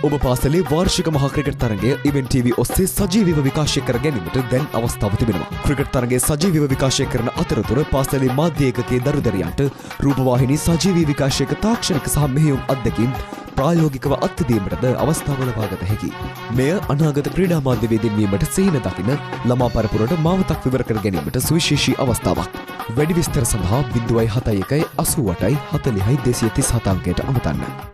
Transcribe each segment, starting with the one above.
ඔබ පාසලේ වාර්ෂික මහා ක්‍රිකට් තරගය ඉවෙන්ට් TV ඔස්සේ සජීවීව විකාශය කර ගැනීමට දැන් අවස්ථාව තිබෙනවා. ක්‍රිකට් තරගයේ සජීවීව විකාශය කරන අතරතුර පාසලේ මාධ්‍ය ඒකකයේ දරුදරියන්ට රූපවාහිනී සජීවී විකාශයක තාක්ෂණික සහ මෙහෙයුම් අත්දැකීම් ප්‍රායෝගිකව අත්විඳීමටද අවස්ථාව ලබාගත හැකියි. මෙය අනාගත ක්‍රීඩා මාධ්‍යවේදීන් වීමට සිහින දකින ළමා පරපුරට මාවතක් විවර කර ගැනීමට සුවිශේෂී අවස්ථාවක්. වැඩි විස්තර සඳහා 071 88 40 237 අංකයට අමතන්න.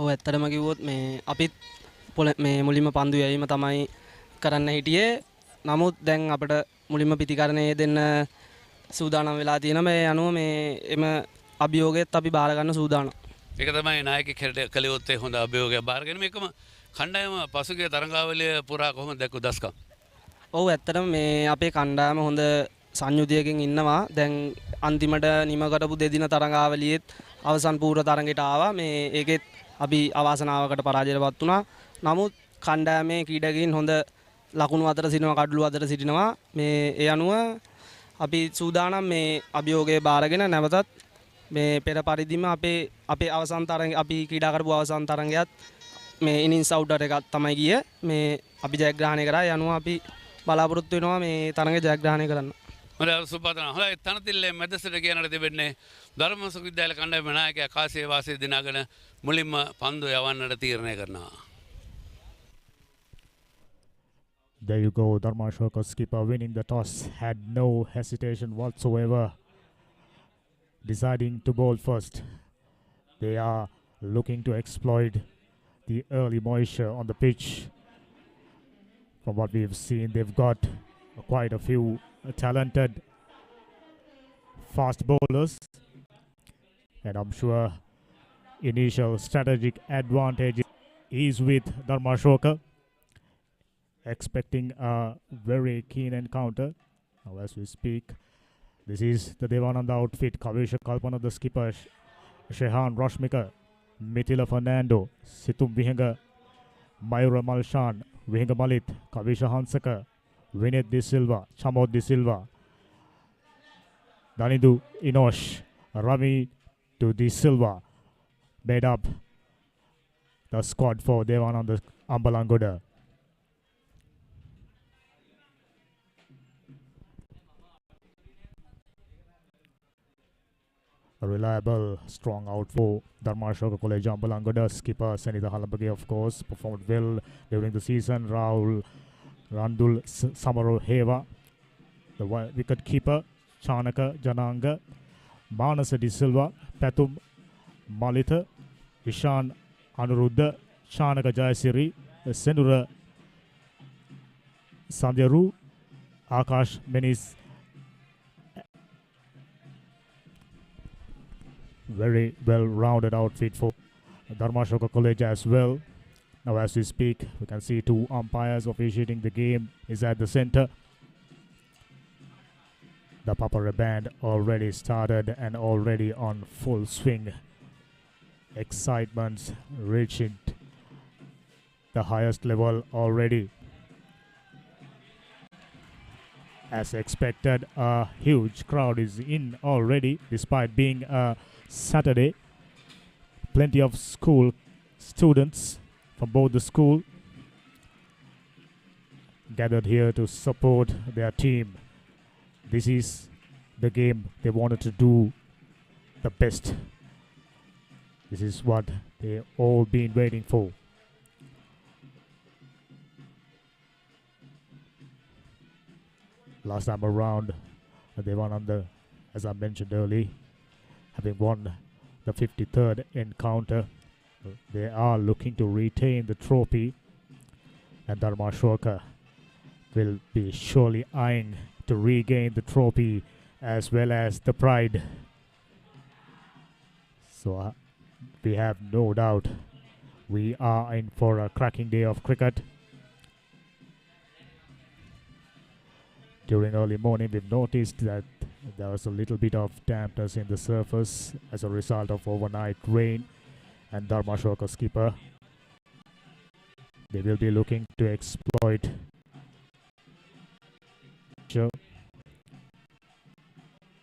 ඔව් ඇත්තටම කිව්වොත් මේ අපිත් මේ මුලින්ම පන්දු යැවීම තමයි කරන්න හිටියේ. නමුත් දැන් අපිට මුලින්ම පිටිකරණයේ දෙන්න සූදානම් වෙලා තියෙන මේ අනුව මේ එම අභියෝගයත් අපි බාර ගන්න සූදානම්. ඒක තමයි නායකයෙක් කළේ හොඳ අභියෝගයක් බාරගෙන මේකම කණ්ඩායම පසුගිය තරඟාවලිය පුරා කොහොමද දැක්කු දස්කම්? ඔව් ඇත්තටම මේ අපේ කණ්ඩායම හොඳ සංයුතියකින් ඉන්නවා. දැන් අන්තිමට නිම කරපු දෙදින තරඟාවලියෙත් අවසන් පූර්ව තරඟයට ආවා. මේ ඒකෙත් අපි අවාසනාවකට පරාජයටපත් වුණා. නමුත් කණ්ඩායමේ ක්‍රීඩකයින් හොඳ ලකුණු අතර සිටිනවා, කඩලු අතර සිටිනවා. මේ ඒ අනුව අපි සූදානම් මේ අභියෝගය බාරගෙන නැවතත් මේ පෙර පරිදිම අපේ අවසන් තරඟ අපි ක්‍රීඩා කරපු අවසන් තරඟයත් මේ ඉනින්ස් අවුටර් එකක් තමයි ගියේ. මේ අපි ජයග්‍රහණය කරා. ඒ අනුව අපි බලාපොරොත්තු වෙනවා මේ තරඟය ජයග්‍රහණය කරන්න. හොඳයි සුපතන. හොඳයි තනතිල්ලේ මැදසට කියනට තිබෙන්නේ ධර්ම විශ්වවිද්‍යාල කණ්ඩායමේ නායකයා කාසිය වාසිය දිනාගෙන මුලින්ම පන්දු යවන්නට තීරණය කරනවා. There you go, Dharmashoka skipper winning the toss, had no hesitation whatsoever, deciding to bowl first. They are looking to exploit the early moisture on the pitch. From what we've seen, they've got quite a few talented fast bowlers, and I'm sure initial strategic advantage is with Dharmashoka, expecting a very keen encounter. Now as we speak, this is the Devananda outfit. Kavisha Kalpana, the skipper, Shehan Rashmika, Mithila Fernando, Situm Vihenga, Mayura Malshan, Vihenga Malit, Kavisha Hansaka, Vinit De Silva, Chamod De Silva, Danidu Inosh, Ravi to De Silva, made up the squad for Devananda Ambalangoda. A reliable, strong out for Dharmashoka College Ambalangoda. Skipper Senita Halabagi, of course, performed well during the season. Rahul Randul Samaro Heva, the wicket keeper, Chanaka Jananga, Manasa De Silva, Patum Malita, Ishan Anuruddha, Chanaka Jayasiri, Senura Sandhyaru, Akash Menis. Very well rounded outfit for Dharmashoka College as well. Now as we speak, we can see two umpires officiating the game is at the center. The Papara band already started and already on full swing. Excitement reaching the highest level already. As expected, a huge crowd is in already despite being a Saturday. Plenty of school students from both the school gathered here to support their team. This is the game they wanted to do the best. This is what they all been waiting for. Last time around, they won on the, as I mentioned earlier, having won the 53rd encounter. They are looking to retain the trophy, and Dharmashoka will be surely eyeing to regain the trophy as well as the pride. So we have no doubt we are in for a cracking day of cricket. During early morning, we've noticed that there was a little bit of dampness in the surface as a result of overnight rain, and Dharmashoka skipper, they will be looking to exploit. Sure.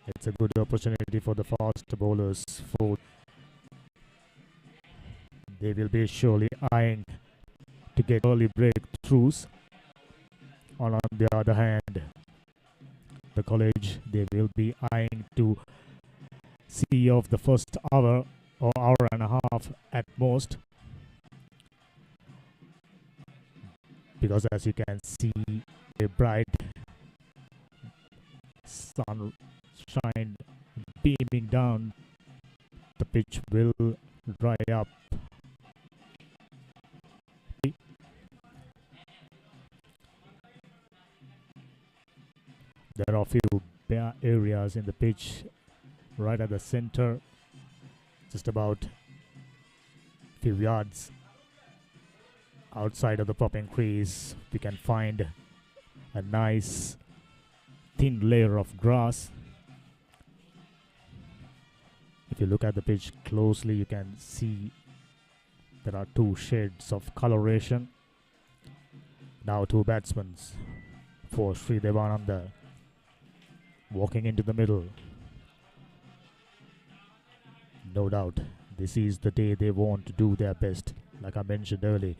It's a good opportunity for the fast bowlers. They will be surely eyeing to get early breakthroughs. On the other hand, the college, they will be eyeing to see off the first hour or hour and a half at most, because as you can see, a bright sunshine beaming down, the pitch will dry up few bare areas in the pitch, right at the center, just about few yards outside of the popping crease. We can find a nice thin layer of grass. If you look at the pitch closely, you can see there are two shades of coloration. Now two batsmen for Sri Devananda walking into the middle. No doubt, this is the day they want to do their best, like I mentioned earlier.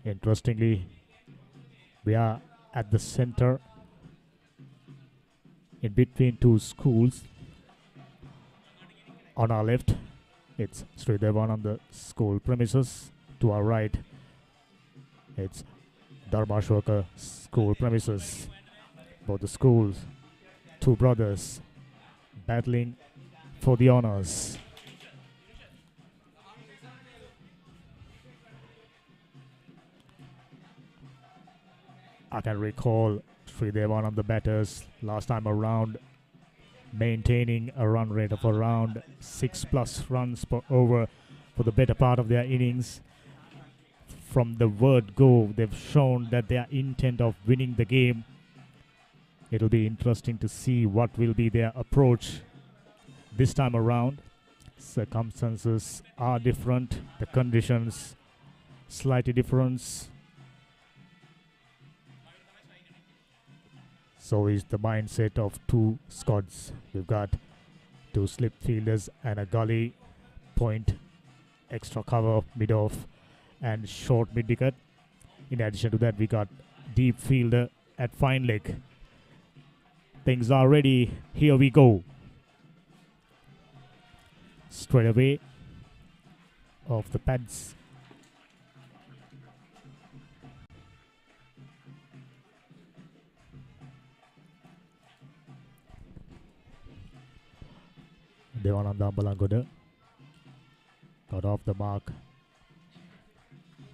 Interestingly, we are at the center, in between two schools. On our left, it's Sri Devananda school premises. To our right, it's Dharmashoka school premises. Both the schools, two brothers battling for the honors. I can recall Sri Devananda batters last time around maintaining a run rate of around 6+ runs per over for the better part of their innings. From the word go, they've shown that their intent of winning the game. It'll be interesting to see what will be their approach this time around. Circumstances are different, the conditions slightly different. So is the mindset of two squads. We've got two slip fielders and a gully point, extra cover mid-off and short mid-wicket. In addition to that, we got deep fielder at fine leg. Things are ready. Here we go. Straight away off the pads. Devananda Ambalangoda got off the mark.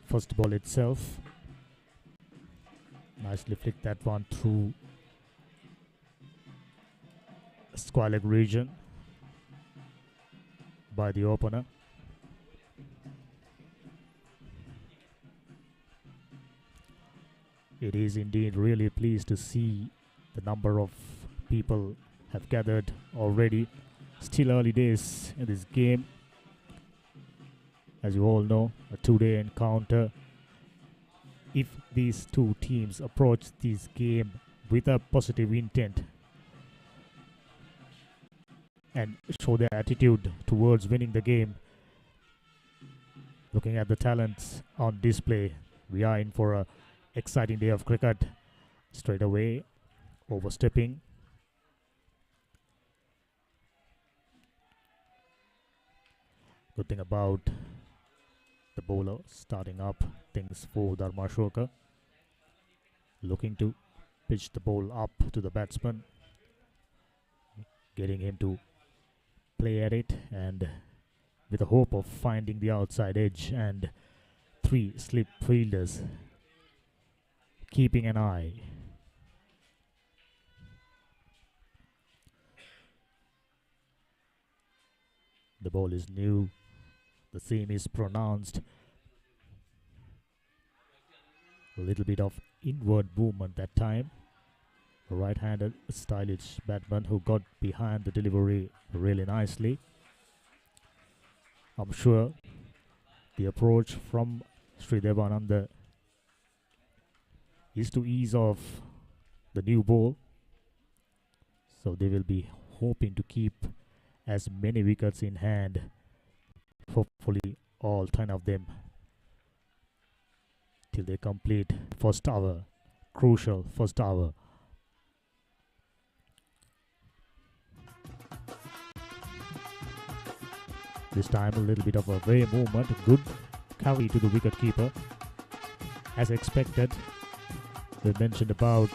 First ball itself. Nicely flicked that one through square leg region by the opener. It is indeed really pleased to see the number of people have gathered already. Still early days in this game. As you all know, a two-day encounter. If these two teams approach this game with a positive intent and show their attitude towards winning the game, looking at the talents on display, we are in for an exciting day of cricket. Straight away, overstepping. Good thing about the bowler starting up things for Dharmashoka. Looking to pitch the ball up to the batsman, getting him to play at it, and with the hope of finding the outside edge, and three slip fielders keeping an eye. The ball is new. The seam is pronounced. A little bit of inward movement that time. A right-handed stylish batsman who got behind the delivery really nicely. I'm sure the approach from Sri Devananda is to ease off the new ball. So they will be hoping to keep as many wickets in hand. Hopefully all 10 of them till they complete first hour. Crucial first hour. This time a little bit of a way movement. Good carry to the wicket keeper. As expected, we mentioned about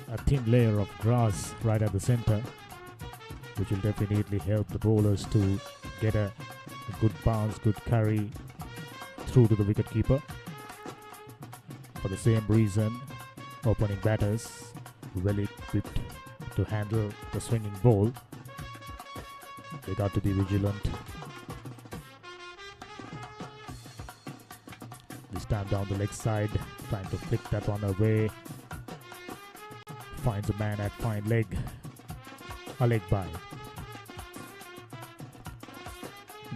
a thin layer of grass right at the center, which will definitely help the bowlers to get a good bounce, good carry through to the wicket keeper. For the same reason, opening batters well equipped to handle the swinging ball. They got to be vigilant. This time down the leg side, trying to flick that one away. Finds a man at fine leg. A leg by.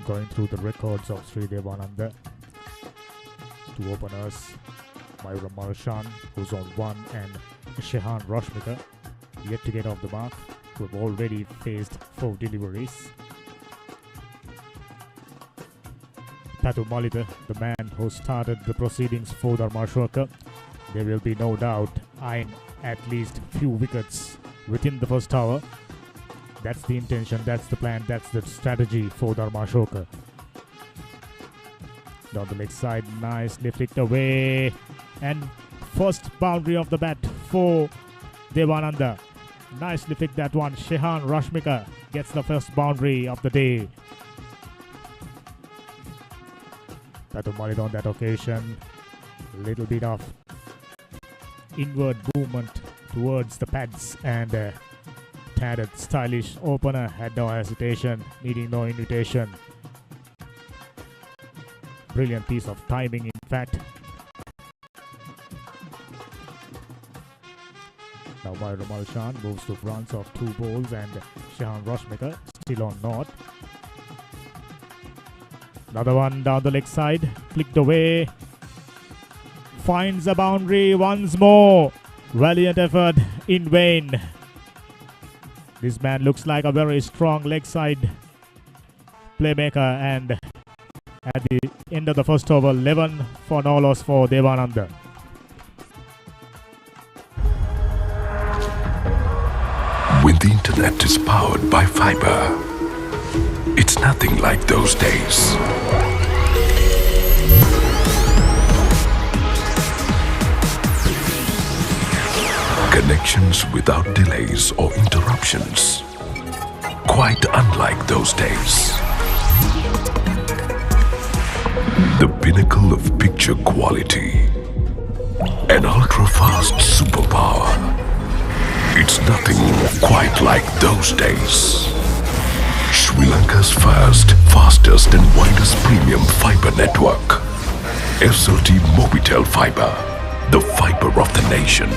Going through the records of Sri Devananda. Two openers, Mayura Marshan, who's on one, and Shehan Rashmika, yet to get off the mark, who have already faced 4 deliveries. Patu Malita, the man who started the proceedings for Dharmashoka, there will be no doubt eyeing at least few wickets within the first hour. That's the intention, that's the plan, that's the strategy for Dharmashoka. Down the leg side, nicely flicked away, and first boundary of the bat for Devananda. Nicely flicked that one. Shehan Rashmika gets the first boundary of the day. Patu Malita on that occasion, a little bit of inward movement towards the pads, and tatted stylish opener had no hesitation, needing no invitation. Brilliant piece of timing, in fact. Now Mayura Marshan moves to fronts of 2 balls, and Shehan Rashmika still on naught. Another one down the leg side, flicked away. Finds a boundary once more. Valiant effort in vain. This man looks like a very strong leg side playmaker, and at the end of the first over, 11 for no loss for Devananda. When the internet is powered by fiber, it's nothing like those days. Connections without delays or interruptions. Quite unlike those days. The pinnacle of picture quality. An ultra-fast superpower. It's nothing quite like those days. Sri Lanka's first, fastest and widest premium fiber network. SLT Mobitel Fiber. The fiber of the nation.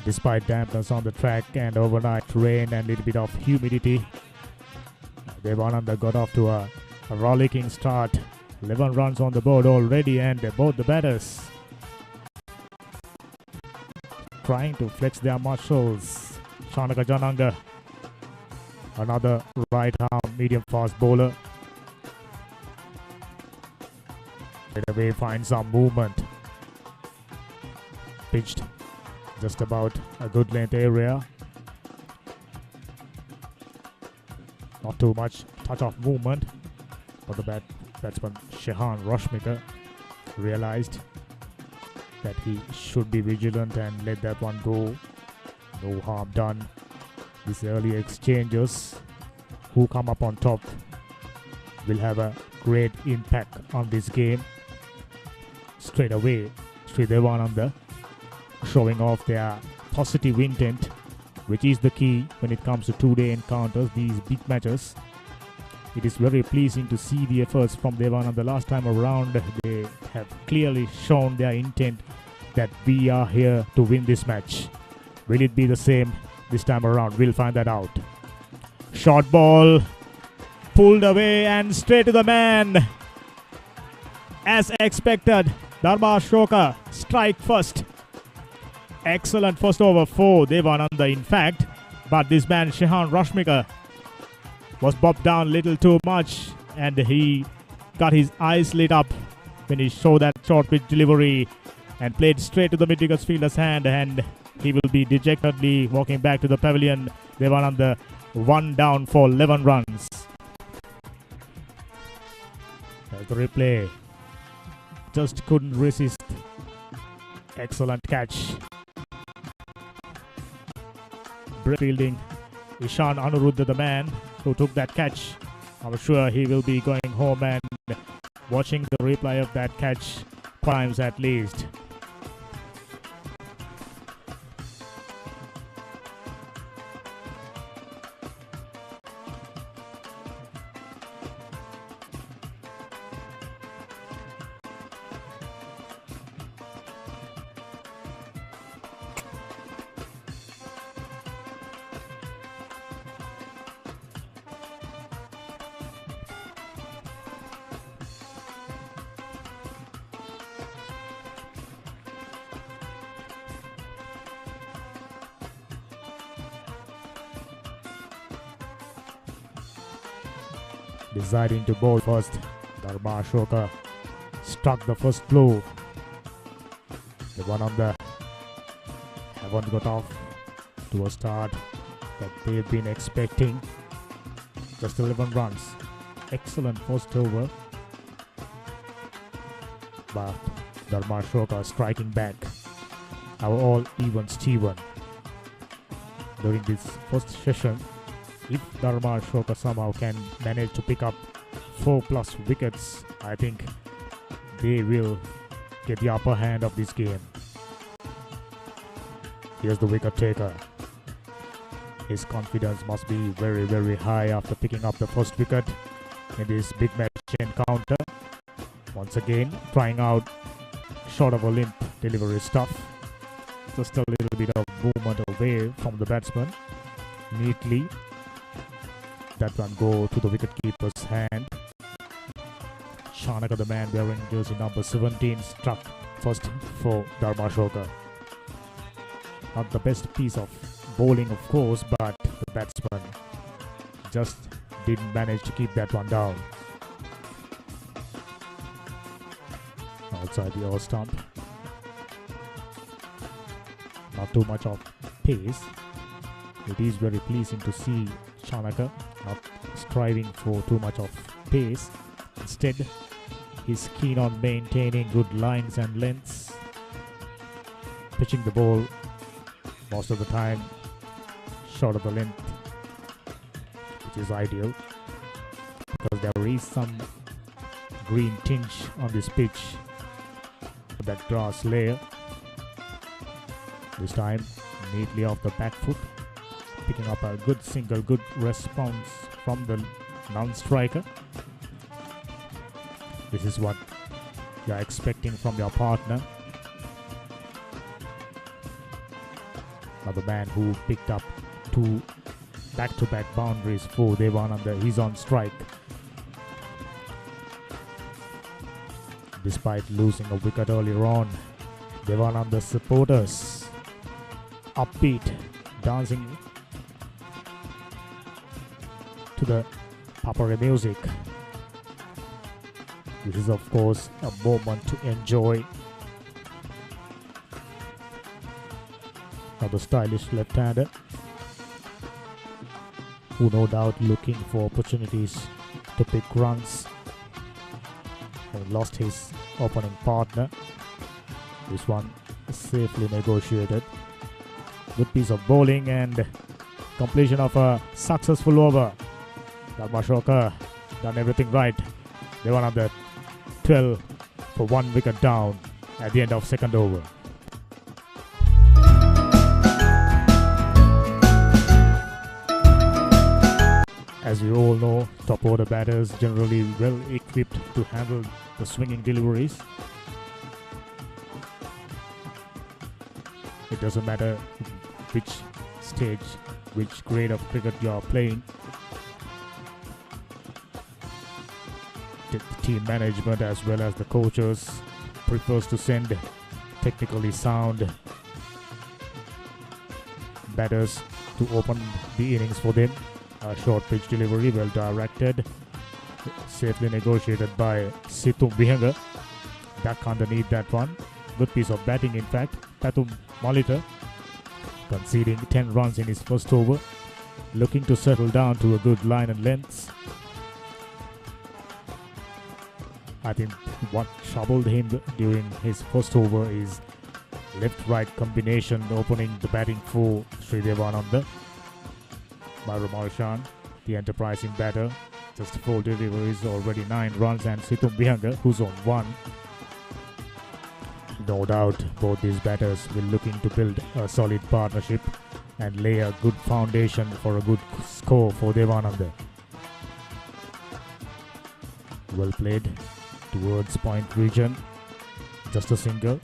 Despite dampness on the track and overnight rain and a little bit of humidity, Devananda got off to a rollicking start. 11 runs on the board already, and both the batters trying to flex their muscles. Shanaka Jananga, another right arm medium fast bowler. Right away finds some movement. Pitched just about a good length area. Not too much touch of movement, but the batsman Shehan Rashmika realized that he should be vigilant and let that one go. No harm done. These early exchanges, who come up on top, will have a great impact on this game. Straight away, Sri Devananda showing off their positive intent, which is the key when it comes to 2-day encounters, these big matches. It is very pleasing to see the efforts from Devananda. Last time around, they have clearly shown their intent that we are here to win this match. Will it be the same this time around? We'll find that out. Short ball, pulled away and straight to the man. As expected, Dharmashoka strike first. Excellent first over for Devananda, in fact, but this man Shehan Rashmika was bobbed down a little too much, and he got his eyes lit up when he showed that short pitch delivery and played straight to the mid-wicket fielder's hand, and he will be dejectedly walking back to the pavilion. Devananda 1 down for 11 runs. There's the replay. Just couldn't resist. Excellent catch. Fielding. Ishan Anuruddha, the man who took that catch. I'm sure he will be going home and watching the replay of that catch times at least. Deciding to bowl first, Dharma Ashoka struck the first blow. The one on the haven't got off to a start that they've been expecting. Just 11 runs. Excellent first over. But Dharma Ashoka striking back. Our all even Steven. During this first session, if Dharma Ashoka somehow can manage to pick up 4+ wickets, I think they will get the upper hand of this game. Here's the wicket taker. His confidence must be very, very high after picking up the first wicket in this big match encounter. Once again, trying out short of a limp delivery stuff. Just a little bit of movement away from the batsman. Neatly, that one go to the wicketkeeper's hand. Shanaka, the man wearing jersey number 17, struck first for Dharma Ashoka. Not the best piece of bowling, of course, but the batsman just didn't manage to keep that one down. Outside the off stump. Not too much of pace. It is very pleasing to see Shanaka not striving for too much of pace. Instead, he's keen on maintaining good lines and lengths, pitching the ball most of the time short of the length, which is ideal because there is some green tinge on this pitch, that grass layer. This time neatly off the back foot, picking up a good single, good response from the non-striker. This is what you're expecting from your partner. Now the man who picked up 2 back-to-back boundaries for Devananda, he's on strike. Despite losing a wicket earlier on, Devananda's supporters upbeat, dancing to the Papare music. This is of course a moment to enjoy. Now the stylish left-hander, who no doubt looking for opportunities to pick runs, and lost his opening partner. This one safely negotiated. Good piece of bowling and completion of a successful over. Dharma Ashoka done everything right. They won up the 12 for 1 wicket down at the end of second over. As we all know, top order batters generally well equipped to handle the swinging deliveries. It doesn't matter which stage, which grade of cricket you are playing. The team management as well as the coaches prefers to send technically sound batters to open the innings for them. A short pitch delivery, well directed, safely negotiated by Situm Vihanga. Back underneath that one. Good piece of batting in fact. Pathum Malita conceding 10 runs in his first over, looking to settle down to a good line and lengths. I think what troubled him during his first over is left-right combination opening the batting for Sri Devananda. Myra Marishan, the enterprising batter, just 4 deliveries, already 9 runs, and Situm Vihanga, who's on 1. No doubt both these batters will looking to build a solid partnership and lay a good foundation for a good score for Devananda. Well played towards point region. Just a single.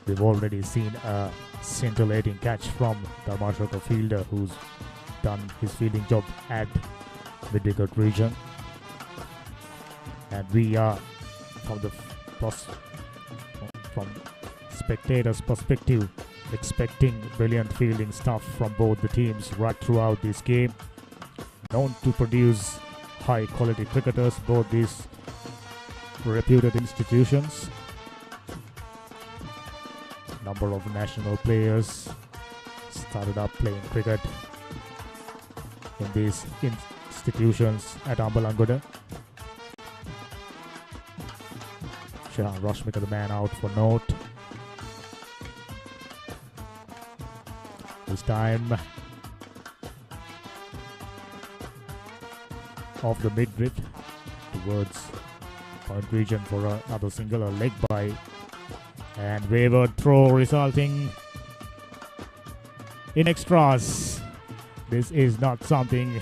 We've already seen a scintillating catch from the Marshaka fielder who's done his fielding job at mid-wicket region. And we are from spectators' perspective expecting brilliant fielding stuff from both the teams right throughout this game. Known to produce high quality cricketers, both these reputed institutions. Number of national players started up playing cricket in these institutions at Ambalangoda. Shahan Rashmika, the man out for naught. This time off the mid-wicket towards point region for another single, a leg by, and wayward throw resulting in extras. This is not something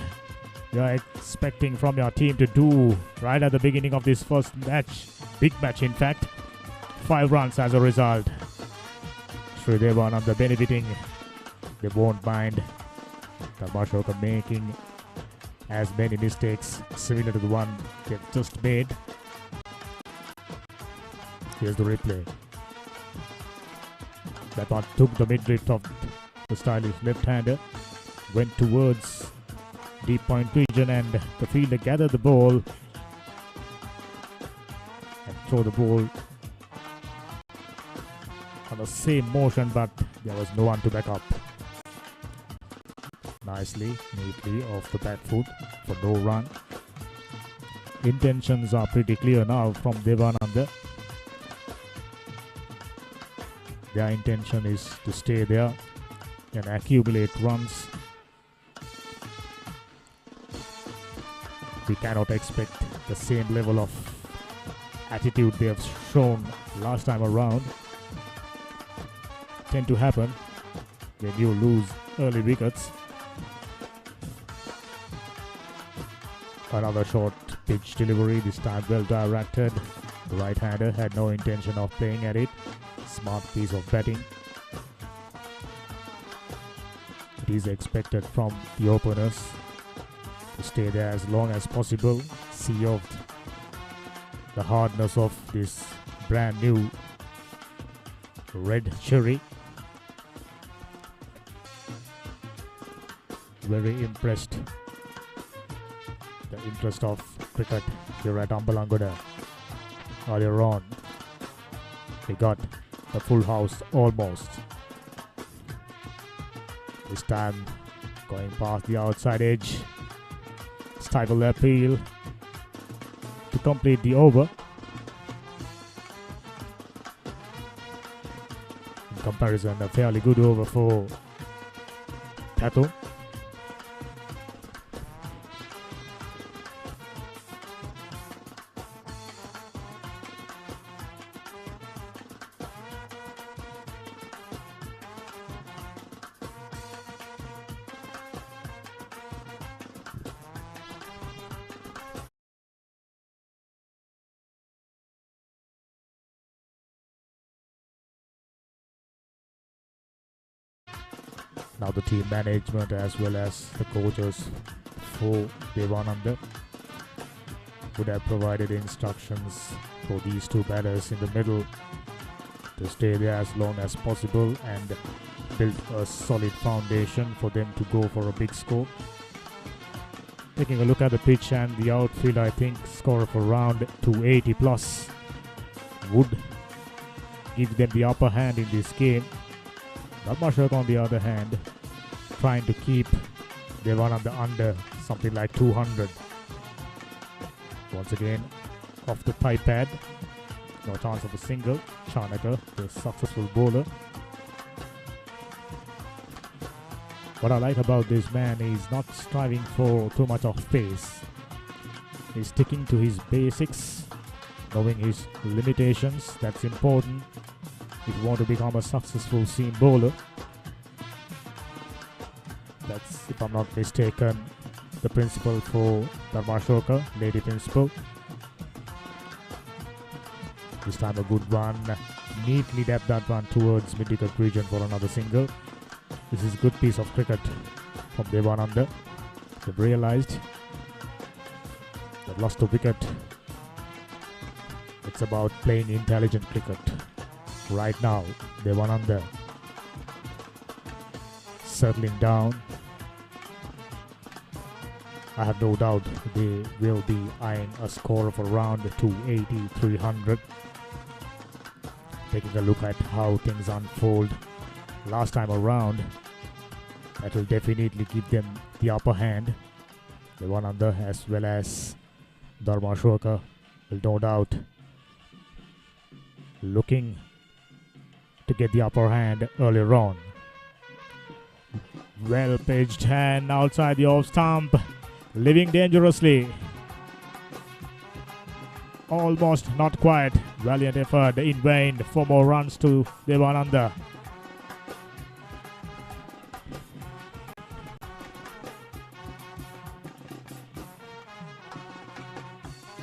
you're expecting from your team to do right at the beginning of this first match. Big match, in fact. 5 runs as a result. Sri Devananda benefiting. They won't mind Karmashoka making as many mistakes similar to the one they've just made. Here's the replay. That one took the mid-drift of the stylish left-hander, went towards deep point region, and the fielder gathered the ball and throw the ball on the same motion, but there was no one to back up. Nicely, neatly off the back foot for no run. Intentions are pretty clear now from Devananda. Their intention is to stay there and accumulate runs. We cannot expect the same level of attitude they have shown last time around. Tend to happen when you lose early wickets. Another short pitch delivery, this time well directed. The right-hander had no intention of playing at it. Smart piece of batting. It is expected from the openers to stay there as long as possible. See off the hardness of this brand new red cherry. Very impressed. The interest of cricket here at Ambalangoda. Earlier on, we got the full house almost. This time going past the outside edge. Stifle the appeal to complete the over. In comparison, a fairly good over for Pato. Now the team management as well as the coaches for Devananda would have provided instructions for these two batters in the middle to stay there as long as possible and build a solid foundation for them to go for a big score. Taking a look at the pitch and the outfield, I think score of around 280 plus would give them the upper hand in this game. Dharmashok on the other hand, trying to keep Devananda under something like 200. Once again, off the thigh pad, no chance of a single. Chanaka, the successful bowler. What I like about this man is not striving for too much of pace. He's sticking to his basics knowing his limitations. That's important if you want to become a successful seam bowler. That's, if I'm not mistaken, the principle for Dharmashoka, lady principle. This time a good one, neatly dabbed that one towards mid-wicket region for another single. This is a good piece of cricket from Devananda. They've realized they've lost a wicket. It's about playing intelligent cricket. Right now, Devananda settling down. I have no doubt they will be eyeing a score of around 280, 300. Taking a look at how things unfold last time around, that will definitely give them the upper hand. Devananda as well as Dharmashoka will no doubt looking to get the upper hand earlier on. Well pitched hand outside the off stump, living dangerously. Almost, not quite. Valiant effort in vain. 4 more runs to Devananda.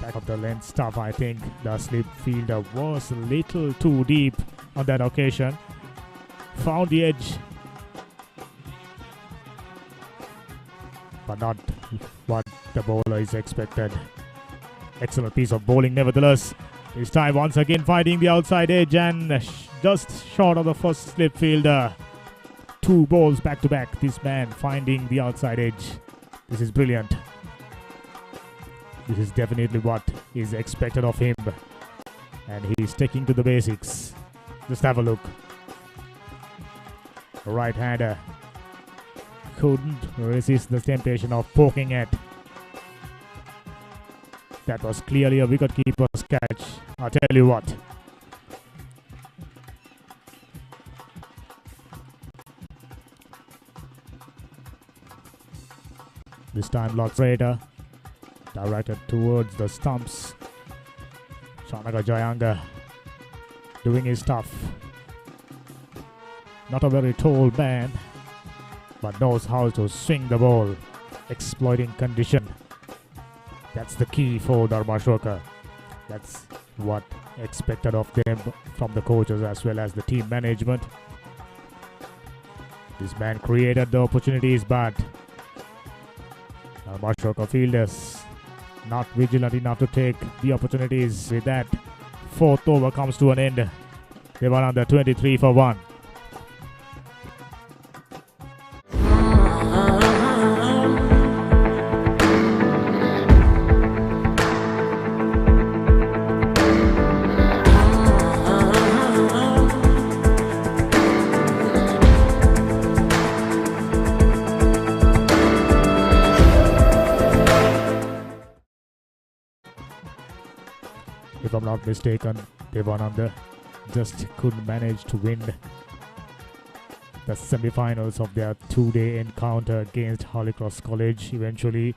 Back of the length stuff, I think the slip fielder was a little too deep on that occasion. Found the edge, but not what the bowler is expected. Excellent piece of bowling nevertheless. This time once again finding the outside edge and just short of the first slip fielder. 2 balls back to back. This man finding the outside edge. This is brilliant. This is definitely what is expected of him. And he's sticking to the basics. Just have a look. Right-hander couldn't resist the temptation of poking it. That was clearly a wicketkeeper's catch. I'll tell you what. This time Lord Raider directed towards the stumps. Shanaka Jayanga doing his stuff. Not a very tall man, but knows how to swing the ball, exploiting condition. That's the key for Dharmashoka. That's what expected of them from the coaches as well as the team management. This man created the opportunities, but Dharmashoka fielders not vigilant enough to take the opportunities. With that, 4th over comes to an end. They were under 23 for 1. If I'm not mistaken, Devananda just couldn't manage to win the semi-finals of their 2-day encounter against Holy Cross College. Eventually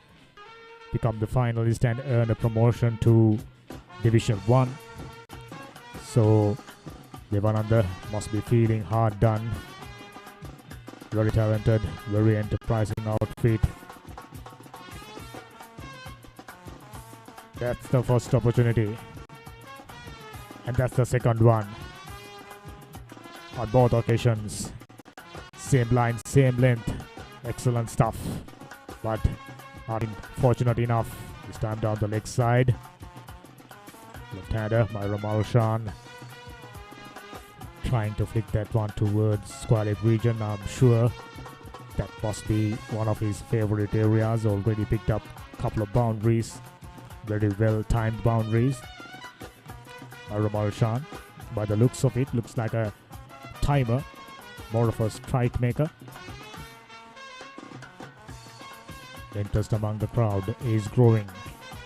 become the finalist and earn a promotion to Division 1. So Devananda must be feeling hard done. Very talented, very enterprising outfit. That's the first opportunity. And that's the second one. On both occasions. Same line, same length. Excellent stuff. But not fortunate enough. This time down the leg side. Left-hander by Ramal Shan. Trying to flick that one towards square leg region. I'm sure that must be one of his favorite areas. Already picked up a couple of boundaries. Very well timed boundaries. Ramal Shan. By the looks of it, looks like a timer, more of a strike maker. The interest among the crowd is growing.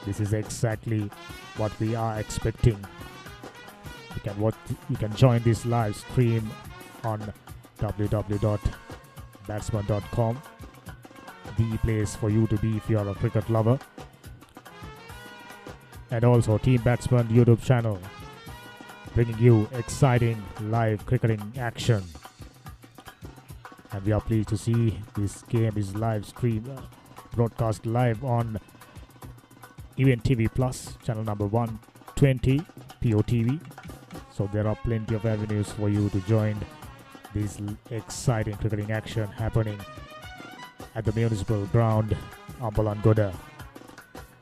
This is exactly what we are expecting. You can join this live stream on www.batsman.com, the place for you to be if you are a cricket lover. and also Team Batsman YouTube channel, bringing you exciting live cricketing action. And we are pleased to see this game is live stream, broadcast live on Event TV Plus, channel number 120, POTV. So there are plenty of avenues for you to join this exciting cricketing action happening at the municipal ground, Ambalangoda.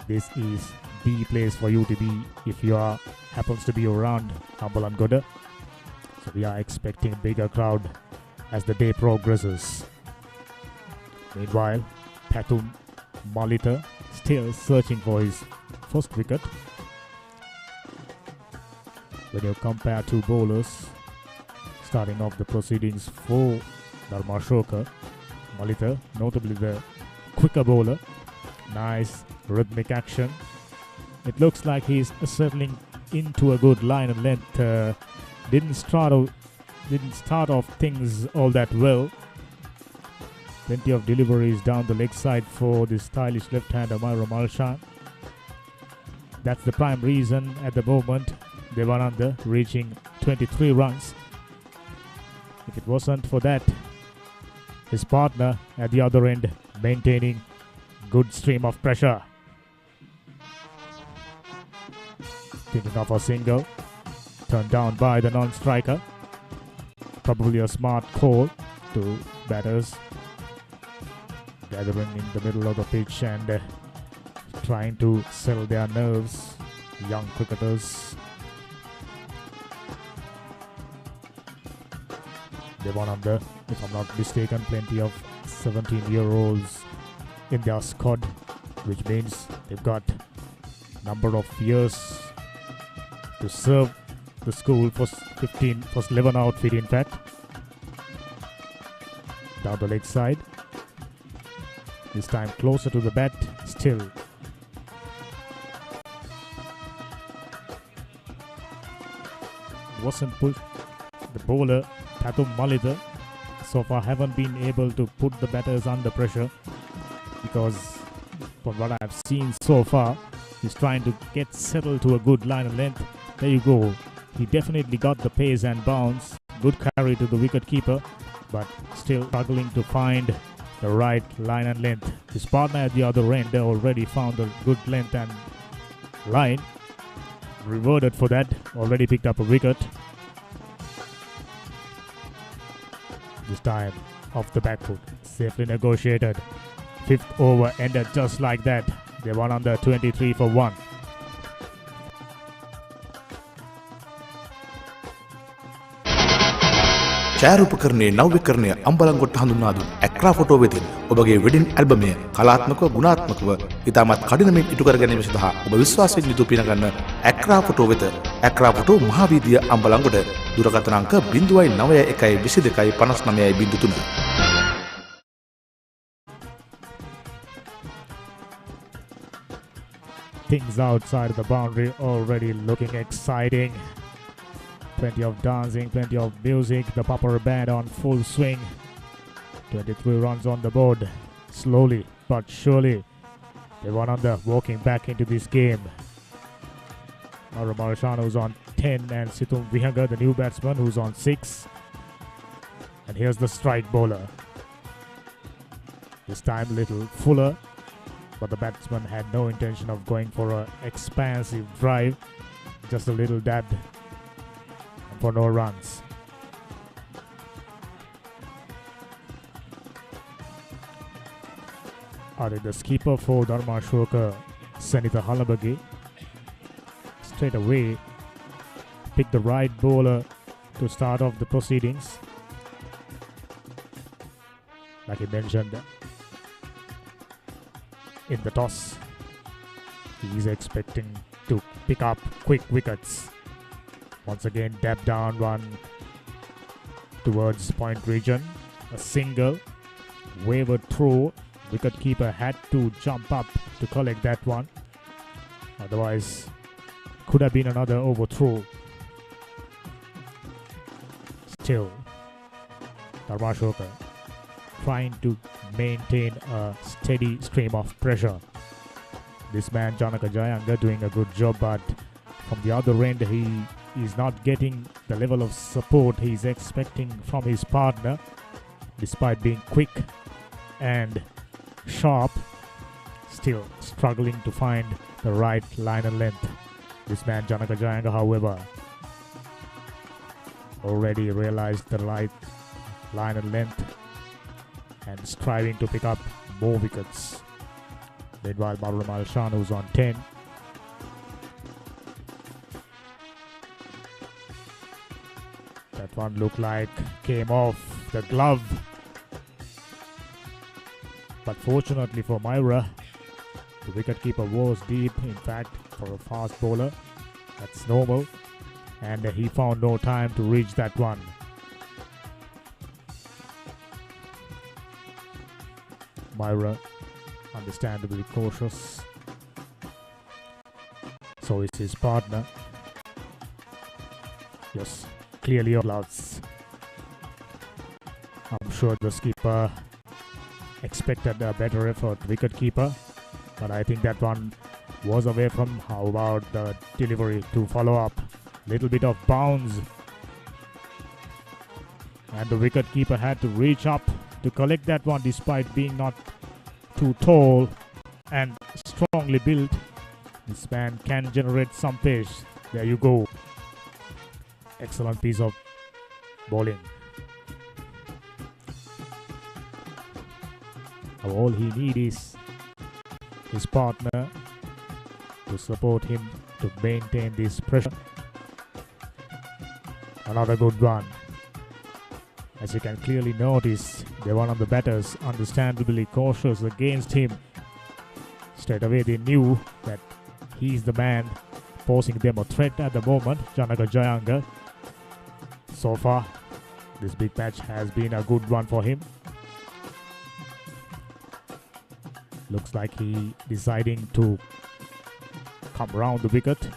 This is the place for you to be if you are happens to be around Ambalangoda. So we are expecting a bigger crowd as the day progresses. Meanwhile, Pathum Malita still searching for his first wicket. When you compare two bowlers, starting off the proceedings for Dharmashoka, Malita, notably the quicker bowler, nice rhythmic action. It looks like he's settling into a good line and length. Didn't start off things all that well. Plenty of deliveries down the leg side for the stylish left-hander Myra Malshan. That's the prime reason at the moment Devananda reaching 23 runs. If it wasn't for that, his partner at the other end maintaining good stream of pressure. Thinking of a single, turned down by the non-striker. Probably a smart call to batters gathering in the middle of the pitch and trying to settle their nerves, young cricketers. Devananda, if I'm not mistaken, plenty of 17-year-olds in their squad, which means they've got number of years to serve the school. First 11 outfit in fact. Down the leg side. This time closer to the bat still. Wasn't put the bowler Pathum Malita so far haven't been able to put the batters under pressure, because from what I've seen so far, he's trying to get settled to a good line and length. There you go. He definitely got the pace and bounce. Good carry to the wicket keeper, but still struggling to find the right line and length. His partner at the other end already found a good length and line. Rewarded for that. Already picked up a wicket. This time off the back foot. Safely negotiated. Fifth over ended just like that. They won under 23 for 1. ඡායාරූපකරණයේ නව්‍යකරණය අම්බලන්ගොඩට හඳුන්වා දුන් ඇක්‍රා photo වෙතින් ඔබගේ wedding ඇල්බමය කලාත්මකව ගුණාත්මකව ඉතාමත් කඩිනමින් ඉටු කර ගැනීම සඳහා ඔබ විශ්වාසයෙන් යුතුව පිනගන්න ඇක්‍රා ෆොටෝ වෙත. ඇක්‍රා ෆොටෝ මහාවීදිය අම්බලන්ගොඩ. දුරකථන අංක 091 22 59 03. Things outside of the boundary already looking exciting. Plenty of dancing, plenty of music. The Popper Band on full swing. 23 runs on the board. Slowly but surely, Devananda walking back into this game. Mauro Marishano who's on 10 and Situm Vihanga, the new batsman, who's on 6. And here's the strike bowler. This time a little fuller, but the batsman had no intention of going for an expansive drive. Just a little dab for no runs. The skipper for Dharmashoka, Sanitha Halabagi, straight away picked the right bowler to start off the proceedings. Like he mentioned in the toss, he is expecting to pick up quick wickets. Once again, dab down one towards point region. A single, wavered through. Wicketkeeper had to jump up to collect that one. Otherwise, could have been another overthrow. Still, Dharmashoka trying to maintain a steady stream of pressure. This man Janaka Jayanga doing a good job, but from the other end he is not getting the level of support he is expecting from his partner. Despite being quick and sharp, still struggling to find the right line and length. This man Janaka Jayanga, however, already realized the right line and length and striving to pick up more wickets. Meanwhile, Marula Malshan, who's on 10. That one looked like came off the glove. But fortunately for Myra, the wicketkeeper was deep. In fact, for a fast bowler, that's normal. And he found no time to reach that one. Myra, understandably cautious. So is his partner. Yes, clearly gloves. I'm sure the skipper expected a better effort, wicketkeeper, but I think that one was away from. How about the delivery to follow up? Little bit of bounce, and the wicketkeeper had to reach up to collect that one despite being not too tall and strongly built. This man can generate some pace. There you go. Excellent piece of bowling. All he needs is his partner to support him to maintain this pressure. Another good one. As you can clearly notice, one of the batters understandably cautious against him. Straight away they knew that he's the man posing them a threat at the moment, Janaka Jayanga. So far, this big match has been a good one for him. Looks like he deciding to come round the wicket.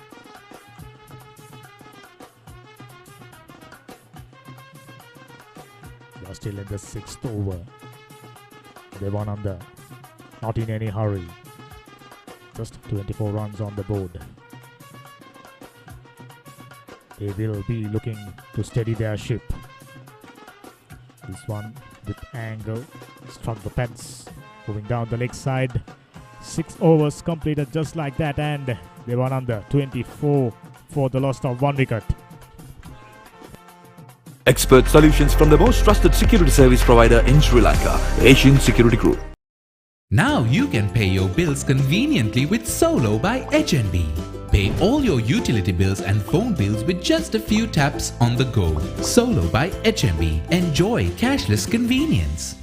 They are still in the 6th over. They won under. Not in any hurry. Just 24 runs on the board. They will be looking to steady their ship. This one with angle struck the fence. Moving down the leg side. 6 overs completed just like that, and they won under 24 for the loss of 1 wicket. Expert solutions from the most trusted security service provider in Sri Lanka, Asian Security Group. Now you can pay your bills conveniently with Solo by HNB. Pay all your utility bills and phone bills with just a few taps on the go. Solo by HNB. Enjoy cashless convenience.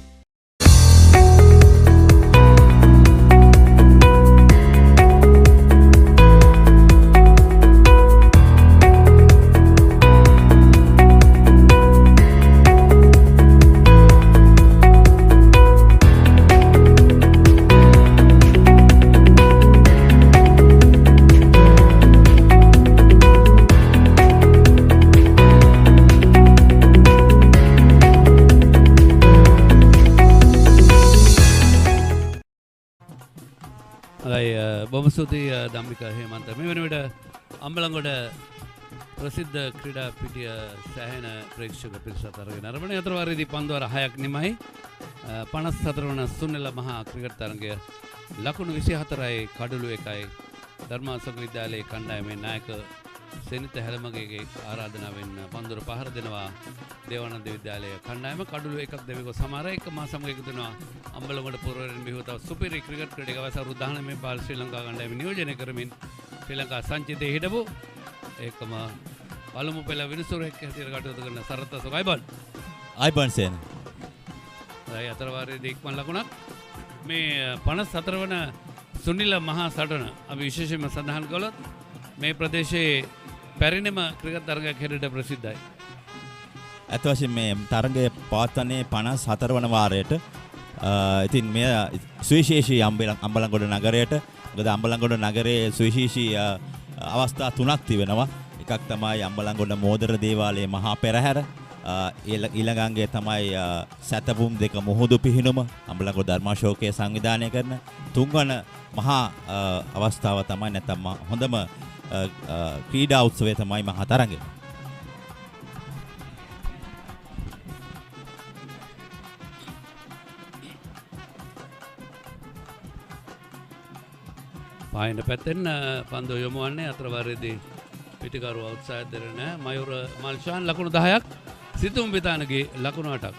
බොම ස්තුතියි ධම්මික හේමන්ත. මේ වෙන විට අම්බලන්ගොඩ ප්‍රසිද්ධ ක්‍රීඩා පිටිය සෑහෙන ප්‍රේක්ෂක පිරිසක් අරගෙන අරගෙන අතර වාරයේදී පන්දුවර 6ක් නිමයි 54 වන සුනිල මහා ක්‍රිකට් තරගය ලකුණු 24යි කඩලු 1යි ධර්මාශෝක විද්‍යාලයේ කණ්ඩායමේ නායක සෙනිත හැලමගේගේ ආරාධනාවෙන් පන්දුර පහර දෙනවා දේවානන්ද විද්‍යාලයේ කණ්ඩායම කඩලු 1ක් දෙවික සමහර එක මා සමග එකතු වෙනවා අම්බලන්ගොඩ පුරවරෙන් බිහිවතාව සුපිරි ක්‍රිකට් ක්‍රීඩක අවසර 19 පාල් ශ්‍රී ලංකා කණ්ඩායම නියෝජනය කරමින් ශ්‍රී ලංකා සංචිතයේ හිටපු ඒකම පළමු පෙළ විනිසුරෙක් හැටියට කටයුතු කරන සරත් සොකයිබල් අයිබන් සේන අය අතර වාරයේදී ඉක්මන් ලකුණක් මේ 54 වන සුනිල මහා සටන අපි විශේෂයෙන්ම සඳහන් කළොත් මේ ප්‍රදේශයේ පැරිණිම ක්‍රිකට් තරගයක් හැටියට ප්‍රසිද්ධයි. ඇත්ත වශයෙන්ම මේ තරගය පවත්වන්නේ 54 වන වාරයට. ඉතින් මේ සුවිශේෂී අම්බලන්ගොඩ නගරයට. මොකද අම්බලන්ගොඩ නගරයේ සුවිශේෂී අවස්ථා 3ක් තිබෙනවා. එකක් තමයි අම්බලන්ගොඩ මෝදර දේවාලයේ මහා පෙරහැර. ඊළඟ අංගය තමයි සැතපුම් දෙක මුහුදු පිහිනුම අම්බලන්ගොඩ ධර්මාශෝකයේ සංවිධානය කරන තුන්වන මහා අවස්ථාව තමයි නැත්නම් හොඳම ක්‍රීඩා උත්සවය තමයි මහා තරඟය. පායන පැත්තෙන් පන්දු යොමු වන්නේ අතර වාරයේදී පිටිකරු අවුට්සයිඩ් දෙර නැහැ. මයුර මල්ෂාන් ලකුණු 10ක්, සිතුම් බිතානගේ ලකුණු 8ක්.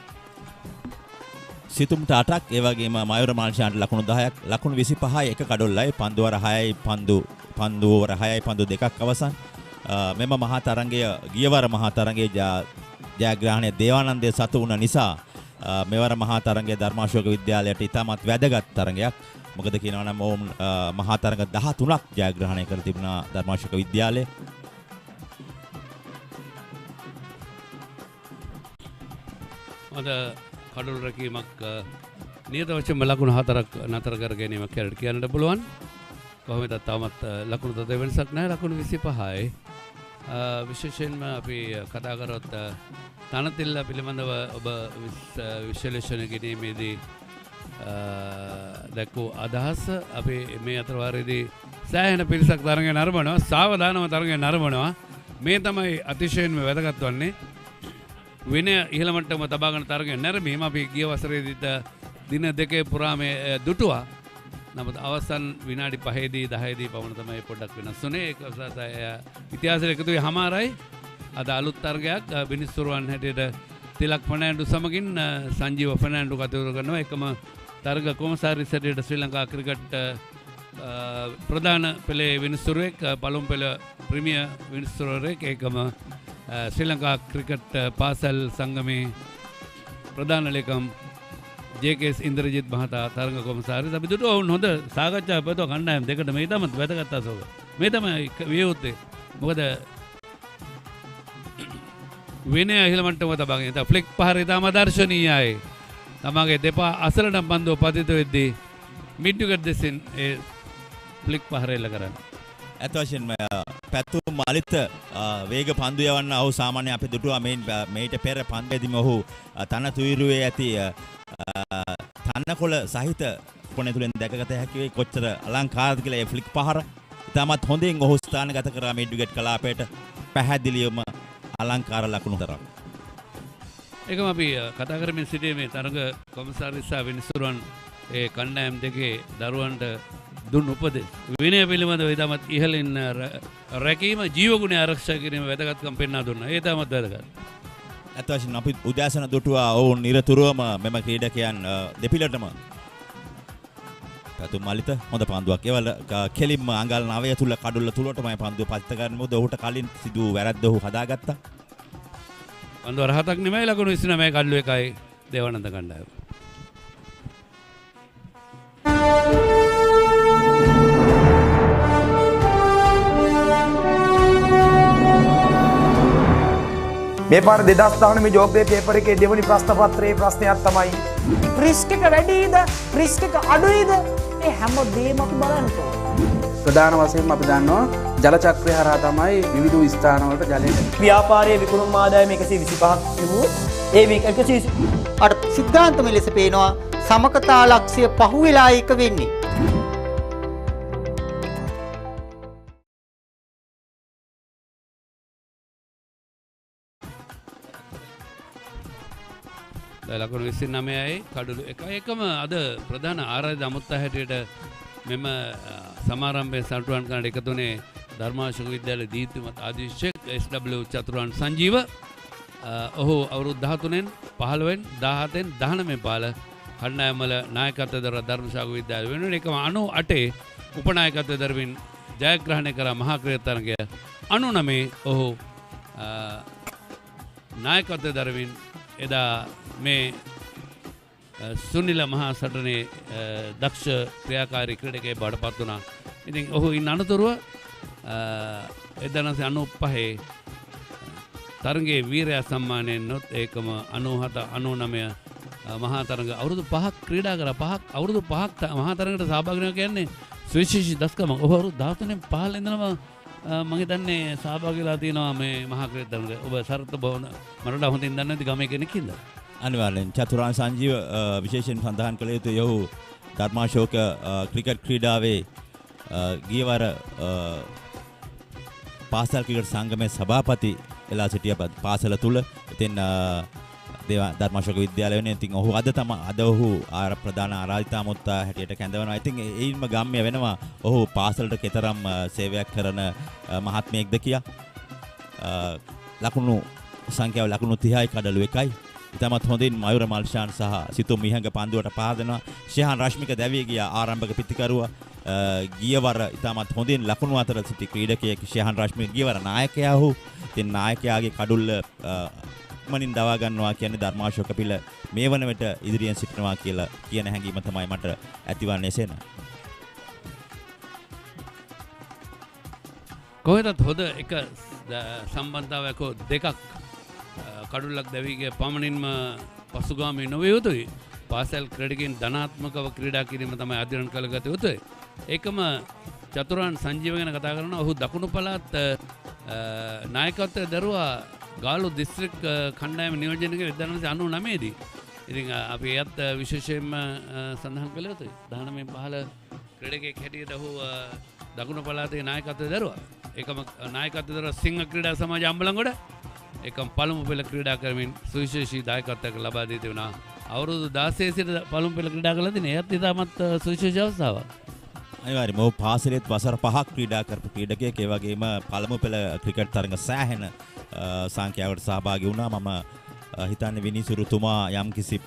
සිතුම්ට 8ක්, ඒ වගේම මයුර මල්ෂාන්ට ලකුණු 10ක්, ලකුණු 25යි එක කඩොල්ලයි, පන්දු වර 6යි පන්දු වර 6යි පන්දු දෙකක් අවසන්. මෙම මහා තරඟය ගියවර මහා තරඟයේ ජයග්‍රහණය දේවානන්දේ සතු වුණ නිසා මෙවර මහා තරඟය ධර්මාශෝක විද්‍යාලයට ඉතාමත් වැදගත් තරඟයක්. මොකද කියනවා නම් ඔවුන් මහා තරඟ 13ක් ජයග්‍රහණය කර තිබුණා ධර්මාශෝක විද්‍යාලය. අද කඩොල් රැකීමක් නියත වශයෙන්ම ලකුණු 4ක් නතර කර ගැනීමක් කියලා කියන්නට පුළුවන්. කොහොමද තාමත් ලකුණු තද වෙනසක් නැහැ. ලකුණු 25යි. විශේෂයෙන්ම අපි කතා කරොත් තනතිල්ල පිළිබඳව ඔබ විශ්ලේෂණය කිරීමේදී දැක්වූ අදහස අපි මේ අතර වාරයේදී සෑහෙන පිරිසක් තරඟය නරඹනවා. සාවධානව තරඟය නරඹනවා. මේ තමයි අතිශයින්ම වැදගත් වන්නේ. විනය ඉහළ මට්ටම තබාගෙන තරඟය නැරඹීම අපි ගිය වසරේදීත් දින දෙකේ පුරා මේ දුටුවා. නමුත් අවසන් විනාඩි 5දී 10දී පමණ තමයි පොඩ්ඩක් වෙනස් වුණේ. ඒක ඉතිහාසයේ එකතු වෙ හමාරයි. අද අලුත් තරගයක් බිනිස්තුරුවන් හැටියට තිලක් ෆර්නෑන්ඩු සමගින් සංජීව ෆර්නෑන්ඩු කටයුතු කරනවා. එකම තරග කොමසාරිස් හැටියට ශ්‍රී ලංකා ක්‍රිකට් ප්‍රධාන පෙළේ විනිස්තුරුවෙක්, පළමු පෙළ ප්‍රීමියර් විනිස්තුරුවෙක්, ඒකම ශ්‍රී ලංකා ක්‍රිකට් පාසල් සංගමේ ප්‍රධාන ලේකම් ජේ.කේ.එස්. ඉන්ද්‍රජිත් මහතා තරග කොමසාරිස්. අපි දුටුවා වුන් හොඳ සාකච්ඡාවක් පැවතුවා කණ්ඩායම් දෙකට. මේ තමයි වැදගත් අසෝක. මේ තමයි විය යුත්තේ. මොකද විනය ඉහළ මට්ටම තබාගෙන ඉතින් ෆ්ලික් පහර ඉතාම දර්ශනීයයි. තමගේ දෙපා අසලට පන්දුව පතිත වෙද්දී මිඩ් විකට් දෙසින් ඒ ෆ්ලික් පහර එල්ල කරන්නේ. ඇත්ත වශයෙන්ම පැතුම් මලිත වේග පන්දු යවන්න ඔහු සාමාන්‍ය අපි දුටුවා මේට පෙර පන්දුවේදීම ඔහු තන තුයිරුවේ ඇති තනකොළ සහිත කොනේ තුලින් දැකගත හැකි වේ කොච්චර අලංකාරද කියලා ඒ ෆ්ලික් පහර ඉතාමත් හොඳින් ඔහු ස්ථානගත කරා මිඩ් විකට් කලාපයට පැහැදිලිවම අලංකාර ලකුණු තරම්. ඒකම අපි කතා කරමින් සිටියේ මේ තරග කොමසාරිස් විනිසුරුවන් ඒ කණ්ඩායම් දෙකේ දරුවන්ට දුන් උපදෙස්. විනය පිළිබඳව ඉතාමත් ඉහළින් රැකීම, ජීවගුණය ආරක්ෂා කිරීම වැදගත්කම් පෙන්වා දුන්නා. ඒ ඉතාමත් වැදගත්. ඇත්ත වශයෙන්ම අපි උදෑසන දුටුවා ඔවුන් නිරතුරුවම මෙම ක්‍රීඩකයන් දෙපිලටම පැතුම් මලිත හොඳ පන්දුවක්. ඒවල කෙලින්ම අඟල් 9 තුල කඩුල්ල තුලටමයි පන්දුව පතිත කරන්නේ. මොකද ඔහුට කලින් සිදු වැරද්ද ඔහු හදාගත්තා. පන්දුව රහතක් නෙමෙයි, ලකුණු 29 කඩලු එකයි දේවානන්ද කණ්ඩායම. මේ පාර 2019 මේ ජෝග්‍රේ පේපර් එකේ දෙවනි ප්‍රශ්න පත්‍රයේ ප්‍රශ්නයක් තමයි රිස්ක් එක වැඩිද රිස්ක් එක අඩුයිද ඒ හැම දෙයක්ම අපි බලන්න ඕනේ. ප්‍රධාන වශයෙන්ම අපි දන්නවා ජල චක්‍රය හරහා තමයි විවිධ ස්ථාන වලට ජලය ව්‍යාපාරයේ විකුණුම් ආදායම 125ක් තිබුණු ඒ 120 අර සිද්ධාන්තම ලෙස පේනවා සමකතා ලක්ෂ්‍ය පහුවෙලා එක වෙන්නේ. ලකුණු 29යි කඩලු 1යි. එකම අද ප්‍රධාන ආරාධිත අමුත්තා හැටියට මෙම සමාරම්භයේ සටුවන් කරන්නට එකතු වුණේ ධර්මාශෝක විද්‍යාලයේ දීප්තිමත් අධීක්ෂක SW චතුරාන් සංජීව. ඔහු අවුරුදු 13න් 15න් 17න් 19 පාල කණ්ඩායම් වල නායකත්වය දරන ධර්මාශෝක විද්‍යාලය වෙනුවෙන් එකම 98 උපනායකත්වය දරමින් ජයග්‍රහණය කර මහා ක්‍රීඩා තරගය 99 ඔහු නායකත්වය දරමින් එදා මේ සුනිල මහා සටනේ දක්ෂ ක්‍රියාකාරී ක්‍රීඩකයෙක් බවට පත් වුණා. ඉතින් ඔහු ඉන්න අනතුරුව 1995 තරගයේ වීරයා සම්මානයෙන් නොත් ඒකම 97 99 මහා තරග අවුරුදු 5ක් ක්‍රීඩා කරා. අවුරුදු 5ක් මහා තරගයට සහභාගී වෙනවා කියන්නේ සුවිශේෂී දස්කමක්. ඔහු අවුරුදු 13න් 15 ඉඳලම මම හිතන්නේ සහභාගීලා තියෙනවා මේ මහා ක්‍රීඩාංගණය. ඔබ සරත් බවන මරණ හොඳින් දන්නේ නැති ගමේ කෙනෙක් ඉඳලා. අනිවාර්යෙන් චතුරාර්ය සංජීව විශේෂයෙන් සඳහන් කළ යුතු යහු ධර්මාශෝක ක්‍රිකට් ක්‍රීඩාවේ ගියවර පාසල් ක්‍රිකට් සංගමේ සභාපති වෙලා සිටිය පාසල තුල. ඉතින් ධර්මාශෝක විද්‍යාලය වෙන ඉතින් ඔහු අද ඔහු ප්‍රධාන ආරාධිතාමුත්තා හැටියට කැඳවනවා. ඉතින් ඒයින්ම ගම්ම්‍ය වෙනවා ඔහු පාසලට කෙතරම් සේවයක් කරන මහත්මයෙක්ද කියා. ලකුණු සංඛ්‍යාව ලකුණු 30යි කඩලු 1යි. ඉතාමත් හොඳින් මයුර මල්ෂාන් සහ සිතුම් මිහංග පන්දුවට පාදනවා. ශේහාන් රශ්මික දැවී ගිය ආරම්භක පිටිකරුවා ගියවර ඉතාමත් හොඳින් ලකුණු අතර සිටි ක්‍රීඩකයෙක් ශේහාන් රශ්මික ගියවර නායකයා ඔහු. ඉතින් නායකයාගේ කඩුල්ල මනින් දවා ගන්නවා කියන්නේ ධර්මාශෝක පිළ මේ වන විට ඉදිරියෙන් සිටිනවා කියලා කියන හැඟීම තමයි මට ඇතිවන්නේ සේන. කොහෙදත් හොඳ එක සම්බන්ධතාවයක් දෙකක් කඩුල්ලක් දැවීගේ පමණින්ම පසුගාමී නොවිය යුතුයි. පාසල් ක්‍රීඩකයන් ධනාත්මකව ක්‍රීඩා කිරීම තමයි අධිරණ කළ ගත යුතුයි. ඒකම චතුරාර්ය සංජීව ගැන කතා කරනවා. ඔහු දකුණු පළාත් නායකත්වයේ දරුවා ගාලු දිස්ත්‍රික් කණ්ඩායම නියෝජනය කළේ 1999 දී. ඉතින් අපි එයත් විශේෂයෙන්ම සඳහන් කළ යුතුයි. 19 15 ක්‍රීඩකයෙක් හැටියට ඔහු දකුණු පළාතේ නායකත්වයේ දරුවා. ඒකම නායකත්වයේ දරුවා සිංහ ක්‍රීඩා සමාජ අම්බලන්ගොඩ එකම පළමු පෙළ ක්‍රීඩා කරමින් සුවිශේෂී දායකත්වයක් ලබා දී තිබුණා. අවුරුදු 16 සිට පළමු පෙළ ක්‍රීඩා කළා දිනේ එයත් ඉතාමත් සුවිශේෂී අවස්ථාවක්. අනිවාර්යයෙන්ම ඔහු පාසලෙත් වසර 5ක් ක්‍රීඩා කරපු ක්‍රීඩකයෙක්. ඒ වගේම පළමු පෙළ ක්‍රිකට් තරඟ සෑහෙන සංඛ්‍යාවට සහභාගී වුණා. මම හිතන්නේ විනිසුරුතුමා යම්කිසි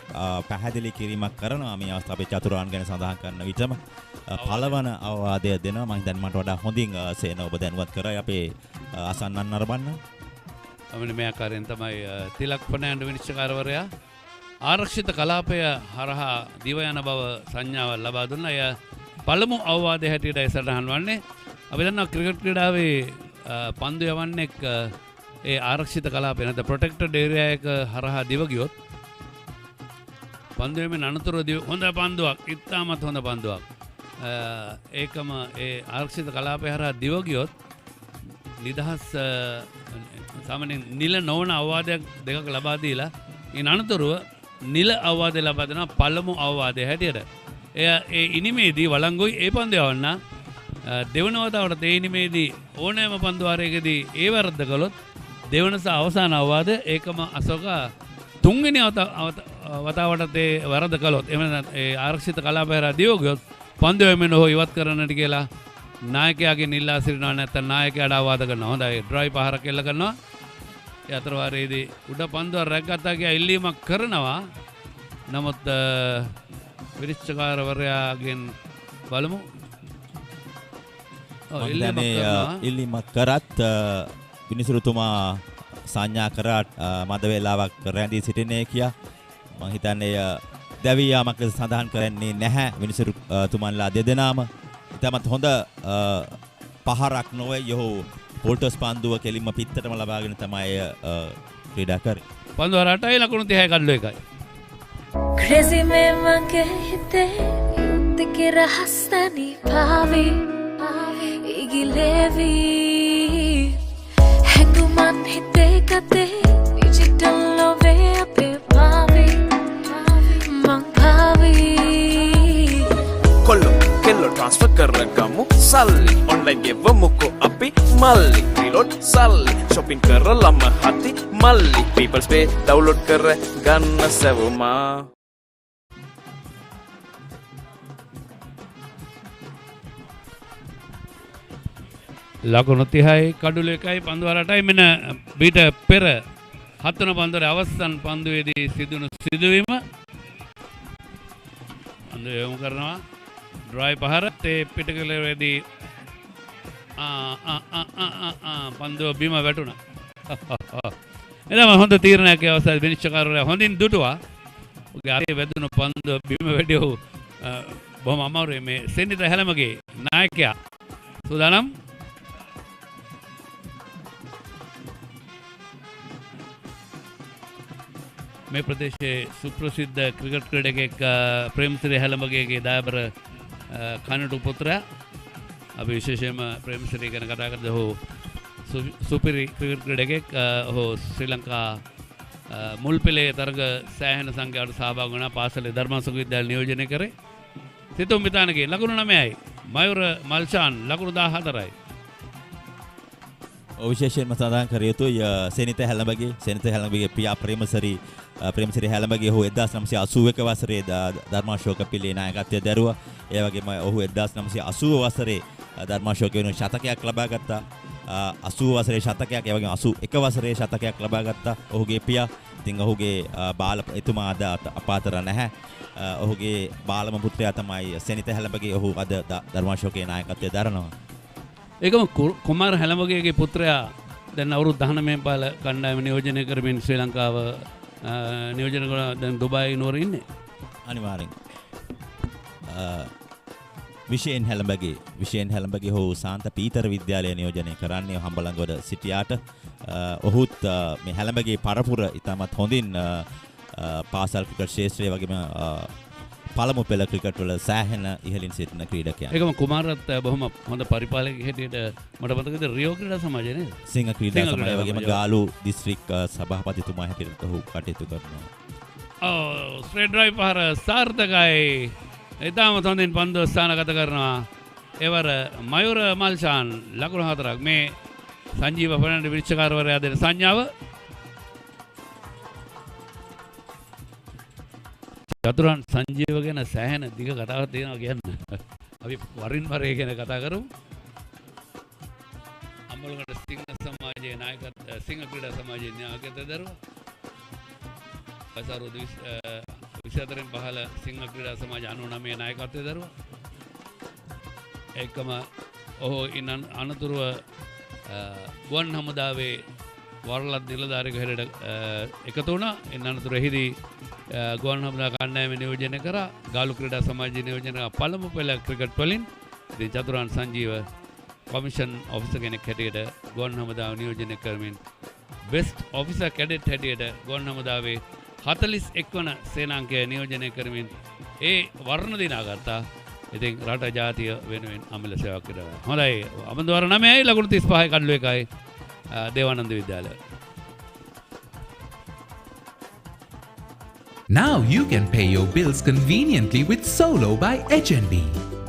පැහැදිලි කිරීමක් කරනවා මේ අවස්ථාවේ චතුරාර්ය ගැන සඳහන් කරන විටම පළවන අවවාදය දෙනවා. මම හිතන්නේ මට වඩා හොඳින් සේන ඔබ දැනුවත් කරයි අපේ අසන්නන් අරබන්න. අපිට මේ ආකාරයෙන් තමයි තිලක් ෆර්නෑන්ඩෝ විනිශ්චයකාරවරයා ආරක්ෂිත කලාපය හරහා දිව යන බව සංඥාවක් ලබා දුන්නා. එය පළමු අවවාදය හැටියට සටහන් වන්නේ. අපි දන්නවා ක්‍රිකට් ක්‍රීඩාවේ පන්දු යවන්නෙක් ඒ ආරක්ෂිත කලාපය නැත්නම් ප්‍රොටෙක්ටඩ් ඒරියා එක හරහා දිව ගියොත් පන්දු යමෙන් අනතුරු දිව හොඳ පන්දුවක් ඉතාමත් හොඳ පන්දුවක් ඒකම ඒ ආරක්ෂිත කලාපය හරහා දිව ගියොත් නිදහස් සාමාන්‍යයෙන් නිල නොවන අවවාදයක් දෙකක් ලබා දීලා ඉන් අනතුරුව නිල අවවාදය ලබා දෙනවා පළමු අවවාදය හැටියට. එය ඒ ඉනිමේදී වළංගුයි ඒ පන්දු යවන්න දෙවන වතාවට ඒ ඉනිමේදී ඕනෑම පන්දු වාරයකදී ඒ වරද්ද කළොත් දෙවන සහ අවසාන අවවාදය ඒකම අසෝක තුන්වෙනි වතාවටත් ඒ වරද කළොත් එමෙ ඒ ආරක්ෂිත කලාපය හරහා දිව ගියොත් පන්දු යවන්න හෝ ඉවත් කරන්නට කියලා නායකයාගෙන් ඉල්ලා සිටිනවා. නැත්නම් නායකයාට අවවාද කරනවා. හොඳයි ඩ්‍රයිව් පහරක් එල්ල කරනවා. ඒ අතර වාරයේදී උඩ පන්දුව රැග්ගත්තා කියලා ඉල්ලීමක් කරනවා. නමුත් විනිශ්චයකාරවරයාගෙන් බලමු. ඉල්ලීමක් කරත් විනිසුරුතුමා සංඥා කරා මද වේලාවක් රැඳී සිටින්නේ කියා. මම හිතන්නේ දැවී යාමක් ලෙස සඳහන් කරන්නේ නැහැ විනිසුරුතුමන්ලා දෙදෙනාම. ඉතාමත් හොඳ පහරක් නොවේ යහු පොල්ටස් පන්දුව කෙලින්ම පිත්තටම ලබාගෙන තමයි ක්‍රීඩා කරේ. පන්දුව රටයි ලකුණු 30යි කඩලු 1යි. Crazy में मगे हिते युद्ध के रास्तानी पावी इगिलेवी हैंगु मन हिते कते डिजिटल लोवे अपे पावी मंगावी කොල්ලෝ කෙල්ලෝ ට්‍රාන්ස්ෆර් කරගමු සල්ලි ඔන්ලයින් ගෙවමුකෝ අපි මල්ලි රීලෝඩ් සල්ලි shopping කරලම හති මල්ලි people's pay download කර ගන්න සවුමා. ලකුණු 30යි කඩුළු 1යි පන්දුව 8යි. මෙන්න බීට පෙර 7 වන පන්දුවේ අවසන් පන්දුවේදී සිදුණු සිදුවීම පන්දුව යොමු කරනවා. ඩ්‍රයිව් පහර තේ පිටකලේදී පන්දුව බිම වැටුණා. එදම හොඳ තීරණයක් ඒ අවස්ථාවේ විනිශ්චයකාරවරයා හොඳින් දුටුවා. ඔහුගේ අතේ වැදුණු පන්දුව බිම වැටිව බොහොම අමාරුයි. මේ සෙන්නිත හැලමගේ නායකයා සූදානම්. මේ ප්‍රදේශයේ සුප්‍රසිද්ධ ක්‍රිකට් ක්‍රීඩකයෙක් ප්‍රේමසිරි හැලමගේගේ දායබර කනටු පුත්‍රයා අපි විශේෂයෙන්ම ප්‍රේමසිරි ගැන කතා කරද්දී ඔහු සුපිරි ක්‍රීඩකෙක්. ඔහු ශ්‍රී ලංකා මුල් පෙළේ තරග සෑහෙන සංඛ්‍යාවට සහභාගී වුණා. පාසලේ ධර්මාශෝක විද්‍යාලය නියෝජනය කරේ. සිතුම් විතානගේ ලකුණු 9යි. මයුර මල්ෂාන් ලකුණු 14යි. විශේෂයෙන්ම සඳහන් කර යුතුයි සෙනිත හැලඹගේ පියා ප්‍රේමසිරි හැලඹගේ ඔහු 1981 වසරේ ධර්මාශෝක පිළේ නායකත්වය දැරුවා. ඒ වගේම ඔහු 1980 වසරේ ධර්මාශෝක වෙනුවෙන් ශතකයක් ලබා ගත්තා. 80 වසරේ ශතකයක්, ඒ වගේම 81 වසරේ ශතකයක් ලබා ගත්තා ඔහුගේ පියා. ඉතින් ඔහුගේ බාල එතුමා අද අපාතර නැහැ. ඔහුගේ බාලම පුත්‍රයා තමයි සෙනිත හැලඹගේ. ඔහු අද ධර්මාශෝකයේ නායකත්වය දරනවා. ඒකම කුමාර හැලඹගේගේ පුත්‍රයා දැන් අවුරුදු 19 පාල කණ්ඩායම නියෝජනය කරමින් ශ්‍රී ලංකාව නියෝජනය කරන දැන් දුබායි නුවර ඉන්නේ. අනිවාර්යෙන්. විශේෂයෙන් හැලඹගේ ඔහු සාන්ත පීතර විද්‍යාලය නියෝජනය කරන්නේ හම්බලංගොඩ සිටියාට. ඔහුත් මේ හැලඹගේ පරපුර ඉතාමත් හොඳින් පාසල් ක්‍රිකට් ක්ෂේත්‍රයේ වගේම පළමු පෙළ ක්‍රිකට් වල සෑහෙන ඉහළින් සිටින ක්‍රීඩකයා. ඒකම කුමාරත් බොහොම හොඳ පරිපාලකයෙක් හැටියට මට මතකද රියෝ ක්‍රීඩා සමාජය නේද? සිංහ ක්‍රීඩා සමාජය වගේම ගාලු දිස්ත්‍රික් සභාපතිතුමා හැටියට ඔහු කටයුතු කරනවා. ස්ට්‍රේට් ඩ්‍රයිව් පහර සාර්ථකයි. ඉතාමත් හොඳින් පන්දුව ස්ථානගත කරනවා. එවර මයුර මල්ෂාන් ලකුණු 4ක්. මේ සංජීව ෆර්නැන්ඩෝ විනිශ්චයකාරවරයා දෙන සංඥාව. චතුරාන් සංජීව ගැන සෑහෙන දිග කතාවක් තියෙනවා කියන්න. අපි වරින් වර ඒ ගැන කතා කරමු. අම්බලගොඩ සිංහ සමාජයේ නායකත්වය සිංහ ක්‍රීඩා සමාජයේ නායකත්වය දරුවා. අවුරුදු 24න් පහළ සිංහ ක්‍රීඩා සමාජ 99 නායකත්වය දරුවා. ඒකම ඔහු අනතුරුව ගුවන් හමුදාවේ වරලත් නිලධාරියෙකු හැටියට එකතු වුණා. ඉන් අනතුරු එහිදී ගුවන් හමුදා කණ්ඩායම නියෝජනය කරා. ගාලු ක්‍රීඩා සමාජය නියෝජනය කරා පළමු පෙළ ක්‍රිකට් වලින්. ඉතින් චතුරාන් සංජීව කොමිෂන් ඔෆිසර් කෙනෙක් හැටියට ගුවන් හමුදාව නියෝජනය කරමින් බෙස්ට් ඔෆිසර් කැඩට් හැටියට ගුවන් හමුදාවේ 41 වන සේනාංකය නියෝජනය කරමින් ඒ වර්ණ දිනාගත්තා. ඉතින් රට ජාතිය වෙනුවෙන් අමල සේවයක් කරනවා. හොඳයි. අමන්දවර 9යි ලකුණු 35යි කඩලු 1යි දේවානන්ද විද්‍යාලය. Now you can pay your bills conveniently with Solo by HNB.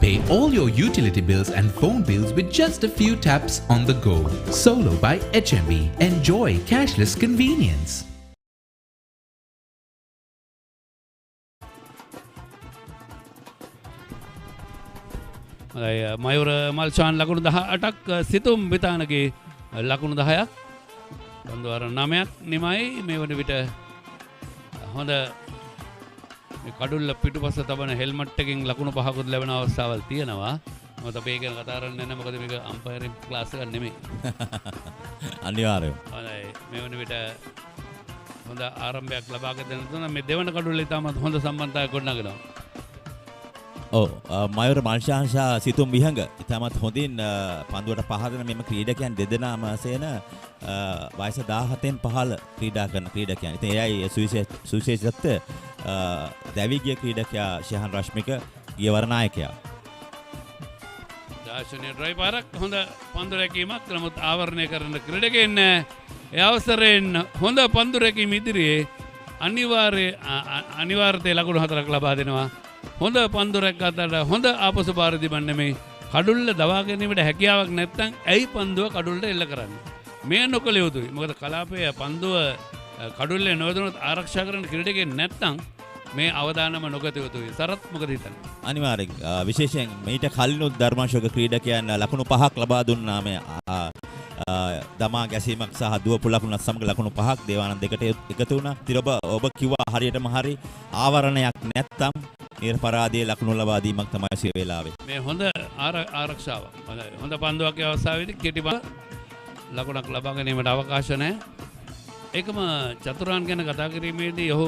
Pay all your utility bills and phone bills with just a few taps on the go. Solo by HNB. Enjoy cashless convenience. මයුර මල්ෂාන් ලකුණු 18ක් සිතුම් විතානගේ ලකුණු 10ක් පන්දුවර 9ක් නිමයි. මේ වන විට හොඳ මේ කඩුල්ල පිටුපස තබන හෙල්මට් එකකින් ලකුණු 5කුත් ලැබෙන අවස්ථාවල් තියෙනවා. මම අපි ඒක ගැන කතා කරන්නේ නැහැ. මොකද මේක අම්පයරින් ක්ලාස් එකක් නෙමෙයි. අනිවාර්යයෙන්. හොඳයි. මේ වන විට හොඳ ආරම්භයක් ලබා ගන්න තුන මේ දෙවන කඩුල්ලේ තාමත් හොඳ සම්බන්ධතාවයක් ගොඩනගනවා. මයුර මල්ෂාන්ෂා සිතුම් විහඟ ඉතාමත් හොඳින් පන්දුවට පහදන මෙම ක්‍රීඩකයන් දෙදෙනාම සේන වයස 17න් පහළ ක්‍රීඩා කරන ක්‍රීඩකයන්. ඉතින් එයයි සුවිශේෂීත්වය දැවි ගිය ක්‍රීඩකයා ශහන් රශ්මික ගියවර නායකයා. දාර්ශනික ඩ්‍රයිව් පාරක් හොඳ පන්දු රැකීමක්. නමුත් ආවරණය කරන ක්‍රීඩකයන් ඒ අවසරයෙන් හොඳ පන්දු රැකීම ඉදිරියේ අනිවාර්යයෙන් ලකුණු 4ක් ලබා දෙනවා. හොඳ පන්දු රැක්කතට හොඳ ආපසු පාර දිබන් නෙමෙයි. කඩුල්ල දවා ගැනීමට හැකියාවක් නැත්නම් ඇයි පන්දුව කඩුල්ලට එල්ල කරන්නේ? මේ නොකළ යුතුයි. මොකද කලාපයේ පන්දුව කඩුල්ලේ නොයදුනොත් ආරක්ෂා කරන ක්‍රීඩකයෙක් නැත්නම් මේ අවදානම නොගත යුතුයි. සරත් මොකද හිතන්නේ? අනිවාර්යෙන් විශේෂයෙන් මීට කලිනුත් ධර්මාශෝක ක්‍රීඩකයන් ලකුණු 5ක් ලබා දුන්නා. මේ දමා ගැසීමක් සහ දුවපු ලකුණුත් සමග ලකුණු 5ක් දේවානන්ද එකට එකතු වුණා. ඉතින් ඔබ කිව්වා හරියටම හරි ආවරණයක් නැත්නම් නිර්පරාදී ලකුණු ලබා දීමක් තමයි සිය වේලාවේ. මේ හොඳ ආරක්ෂාවක්. හොඳ පන්දුවක් අවස්ථාවේදී කෙටි ලකුණක් ලබා ගැනීමට අවකාශ නැහැ. ඒකම චතුරාන් ගැන කතා කිරීමේදී ඔහු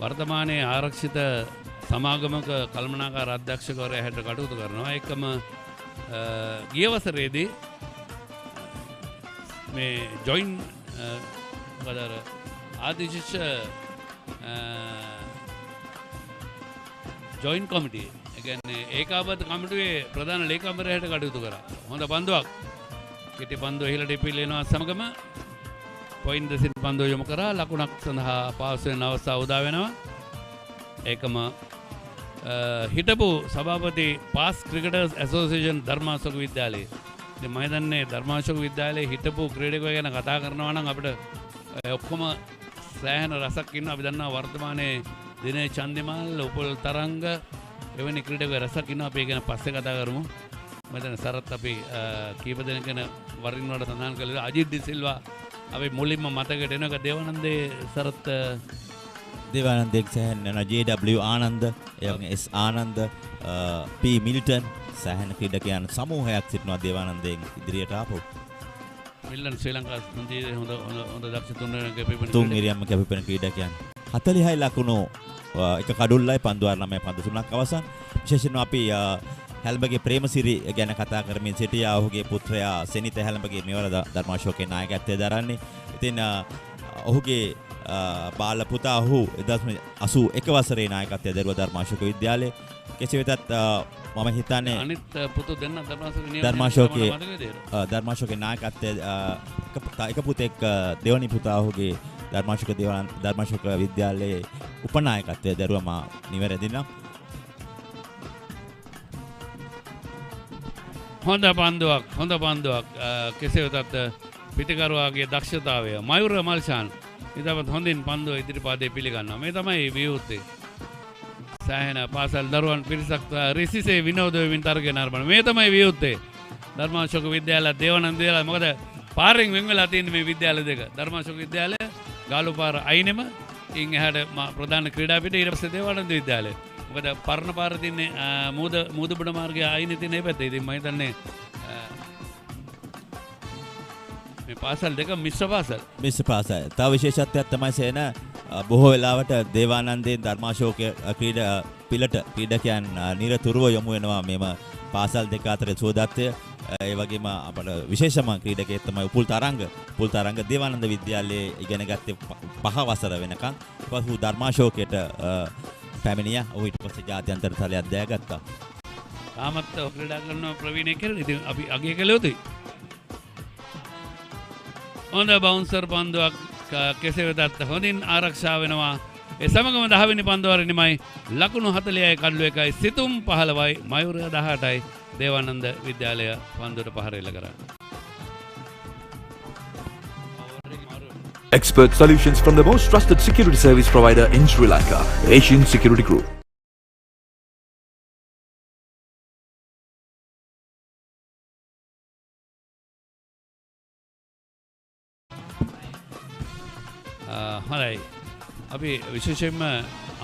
වර්තමානයේ ආරක්ෂිත සමාගමක කළමනාකාර අධ්‍යක්ෂකවරයා හැටියට කටයුතු කරනවා. ඒකම ගිය වසරේදී මේ ජොයින් ආදිශිෂ්‍ය ජොයින්ට් කමිටියේ. ඒ කියන්නේ ඒකාබද්ධ කමිටුවේ ප්‍රධාන ලේකම්වරයාට කටයුතු කරා. හොඳ පන්දුවක්. කෙටි පන්දුව ඉහළට පිළිලෙනවා සමගම පොයින්ට් දෙසින් පන්දුව යොමු කරා ලකුණක් සඳහා පාස් වෙන අවස්ථාව උදා වෙනවා. ඒකම හිටපු සභාපති පාස් ක්‍රිකටර්ස් ඇසෝසියේෂන් ධර්මාශෝක විද්‍යාලයේ. ඉතින් මම හිතන්නේ ධර්මාශෝක විද්‍යාලයේ හිටපු ක්‍රීඩකයෝ ගැන කතා කරනවා නම් අපිට ඔක්කොම සෑහෙන රසක් ඉන්නවා. අපි දන්නවා වර්තමානයේ දිනේ චන්දිමාල් උපුල් තරංග එවැනි ක්‍රීඩකයෝ රසක් ඉන්නවා. අපි ගැන පස්සේ කතා කරමු. මම හිතන්නේ සරත් අපි කීප දෙනෙක් ගැන වරින් වර සඳහන් කළා. අජිත් ඩි සිල්වා අපි මුලින්ම මතකයට එන එක දේවානන්දේ සරත් දේවානන්දේ සෑහෙන JW ආනන්ද එවගේ S ආනන්ද P මිල්ටන් සෑහෙන ක්‍රීඩකයන් සමූහයක් සිටිනවා දේවානන්දයෙන් ඉදිරියට ආපහු. මිල්ටන් ශ්‍රී ලංකා මන්දිරේ හොඳ දක්ෂ තුන් ඉරියම්ම කැපිපෙන ක්‍රීඩකයන් 46 ලකුණු එක කඩුල්ලයි පන්දු 9 පන්දු 3ක් අවසන්. විශේෂයෙන්ම අපි හැල්බගේ ප්‍රේමසිරි ගැන කතා කරමින් සිටියා. ඔහුගේ පුත්‍රයා සෙනිත හැල්බගේ මෙවර ධර්මාශෝකේ නායකත්වය දරන්නේ. ඉතින් ඔහුගේ බාල පුතා ඔහු 1981 වසරේ නායකත්වය දරුවා ධර්මාශෝක විද්‍යාලයේ. කෙසේ වෙතත් මම හිතන්නේ අනිත් පුතු දෙන්න ධර්මාශෝකේ නායකත්වය එක පුතෙක් දෙවනි පුතා ඔහුගේ ධර්මාශෝක විද්‍යාලයේ උපනායකත්වය දරුවා මා නිවැරදි නම්. හොඳ පන්දුවක් කෙසේ වෙතත් පිටිකරුවාගේ දක්ෂතාවය මයුර මල්ෂාන් ඉතාමත් හොඳින් පන්දුව ඉදිරිපාදේ පිළිගන්නවා. මේ තමයි විවෘත්තේ. සෑහෙන පාසල් දරුවන් පිරිසක් රිසිසේ විනෝද වෙමින් තරගය නරඹන. මේ තමයි විවෘත්තේ. ධර්මාශෝක විද්‍යාලය දේවානන්ද විද්‍යාලය. මොකද පාරෙන් වෙන් වෙලා තියෙන මේ විද්‍යාල දෙක. ධර්මාශෝක විද්‍යාලය ගාලුපාර අයිනෙම ඉන් එහාට ප්‍රධාන ක්‍රීඩා පිටේ ඊට පස්සේ දේවානන්ද විද්‍යාලය. මොකද පරණ පාර තින්නේ මූදබඩ මාර්ගයේ අයිනේ තියෙන මේ පැත්තේ. ඉතින් මම හිතන්නේ මේ පාසල් දෙක මිශ්‍ර පාසල්. තව විශේෂත්වයක් තමයි සේන බොහෝ වෙලාවට දේවානන්දයෙන් ධර්මාශෝක ක්‍රීඩකයන් නිරතුරුව යොමු වෙනවා මෙම පාසල් දෙක අතර සුවදත්වය. ඒ වගේම අපට විශේෂම ක්‍රීඩකයෙක් තමයි උපුල් තරංග දේවානන්ද විද්‍යාලයේ ඉගෙන ගත්තේ 5 වසර වෙනකන්. පසු ධර්මාශෝකයට පැමිණියා. ඔහු ඊට පස්සේ ජාත්‍යන්තර තලයක් දයාගත්තා. තාමත් ක්‍රීඩා කරන ප්‍රවීණයෙක් කියලා ඉතින් අපි අගය කළ යුතුයි. හොඳ බවුන්සර් පන්දුවක් කෙසේ වෙතත් හොඳින් ආරක්ෂා වෙනවා. ඒ සමගම 10 වෙනි පන්දුවර නිමයි ලකුණු 40යි කඩලු 1යි සිතුම් 15යි මයුර 18යි දේවානන්ද විද්‍යාලය පන්දුවට පහර එල්ල කරන්නේ. Expert solutions from the most trusted security service provider in Sri Lanka, Asian Security Group. හොඳයි. අපි විශේෂයෙන්ම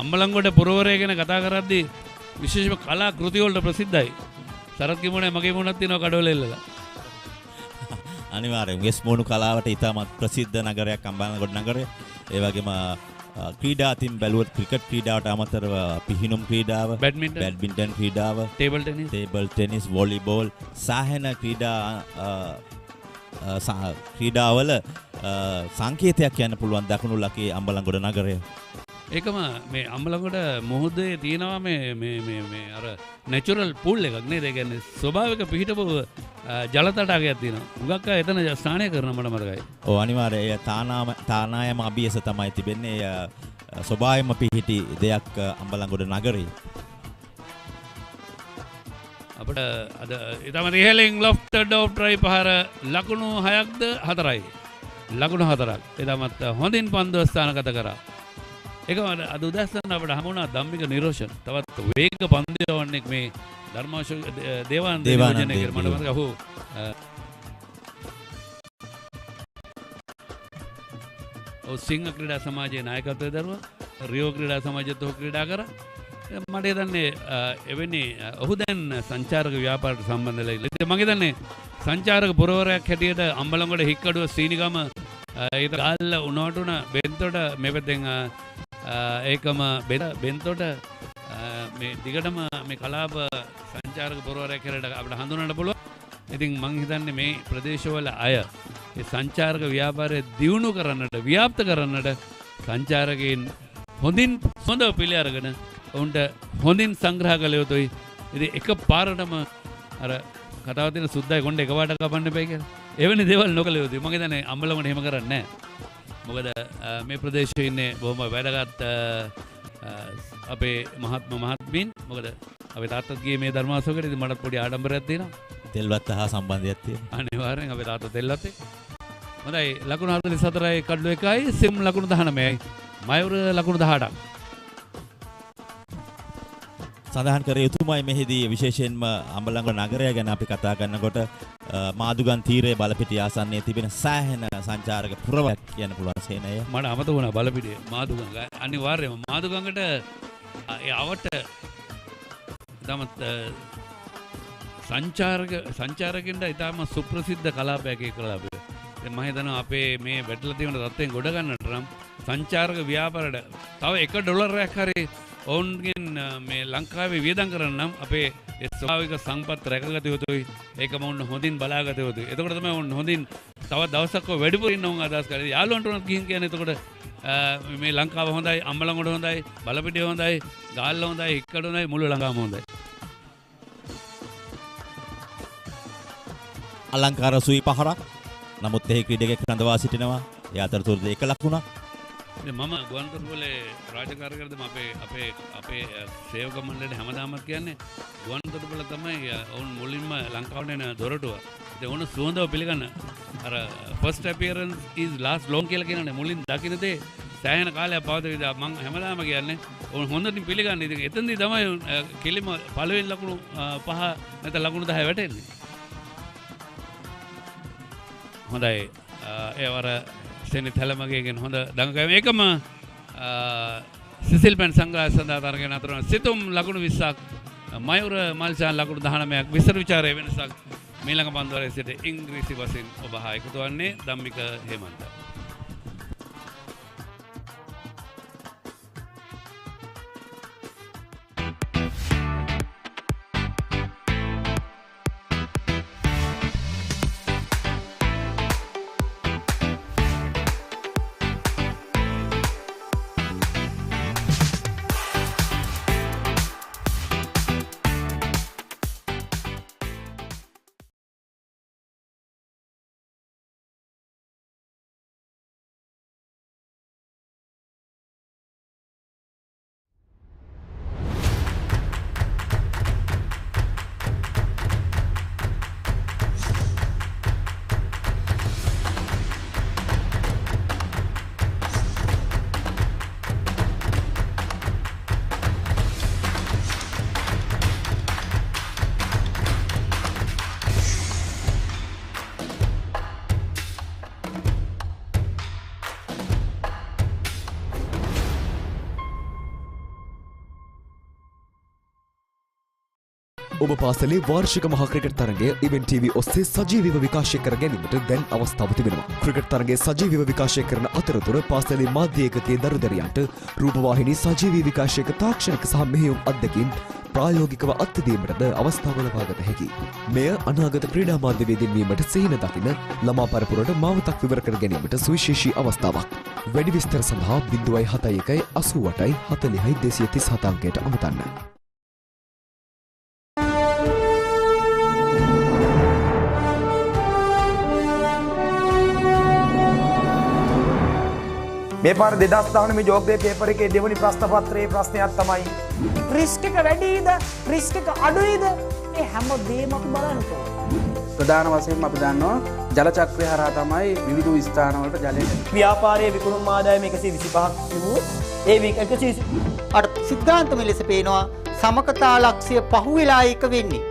අම්බලන්ගොඩ පුරවරය ගැන කතා කරද්දී විශේෂම කලා කෘති වලට ප්‍රසිද්ධයි. සරත් කිමුණේ මගේ මුණක් තියෙනවා කඩවල එල්ලලා. අනිවාර්යෙන් වෙස් මොණු කලාවට ඉතාමත් ප්‍රසිද්ධ නගරයක් අම්බලන්ගොඩ නගරය. ඒ වගේම ක්‍රීඩා අතින් බැලුවොත් ක්‍රිකට් ක්‍රීඩාවට අමතරව පිහිනුම් ක්‍රීඩාව, බැඩ්මින්ටන් ක්‍රීඩාව, ටේබල් ටෙනිස්, වොලිබෝල් සාහන ක්‍රීඩාවල සංකේතයක් කියන්න පුළුවන් දකුණු ලකේ අම්බලන්ගොඩ නගරය. ඒකම මේ අම්බලන්ගොඩ මුහුදේ තියෙනවා මේ අර නැචරල් පූල් එකක් නේද? ඒ කියන්නේ ස්වභාවික පිහිටපු ජල තටාකයක් තියෙනවා. හුඟක් අය එතන ස්නානය කරන මට මතකයි. ඔව් අනිවාර්යයෙන්. තානායම අභියස තමයි තිබෙන්නේ. ස්වභාවයෙන්ම පිහිටි දෙයක් අම්බලන්ගොඩ නගරේ. අපිට අද ඉතාමත් ඉහළින් ලොෆ්ටඩ් ඔෆ් ට්‍රයි පහර ලකුණු 6ක්ද 4යි. ලකුණු 4ක්. ඉතාමත් හොඳින් පන්දුව ස්ථානගත කරා. ඒකම අද උදැසන අපිට හමුණා ධම්මික නිරෝෂන්. තවත් වේග පන්දුවන්නෙක් මේ ධර්මාශෝක දේවානන්ද නිරෝෂන් කියලා මට මතකයි. ඔව් සිංහ ක්‍රීඩා සමාජයේ නායකත්වය දරුවා. රියෝ ක්‍රීඩා සමාජයත් ඔහු ක්‍රීඩා කරා. මට හිතන්නේ එවැනි ඔහු දැන් සංචාරක ව්‍යාපාරයට සම්බන්ධ වෙලා ඉන්නේ. මම හිතන්නේ සංචාරක පුරවරයක් හැටියට අම්බලන්ගොඩ හික්කඩුව සීනිගම ඊට ගාල්ල උණවටුන බෙන්තොට මේ පැත්තෙන් ඒකම බෙන්තොට මේ දිගටම මේ කලාප සංචාරක පුරවරයක් හැටියට අපිට හඳුනන්න පුළුවන්. ඉතින් මම හිතන්නේ මේ ප්‍රදේශවල අය මේ සංචාරක ව්‍යාපාරය දියුණු කරන්නට, ව්‍යාප්ත කරන්නට සංචාරකයන් හොඳින් හොඳ පිළි අරගෙන ඔවුන්ට හොඳින් සංග්‍රහ කළ යුතුයි. ඉතින් එක පාරටම අර කතාව තියෙන සුද්දයි කොණ්ඩ එකපාරට කපන්න බෑ කියලා. එවැනි දේවල් නොකළ යුතුයි. මම හිතන්නේ අම්බලමට එහෙම කරන්නේ නැහැ. මොකද මේ ප්‍රදේශයේ ඉන්නේ බොහොම වැදගත් අපේ මහත්මීන්. මොකද අපේ තාත්තත් ගියේ මේ ධර්මාසෝකයට. ඉතින් මටත් පොඩි ආඩම්බරයක් තියෙනවා. තෙල්වත් හා සම්බන්ධයක් තියෙනවා. අනිවාර්යෙන් අපේ තාත්තා තෙල්වත් එක්ක. හොඳයි ලකුණු 44යි කඩලු 1යි සිම් ලකුණු 19යි. මයුර ලකුණු 18ක්. සඳහන් කර යුතුමයි මෙහිදී විශේෂයෙන්ම අම්බලන්ගොඩ නගරය ගැන අපි කතා කරනකොට මාදුගන් තීරයේ බලපිටිය ආසන්නයේ තිබෙන සෑහෙන සංචාරක පුරවක් කියන්න පුළුවන් සේනය. මට අමතක වුණා බලපිටිය මාදුගන්. අනිවාර්යයෙන්ම මාදුගන්කට ආවට තමත් සංචාරකින්ට ඉතාම සුප්‍රසිද්ධ කලාපයක් ඒ කලාපය. මම හිතනවා අපේ මේ වැටලා තියෙන තත්ත්වයෙන් ගොඩ ගන්නට නම් සංචාරක ව්‍යාපාරයට තව $1 හරි ඔවුන්ගෙන් මේ ලංකාවේ වියදම් කරන්න නම් අපේ ස්වාභාවික සම්පත් රැකගත යුතුයි. ඒකම ඔවුන් හොඳින් බලාගත යුතුයි. එතකොට තමයි ඔවුන් හොඳින් තව දවසක් වැඩිපුර ඉන්න උන් අදහස් කරන්නේ. යාළුවන්ට උනත් ගිහින් කියන්නේ එතකොට මේ ලංකාව හොඳයි, අම්බලන්ගොඩ හොඳයි, බලපිටිය හොඳයි, ගාල්ල හොඳයි, හික්කඩ හොඳයි, මුළු ලංකාවම හොඳයි. අලංකාර සුයි පහරක්. නමුත් එහි ක්‍රීඩකයෙක් රඳවා සිටිනවා. ඒ අතරතුරද 1 ලකුණක්. මම ගුවන්තොටුපොලේ රාජකාරී කරදම අපේ සේවක මණ්ඩලයට හැමදාමත් කියන්නේ ගුවන්තොටුපොල තමයි ඔවුන් මුලින්ම ලංකාවට එන දොරටුව. ඉතින් ඔවුන් සුවඳව පිළිගන්න අර first appearance is last long කියලා කියනනේ මුලින් දකින්න දේ සෑහෙන කාලයක් පවතින විදිහ මම හැමදාම කියන්නේ ඔවුන් හොඳින් පිළිගන්න. ඉතින් එතෙන්දී තමයි කෙලිම පළවෙනි ලකුණු 5 නැත්නම් ලකුණු 10 වැටෙන්නේ. හොඳයි ඒවර සෙනිත් හැලමගේගෙන් හොඳ දඟකෑම. ඒකම සිසිල් පැන් සංග්‍රහය සඳහා තරගෙන අතරන සිතුම් ලකුණු 20ක් මයුර මල්ෂාන් ලකුණු 19ක් විස්තර විචාරයේ වෙනසක් මීළඟ පන්දුවරේ සිට ඉංග්‍රීසි වශයෙන් ඔබ හා එකතු වන්නේ ධම්මික හේමන්ත. ඔබ පාසලේ වාර්ෂික මහා ක්‍රිකට් තරගය ඉවෙන්ට් TV ඔස්සේ සජීවීව විකාශය කර ගැනීමට දැන් අවස්ථාව තිබෙනවා. ක්‍රිකට් තරගය සජීවීව විකාශය කරන අතරතුර පාසලේ මාධ්‍ය ඒකකයේ දරුදරියන්ට රූපවාහිනී සජීවී විකාශයක තාක්ෂණික සහ මෙහෙයුම් අත්දැකීම් ප්‍රායෝගිකව අත්දැකීමටද අවස්ථාව ලබාගත හැකියි. මෙය අනාගත ක්‍රීඩා මාධ්‍යවේදීන් වීමට සිහින දකින ළමා පරපුරට මාවතක් විවර කර ගැනීමට සුවිශේෂී අවස්ථාවක්. වැඩි විස්තර සඳහා 071 88 40 237 අංකයට අමතන්න. මේ පාර 2019 මේ ජෝග්‍රේ පේපර් එකේ දෙවනි ප්‍රශ්න පත්‍රයේ ප්‍රශ්නයක් තමයි රිස්ක් එක වැඩිද රිස්ක් එක අඩුයිද ඒ හැම දෙයක්ම බලන්න ප්‍රධාන වශයෙන්ම අපි දන්නවා ජල චක්‍රය හරහා තමයි විවිධ ස්ථානවලට ජලය ව්‍යාපාරයේ විකුණුම් ආදායම 125ක් තිබුණොත් ඒ 120 අර සිද්ධාන්තම ලෙස පේනවා සමකතා ලක්ෂ්‍ය පහුවෙලා එක වෙන්නේ.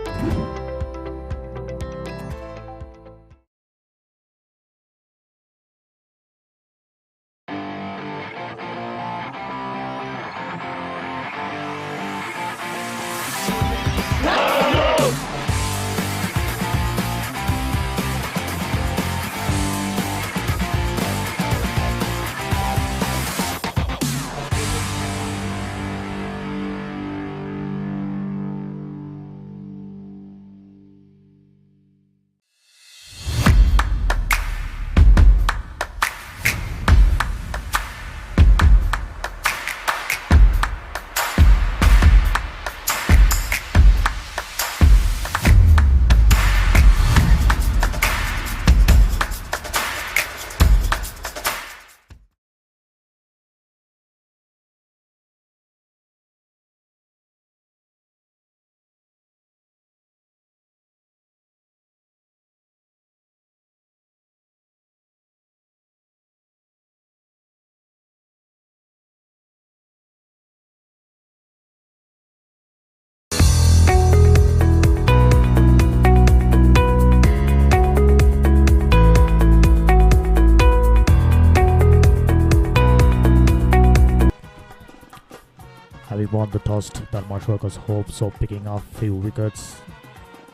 won the toss. Dharmashoka's hopes of picking up few wickets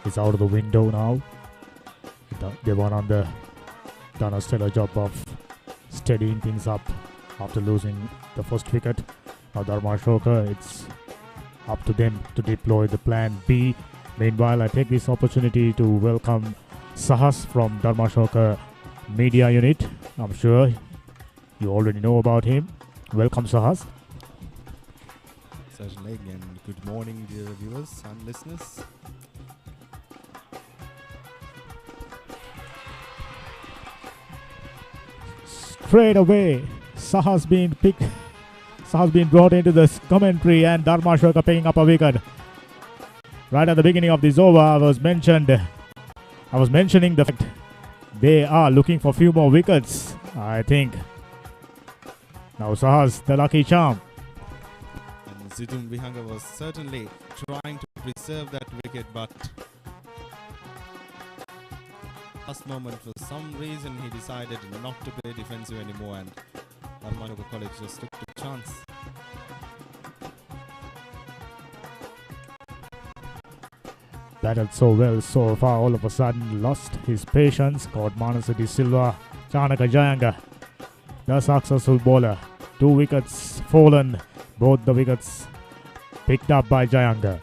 is out of the window now. They done a stellar job of steadying things up after losing the first wicket. Now Dharmashoka, it's up to them to deploy the plan B. Meanwhile, I take this opportunity to welcome Sahas from Dharmashoka Media Unit. I'm sure you already know about him. Welcome, Sahas. Certainly, and good morning, dear viewers and listeners. Straight away, Sahas been brought into this commentary, and Dharmashoka picking up a wicket. Right at the beginning of this over, I was mentioning the fact they are looking for a few more wickets, I think. Now Sahas, the lucky charm. And Situm Vihanga was certainly trying to preserve that wicket, but last moment, for some reason, he decided not to play defensive anymore, and Dharmashoka College just took the chance. Battled so well so far, all of a sudden lost his patience. Caught Manasa de Silva, Chanaka Jayanga, the successful bowler. 2 wickets fallen, both the wickets picked up by Jayanga.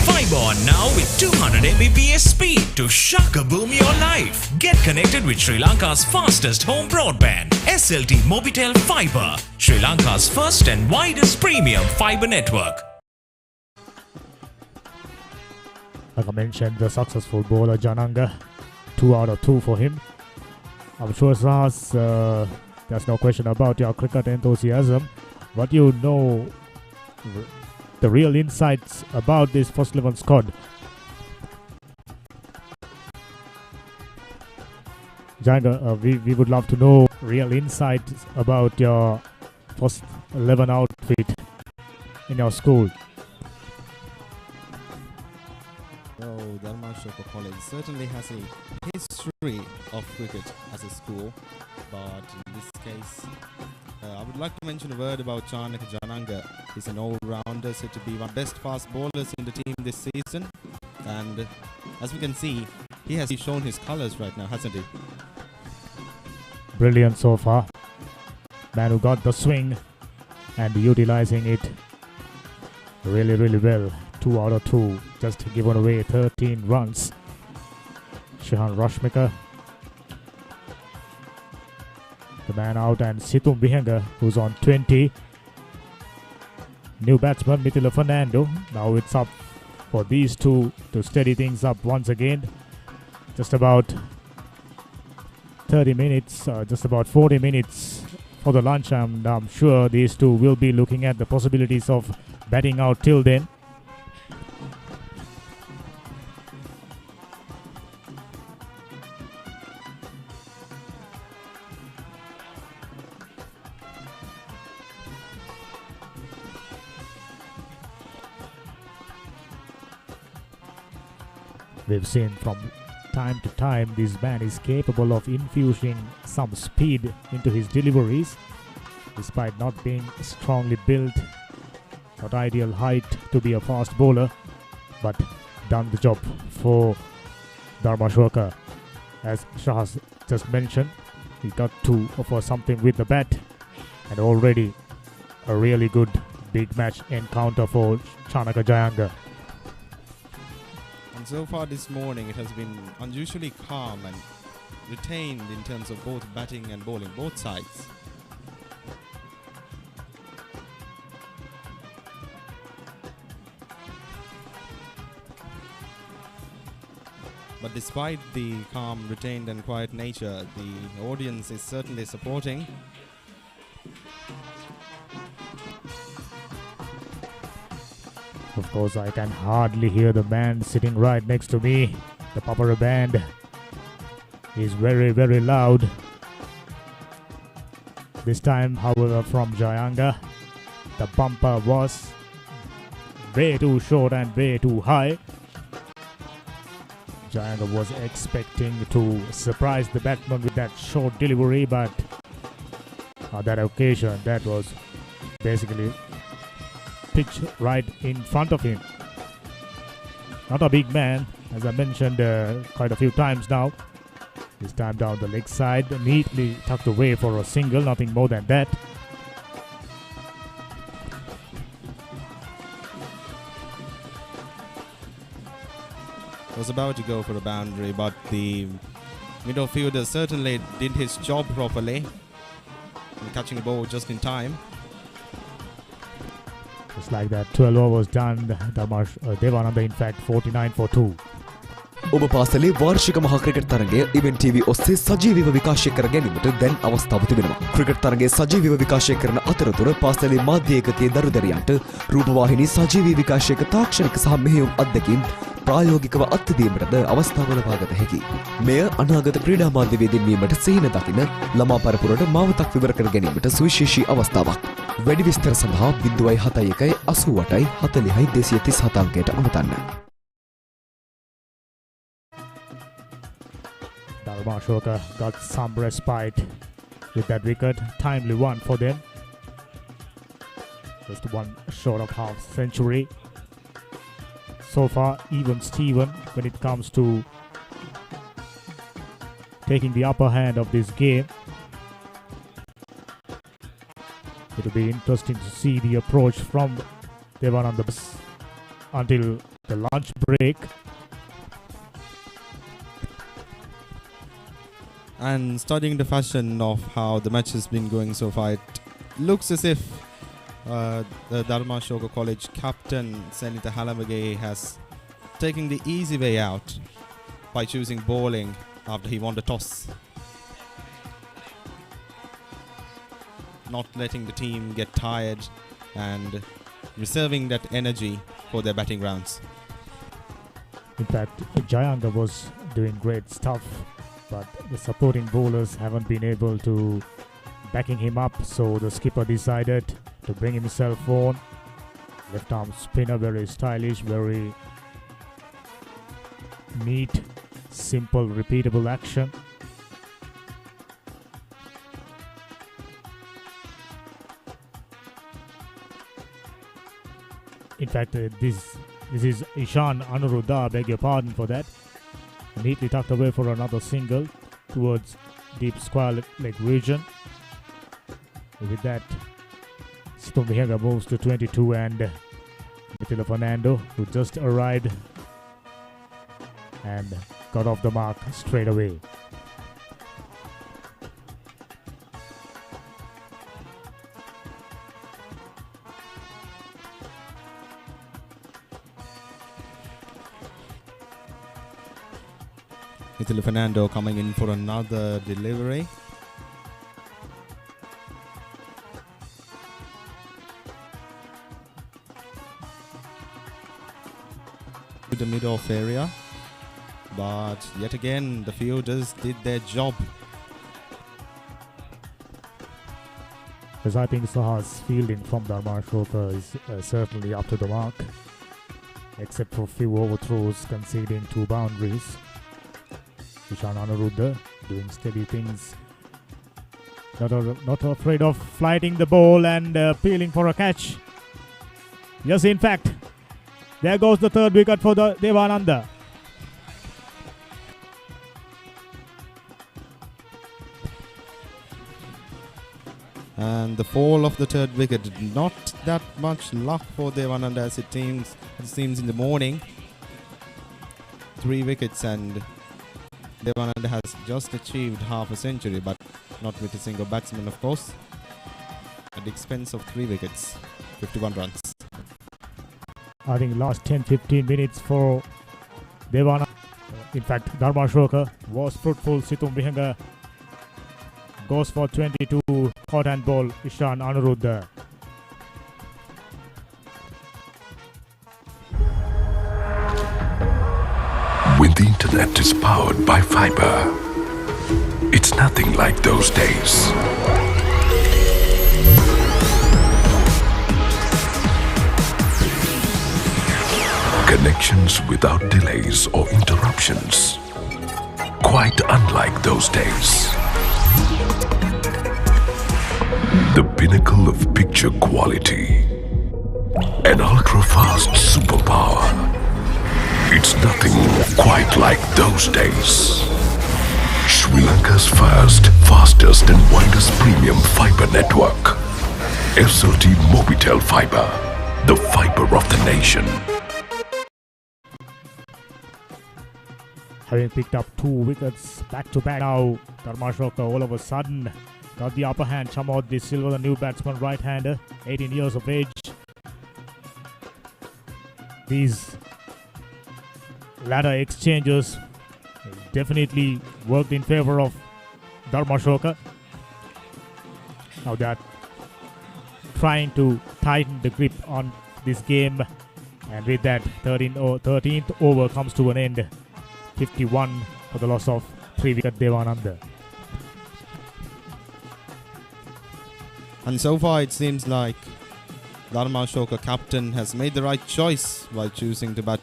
Fiber on now with 200 Mbps speed to shaka boom your life. Get connected with Sri Lanka's fastest home broadband, SLT Mobitel Fiber, Sri Lanka's first and widest premium fiber network. Like I mentioned, the successful bowler Jananga, 2 out of 2 for him. I'm sure Sahas, there's no question about your cricket enthusiasm, but you know the real insights about this first 11 squad. Janga, we would love to know real insights about your first 11 outfit in your school. Oh, Dharmashoka College certainly has a history of cricket as a school, but in this case, I would like to mention a word about Chanaka Jananga. He's an all-rounder, said to be one of the best fast bowlers in the team this season. And as we can see, he has shown his colours right now, hasn't he? Brilliant so far. Man who got the swing and utilizing it really, really well. 2 out of 2, just given away 13 runs. Shahan Rashmika, the man out, and Situm Vihanga, who's on 20. New batsman Mithila Fernando. Now it's up for these two to steady things up once again. Just about 30 minutes, just about 40 minutes for the lunch, and I'm sure these two will be looking at the possibilities of batting out till then. We've seen from time to time this man is capable of infusing some speed into his deliveries, despite not being strongly built, not ideal height to be a fast bowler, but done the job for Dharmashoka. As Shahas just mentioned, he got to offer something with the bat, and already a really good big match encounter for Chanaka Jayanga. And so far this morning, it has been unusually calm and retained in terms of both batting and bowling, both sides. But despite the calm, retained and quiet nature, the audience is certainly supporting. Of course, I can hardly hear the man sitting right next to me. The Papara band is very, very loud. This time, however, from Jayanga, the bumper was way too short and way too high. Jayanga was expecting to surprise the batsman with that short delivery, but on that occasion, that was basically pitched right in front of him. Not a big man, as I mentioned quite a few times now. This time down the leg side, neatly tucked away for a single, nothing more than that. Was about to go for a boundary, but the middle fielder certainly did his job properly in catching the ball just in time. Just like that, 12 overs done. Devananda in fact 49 for 2. ඔබ පාසලේ වාර්ෂික මහා cricket තරගය event TV ඔස්සේ සජීවීව විකාශය කර ගැනීමට දැන් අවස්ථාව තිබෙනවා. ක්‍රිකට් තරගයේ සජීවීව විකාශය කරන අතරතුර පාසලේ මාධ්‍ය ඒකකයේ දරුදරියන්ට රූපවාහිනී සජීවී විකාශයක තාක්ෂණික සහ මෙහෙයුම් අත්දැකීම් ප්‍රායෝගිකව අත්දැකීමටද අවස්ථාව ලබාගත හැකියි. මෙය අනාගත ක්‍රීඩා මාධ්‍යවේදීන් වීමට සිහින දකින ළමා පරපුරට මාවතක් විවර කර ගැනීමට සුවිශේෂී අවස්ථාවක්. වැඩි විස්තර සඳහා 071 88 40 237 අංකයට අමතන්න. Ashoka got some respite with that wicket. Timely one for them. Just one short of half century. So far, even Steven when it comes to taking the upper hand of this game. It will be interesting to see the approach from Devananda until the lunch break. And studying the fashion of how the match has been going so far, it looks as if the Dharmashoka College captain Senita Halamage has taken the easy way out by choosing bowling after he won the toss, not letting the team get tired and reserving that energy for their batting rounds. In fact, Jayanga was doing great stuff, but the supporting bowlers haven't been able to backing him up, so the skipper decided to bring himself on. Left arm spinner, very stylish, very neat, simple, repeatable action. In fact, this is Ishan Anuruddha, beg your pardon for that. Neatly tucked away for another single towards deep square leg region. With that, Situmbihenga moves to 22 and Mithila Fernando, who just arrived and got off the mark straight away. Mithila Fernando coming in for another delivery. To the mid-off area, but yet again the fielders did their job. Because I think Saha's fielding from Dharmashoka is certainly up to the mark, except for a few overthrows, conceding 2 boundaries. Ishan Anuruddha doing steady things, not afraid of flighting the ball and peeling for a catch. Yes, in fact, there goes the 3rd wicket for the Devananda. And the fall of the 3rd wicket, not that much luck for Devananda as it seems in the morning. 3 wickets and Devananda has just achieved half a century, but not with a single batsman, of course. At the expense of 3 wickets, 51 runs. I think last 10-15 minutes for Devananda. In fact, Dharmashoka was fruitful. Situmbihenga goes for 22, caught and ball, Ishan Anuruddha. When the internet is powered by fiber, it's nothing like those days. Connections without delays or interruptions. Quite unlike those days. The pinnacle of picture quality. An ultra-fast superpower. It's nothing quite like those days. Sri Lanka's first, fastest and widest premium fiber network. SLT Mobitel Fiber. The fiber of the nation. Having picked up 2 wickets back to back now, Dharmashoka all of a sudden got the upper hand. Chamod De Silva, the new batsman, right-hander, 18 years of age. These latter exchanges definitely worked in favor of Dharmashoka. Now they are trying to tighten the grip on this game, and with that 13th over comes to an end. 51 for the loss of 3 wicket Devananda. And so far it seems like Dharmashoka captain has made the right choice while choosing to bowl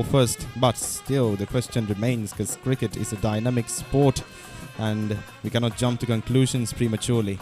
first. But still the question remains, because cricket is a dynamic sport and we cannot jump to conclusions prematurely.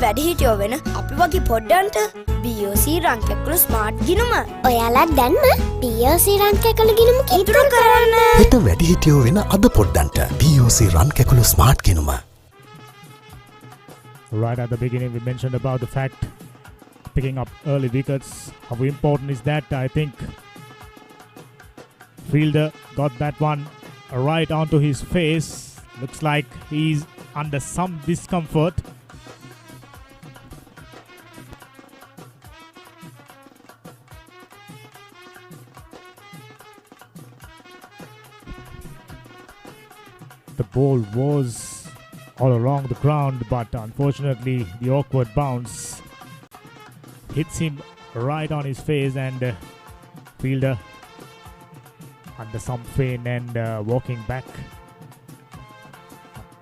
වැඩිහිටියෝ වෙන අපි වගේ පොඩ්ඩන්ට BOC රංකැකුළු smart ගිනුම ඔයාලත් දැන්ම BOC රංකැකුළු ගිනුම ඉතුරු කරන්න හෙට වැඩිහිටියෝ වෙන අද පොඩ්ඩන්ට BOC රංකැකුළු ස්මාර්ට් ගිනුම. Right at the beginning we mentioned about the fact picking up early wickets. How important is that? I think fielder got that one right onto his face. Looks like he's under some discomfort. The ball was all along the ground, but unfortunately the awkward bounce hits him right on his face, and fielder under some pain and walking back.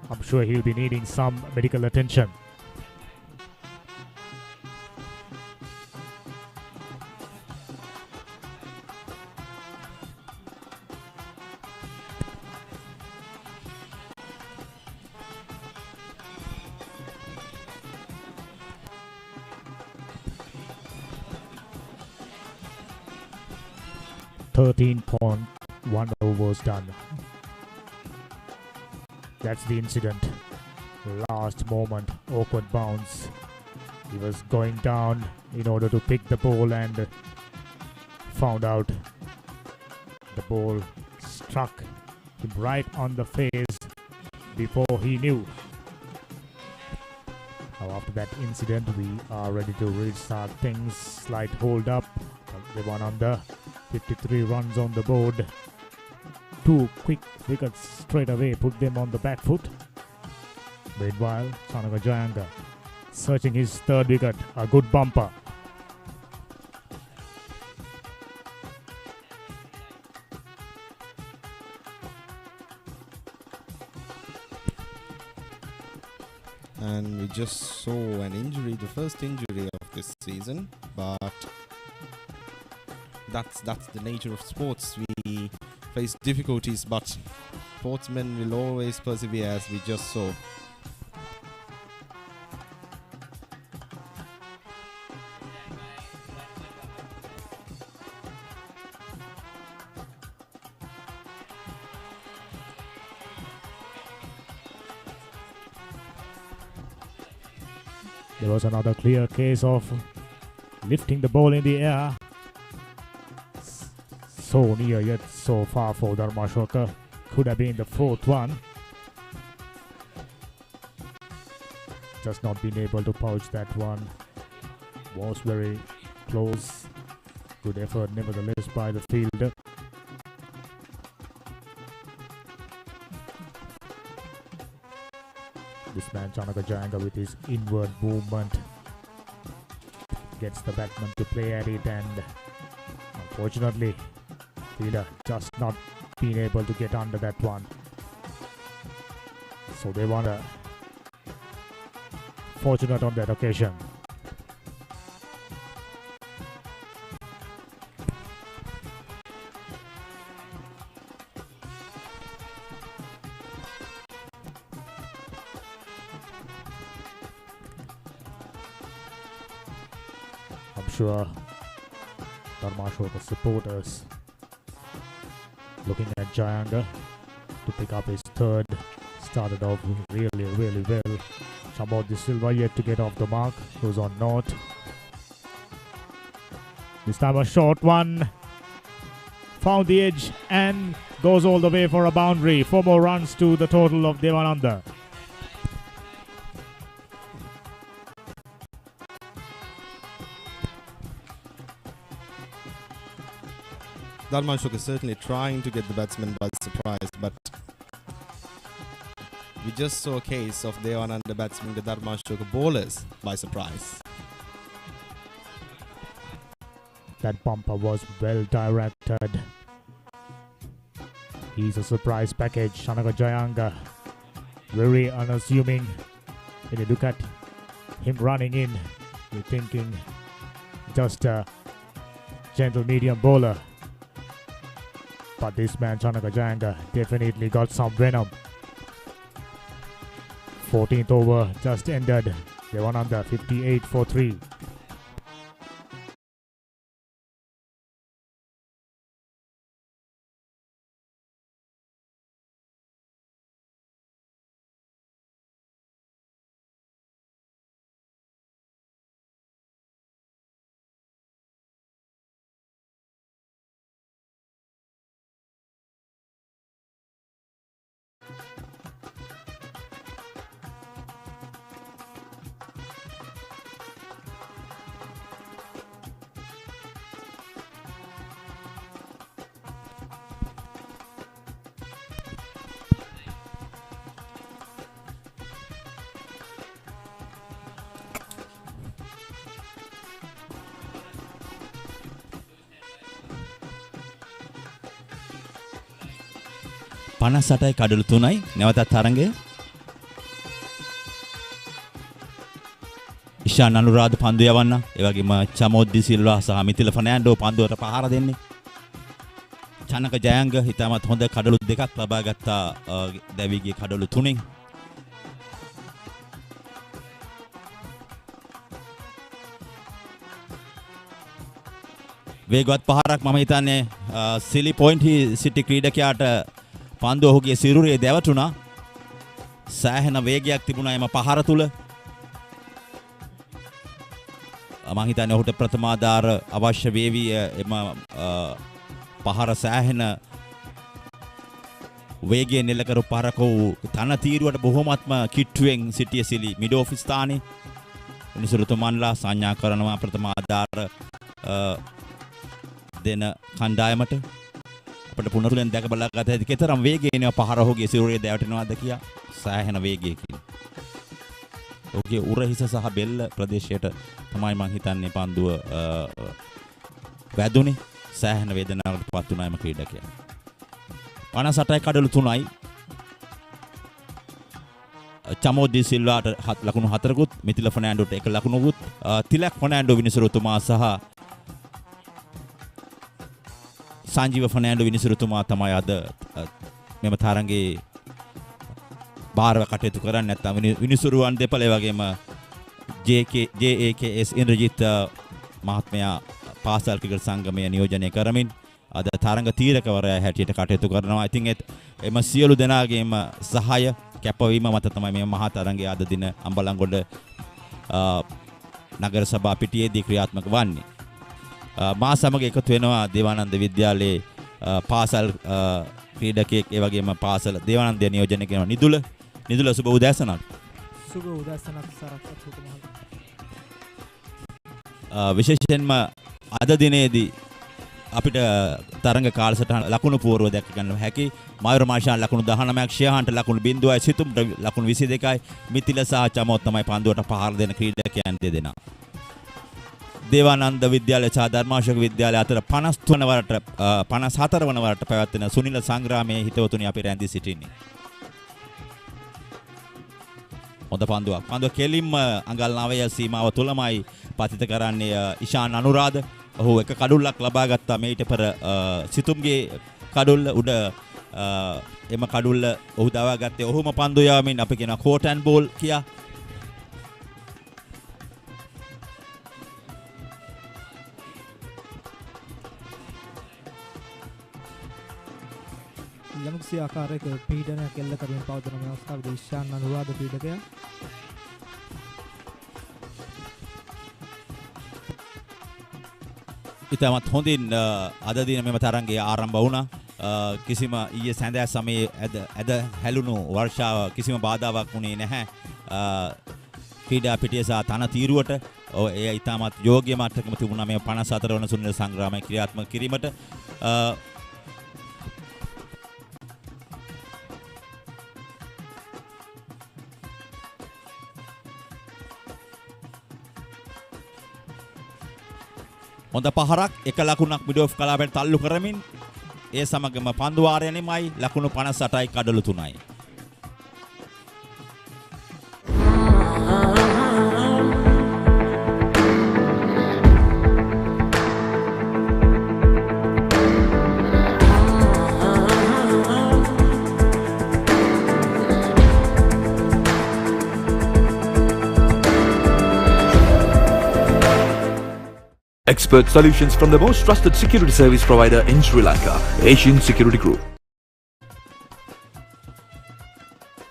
I'm sure he'll be needing some medical attention. .1 overs done. That's the incident. Last moment, awkward bounce. He was going down in order to pick the ball and found out the ball struck him right on the face before he knew. Now after that incident, we are ready to restart things. Slight hold up. The one under. 53 runs on the board. 2 quick wickets straight away put them on the back foot. Meanwhile, Chanaka Jayanga searching his 3rd wicket. A good bumper. And we just saw an injury, the first injury of this season, but that's the nature of sports. We face difficulties, but sportsmen will always persevere, as we just saw. There was another clear case of lifting the ball in the air. So near yet so far for Dharmashoka. Could have been the 4th one. Just not been able to pouch that one. Was very close. Good effort nevertheless by the fielder. This man Chanaka Jayanga with his inward movement gets the batsman to play at it, and unfortunately fielder just not been able to get under that one. So they were fortunate on that occasion. I'm sure Dharmashoka supporters looking at Jayanga to pick up his third. Started off really well. Shamod De Silva yet to get off the mark. Goes on north. This time a short one. Found the edge and goes all the way for a boundary. 4 more runs to the total of Devananda. Dharmashoka is certainly trying to get the batsman by surprise, but we just saw a case of Devananda batsman the Dharmashoka bowlers by surprise. That bumper was well directed. He's a surprise package. Shanaka Jayanga, very unassuming. When you look at him running in, you're thinking just a gentle medium bowler. But this man, Shanaka Jayanga, definitely got some venom. 14th over just ended. They won under 58 for 3. පනසටයි කඩලු 3යි නැවතත් තරඟය ඉෂාන් අනුරාධ පන්දු යවන්න ඒ වගේම චමෝද්දි සිල්වා සහ මිතිල ෆර්නෑන්ඩෝ පන්දුවට පහර දෙන්නේ චනක ජයංග හිතමත් හොඳ කඩලු දෙකක් ලබා ගත්තා දැවිගේ කඩලු 3න් වේගවත් පහරක් මම හිතන්නේ සිලි පොයින්ට් සිටි ක්‍රීඩකයාට පන්දු ඔහුගේ සිරුරේ දැවටුණා. සෑහෙන වේගයක් තිබුණා එම පහර තුල. මම හිතන්නේ ඔහුට ප්‍රථමාධාර අවශ්‍ය වේවි එම පහර සෑහෙන වේගයෙන් එල්ල කරු පහරක වූ තන තීරුවට බොහොමත්ම කිට්ටුවෙන් සිටිය සිලි මිඩ් ඔෆ් ස්ථානයේ විනිසුරුතුමන්ලා සංඥා කරනවා ප්‍රථමාධාර දෙන කණ්ඩායමට අපිට පුනරුලෙන් දැක බලා ගත හැකි කතරම් වේගයෙන් පහර ඔහුගේ සිරුරේ දැවටෙනවාද කියා සෑහෙන වේගයකින් ඔහුගේ උරහිස සහ බෙල්ල ප්‍රදේශයට තමයි මම හිතන්නේ පන්දුව වැදුනේ සෑහෙන වේදනාවකට පත් වුණා එම ක්‍රීඩකයා 58යි කඩලු 3යි චමෝද්දි සිල්වාට ලකුණු 4කුත් මිතිල ෆර්නෑන්ඩෝට 1 ලකුණුකුත් තිලක් ෆර්නෑන්ඩෝ විනිසුරුතුමා සහ සංජීව ෆර්නෑන්ඩෝ විනිසුරුතුමා තමයි අද මෙම තරඟේ බාරව කටයුතු කරන්නේ නැත්නම් විනිසුරුවන් දෙපළ වගේම JAKS ඉන්ද්‍රජිත් මහත්මයා පාසල් ක්‍රිකට් සංගමය නියෝජනය කරමින් අද තරඟ තීරකවරයා හැටියට කටයුතු කරනවා. ඉතින් එම සියලු දෙනාගේම සහාය කැපවීම මත තමයි මේ මහා තරඟය අද දින අම්බලන්ගොඩ නගර සභා පිටියේදී ක්‍රියාත්මක වන්නේ. මා සමග එකතු වෙනවා දේවානන්ද විද්‍යාලයේ පාසල් ක්‍රීඩකයෙක් ඒ වගේම පාසල දේවානන්දය නියෝජනය කරන නිදුල සුබ උදෑසනක්. සුබ උදෑසනක් සරත් විශේෂයෙන්ම අද දිනේදී අපිට තරඟ කාලසටහන ලකුණු පුවරුව දැක ගන්න හැකි. මයුර මාෂාන් ලකුණු 19ක්, ෂියාහන්ට ලකුණු 0යි, සිතුම්ට ලකුණු 22යි, මිතිල සහ චමෝත් තමයි පන්දුවට පහර දෙන ක්‍රීඩකයන් දෙදෙනා. දේවානන්ද විද්‍යාලය සහ ධර්මාශෝක විද්‍යාලය අතර 53 වරට 54 වන වරට පැවැත්වෙන සුනිල සංග්‍රාමයේ හිතවතුනි අපි රැඳී සිටින්නේ. හොඳ පන්දුවක්. පන්දුව කෙලින්ම අඟල් 9 සීමාව තුලමයි පතිත කරන්නේ ඉෂාන් අනුරාධ. ඔහු එක කඩුල්ලක් ලබා ගත්තා මේිට පෙර සිතුම්ගේ කඩුල්ල උඩ එම කඩුල්ල ඔහු දවා ගත්තේ ඔහුම පන්දු යවමින් අපි කියනවා කෝට් ඇන්ඩ් බෝල් කියා. යම්කිසි ආකාරයක පීඩනයක් එල්ල කරමින් පවතින මේ අවස්ථාවේදී ඉෂාන් අනුරාධ පීඩකයා ඉතාමත් හොඳින් අද දින මෙම තරඟය ආරම්භ වුණා. කිසිම ඊයේ සැඳෑ සමයේ ඇද හැලුණු වර්ෂාව කිසිම බාධාවක් වුණේ නැහැ. ක්‍රීඩා පිටිය සහ තන තීරුවට එය ඉතාමත් යෝග්‍ය මට්ටමක තිබුණා මේ 54 වන සුනිල් සංග්‍රාමය ක්‍රියාත්මක කිරීමට. හොඳ පහරක් එක ලකුණක් මිඩ් ඔෆ් කලාපයට තල්ලු කරමින් ඒ සමගම පන්දු වාරයනෙමයි ලකුණු 58යි කඩලු 3යි. Expert solutions from the most trusted security service provider in Sri Lanka, Asian Security Group.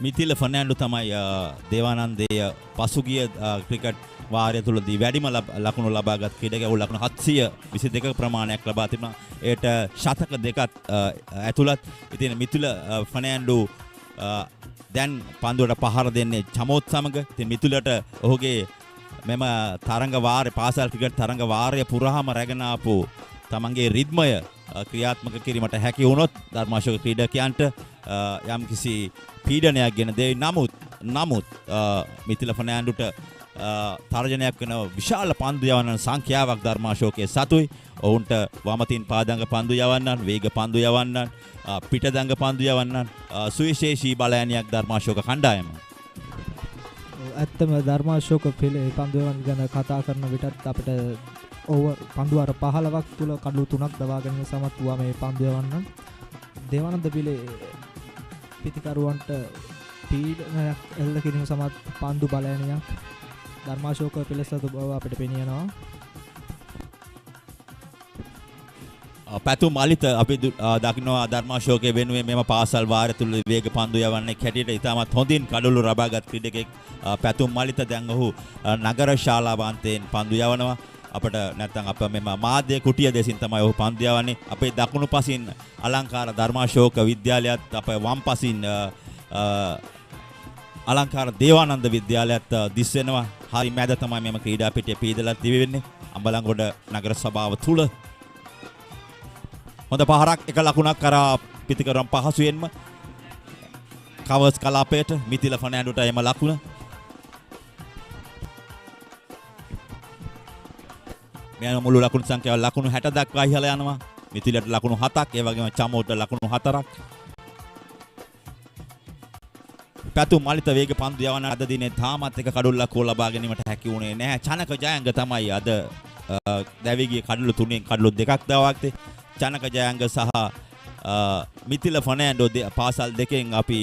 මිතිල Fernando තමයි දේවානන්දේ පසුගිය ක්‍රිකට් වාරය තුලදී වැඩිම ලකුණු ලබාගත් ක්‍රීඩකයා. ඔහු ලකුණු 722 ප්‍රමාණයක් ලබා තිබුණා. ඒට ශතක දෙකක් ඇතුළත්. ඉතින් මිතිල ෆර්නෑන්ඩෝ දැන් පන්දුවට පහර දෙන්නේ චමෝත් සමග. ඉතින් මිතිලට ඔහුගේ මෙම තරඟ වාරය පාසල් ක්‍රිකට් තරඟ වාරය පුරාම රැගෙන ආපු තමන්ගේ රිද්මය ක්‍රියාත්මක කිරීමට හැකි වුණොත් ධර්මාශෝක ක්‍රීඩකයන්ට යම්කිසි පීඩනයක් ගෙන දෙයි. නමුත් මිතිල ෆර්නෑන්ඩෝට තර්ජනයක් වෙන විශාල පන්දු යවන්නන් සංඛ්‍යාවක් ධර්මාශෝකයේ සතුයි. ඔවුන්ට වමතින් පාදංග පන්දු යවන්නන්, වේග පන්දු යවන්නන්, පිටදංග පන්දු යවන්නන් සුවිශේෂී බලයනියක් ධර්මාශෝක කණ්ඩායම. ඇත්තම ධර්මාශෝක පන්දුවන් ගැන කතා කරන විටත් අපිට ඕවර් පන්දුවාර 15ක් තුල කඩලු 3ක් දවා ගැනීම සමත් වුණා මේ පන්දු යවන්න. දේවානන්ද පිළේ පිටිකරුවන්ට පීඩනයක් එල්ල කිරීම සමත් පන්දු බලයනියක් ධර්මාශෝක පිළසතු බව අපිට පෙනියනවා. පැතුම් අලිත අපි දකින්නවා ධර්මාශෝකයේ වෙනුවෙන් මෙම පාසල් වාරය තුල වේග පන්දු යවන්නේ කැටියට ඉතාමත් හොඳින් කඩලු ලබාගත් ක්‍රීඩකෙක් පැතුම් අලිත. දැන් ඔහු නගර ශාලාවාන්තයෙන් පන්දු යවනවා. අපිට නැත්නම් අප මෙම මාධ්‍ය කුටිය දෙසින් තමයි ඔහු පන්දු යවන්නේ. අපේ දකුණු පසින් අලංකාර ධර්මාශෝක විද්‍යාලයත් අපේ වම් පසින් අලංකාර දේවානන්ද විද්‍යාලයත් දිස් වෙනවා. හරි මැද තමයි මෙම ක්‍රීඩා පිටිය පීදලා තිබෙන්නේ අම්බලන්ගොඩ නගර සභාව තුල. හොඳ පහරක් එක ලකුණක් කරා පිටිකරම් පහසුවෙන්ම කවර්ස් කලාපයට මිතිල ෆර්නෑන්ඩෝට එම ලකුණ. මෙයන් මුළු ලකුණු සංඛ්‍යාව ලකුණු 60 දක්වා ඉහළ යනවා. මිතිලට ලකුණු 7ක්, ඒ වගේම චමෝට ලකුණු 4ක්. පැතුම් මලිත වේග පන්දු යවන අද දිනේ තාමත් එක කඩුල්ලක් හෝ ලබා ගැනීමට හැකි වුණේ නැහැ. චනක ජයංග තමයි අද දැවිගිය කඩලු 3න් කඩලු 2ක් දවාගත්තේ. චනක ජයංග සහ මිතිල ෆර්නෑන්ඩෝ පාසල් දෙකෙන් අපි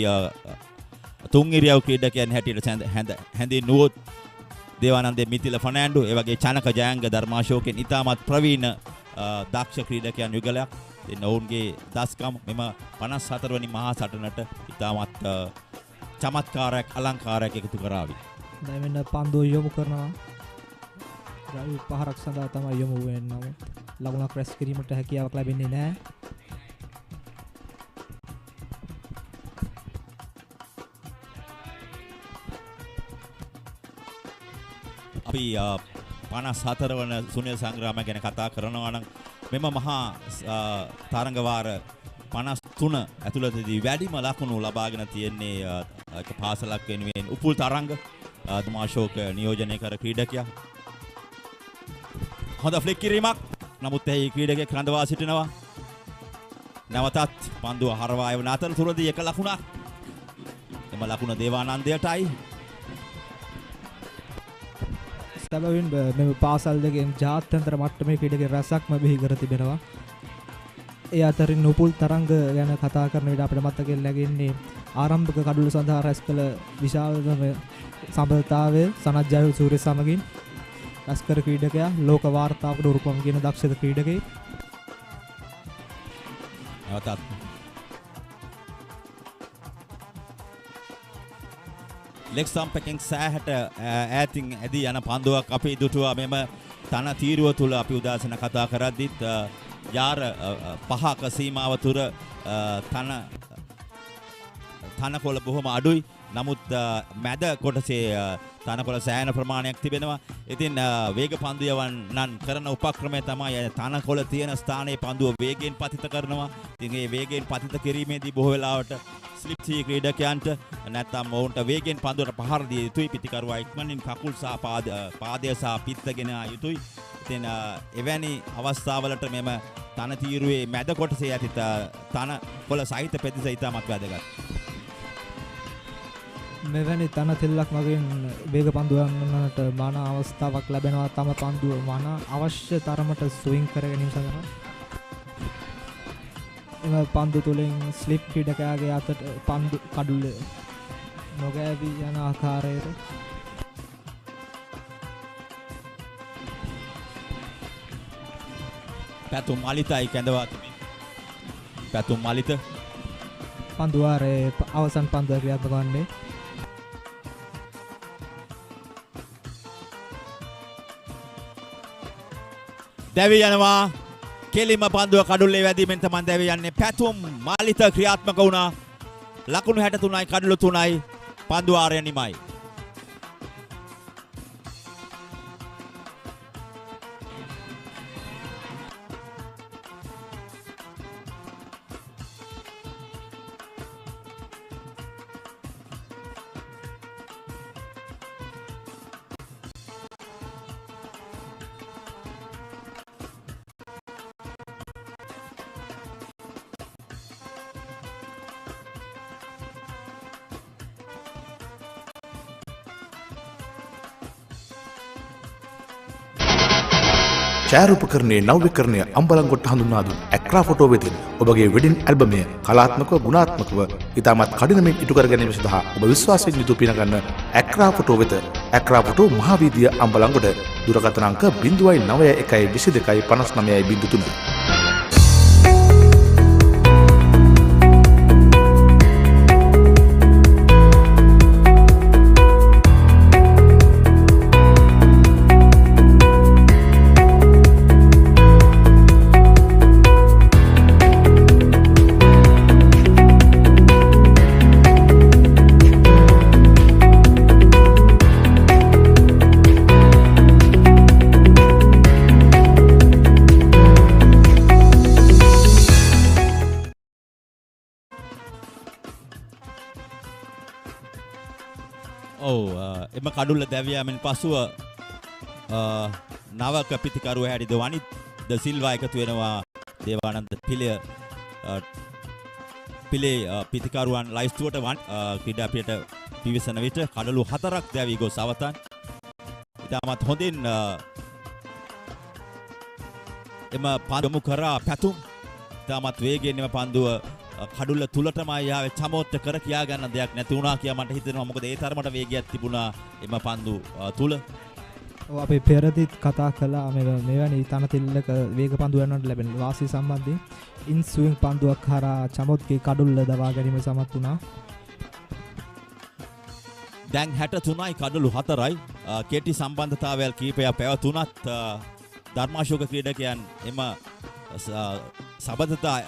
තුන් ඉරියව් ක්‍රීඩකයන් හැටියට හැඳින්වුවොත් දේවානන්දේ මිතිල ෆර්නෑන්ඩෝ ඒ වගේ චනක ජයංග ධර්මාශෝකෙන් ඉතාමත් ප්‍රවීණ දක්ෂ ක්‍රීඩකයන් යුගලයක්. ඉතින් ඔවුන්ගේ දස්කම් මෙම 54 වෙනි මහා සටනට ඉතාමත් චමත්කාරයක් අලංකාරයක් එකතු කරાવી. දැන් මෙන්න පන්දුව යොමු කරනවා. රවි පහරක් සඳහා තමයි යොමු වෙන්නේ. ලකුණක් රැස් කිරීමට හැකියාවක් ලැබෙන්නේ නැහැ. අපි 54 වන සුනිල් සංග්‍රාමය ගැන කතා කරනවා නම් මෙම මහා තරඟ වාර 53 ඇතුළතදී වැඩිම ලකුණු ලබාගෙන තියෙන්නේ එක පාසලක් වෙනුවෙන් උපුල් තරංග ධර්මාශෝක නියෝජනය කර ක්‍රීඩකයා. හොඳ ෆ්ලික් කිරීමක්. නමුත් එහි ක්‍රීඩකයෙක් රඳවා සිටිනවා. නැවතත් පන්දුව හරවා එවන අතරතුරදී එක ලකුණක්. එම ලකුණ දේවානන්දයටයි. සැබවින් මෙම පාසල් දෙකෙන් ජාත්‍යන්තර මට්ටමේ ක්‍රීඩක රැසක්ම බිහි කර තිබෙනවා. ඒ අතරින් නුපුල් තරංග ගැන කතා කරන විට අපිට මතකෙන් නැගෙන්නේ ආරම්භක කඩුළු සඳහා රැස් කළ විශාලම සම්බන්ධතාවය සනත් ජය සූර්ය සමගින් රැස් කර ක්‍රීඩකයා ලෝක වාර්තාවකට උරුපම් කියන දක්ෂ ක්‍රීඩකයෙක්. නැවතත් ලෙග් ස්ටම්ප් එකෙන් සෑහට ඈතින් ඇදී යන පන්දුවක් අපි දුටුවා. මෙම තන තීරුව තුල අපි උදාසන කතා කරද්දිත් යාර 5ක සීමාව තුර තනකොළ බොහොම අඩුයි. නමුත් මැද කොටසේ තනකොළ සෑහෙන ප්‍රමාණයක් තිබෙනවා. ඉතින් වේග පන්දු යවන්නන් කරන උපක්‍රමය තමයි තනකොළ තියෙන ස්ථානයේ පන්දුව වේගයෙන් පතිත කරනවා. ඉතින් මේ වේගයෙන් පතිත කිරීමේදී බොහෝ වෙලාවට ස්ලිප් සී ක්‍රීඩකයන්ට නැත්නම් ඔවුන්ට වේගයෙන් පන්දුවට පහර දිය යුතුයි. පිටිකරුවා ඉක්මනින් කකුල් සහ පාදය සහ පිත්තගෙන යුතුයි. ඉතින් එවැනි අවස්ථාවලට මෙම තන තීරුවේ මැද කොටසේ ඇති තනකොළ සහිත පෙදෙස ඉතාමත් වැදගත්. මෙවැනි තන තෙල්ලක් මගින් වේග පන්දුවන්නට මාන අවස්ථාවක් ලැබෙනවා. තම පන්දුව මාන අවශ්‍ය තරමට ස්විං කර ගැනීම සඳහා එම පන්දු තුළින් ස්ලිප් ක්‍රීඩකයාගේ අතට පන්දු කඩුල්ල නොගෑවී යන ආකාරයට පැතුම් මලිතයි කැඳවා තිබේ. පැතුම් මලිත පන්දුවාරයේ අවසන් පන්දුව ක්‍රියාත්මක වන්නේ. දැවි යනවා. කෙලිම පන්දුව කඩුල්ලේ වැදීමෙන් තමයි දැවි යන්නේ. පැතුම් මලිත ක්‍රියාත්මක වුණා. ලකුණු 63යි කඩුළු 3යි. පන්දුවාරය නිමයි. ඡායාරූපකරණයේ නව්‍යකරණය අම්බලන්ගොඩ හඳුන්වා දුන් ඇක්‍රා ෆොටෝ වෙතින් ඔබගේ වෙඩින් ඇල්බමය කලාත්මකව ගුණාත්මකව ඉතාමත් කඩිනමින් ඉටු කර ගැනීම සඳහා ඔබ විශ්වාසයෙන් යුතුව පිනගන්න ඇක්‍රා ෆොටෝ වෙත. ඇක්‍රා ෆොටෝ මහාවීදිය අම්බලන්ගොඩ. දුරකථන අංක 09122595903. එම කඩුල්ල දැවියාමෙන් පසුව නවක පිතිකරුව හැටිද වනිත් ද සිල්වා එකතු වෙනවා දේවානන්ද පිලේ පිතිකරුවන් ලයිස්තුවට ක්‍රීඩාපියට පිවිසන විට කඩලු 4ක් දැවී ගොස් අවතන්. ඉතාමත් හොඳින් එම පන්දුව කරා පැතුම්. ඉතාමත් වේගයෙන් එම පන්දුව කඩුල්ල තුලටම ආවේ චමෝත්ත කර කියා ගන්න දෙයක් නැති වුණා කියලා මට හිතෙනවා. මොකද ඒ තරමට වේගයක් තිබුණා එම පන්දු තුල. අපි පෙරදිත් කතා කළා මෙවැනි තන තෙල්ලක වේග පන්දු යනවට ලැබෙන වාසිය සම්බන්ධයෙන්. ඉන් ස්විං පන්දුවක් කරා චමොත්ගේ කඩුල්ල දවා ගැනීම සමත් වුණා. දැන් 63යි කඩලු 4යි. කෙටි සම්බන්ධතාවයල් කීපයක් පැවතුණත් ධර්මාශෝක ක්‍රීඩකයන් එම සබඳතා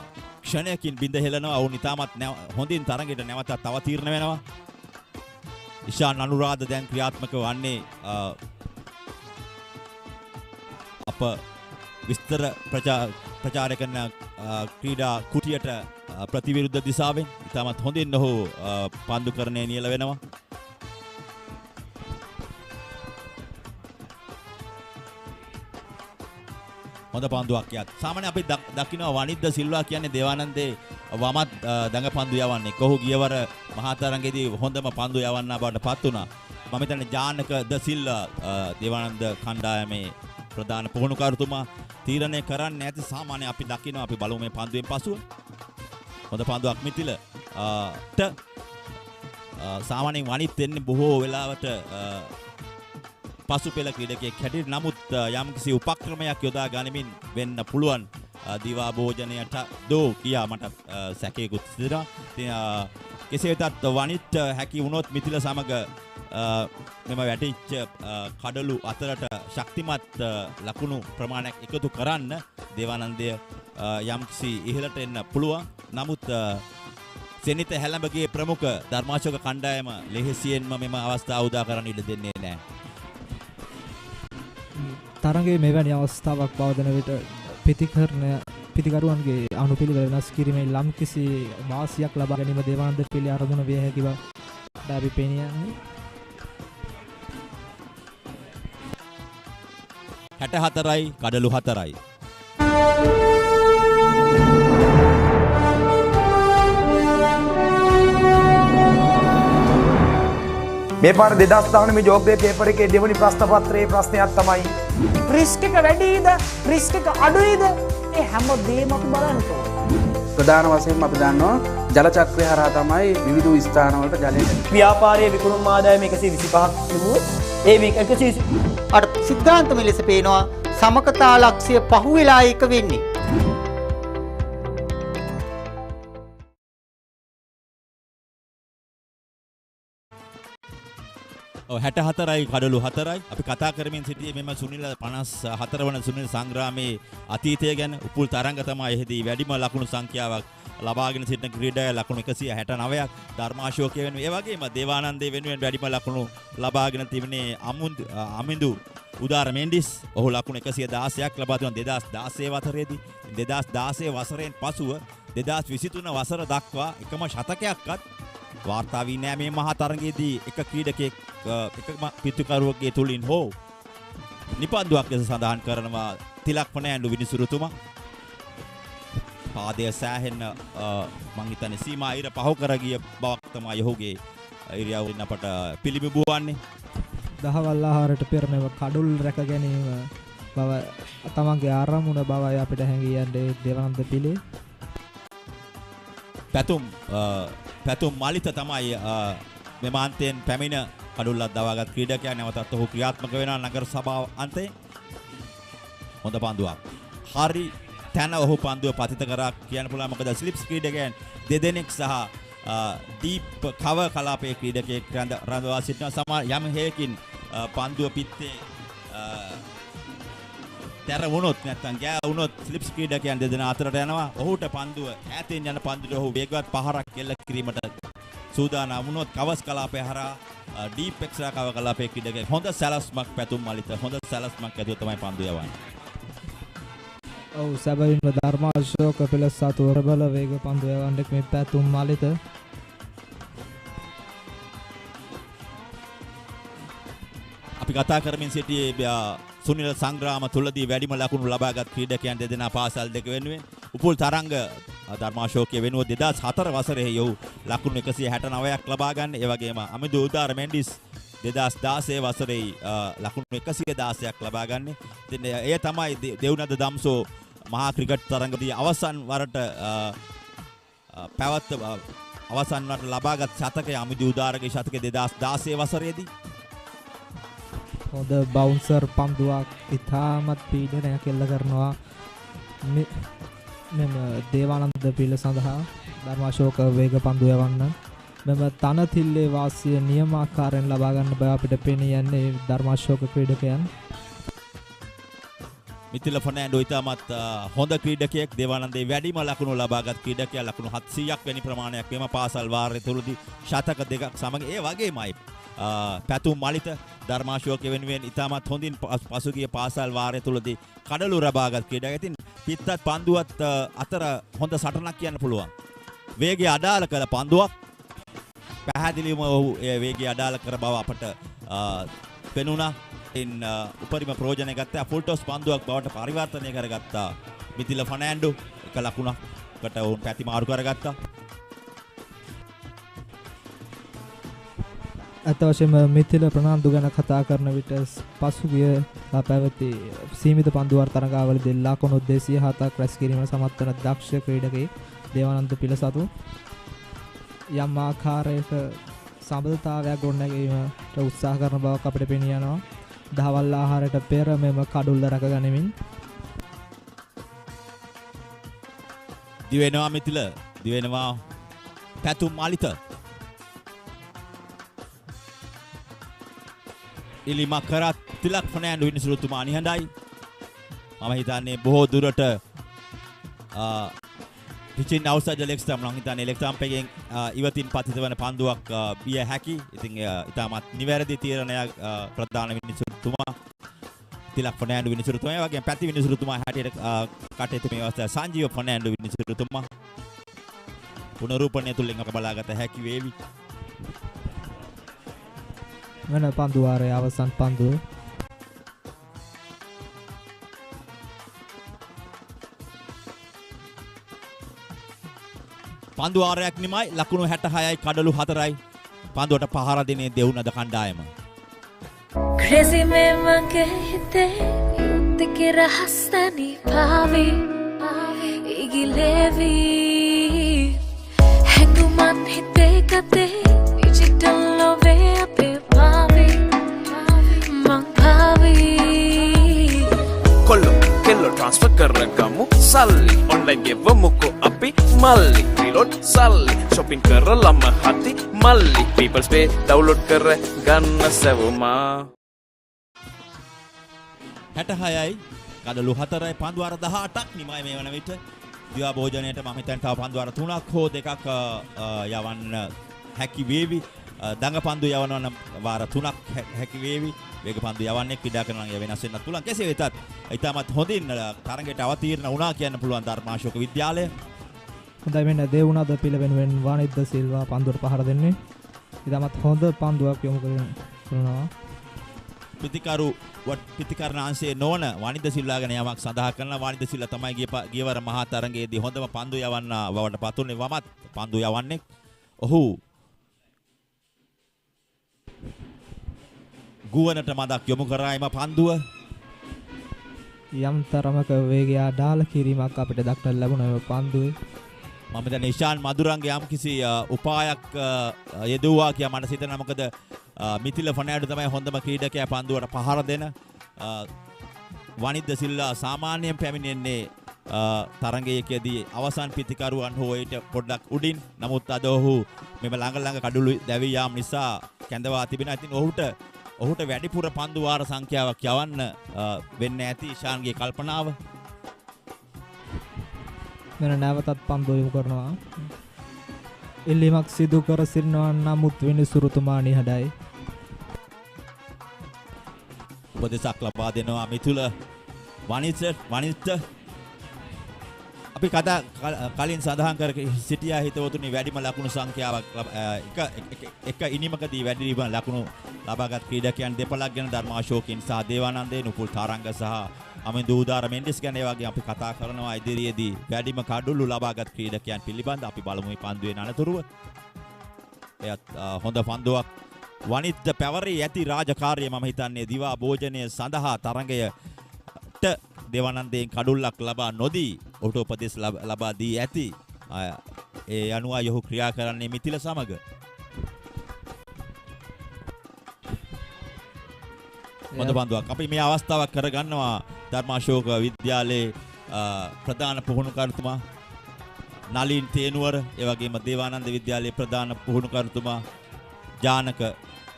ක්ෂණයකින් බිඳ හෙලනවා. ඔවුන් ඉතාමත් හොඳින් තරඟයට නැවතත් අවතීර්ණ වෙනවා. ඉෂාන් අනුරාධ දැන් ක්‍රියාත්මක වන්නේ අප විස්තර ප්‍රචාරය කරන ක්‍රීඩා කුටියට ප්‍රතිවිරුද්ධ දිසාවෙන්. ඉතාමත් හොඳින් ඔහු පන්දු කරණය නියල වෙනවා. හොඳ පන්දුවක් යත්. සාමාන්‍ය අපි දකිනවා වනිද්ද සිල්වා කියන්නේ දේවානන්දේ වමත් දඟ පන්දු යවන්නේ. කොහු ගියවර මහා තරඟයේදී හොඳම පන්දු යවන්නා බවට පත් වුණා. මම හිතන්නේ ජානක ද සිල්වා දේවානන්ද කණ්ඩායමේ ප්‍රධාන පුහුණුකරුතුමා තීරණය කරන්නේ නැති සාමාන්‍ය අපි දකිනවා අපි බලමු මේ පන්දුවෙන් පසුව. හොඳ පන්දුවක් මිතිල සාමාන්‍යයෙන් වනිත් වෙන්නේ බොහෝ වෙලාවට පසු පෙළ ක්‍රීඩකයෙක් හැටියට. නමුත් යම්කිසි උපක්‍රමයක් යොදා ගනිමින් වෙන්න පුළුවන් දිවා භෝජනයට දෝ කියා මට සැකයකුත් සිදුනා. කෙසේ වෙතත් වනිත් හැකි වුණොත් මිතිල සමග මෙම වැටිච්ච කඩලු අතරට ශක්තිමත් ලකුණු ප්‍රමාණයක් එකතු කරන්න දේවානන්දය යම්කිසි ඉහළට එන්න පුළුවන්. නමුත් සෙනිත හැලඹගේ ප්‍රමුඛ ධර්මාශෝක කණ්ඩායම ලෙහෙසියෙන්ම මෙම අවස්ථාව උදා කරන්න ඉඩ දෙන්නේ නැහැ. තරගයේ මෙවැනි අවස්ථාවක් පවදන විට පිතිකරුවන්ගේ අනුපිළිවෙල වෙනස් කිරීමේ යම්කිසි වාසියක් ලබා ගැනීම දේවානන්ද පිළි ආරමුණ විය හැකි බව අපි පෙනියන්නේ. 64යි කඩලු 4යි. මේ පාර 2019 මේ ජෝග්‍රේ පේපර් එකේ දෙවනි ප්‍රශ්න පත්‍රයේ ප්‍රශ්නයක් තමයි රිස්ක් එක වැඩිද රිස්ක් එක අඩුයිද ඒ හැම දෙයක්ම අපි බලන්න ඕනේ. ප්‍රධාන වශයෙන්ම අපි දන්නවා ජල චක්‍රය හරහා තමයි විවිධ ස්ථානවලට ජලය ව්‍යාපාරයේ විකුණුම් ආදායම 125ක් තිබුණොත් ඒ 120 අර සිද්ධාන්තම ලෙස පේනවා සමකතා ලක්ෂ්‍ය පහුවෙලා එක වෙන්නේ. ඔව් 64යි කඩලු 4යි. අපි කතා කරමින් සිටියේ මෙම සුනිල 54 වන සුනිල සංග්‍රාමයේ අතීතය ගැන. උපුල් තරංග තමයි එහිදී වැඩිම ලකුණු සංඛ්‍යාවක් ලබාගෙන සිටින ක්‍රීඩකයා ලකුණු 169ක් ධර්මාශෝකය වෙනුවෙන්. ඒ වගේම දේවානන්දේ වෙනුවෙන් වැඩිම ලකුණු ලබාගෙන තිබෙනේ අමින්දු උදාර මෙන්ඩිස්. ඔහු ලකුණු 116ක් ලබා දුන්නා 2016 වසරේදී. 2016 වසරෙන් පසුව 2023 වසර දක්වා එකම ශතකයක්වත් වාර්තා වී නැහැ මේ මහා තරඟයේදී. එක ක්‍රීඩකයෙක් එකම පිටුකරුවෙකුගේ තුලින් හෝ නිපන්දුවක් ලෙස සඳහන් කරනවා තිලක් ෆර්නෑන්ඩෝ විනිසුරුතුමා. පාදය සෑහෙන්න මං හිතන්නේ සීමා ඉර පහු කර ගිය බවක් තමයි ඔහුගේ ඉරියව්වෙන් අපට පිළිබිඹුවන්නේ. දහවල් ආහාරයට පෙර මෙව කඩුල් රැක ගැනීම බව තමන්ගේ ආරමුණ බවයි අපිට හැඟී යන්නේ දේවානන්ද පිළේ. පැතුම් මලිත තමයි මෙම අන්තයෙන් පැමිණ කඩුල්ලක් දවාගත් ක්‍රීඩකයා. නැවතත් ඔහු ක්‍රියාත්මක වෙනවා නගර සභාව අන්තයේ. හොඳ පන්දුවක්. හරි තැන ඔහු පන්දුව පතිත කරා කියන්න පුළුවන්. මොකද ස්ලිප්ස් ක්‍රීඩකයන් දෙදෙනෙක් සහ ඩීප් කවර් කලාපයේ ක්‍රීඩකයෙක් රඳවා සිටිනවා. යම් හේකින් පන්දුව පිත්තේ තැර වුණොත් නැත්නම් ගෑ වුණොත් ස්ලිප්ස් ක්‍රීඩකයන් දෙදෙනා අතරට යනවා. ඔහුට පන්දුව ඈතින් යන පන්දුවට ඔහු වේගවත් පහරක් එල්ල කිරීමට සූදානම් වුණොත් කවස් කලාපය හරහා ඩීප් එක්ස්ට්‍රා කවර් කලාපයේ ක්‍රීඩකයෙක් හොඳ සැලස්මක් පැතුම් මලිත හොඳ සැලස්මක් ඇතුව තමයි පන්දුව යවන්නේ. ඔව් සැබවින්ම ධර්මාශෝක පෙළස් සතු ප්‍රබල වේග පන්දු යවන්නේ මේ පැතුම් මලිත. අපි කතා කරමින් සිටියේ සුනිල සංග්‍රාම තුලදී වැඩිම ලකුණු ලබාගත් ක්‍රීඩකයන් දෙදෙනා පාසල් දෙක වෙනුවෙන්. උපුල් තරංග ධර්මාශෝකය වෙනුව 2004 වසරේ යොව් ලකුණු 169ක් ලබා ගන්න. ඒ වගේම අමිදු උදාර මෙන්ඩිස් 2016 වසරේ ලකුණු 116ක් ලබා ගන්නේ. ඉතින් එය තමයි දෙව්නද දම්සෝ මහා ක්‍රිකට් තරඟදී අවසන් වරට අවසන් වරට ලබාගත් ශතකය අමිදු උදාරගේ ශතකය 2016 වසරේදී. හොඳ බවුන්සර් පන්දුවක් ඉතාමත් පීඩනයක් එල්ල කරනවා මෙම දේවානන්ද පිළ සඳහා ධර්මාශෝක වේග පන්දු යවන්න. මෙම තනතිල්ලේ වාසිය නියමාකාරයෙන් ලබා ගන්න බව අපිට පෙනී යන්නේ ධර්මාශෝක ක්‍රීඩකයන්. මිතිල ෆර්නෑන්ඩෝ ඉතාමත් හොඳ ක්‍රීඩකයෙක්. දේවානන්දේ වැඩිම ලකුණු ලබාගත් ක්‍රීඩකයා ලකුණු 700ක් වැනි ප්‍රමාණයක් මෙම පාසල් වාරය තුලදී ශතක දෙකක් සමග. ඒ වගේමයි පැතුම් මලිත ධර්මාශෝකය වෙනුවෙන් ඉතාමත් හොඳින් පසුගිය පාසල් වාරය තුලදී කඩලු ලබාගත් ක්‍රීඩකයෙක්. ඉතින් පිත්තත් පන්දුවත් අතර හොඳ සටනක් කියන්න පුළුවන්. වේගය අඩාල කළ පන්දුවක්. පැහැදිලිවම ඔහු ඒ වේගය අඩාල කර බව අපට පෙනුණා. උපරිම ප්‍රයෝජනය ගත්තා. ෆුල් ටොස් පන්දුවක් බවට පරිවර්තනය කරගත්තා. මිතිල ෆර්නෑන්ඩෝ එක ලකුණකට වුන් පැති මාරු කරගත්තා. ඇත්ත වශයෙන්ම මිතිල ප්‍රනාන්දු ගැන කතා කරන විට පසුගිය පැවති සීමිත පන්දුවාර තරඟාවලදී ලකුණු 207ක් රැස් කිරීමට සමත් වන දක්ෂ ක්‍රීඩකයෙක් දේවානන්ද පිලසතු යම් ආකාරයක සමබරතාවයක් ගොඩනැගීමට උත්සාහ කරන බවක් අපිට පෙනී යනවා. දහවල් ආහාරයට පෙර මෙම කඩුල්ල රැකගනිමින් දිවෙනවා මිතිල දිවෙනවා පැතුම් මාලිත ඉලිමක් කරත් තිලක් ෆර්නෑන්ඩෝ විනිසුරුතුමා නිහඬයි. මම හිතන්නේ බොහෝ දුරට පිචින් අවුට්සයිඩ් ලෙග් ස්ටම්ප් නම් හිතන්නේ ලෙග් ස්ටම්ප් එකෙන් ඉවතින් පතිත වන පන්දුවක් බිය හැකි. ඉතින් ඉතාමත් නිවැරදි තීරණයක් ප්‍රධාන විනිසුරුතුමා තිලක් ෆර්නෑන්ඩෝ විනිසුරුතුමා ඒ වගේම පැති විනිසුරුතුමා හැටියට කටයුතු මේ අවස්ථාවේ සංජීව ෆර්නෑන්ඩෝ විනිසුරුතුමා පුනරූපණය තුලින් අප බලාගත හැකි වේවි. වෙන පන්දුවාරයේ අවසන් පන්දුව පන්දුවාරයක් නිමයි ලකුණු 66යි කඩලු 4යි. පන්දුවට පහර දෙනේ දෙවුනද කණ්ඩායම. Crazy में मगे हिते युद्ध के रास्तानी पावी इगिलेवी हैंगु मन हिते कते डिजिटल लोवे अपे पावी मंग पावी කොල්ලෝ කෙල්ලෝ ට්‍රාන්ස්ෆර් කරගමු සල්ලි ඔන්ලයින් ගෙවමුකෝ අපි මල්ලි රීලෝඩ් සල්ලි shopping කරලම හති මල්ලි people's pay download කර ගන්න සැවුමා 66යි කඩලු 4යි පන්දුවාර 18ක් නිමයි මේ වන විට. දිවා භෝජනයේට මම හිතන්නේ තව පන්දුවාර 3ක් හෝ 2ක් යවන්න හැකි වේවි. දඟ පන්දු යවනවන වාර 3ක් හැකි වේවි. වේග පන්දු යවන්නේ ක්‍රීඩා කරන අය වෙනස් වෙන්නත් පුළුවන්. කෙසේ වෙතත් ඊටමත් හොඳින් තරඟයට අවතීර්ණ වුණා කියන්න පුළුවන් ධර්මාශෝක විද්‍යාලය. හොඳයි මෙන්න දේවුණාද පිළිවෙනුවෙන් වානිද්ද සිල්වා පන්දුවට පහර දෙන්නේ. ඊටමත් හොඳ පන්දුවක් යොමු කරනවා. පිතිකරණ අංශයේ නොවන වානිද්ද සිල්වා ගැන යමක් සඳහන් කරන වානිද්ද සිල්වා තමයි ගියවර මහා තරඟයේදී හොඳම පන්දු යවන්න බවට පත් වුණේ. වමත් පන්දු යවන්නේ ඔහු ගුවනට මදක් යොමු කරායිම පන්දුව යම් තරමක වේගය ඩාල කිරීමක් අපිට දක්නට ලැබුණා මේ පන්දුවේ. මම දැන් ඉෂාන් මදුරන්ගේ යම් කිසි උපායක් යෙදුවා කියලා මට හිතෙනවා. මොකද මිතිල ෆර්නෑන්ඩෝ තමයි හොඳම ක්‍රීඩකයා පන්දුවට පහර දෙන. වනිද්ද සිල්වා සාමාන්‍යයෙන් පැමිණෙන්නේ තරඟයකදී අවසන් පිතිකරුවන් හෝ ඊට පොඩ්ඩක් උඩින්. නමුත් අද ඔහු මෙම ළඟ කඩුළු දැවී යාම නිසා කැඳවා තිබෙනවා. ඉතින් ඔහුට වැඩිපුර පන්දු වාර සංඛ්‍යාවක් යවන්න වෙන්න ඇති ඉෂාන්ගේ කල්පනාව. මෙන්න නැවතත් පන්දු යොමු කරනවා. ඉල්ලීමක් සිදු කර සිටිනවා නමුත් විනිසුරුතුමා නිහඬයි. උපදෙසක් ලබා දෙනවා මිතුල වනිත් අපි කලින් සඳහන් කර සිටියා හිතවතුනි වැඩිම ලකුණු සංඛ්‍යාවක් එක ඉනිමකදී වැඩිම ලකුණු ලබාගත් ක්‍රීඩකයන් දෙපළක් ගැන ධර්මාශෝකින් සහ දේවානන්දේ නුපුල් තරංග සහ අමින්දු උදාර මෙන්ඩිස් ගැන ඒ වගේ අපි කතා කරනවා ඉදිරියේදී වැඩිම කඩුළු ලබාගත් ක්‍රීඩකයන් පිළිබඳ. අපි බලමු මේ පන්දුවේ අනතුරුව. එයත් හොඳ පන්දුවක්. වනිද්ද පැවරී ඇති රාජකාරිය මම හිතන්නේ දිවා භෝජනය සඳහා තරඟයට දේවානන්දයෙන් කඩුල්ලක් ලබා නොදී ඔහුට උපදෙස් ලබා දී ඇති. ඒ අනුවයි ඔහු ක්‍රියා කරන්නේ මිතිල සමග. හොඳ පන්දුවක්. අපි මේ අවස්ථාවක් කරගන්නවා ධර්මාශෝක විද්‍යාලයේ ප්‍රධාන පුහුණුකරුතුමා නලින් තේනුවර, ඒ වගේම දේවානන්ද විද්‍යාලයේ ප්‍රධාන පුහුණුකරුතුමා ජානක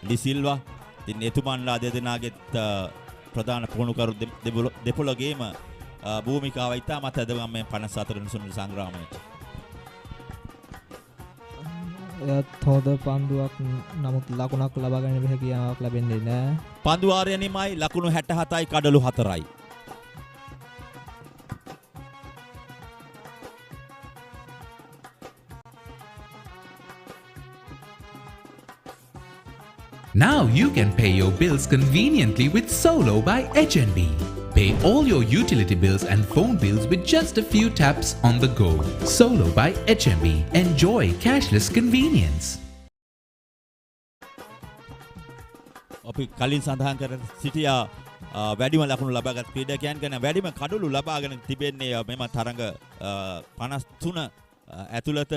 ලිසිල්වා. ඉතින් එතුමන්ලා දෙදෙනාගේත් ප්‍රධාන පුහුණුකරු දෙපොළගේම භූමිකාව ඉතාමත් වැදගත් මේ 54 වෙනි සුනිල් සංග්‍රාමයට. එයත් හොඳ පන්දුවක් නමුත් ලකුණක් ලබා ගැනීම හැකියාවක් ලැබෙන්නේ නැහැ. පන්දු වාරය නිමයි ලකුණු 67යි කඩලු 4යි. Now you can pay your bills conveniently with Solo by HNB. Pay all your utility bills and phone bills with just a few taps on the go. Solo by HNB. Enjoy cashless convenience. අපි කලින් සඳහන් කර සිටියා වැඩිම ලකුණු ලබාගත් ක්‍රීඩකයන් ගැන වැඩිම කඩලු ලබාගෙන තිබෙන්නේ මෙම තරඟ 53 ඇතුළත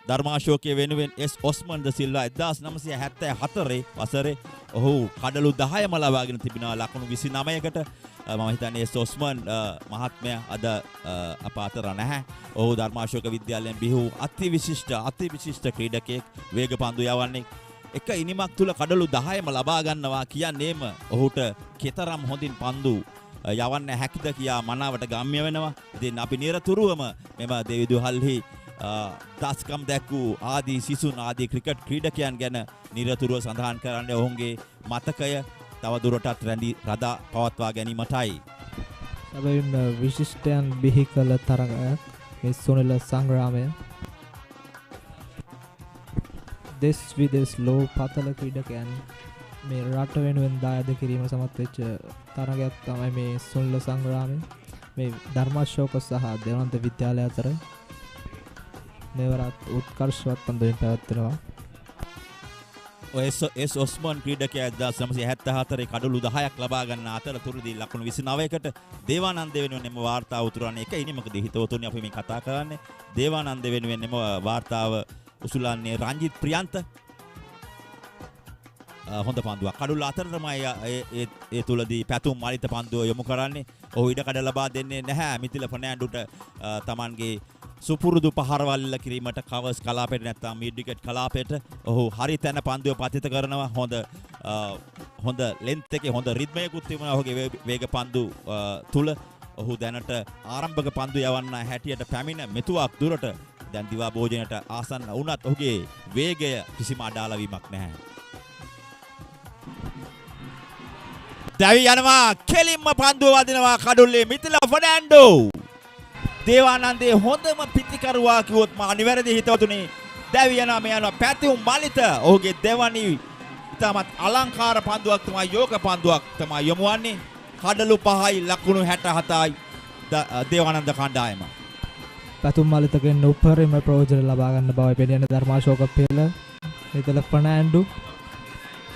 ධර්මාශෝකයේ වෙනුවෙන් එස් ඔස්මන් ද සිල්වා 1974 වසරේ ඔහු කඩලු 10ම ලබාගෙන තිබෙනවා ලකුණු 29කට මම හිතන්නේ එස් ඔස්මන් මහත්මයා අද අප අතර නැහැ. ඔහු ධර්මාශෝක විද්‍යාලයෙන් බිහි වූ අතිවිශිෂ්ට ක්‍රීඩකයෙක් වේග පන්දු යවන්නේ එක ඉනිමක් තුල කඩලු 10ම ලබා ගන්නවා කියන්නේම ඔහුට කෙතරම් හොඳින් පන්දු යවන්න හැකිද කියා මනාවට ගම්ම්‍ය වෙනවා. ඉතින් අපි නිරතුරුවම මෙම දෙවිදුහල්හි දස්කම් දැක්වූ ආදී සිසුන් ආදී ක්‍රිකට් ක්‍රීඩකයන් ගැන නිරතුරුව සඳහන් කරන්නේ ඔවුන්ගේ මතකය තව දුරටත් රඳා පවත්වා ගැනීමටයි. සැබවින්ම විශිෂ්ටයන් බිහි කළ තරගයක් මේ සුනිල සංග්‍රාමය. දෙස් විදෙස් ලෝ පතල ක්‍රීඩකයන් මේ රට වෙනුවෙන් දායද කිරීම සමත් වෙච්ච තරගයක් තමයි මේ සුනිල සංග්‍රාමය. මේ ධර්මාශෝක සහ දේවනන්ත විද්‍යාලය අතර මෙවරත් උත්කර්ෂවත් පන්දුවෙන් පැවැත්වෙනවා. එස් ඔස්මන් ක්‍රීඩකයා 1974 කඩලු 10ක් ලබා ගන්න අතරතුරදී ලකුණු 29කට දේවානන්ද වෙනුවෙන් එම වාර්තාව උතුරන්නේ එක ඉනිමකදී හිතවතුනි අපි මේ කතා කරන්නේ දේවානන්ද වෙනුවෙන් එම වාර්තාව උසුලන්නේ රංජිත් ප්‍රියන්ත හොඳ පන්දුවක් කඩුල්ල අතරමයි ඒ තුලදී පැතුම් මලිත පන්දුව යොමු කරන්නේ. ඔහු ඉඩකඩ ලබා දෙන්නේ නැහැ මිතිල ෆර්නෑන්ඩෝට තමන්ගේ සුපුරුදු පහරවල් කිරීමට කවර්ස් කලාපයට නැත්නම් මීඩ් විකට් කලාපයට ඔහු හරි තැන පන්දුව පතිත කරනවා. හොඳ ලෙන්ත් එකේ හොඳ රිද්මයකුත් තිබුණා ඔහුගේ වේග පන්දු තුල. ඔහු දැනට ආරම්භක පන්දු යවන්න හැටියට පැමිණ මෙතුවක් දුරට දැන් දිවා භෝජනයට ආසන්න වුණත් ඔහුගේ වේගය කිසිම අඩාලවීමක් නැහැ. දැවි යනවා කෙලින්ම පන්දුව වදිනවා කඩුල්ලේ මිතිල ෆර්නෑන්ඩෝ. දේවානන්දේ හොඳම පිටිකරුවා කිව්වොත් මා නිවැරදි හිතවතුනි. දැවි යනවා මේ යනවා පැතුම් මලිත ඔහුගේ දෙවනි ඉතාමත් අලංකාර පන්දුවක් තමයි යෝග පන්දුවක් තමයි යොමු වන්නේ. කඩලු 5යි ලකුණු 67යි දේවානන්ද කණ්ඩායම. පැතුම් මලිතගෙන් උපරිම ප්‍රයෝජන ලබා ගන්න බවයි පෙනෙන ධර්මාශෝක පෙළ මිතිල ෆර්නෑන්ඩෝ.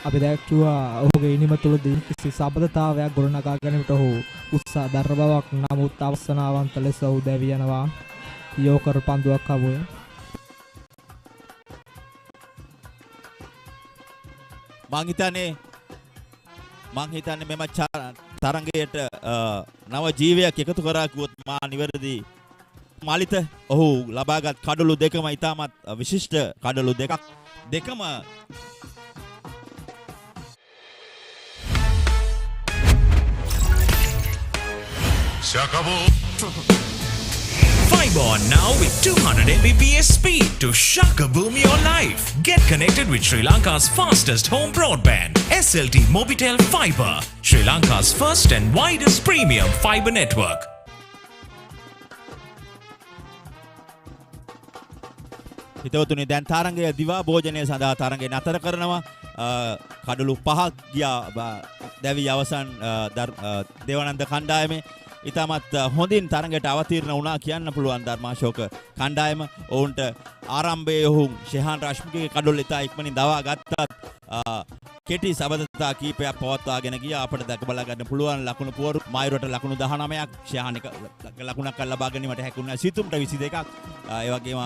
අපි දැක්කුවා ඔහුගේ ඉනිම තුලදී කිසි සබඳතාවයක් ගොඩනගා ගැනීමට ඔහු උත්සාහ දරන බවක්. නමුත් අවසනාවන්ත ලෙස ඔහු දැවි යනවා යෝකර් පන්දුවක් හමුවේ. මං හිතන්නේ මෙම තරඟයට නව ජීවයක් එකතු කරා කිව්වොත් මා නිවැරදි. මලිත ඔහු ලබාගත් කඩලු දෙකම ඉතාමත් විශිෂ්ට කඩලු දෙකම Fiber now with 200 Mbps speed to shaka boom your life. Get connected with Sri Lanka's fastest home broadband, SLT Mobitel Fiber, Sri Lanka's first and widest premium fiber network. හිතවතුනි දැන් තරඟය දිවා භෝජනය සඳහා තරඟය නතර කරනවා. කඩලු 5ක් ගියා දැවි අවසන් දේවානන්ද කණ්ඩායමේ. ඉතාමත් හොඳින් තරඟයට අවතීර්ණ වුණා කියන්න පුළුවන් ධර්මාශෝක කණ්ඩායම. ඔවුන්ට ආරම්භයේ ඔහු ෂෙහාන් රශ්මිගේ කඩොල් ඉතා ඉක්මනින් දවා ගත්තත් කෙටි සබඳතා කීපයක් පවත්වාගෙන ගියා. අපට දැක බලා ගන්න පුළුවන් ලකුණු පුවරු මායුරට ලකුණු 19ක් ෂෙහාන් එක ලකුණක් ලබා ගැනීමට හැකියුණා. සිතුම්ට 22ක්. ඒ වගේම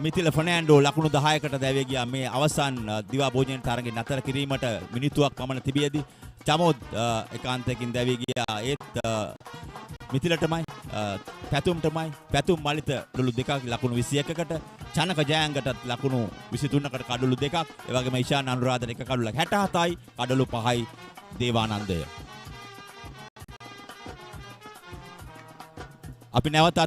මිතිල ෆර්නෑන්ඩෝ ලකුණු 10කට දැවී ගියා. මේ අවසන් දිවා භෝජන තරඟය නතර කිරීමට මිනිත්තුවක් පමණ තිබියදී චමෝද් එකාන්තයකින් දැවී ගියා. ඒත් මිතිලටමයි පැතුම් මලිත කඩලු 2ක් ලකුණු 21කට චනක ජයංගටත් ලකුණු 23කට කඩලු 2ක්. ඒ වගේම ඉෂාන් අනුරාධන එක කඩලු 67යි කඩලු 5යි දේවානන්දය. අපි නැවත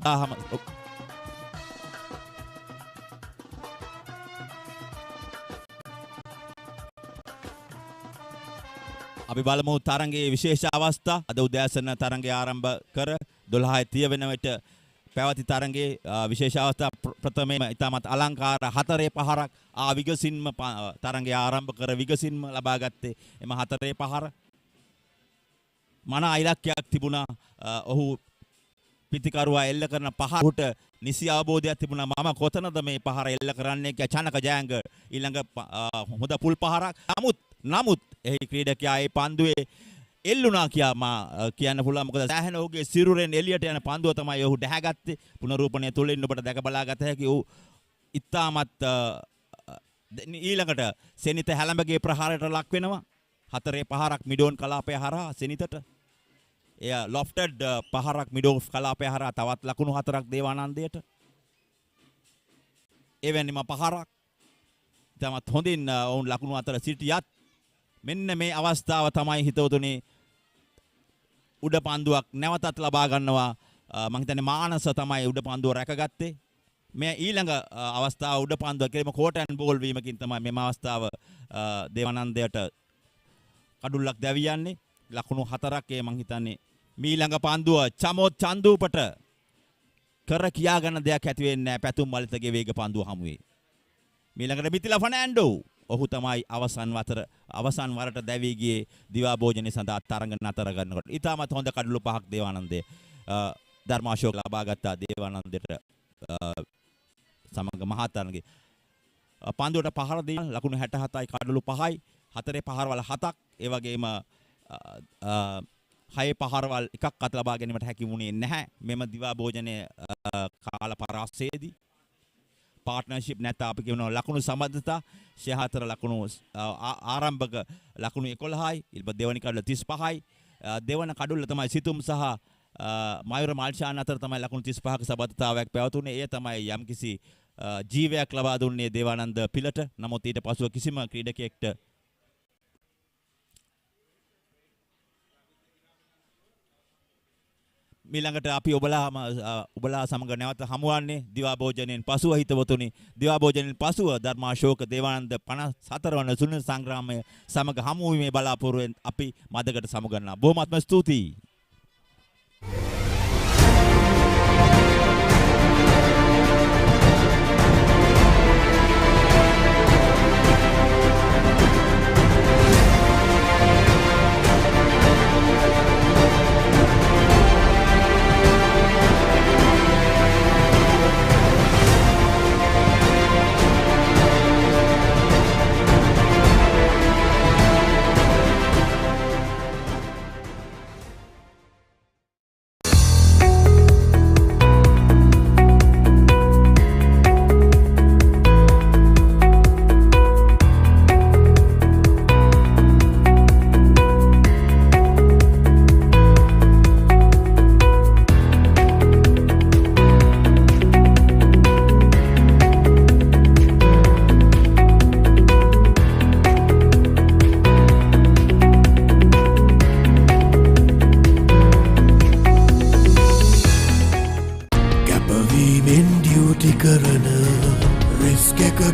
අපි බලමු තරඟයේ විශේෂ අවස්ථා. අද උදෑසන තරඟය ආරම්භ කර 12:30 වෙන විට පැවති තරඟයේ විශේෂ අවස්ථා ප්‍රථමයෙන්ම ඊටමත් අලංකාර 4-5ක් විගසින්ම තරඟය ආරම්භ කර විගසින්ම ලබා ගත්තේ එම 4-5 මන ඉලක්කයක් තිබුණා. ඔහු පිටිකරුවා එල්ල කරන පහරට නිසි අවබෝධයක් තිබුණා. මම කොතනද මේ පහර එල්ල කරන්නේ කියලා චනක ජයංග ඊළඟ හොඳ පුල් පහරක්. නමුත් එහි ක්‍රීඩකයා ඒ පන්දුවේ එල්ලුණා කියලා කියන්න පුළුවන්. මොකද සෑහෙන ඔහුගේ සිරුරෙන් එළියට යන පන්දුව තමයි ඔහු දැහැගත්තේ. පුනරූපණය තුලින් ඔබට දැක බලා ගත හැකි ඔහු ඉතාමත් ඊළඟට සෙනිත හැලඹගේ ප්‍රහාරයට ලක් වෙනවා. 4-5ක් මිඩෝන් කලාපය හරහා සෙනිතට. එය ලොෆ්ටඩ් පහරක් මිඩෝන් කලාපය හරහා තවත් ලකුණු 4ක් දේවානන්දයට. එවැනිම පහරක් තමත් හොඳින් ඔවුන් ලකුණු අතර සිටියත් මෙන්න මේ අවස්ථාව තමයි හිතවතුනි උඩ පන්දුවක් නැවතත් ලබා ගන්නවා. මම හිතන්නේ මානස තමයි උඩ පන්දුව රැකගත්තේ. මේ ඊළඟ අවස්ථාව උඩ පන්දුව කෙලිම කෝට් ඇන්ඩ් බෝල් වීමකින් තමයි මෙම අවස්ථාව දේවානන්දයට කඩුල්ලක් දැවියන්නේ. ලකුණු 4ක් මම හිතන්නේ මීළඟ පන්දුව චමෝත් චන්දූපට කර කියා ගන්න දෙයක් ඇති වෙන්නේ නැහැ පැතුම් මලිතගේ වේග පන්දුව හමුවේ. මීළඟට මිතිලා ෆර්නෑන්ඩෝ ඔහු තමයි අවසන් වරට දැවී ගියේ දිවා භෝජනයේ සඳහා තරඟ නතර කරනකොට. ඊටමත් හොඳ කඩලු 5ක් දේවානන්දේ ධර්මාශෝක ලබා ගත්තා දේවානන්දට සමග මහා තරඟේ. පන්දුවට පහර දී ලකුණු 67යි කඩලු 5යි 4 පහරවල් 7ක් ඒ වගේම 6 පහරවල් එකක් අත ලබා ගැනීමට හැකි වුණේ නැහැ. මෙම දිවා භෝජනයේ කාල පරාසයේදී පාර්ට්නර්ෂිප් නැත්නම් අපි කියනවා ලකුණු සම්බන්ධතා 64 ලකුණු ආරම්භක ලකුණු 11යි ඊළඟ දෙවනි කඩුල්ල 35යි දෙවන කඩුල්ල තමයි සිතුම් සහ මයුර මාල්ෂාන් අතර තමයි ලකුණු 35ක සම්බන්ධතාවයක් පැවතුනේ. ඒ තමයි යම්කිසි ජීවයක් ලබා දුන්නේ දේවානන්ද පිලට. නමුත් ඊට පසුව කිසිම ක්‍රීඩකයෙක්ට ඊළඟට අපි ඔබලා සමග නැවත හමුවන්නේ දිවා භෝජනයෙන් පසුව හිතවතුනි. දිවා භෝජනයෙන් පසුව ධර්මාශෝක දේවානන්ද 54 වන සුනිල් සංග්‍රාමය සමග හමු වීමේ බලාපොරොත්තුවෙන් අපි මදකට සමුගන්නවා. බොහොමත්ම ස්තුතියි.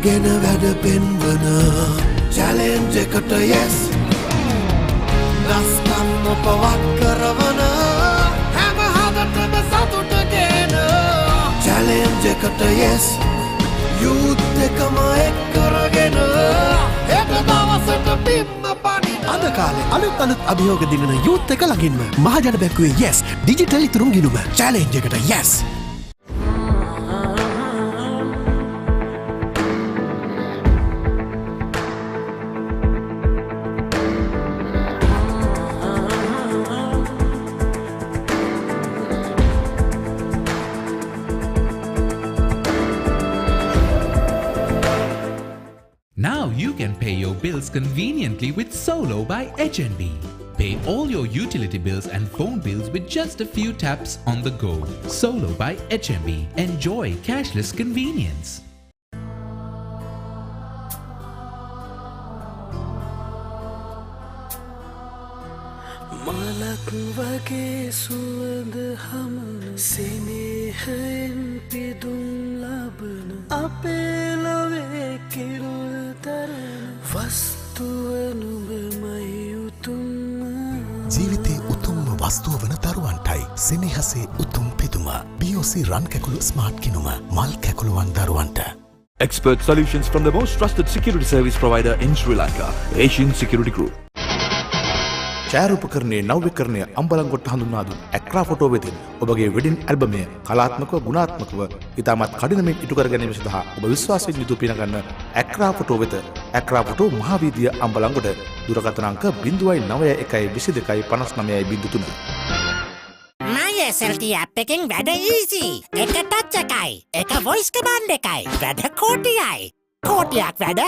ගැන වැඩ පෙන්වන චැලෙන්ජ් එකට yes දස්කම් පවත් කරවන හැම හදටම සතුටගෙන චැලෙන්ජ් එකට yes යූත් එකම එක් කරගෙන හෙට දවසට බිම්ම පනින අද කාලේ අලුත් අභියෝග දිනන යූත් එක ළඟින්ම මහජන බැංකුවේ yes ඩිජිටල් ඉතුරුම් ගිණුම චැලෙන්ජ් එකට yes Now you can pay your bills conveniently with Solo by HNB. Pay all your utility bills and phone bills with just a few taps on the go. Solo by HNB. Enjoy cashless convenience. මලක් වගේ සුවඳ හමන සෙනෙහයෙන් පිදුම් ලබන අපේ ලොවේ කිරුළ තරන වස්තුව නුඹමයි උතුම්ම ජීවිතේ උතුම්ම වස්තුව වන දරුවන්ටයි සෙනෙහසේ උතුම් පිදුම BOC රන් කැකුළු ස්මාර්ට් කිනුම මල් කැකුළුවන් දරුවන්ට. Expert solutions from the most trusted security service provider in Sri Lanka, Asian Security Group. ඡායාරූපකරණයේ නව්‍යකරණය අම්බලන්ගොඩට හඳුන්වා දුන් ඇක්‍රා ෆොටෝ වෙතින් ඔබගේ වෙඩින් ඇල්බමය කලාත්මකව ගුණාත්මකව ඉතාමත් කඩිනමින් ඉටු කර ගැනීම සඳහා ඔබ විශ්වාසයෙන් යුතුව පිනගන්න ඇක්‍රා ෆොටෝ වෙත ඇක්‍රා ෆොටෝ මහාවීදිය අම්බලන්ගොඩ දුරකථන අංක 091595903. SLT app එකෙන් වැඩ easy. එක ටච් එකයි. එක voice command එකයි. වැඩ කෝටියයි. කෝටියක් වැඩ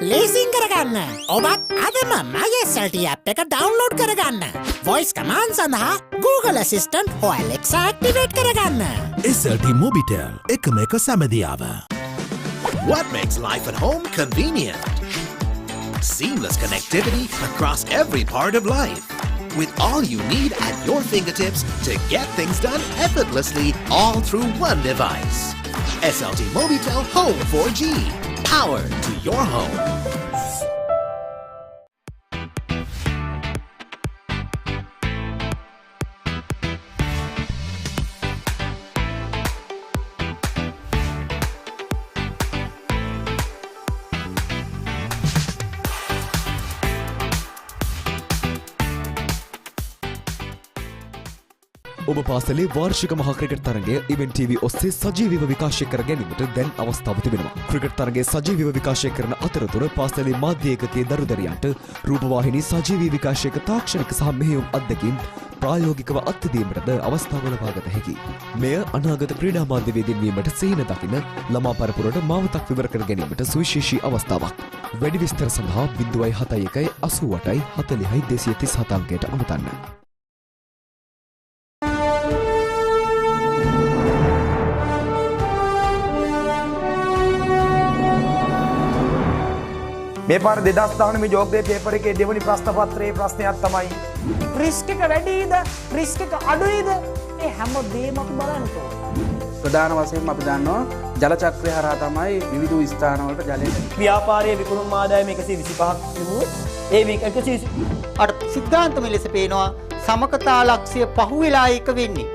ලේසියෙන් කරගන්න. ඔබත් අදම my SLT app එක download කරගන්න. voice command සඳහා Google Assistant හෝ Alexa activate කරගන්න. SLT Mobitel එකම එක සැමදියාව. What makes life at home convenient? Seamless connectivity across every part of life. With all you need at your fingertips to get things done effortlessly all through one device. SLT Mobitel Home 4G. Power to your home. ඔබ පාසලේ වාර්ෂික මහා cricket තරගය event TV ඔස්සේ සජීවීව විකාශය කර ගැනීමට දැන් අවස්ථාව තිබෙනවා. ක්‍රිකට් තරගයේ සජීවීව විකාශය කරන අතරතුර පාසලේ මාධ්‍ය ඒකකයේ දරුදරියන්ට රූපවාහිනී සජීවී විකාශයක තාක්ෂණික සහ මෙහෙයුම් අත්දැකීම් ප්‍රායෝගිකව අත්විඳීමටද අවස්ථාව ලබාගත හැකියි. මෙය අනාගත ක්‍රීඩා මාධ්‍යවේදීන් වීමට සිහින දකින ළමා පරපුරට මාවතක් විවර කර ගැනීමට සුවිශේෂී අවස්ථාවක්. වැඩි විස්තර සඳහා 071 88 40 237 අංකයට අමතන්න. මේ පාර 2019 ජෝග්‍රේ පේපර් එකේ දෙවනි ප්‍රශ්න පත්‍රයේ ප්‍රශ්නයක් තමයි රිස්ක් එක වැඩිද රිස්ක් එක අඩුයිද ඒ හැම දෙයක්ම අපි බලන්න ඕනේ. ප්‍රධාන වශයෙන්ම අපි දන්නවා ජල චක්‍රය හරහා තමයි විවිධ ස්ථානවලට ජලය ව්‍යාපාරයේ විකුණුම් ආදායම 125ක් තිබුණොත් ඒ 120 අර සිද්ධාන්තම ලෙස පේනවා සමකතා ලක්ෂ්‍ය පහුවෙලා එක වෙන්නේ.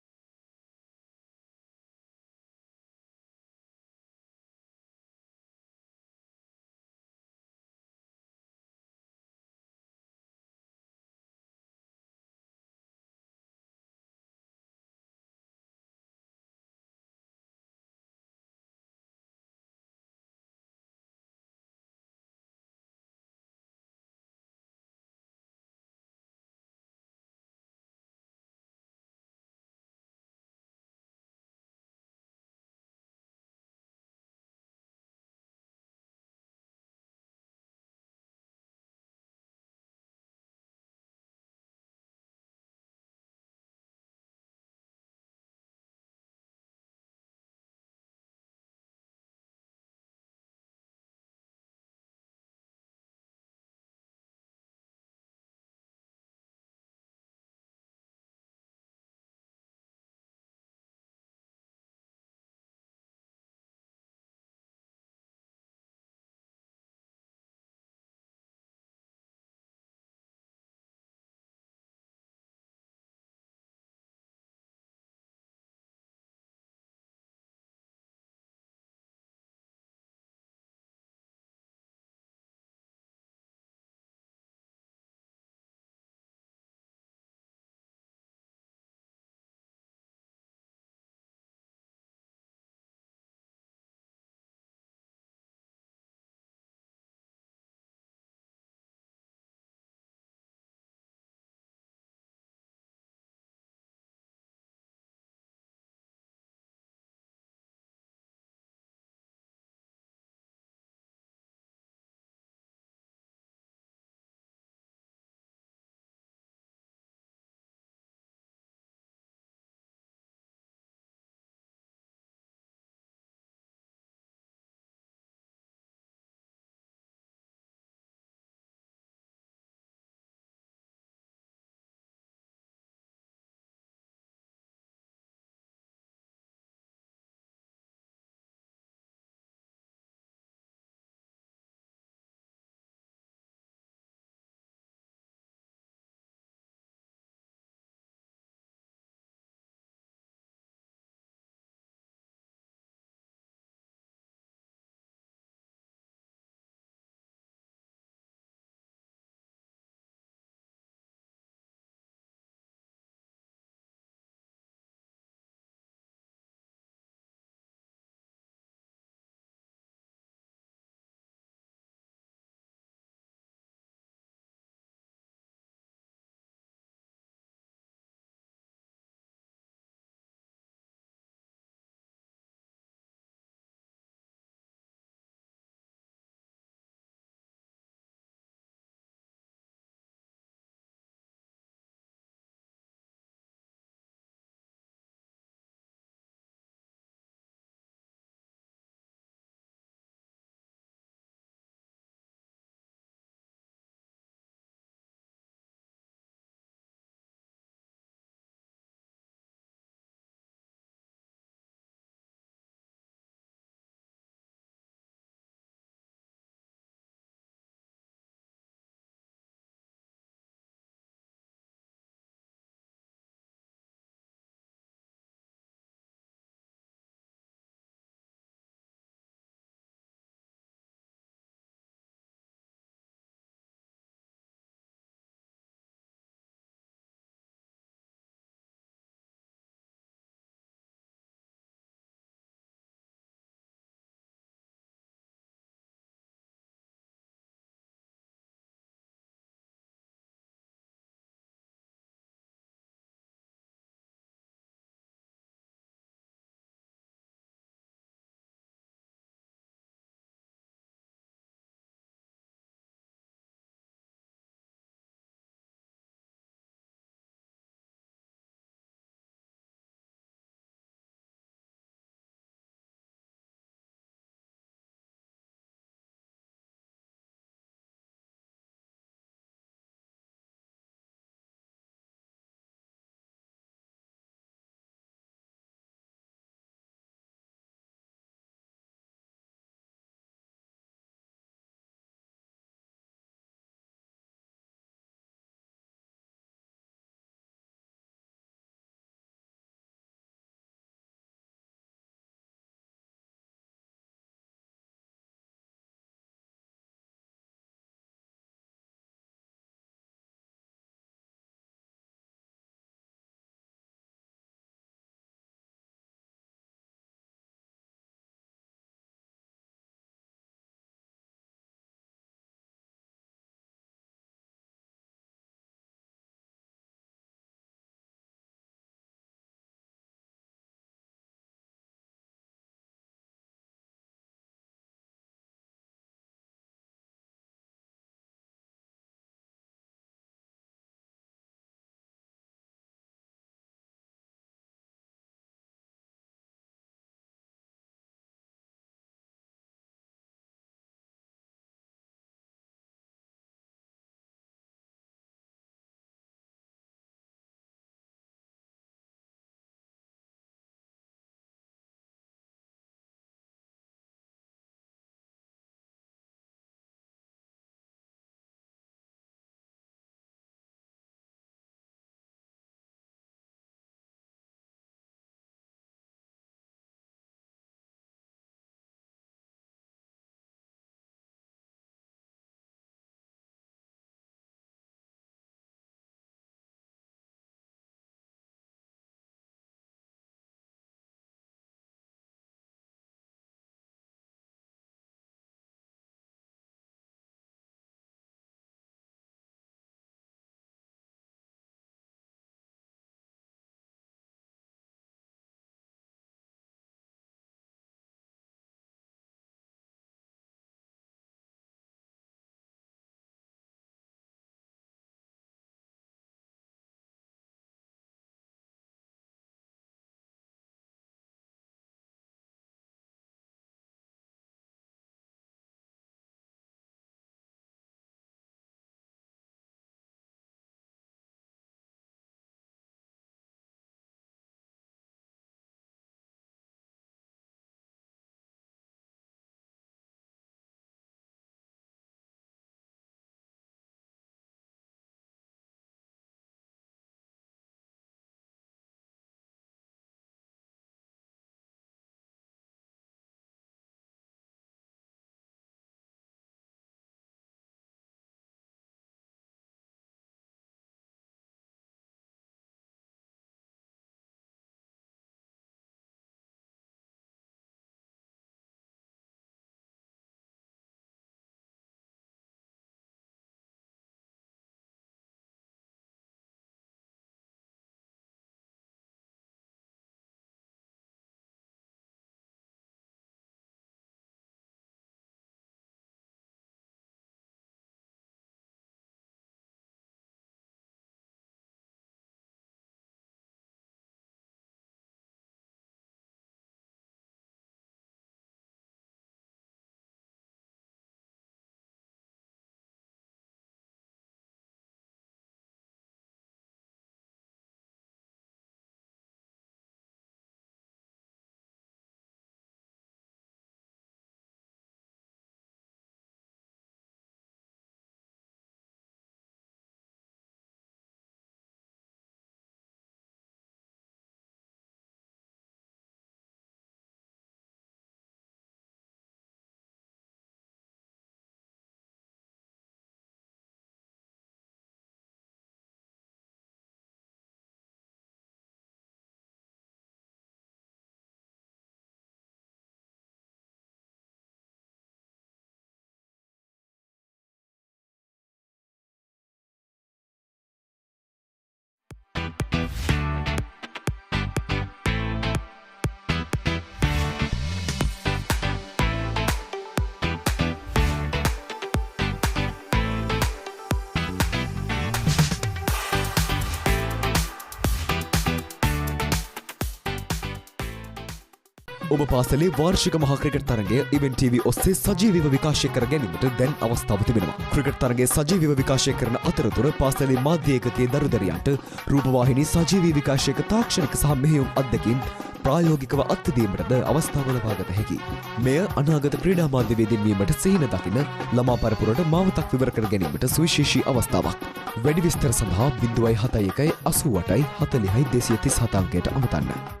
ඔබ පාසලේ වාර්ෂික මහා ක්‍රිකට් තරගය ඉවෙන්ට් TV ඔස්සේ සජීවීව විකාශය කර ගැනීමට දැන් අවස්ථාව තිබෙනවා. ක්‍රිකට් තරගයේ සජීවීව විකාශය කරන අතරතුර පාසලේ මාධ්‍ය ඒකකයේ දරුදරියන්ට රූපවාහිනී සජීවී විකාශයක තාක්ෂණික සහ මෙහෙයුම් අත්දැකීම් ප්‍රායෝගිකව අත්දැකීමටද අවස්ථාව ලබාගත හැකියි. මෙය අනාගත ක්‍රීඩා මාධ්‍යවේදීන් වීමට සිහින දකින ළමා පරපුරට මාවතක් විවර කර ගැනීමට සුවිශේෂී අවස්ථාවක්. වැඩි විස්තර සඳහා 071 88 40 237 අංකයට අමතන්න.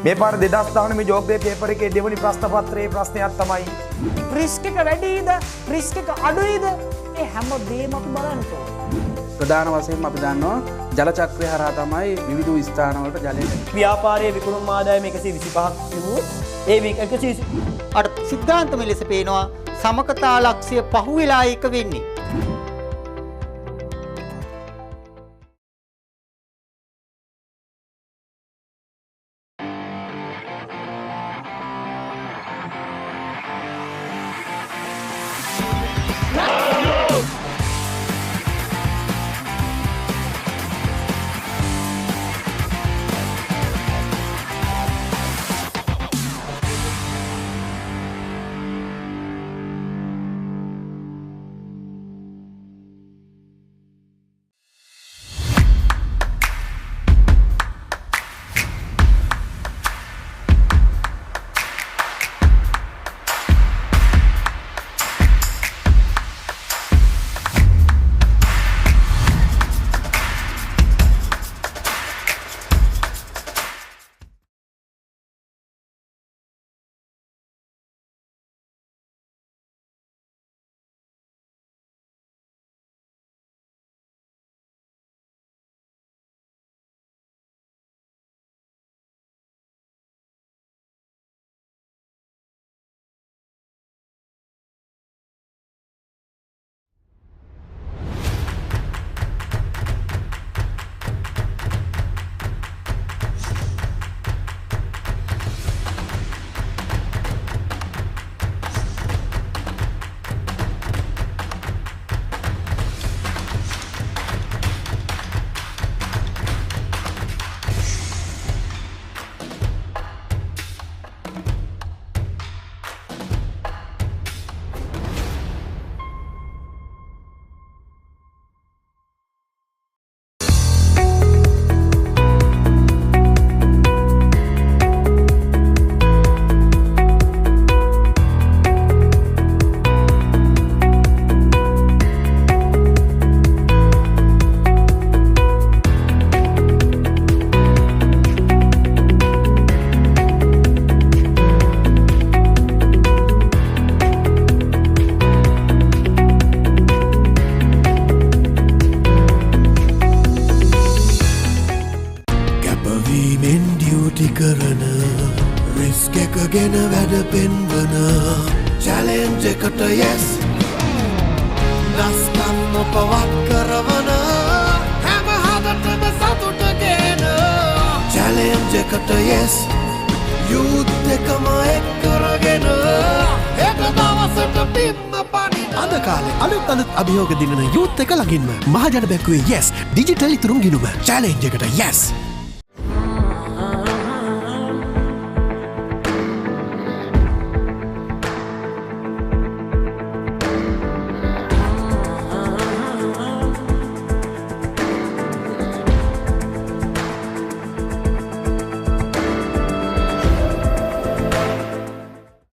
මේ පාර 2019 මේ ජෝග්‍රේ පේපර් එකේ දෙවනි ප්‍රශ්න පත්‍රයේ ප්‍රශ්නයක් තමයි රිස්ක් එක වැඩිද රිස්ක් එක අඩුයිද ඒ හැම දෙයක්ම අපි බලන්න ඕනේ. ප්‍රධාන වශයෙන්ම අපි දන්නවා ජල චක්‍රය හරහා තමයි විවිධ ස්ථානවලට ජලය ව්‍යාපාරයේ විකුණුම් ආදායම 125ක් තිබුණොත් ඒ 130 අර සිද්ධාන්තම ලෙස පේනවා සමකතා ලක්ෂ්‍ය පහුවෙලා එක වෙන්නේ. ගෙන වැඩ පෙන්වන චැලෙන්ජ් එකට yes දස්කම් නොපවත් කරවන හැම හදටම සතුටගෙන චැලෙන්ජ් එකට yes යූත් එකම එක් කරගෙන හෙට දවසට පිම්ම පනින අද කාලේ අලුත් අභියෝග දිනන යූත් එක ළඟින්ම මහජන බැංකුවේ yes ඩිජිටල් ඉතුරුම් ගිණුම චැලෙන්ජ් එකට yes.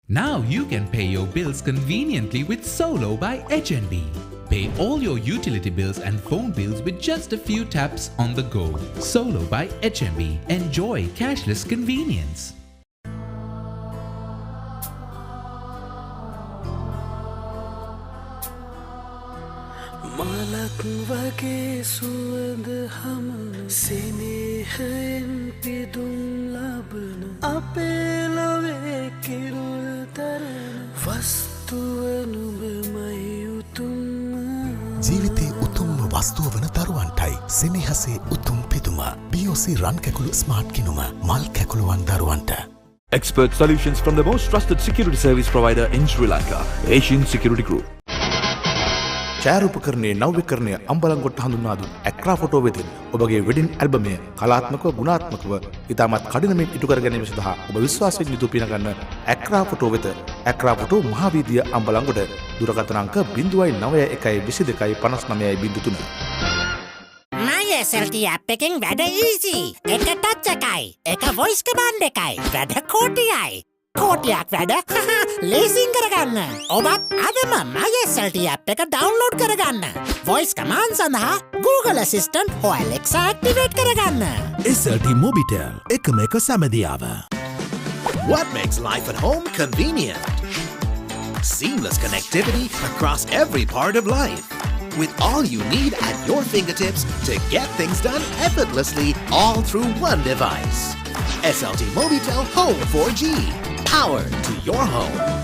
Now you can pay your bills conveniently with Solo by HNB. Pay all your utility bills and phone bills with just a few taps on the go. Solo by HNB. Enjoy cashless convenience. මලක් වගේ සුවඳ හමන සෙනෙහයෙන් පිදුම් ලබන අපේ ලොවේ කිරුළ තරන වස්තුව නුඹමයි උතුම්ම ජීවිතේ උතුම්ම වස්තුව වන දරුවන්ටයි සෙනෙහසේ උතුම් පිදුම BOC රන් කැකුළු ස්මාර්ට් කිනුම මල් කැකුළුවන් දරුවන්ට. Expert solutions from the most trusted security service provider in Sri Lanka, Asian Security Group. ඡායාරූපකරණයේ නව්‍යකරණය අම්බලන්ගොඩට හඳුන්වා දුන් ඇක්‍රා ෆොටෝ වෙතින් ඔබගේ වෙඩින් ඇල්බමය කලාත්මකව ගුණාත්මකව ඉතාමත් කඩිනමින් ඉටු කර ගැනීම සඳහා ඔබ විශ්වාසයෙන් යුතුව පිනගන්න ඇක්‍රා ෆොටෝ වෙත ඇක්‍රා ෆොටෝ මහාවීදිය අම්බලන්ගොඩ දුරකථන අංක 091595903 SLT app එකෙන් වැඩ easy. එක touch එකයි. එක voice command එකයි. වැඩ කෝටියයි. කෝටියක් වැඩ ලේසින් කරගන්න. ඔබත් අදම my SLT app එක download කරගන්න. voice command සඳහා Google Assistant හෝ Alexa activate කරගන්න. SLT Mobitel එකම එක සැමදියාව. What makes life at home convenient? Seamless connectivity across every part of life. With all you need at your fingertips to get things done effortlessly all through one device. SLT Mobitel Home 4G. Power to your home.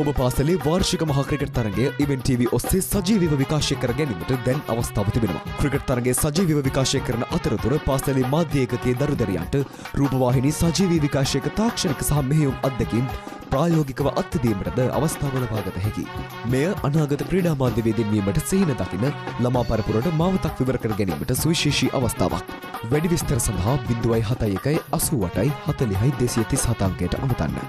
ඔබ පාසලේ වාර්ෂික මහා cricket තරගය event TV ඔස්සේ සජීවීව විකාශය කර ගැනීමට දැන් අවස්ථාව තිබෙනවා. ක්‍රිකට් තරගයේ සජීවීව විකාශය කරන අතරතුර පාසලේ මාධ්‍ය ඒකකයේ දරුදරියන්ට රූපවාහිනී සජීවී විකාශයක තාක්ෂණික සහ මෙහෙයුම් අත්දැකීම් ප්‍රායෝගිකව අත්දැකීමටද අවස්ථාව ලබාගත හැකියි. මෙය අනාගත ක්‍රීඩා මාධ්‍යවේදීන් වීමට සිහින දකින ළමා පරපුරට මාවතක් විවර කර ගැනීමට සුවිශේෂී අවස්ථාවක්. වැඩි විස්තර සඳහා 071 88 40 237 අංකයට අමතන්න.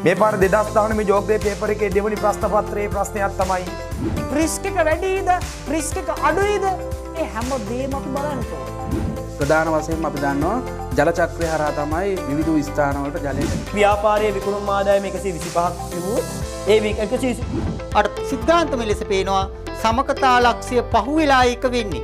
මේ පාර 2019 මේ ජෝග්‍රේ පේපර් එකේ දෙවනි ප්‍රශ්න පත්‍රයේ ප්‍රශ්නයක් තමයි රිස්ක් එක වැඩිද රිස්ක් එක අඩුයිද ඒ හැම දෙයක්ම අපි බලන්න ඕනේ. ප්‍රධාන වශයෙන්ම අපි දන්නවා ජල චක්‍රය හරහා තමයි විවිධ ස්ථානවලට ජලය ව්‍යාපාරයේ විකුණුම් ආදායම 125ක් තිබුණොත් ඒ 130 අර සිද්ධාන්තම ලෙස පේනවා සමකතා ලක්ෂ්‍ය පහුවෙලා එක වෙන්නේ.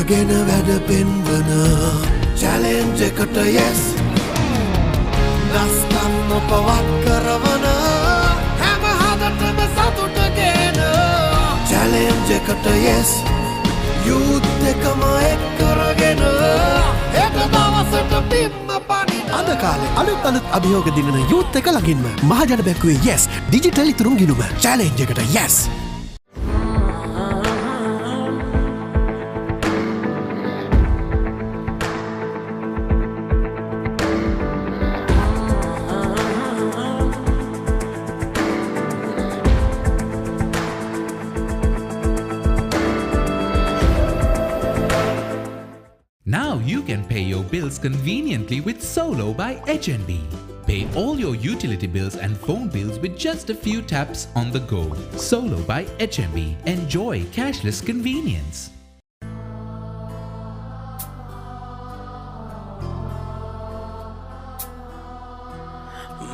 ගෙන වැඩ පෙන්වන චැලෙන්ජ් එකට yes දස්කම්ම පවත් කරවන හැම හදටම සතුටගෙන චැලෙන්ජ් එකට yes යුත් එකම එක් කරගෙන දවසට පිම්ම පනින අද කාලේ අලුත් අභියෝග දිනන යූත් එක ළඟින්ම මහජන බැංකුවේ yes ඩිජිටල් ඉතුරුම් ගිණුම චැලෙන්ජ් එකට yes. Now you can pay your bills conveniently with Solo by HNB. Pay all your utility bills and phone bills with just a few taps on the go. Solo by HNB. Enjoy cashless convenience.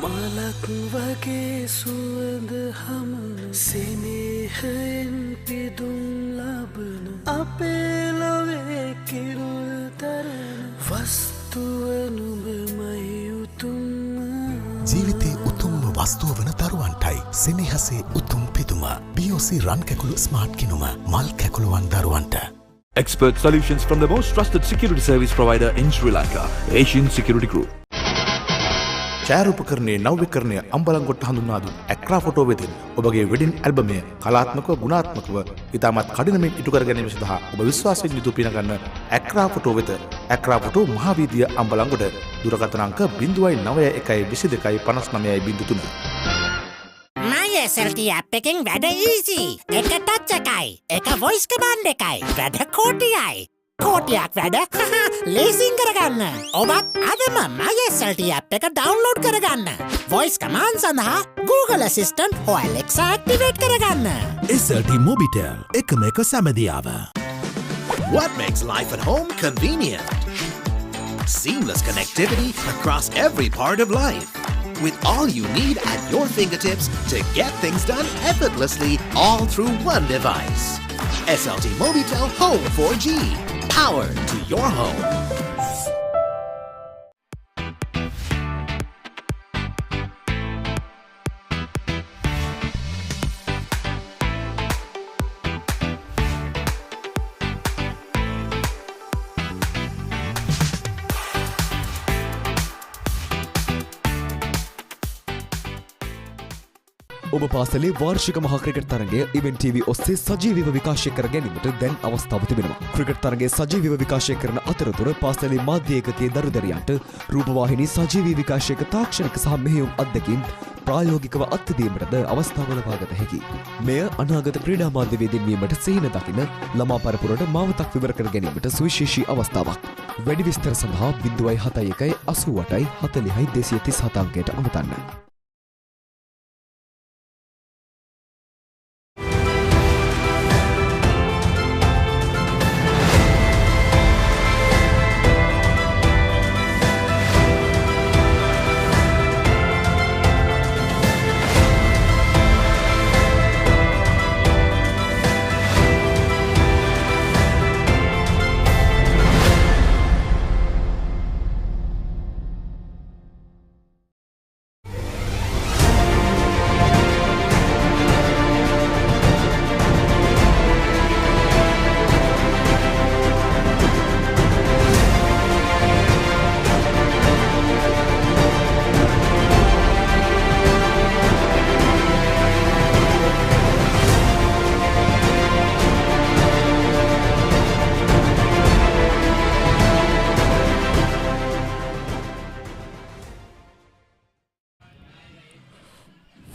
මලක් වගේ සුවඳ හමන සෙනෙහයෙන් පිදුම් ලබන අපේ ලොවේ කිරුල් තරන වස්තුව නුඹමයි උතුම්ම ජීවිතේ උතුම්ම වස්තුව වන දරුවන්ටයි සෙනෙහසේ උතුම් පිදුම BOC රන් කැකුළු ස්මාර්ට් කිනුම මල් කැකුළුවන් දරුවන්ට. Expert solutions from the most trusted security service provider in Sri Lanka, Asian Security Group. ඡායාරූපකරණයේ නව්‍යකරණය අම්බලන්ගොඩට හඳුන්වා දුන් ඇක්‍රා ෆොටෝ වෙතින් ඔබගේ වෙඩින් ඇල්බමය කලාත්මකව ගුණාත්මකව ඉතාමත් කඩිනමින් ඉටු කර ගැනීම සඳහා ඔබ විශ්වාසයෙන් යුතුව පිනගන්න ඇක්‍රා ෆොටෝ වෙත ඇක්‍රා ෆොටෝ මහාවීදිය අම්බලන්ගොඩ දුරකථන අංක 091 My SLT app එකෙන් වැඩ easy. එක ටච් එකයි. එක voice command එකයි. වැඩ කෝටියයි. කෝටියක් වැඩ ලේසින් කරගන්න. ඔබත් අදම My SLT app එක download කරගන්න. voice command සඳහා Google Assistant හෝ Alexa activate කරගන්න. SLT Mobitel එකම එක සැමදියාව. What makes life at home convenient? Seamless connectivity across every part of life. With all you need at your fingertips to get things done effortlessly all through one device. SLT Mobitel Home 4G. Power to your home. ඔබ පාසලේ වාර්ෂික මහා cricket තරගය event TV ඔස්සේ සජීවීව විකාශය කර ගැනීමට දැන් අවස්ථාව තිබෙනවා. ක්‍රිකට් තරගයේ සජීවීව විකාශය කරන අතරතුර පාසලේ මාධ්‍ය ඒකකයේ දරුදරියන්ට රූපවාහිනී සජීවී විකාශයක තාක්ෂණික සහ මෙහෙයුම් අත්දැකීම් ප්‍රායෝගිකව අත්දැකීමටද අවස්ථාව ලබාගත හැකියි. මෙය අනාගත ක්‍රීඩා මාධ්‍යවේදීන් වීමට සිහින දකින ළමා පරපුරට මාවතක් විවර කර ගැනීමට සුවිශේෂී අවස්ථාවක්. වැඩි විස්තර සඳහා 071 88 40 237 අංකයට අමතන්න.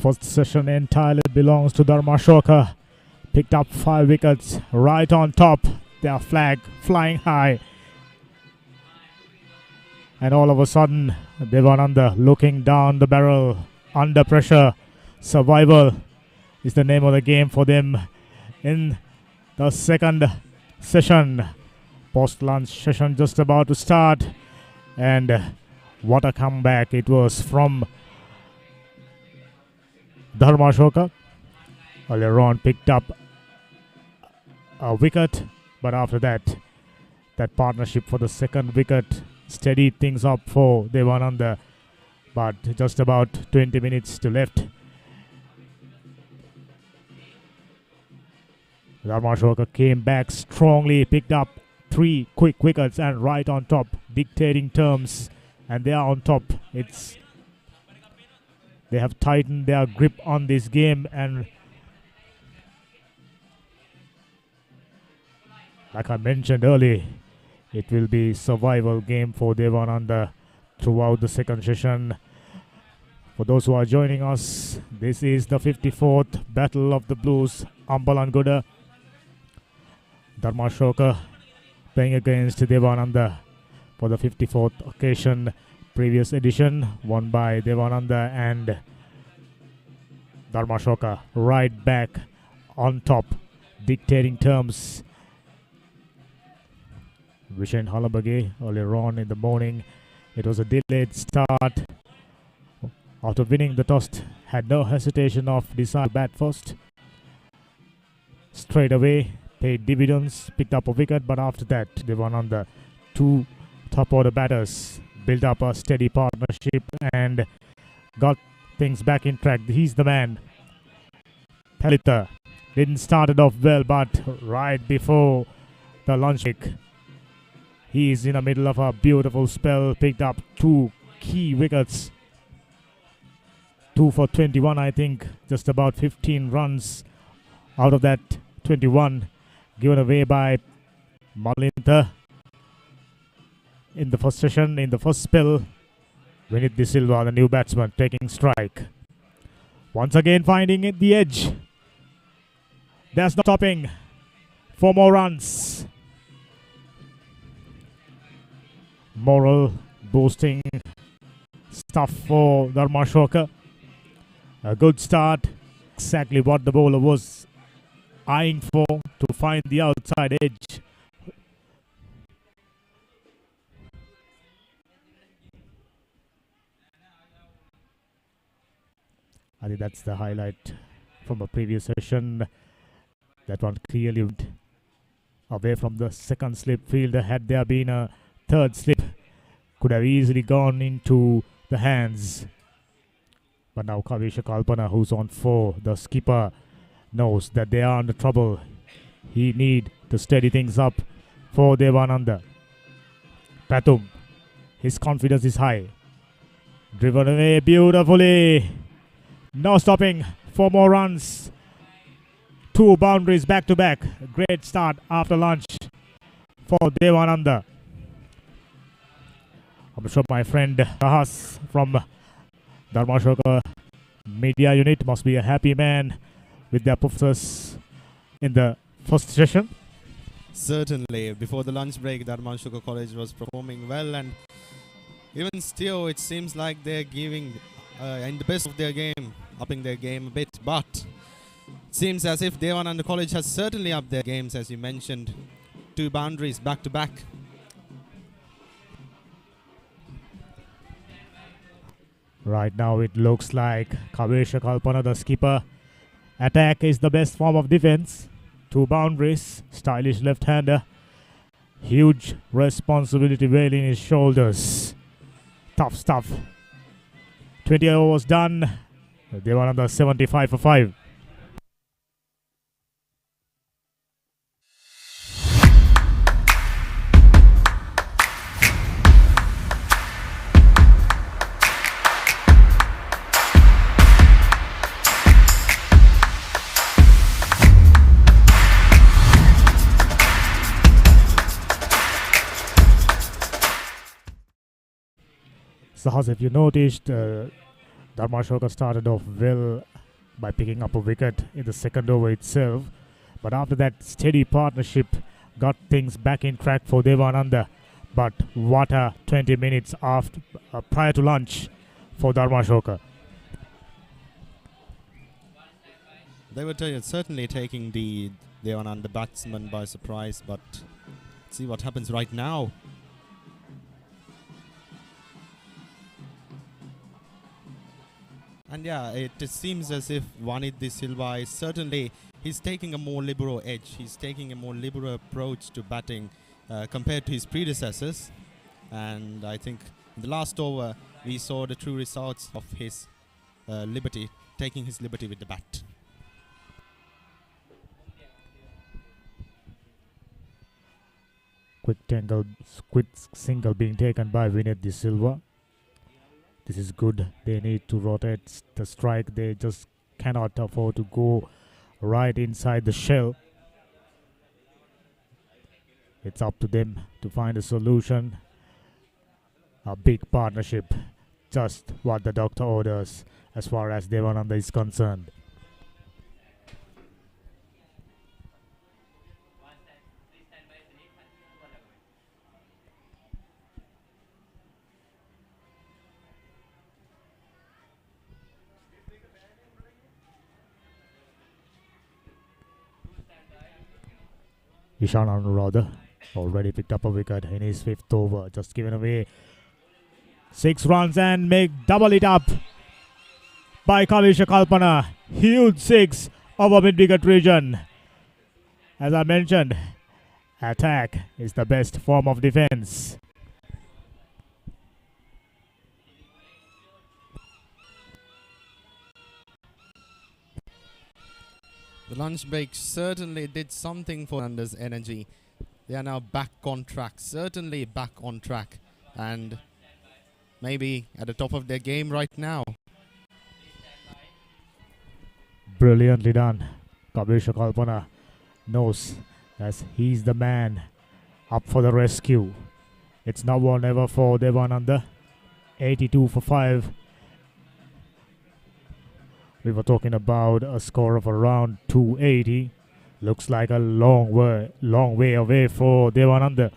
First session entirely belongs to Dharmashoka. Picked up 5 wickets right on top. Their flag flying high. And all of a sudden, Devananda looking down the barrel under pressure. Survival is the name of the game for them in the second session. Post-lunch session just about to start. And what a comeback it was from Dharmashoka. Earlier on picked up a wicket, but after that partnership for the second wicket steadied things up for Devananda. But just about 20 minutes to left. Dharmashoka came back strongly, picked up 3 quick wickets and right on top, dictating terms, and they are on top. They have tightened their grip on this game, and like I mentioned earlier, it will be survival game for Devananda throughout the second session. For those who are joining us, this is the 54th Battle of the Blues, Ambalangoda. Dharmashoka playing against Devananda for the 54th occasion. Previous edition won by Devananda, and Dharmashoka right back on top, dictating terms. Vishen Halabage earlier on in the morning, it was a delayed start. After winning the toss, had no hesitation of deciding to bat first. Straight away, paid dividends, picked up a wicket, but after that, Devananda, two top order batters, built up a steady partnership and got things back in track. He's the man. Palita didn't start it off well, but right before the lunch break, he is in the middle of a beautiful spell, picked up 2 key wickets. 2 for 21, I think, just about 15 runs out of that 21 given away by Malinta in the first session, in the first spell. Vinit De Silva, the new batsman, taking strike. Once again finding it the edge. There's no stopping. 4 more runs. Moral boosting stuff for Dharmashoka. A good start. Exactly what the bowler was eyeing for, to find the outside edge. I think that's the highlight from a previous session. That one clearly went away from the second slip fielder. Had there been a third slip, could have easily gone into the hands. But now Kavisha Kalpana, who's on 4, the skipper, knows that they are under trouble. He need to steady things up for Devananda. Patum, his confidence is high. Driven away beautifully. No stopping. 4 more runs. 2 boundaries back to back. Great start after lunch for Devananda. I'm sure my friend Rahas from Dharmashoka media unit must be a happy man with their performances in the first session. Certainly, before the lunch break, Dharmashoka College was performing well, and even still, it seems like they're giving in the best of their game, upping their game a bit. But it seems as if Devananda College has certainly upped their games, as you mentioned. 2 boundaries back to back. Right now it looks like Kavesha Kalpana, the skipper. Attack is the best form of defense. 2 boundaries, stylish left-hander. Huge responsibility weighing his shoulders. Tough stuff. 20 overs done. They were under 75 for 5. Sahas, if you noticed, Dharmashoka started off well by picking up a wicket in the second over itself. But after that steady partnership got things back in track for Devananda. But what a 20 minutes after, prior to lunch for Dharmashoka. They were certainly taking the Devananda batsman by surprise, but see what happens right now. And yeah, it seems as if Vinit De Silva is certainly, he's taking a more liberal edge. He's taking a more liberal approach to batting compared to his predecessors. And I think in the last over, we saw the true results of his liberty, taking his liberty with the bat. quick single being taken by Vinay De Silva. This is good. They need to rotate the strike. They just cannot afford to go right inside the shell. It's up to them to find a solution. A big partnership. Just what the doctor orders as far as Devananda is concerned. Ishan Anuradha already picked up a wicket in his 5th over, just given away 6 runs and make double it up by Kavisha Kalpana. Huge 6 over mid-wicket region. As I mentioned, attack is the best form of defense. The lunch break certainly did something for Nanda's energy. They are now back on track, certainly back on track, and maybe at the top of their game right now. Brilliantly done. Kavisha Kalpana knows that he's the man up for the rescue. It's now or never for Devananda. 82 for 5. We were talking about a score of around 280. Looks like a long way away for Devananda.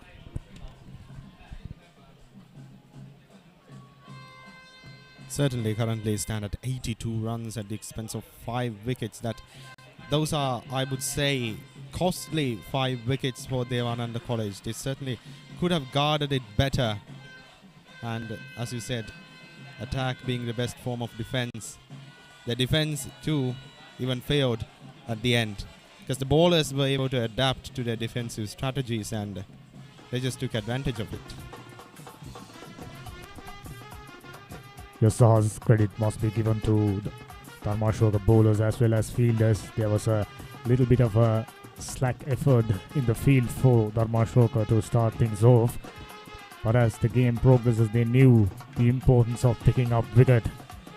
Certainly currently stand at 82 runs at the expense of 5 wickets. Those are, I would say, costly 5 wickets for Devananda College. They certainly could have guarded it better. And as you said, attack being the best form of defense. The defense too even failed at the end, because the bowlers were able to adapt to their defensive strategies and they just took advantage of it. Yasah's credit must be given to the Dharmashoka bowlers as well as fielders. There was a little bit of a slack effort in the field for Dharmashoka to start things off, but as the game progresses, they knew the importance of picking up wicket,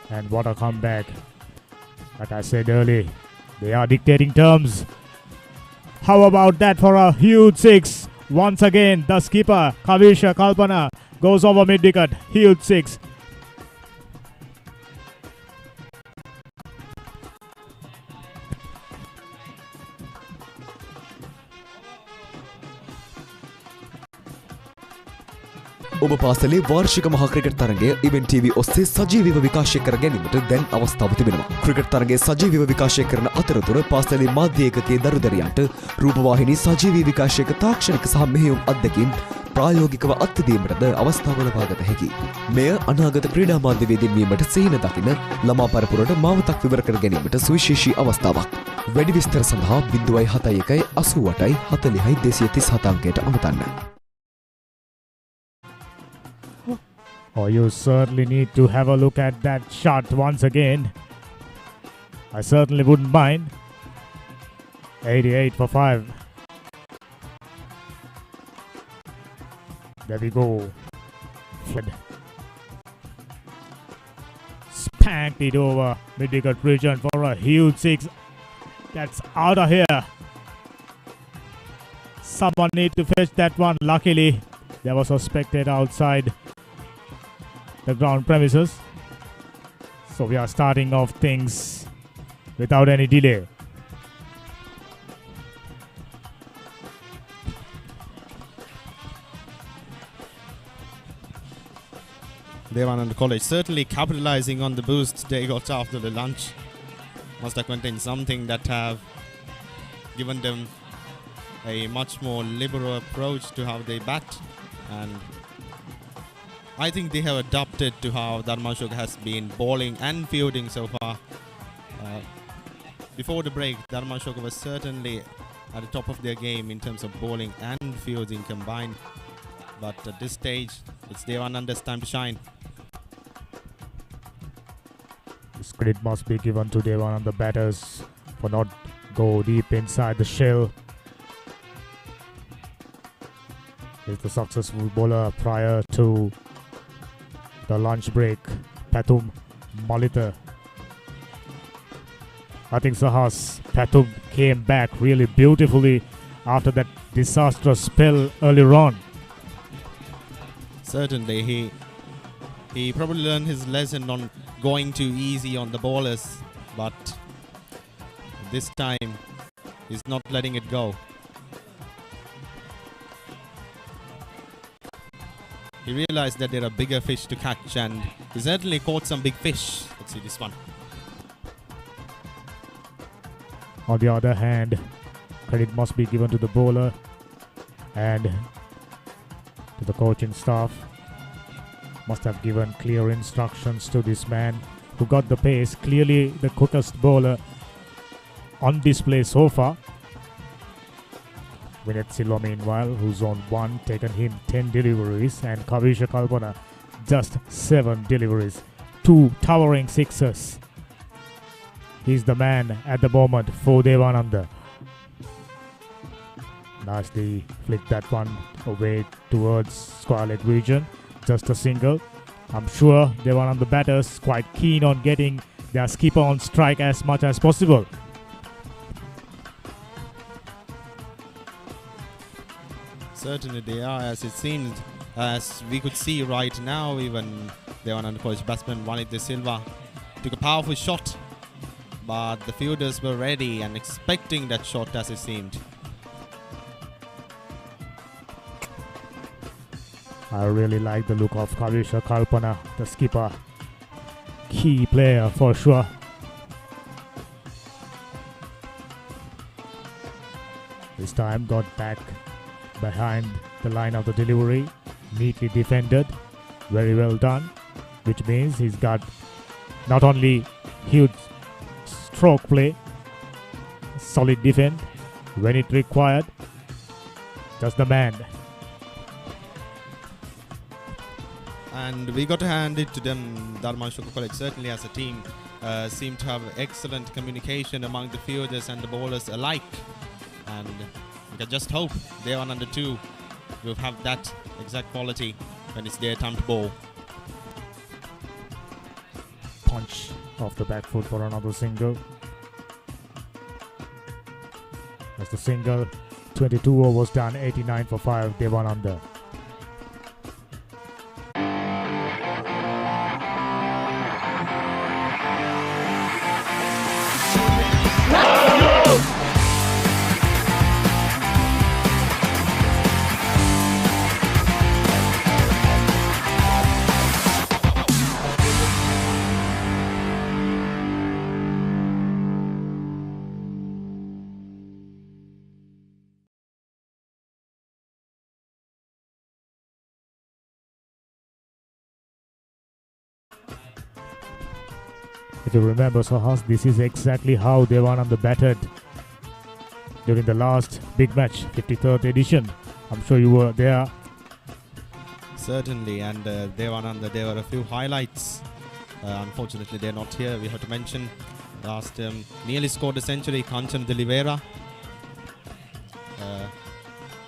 and what a comeback. Like I said earlier, they are dictating terms. How about that for a huge 6? Once again, the skipper, Kavisha Kalpana, goes over mid-wicket. Huge 6. ඔබ පාසලේ වාර්ෂික මහා cricket තරගය event TV ඔස්සේ සජීවීව විකාශය කර ගැනීමට දැන් අවස්ථාව තිබෙනවා. ක්‍රිකට් තරගය සජීවීව විකාශය කරන අතරතුර පාසලේ මාධ්‍ය ඒකකයේ දරුදරියන්ට රූපවාහිනී සජීවී විකාශයක තාක්ෂණික සහ මෙහෙයුම් අත්දැකීම් ප්‍රායෝගිකව අත්දැකීමටද අවස්ථාව ලබාගත හැකියි. මෙය අනාගත ක්‍රීඩා මාධ්‍යවේදීන් වීමට සිහින දකින ළමා පරපුරට මාවතක් විවර කර ගැනීමට සුවිශේෂී අවස්ථාවක්. වැඩි විස්තර සඳහා 071 88 40 237 අංකයට අමතන්න. Oh, you certainly need to have a look at that shot once again. I certainly wouldn't mind. 88 for 5. There we go. Flood. Spanked it over mid-wicket region for a huge 6. That's out of here. Someone need to fetch that one. Luckily, there was a spectator outside the ground premises. So we are starting off things without any delay. Devananda College certainly capitalizing on the boost they got after the lunch. Must have contained something that have given them a much more liberal approach to how they bat, and I think they have adapted to how Dharmashoka has been bowling and fielding so far. Before the break, Dharmashoka was certainly at the top of their game in terms of bowling and fielding combined. But at this stage, it's Devananda's time to shine. This credit must be given to Devananda batters for not go deep inside the shell. is the successful bowler prior to the lunch break, Pathum Malita. I think Sahas Pathum came back really beautifully after that disastrous spell earlier on. Certainly, he probably learned his lesson on going too easy on the bowlers, but this time he's not letting it go. He realized that there are bigger fish to catch, and he certainly caught some big fish. Let's see this one. On the other hand, credit must be given to the bowler and to the coaching staff. Must have given clear instructions to this man who got the pace. Clearly the quickest bowler on display so far. Vinay Silva, meanwhile, who's on 1, taken him 10 deliveries, and Kavisha Kalpana just 7 deliveries, 2 towering sixes. He's the man at the moment for Devananda. Nicely flicked that one away towards square leg region. Just a single. I'm sure Devananda batters quite keen on getting their skipper on strike as much as possible. Certainly they are, as it seemed, as we could see right now. Even Devananda coach Batsman Vinay Silva took a powerful shot, but the fielders were ready and expecting that shot, as it seemed. I really like the look of Kavisha Kalpana, the skipper. Key player for sure. This time got back behind the line of the delivery. Neatly defended. Very well done. Which means he's got not only huge stroke play, solid defense when it required. Just the man. And we got to hand it to them. Dharmashoka College certainly as a team seem to have excellent communication among the fielders and the bowlers alike. And we can just hope Devananda too will have that exact quality when it's their time to bowl. Punch off the back foot for another single. That's the single. 22 overs done, 89 for 5, Devananda. If you remember, Sahas, this is exactly how Devananda batted during the last big match, 53rd edition. I'm sure you were there. Certainly, and Devananda, there were a few highlights. Unfortunately, they're not here. We have to mention last nearly scored a century, Kanchan Delivera.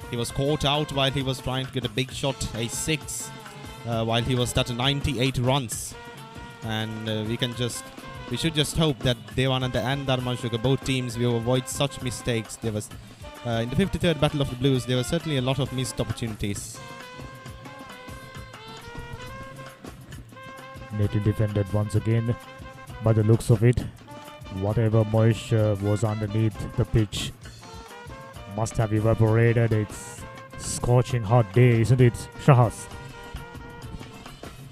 He was caught out while he was trying to get a big shot, a 6, while he was at 98 runs. And we should just hope that Devananda and Dharmashoka, both teams, will avoid such mistakes. There was in the 53rd Battle of the Blues, there were certainly a lot of missed opportunities. Neatly defended once again. By the looks of it, whatever moisture was underneath the pitch must have evaporated. It's scorching hot day, isn't it, Shahas?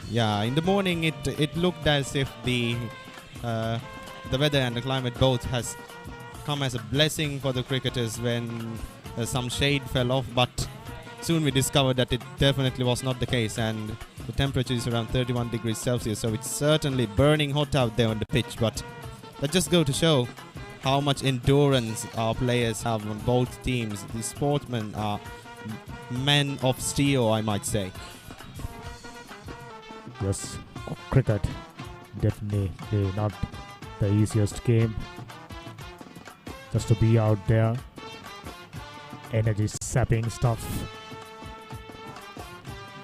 Yeah, in the morning it looked as if the weather and the climate both has come as a blessing for the cricketers when some shade fell off, but soon we discovered that it definitely was not the case, and the temperature is around 31 degrees Celsius, so it's certainly burning hot out there on the pitch. But that just go to show how much endurance our players have on both teams. The sportsmen are men of steel, I might say. Yes, cricket definitely not the easiest game. Just to be out there, energy sapping stuff.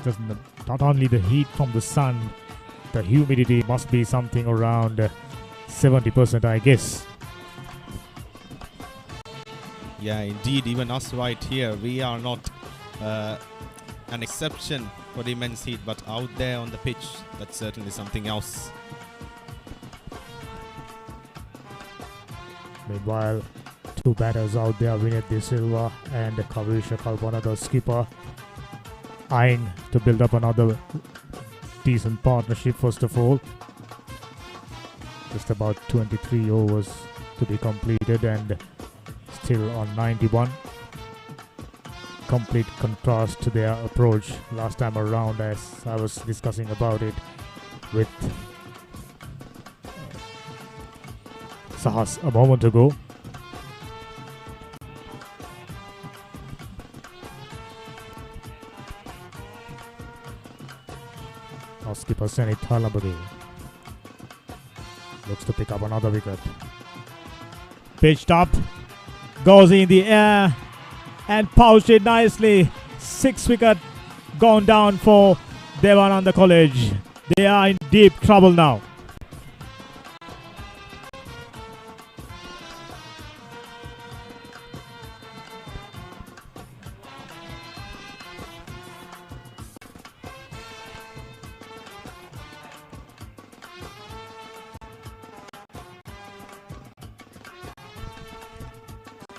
just not only the heat from the sun, the humidity must be something around 70%, I guess. Yeah, indeed. Even us right here, we are not an exception for the immense heat, but out there on the pitch, that's certainly something else. Meanwhile, two batters out there, Vinay De Silva and Kavisha Kalpana, the skipper, eyeing to build up another decent partnership first of all. Just about 23 overs to be completed and still on 91. Complete contrast to their approach last time around, as I was discussing about it with Sahas a moment ago. Now skipper Senit Halabadi looks to pick up another wicket. Pitched up, goes in the air and pouched it nicely. 6 wicket gone down for Devananda College. They are in deep trouble now.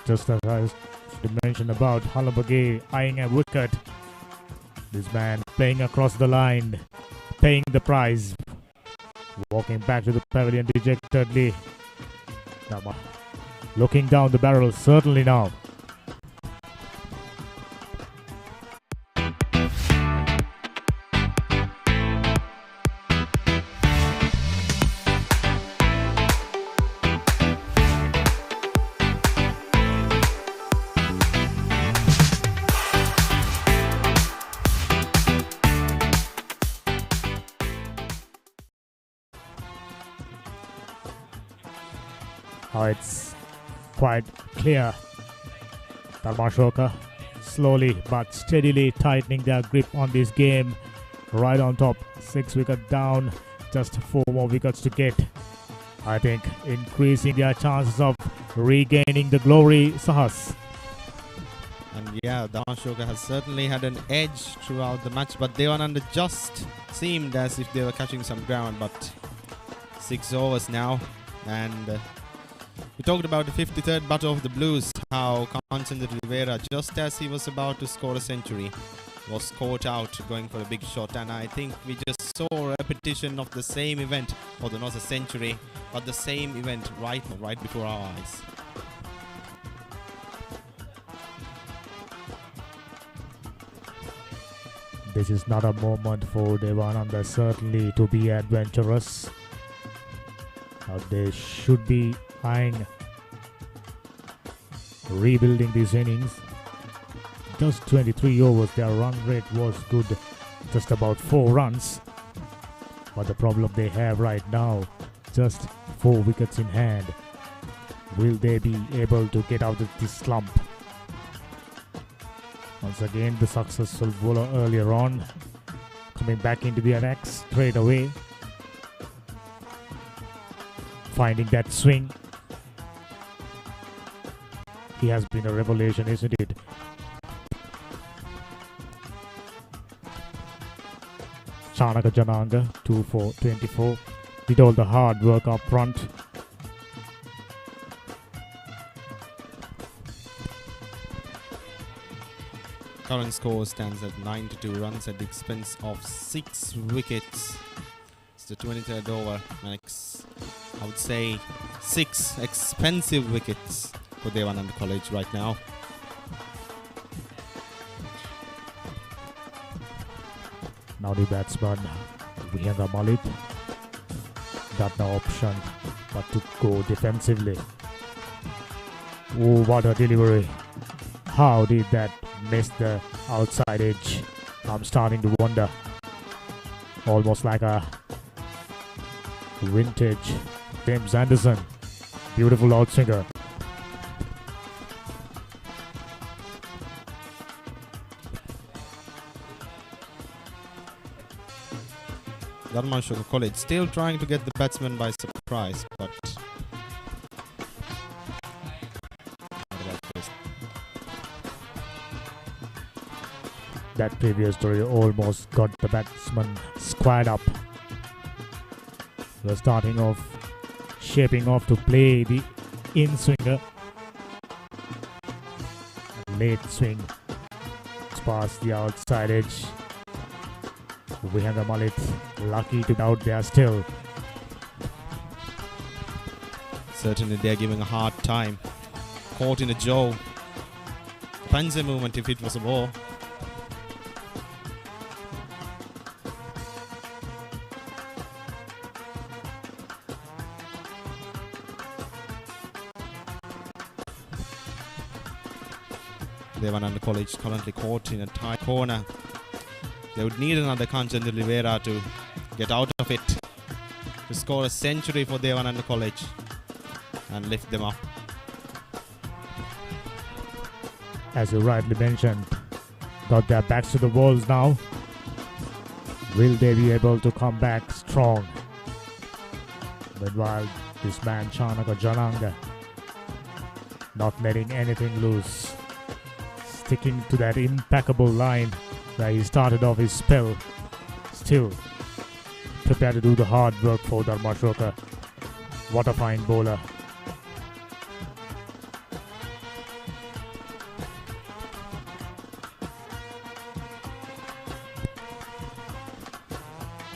Just as I mentioned about Halabagi eyeing a wicket, this man playing across the line, paying the price, walking back to the pavilion dejectedly. Now, looking down the barrel, certainly now. It's quite clear. Dharmashoka slowly but steadily tightening their grip on this game. Right on top, 6 wickets down, just 4 more wickets to get. I think increasing their chances of regaining the glory, Sahas. And yeah, Dharmashoka has certainly had an edge throughout the match, but Devananda just seemed as if they were catching some ground. But 6 overs now, and we talked about the 53rd batter of the Blues, how Kanchan Rivera, just as he was about to score a century, was caught out going for a big shot. And I think we just saw a repetition of the same event, although not a century, but the same event right before our eyes. This is not a moment for Devananda certainly to be adventurous. They should be eyeing rebuilding these innings. Just 23 overs, their run rate was good, just about 4 runs. But the problem they have right now, just 4 wickets in hand. Will they be able to get out of this slump? Once again, the successful bowler earlier on, coming back into the attack straight away, finding that swing. He has been a revelation, isn't it? Chanaka Jananga, 2 for 24, did all the hard work up front. Current score stands at 92 runs at the expense of 6 wickets. It's the 23rd over, and I would say 6 expensive wickets for Devananda College right now. Now the batsman, Vihendra Malik, got no option but to go defensively. Oh, what a delivery. How did that miss the outside edge? I'm starting to wonder. Almost like a vintage James Anderson. Beautiful outswinger. Dharmashoka College still trying to get the batsman by surprise, but that previous story almost got the batsman squared up. We're starting off, shaping off to play the in-swinger. Late swing. It's past the outside edge. Vihanga Malit lucky to be out there still. Certainly they're giving a hard time. Caught in a jaw. Panzer movement if it was a ball. Devananda College currently caught in a tight corner. They would need another Kanchan Rivera to get out of it, to score a century for Devananda College and lift them up. As you rightly mentioned, got their backs to the walls now. Will they be able to come back strong? Meanwhile, this man Chanaka Jananga not letting anything loose, sticking to that impeccable line where he started off his spell. Still prepared to do the hard work for Dharmashoka. What a fine bowler.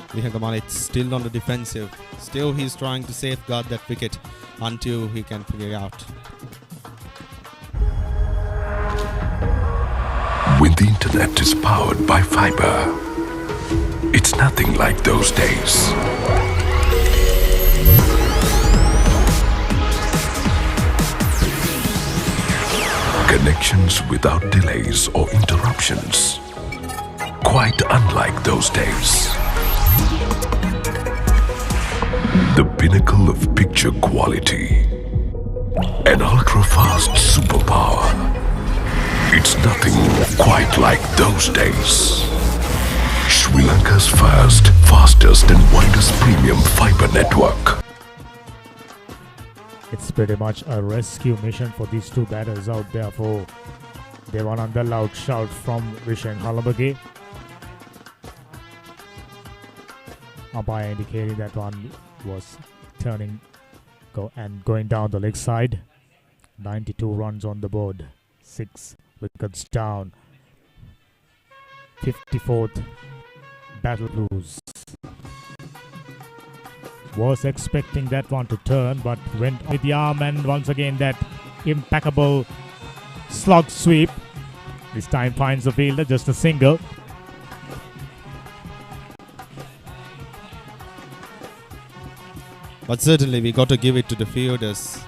Vihanga still on the defensive. Still he's trying to safeguard that wicket until he can figure it out. When the internet is powered by fiber, it's nothing like those days. Connections without delays or interruptions. Quite unlike those days. The pinnacle of picture quality. An ultra-fast superpower. It's nothing quite like those days. Sri Lanka's first, fastest and widest premium fiber network. It's pretty much a rescue mission for these two batters out there for Devananda. Loud shout from Vishen Halabagi. Umpire indicating that one was turning going down the leg side. 92 runs on the board. 6 wickets down. 54th battle blues. Was expecting that one to turn, but went with the arm, and once again that impeccable slug sweep. This time finds the fielder, just a single. But certainly we got to give it to the fielders.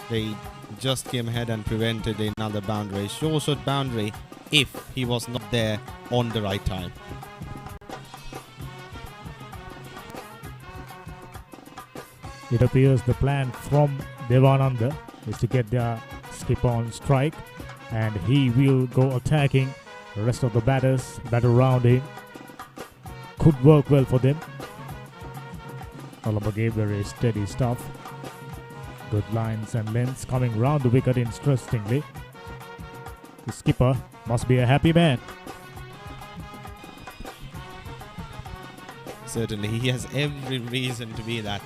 They just came ahead and prevented another boundary. Sure shot boundary if he was not there on the right time. It appears the plan from Devananda is to get their skipper on strike, and he will go attacking the rest of the batters around him. Could work well for them. Alabama very steady stuff. Good lines and lengths coming round the wicket interestingly. The skipper must be a happy man. Certainly, he has every reason to be that.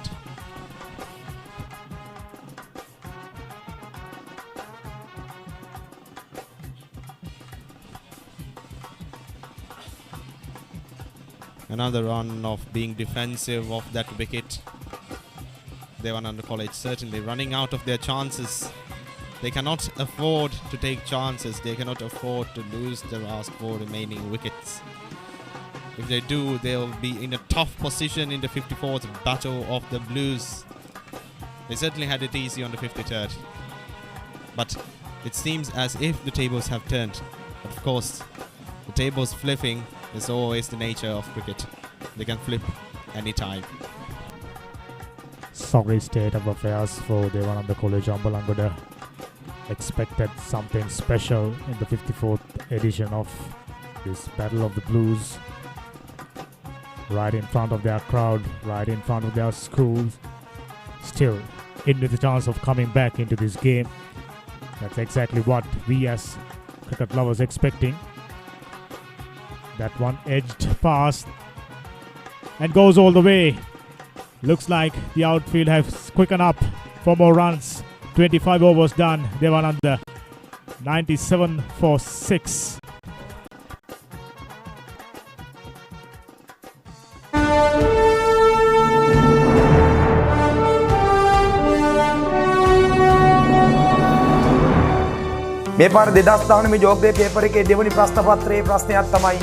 Another run of being defensive of that wicket. Devananda College certainly running out of their chances. They cannot afford to take chances. They cannot afford to lose the last 4 remaining wickets. If they do, they'll be in a tough position in the 54th battle of the Blues. They certainly had it easy on the 53rd. But it seems as if the tables have turned. But of course, the tables flipping is always the nature of cricket. They can flip anytime. Sorry state of affairs for Devananda College Ambalangoda. Expected something special in the 54th edition of this Battle of the Blues. right in front of their crowd, right in front of their schools. Still, in with the chance of coming back into this game. That's exactly what we as cricket lovers expecting. That one edged past and goes all the way. Looks like the outfield has quickened up for more runs. 25 overs done. They were under 97 for 6. මේ පාර 2019 මේ ජෝග්‍රේ paper එකේ දෙවනි ප්‍රශ්න පත්‍රයේ ප්‍රශ්නයක් තමයි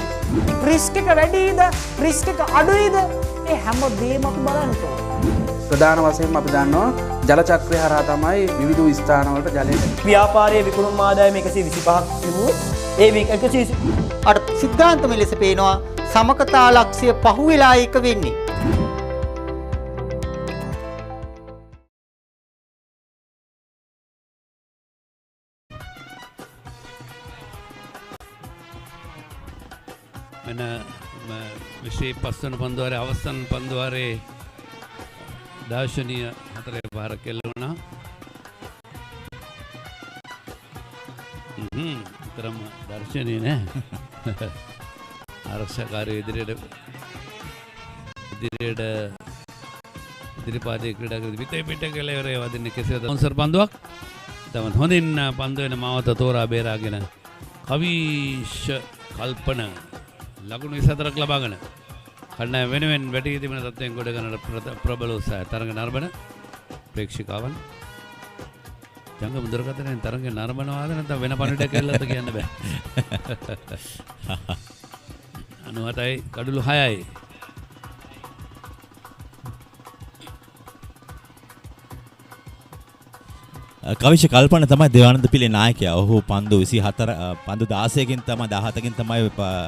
risk එක වැඩිද risk එක අඩුයිද මේ හැම දෙයක්ම අපි බලන්න ඕනේ. ප්‍රධාන වශයෙන්ම අපි දන්නවා ජල චක්‍රය හරහා තමයි විවිධ ස්ථානවලට ජලය ව්‍යාපාරයේ විකුණුම් ආදායම 125ක් තිබුණොත් ඒ 120 අර සිද්ධාන්තම ලෙස පේනවා සමකතා ලක්ෂ්‍ය පහුවෙලා එක වෙන්නේ. මෙන්න විශේෂ පස්වන පන්දුවාරේ අවසන් පන්දුවාරේ දාර්ශනීය හතරේ පාර කෙල්ලුණා. තරම දර්ශනීය නෑ. ආරක්ෂාකාරී ඉදිරිපාදේ ක්‍රීඩා කරද්දී පිටේ පිට කෙලවරේ වදින්නේ කෙසේද? ස්පොන්සර් පන්දුවක්. තමත් හොඳින් පන්දු වෙන මාවත තෝරා බේරාගෙන කවිෂ කල්පන ලකුණු 24ක් ලබාගෙන කණ්ඩායම වෙනුවෙන් වැටී තිබෙන තත්ත්වයෙන් ගොඩ ගන්නට ප්‍රබල උත්සාහය තරඟ නරඹන ප්‍රේක්ෂකවන් ජංගම දුරකථනයෙන් තරඟ නරඹනවාද නැත්නම් වෙන පණිඩයක් ඇල්ලද කියන්න බෑ 97යි කඩුළු 6යි කවිෂ කල්පන තමයි දේවානන්ද පිලේ නායකයා. ඔහු පන්දු 24 පන්දු 16කින් තමයි 17කින් තමයි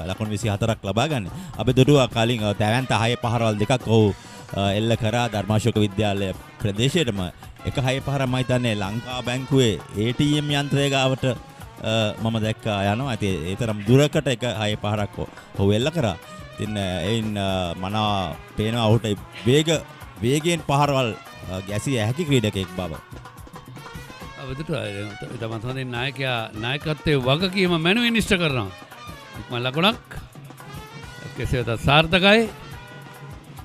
ලකුණු 24ක් ලබා ගන්න. අපි දුටුවා කලින් තැවැන්ත 6 පහරවල් දෙකක් ඔහු එල්ල කරා ධර්මාශෝක විද්‍යාලය ප්‍රදේශයේටම. එක 6 පහරක් මම හිතන්නේ ලංකා බැංකුවේ ATM යන්ත්‍රය ගාවට මම දැක්කා යනවා. ඉතින් ඒ තරම් දුරකට එක 6 පහරක් ඔහු එල්ල කරා. ඉතින් එයින් මනා පේනවා ඔහුට වේගයෙන් පහරවල් ගැසිය හැකි ක්‍රීඩකයෙක් බව. තමත් හොඳින් නායකත්වයේ වගකීම මැනුවෙන් ඉෂ්ට කරනවා. මම ලකුණක් කෙසේ වෙතත් සාර්ථකයි.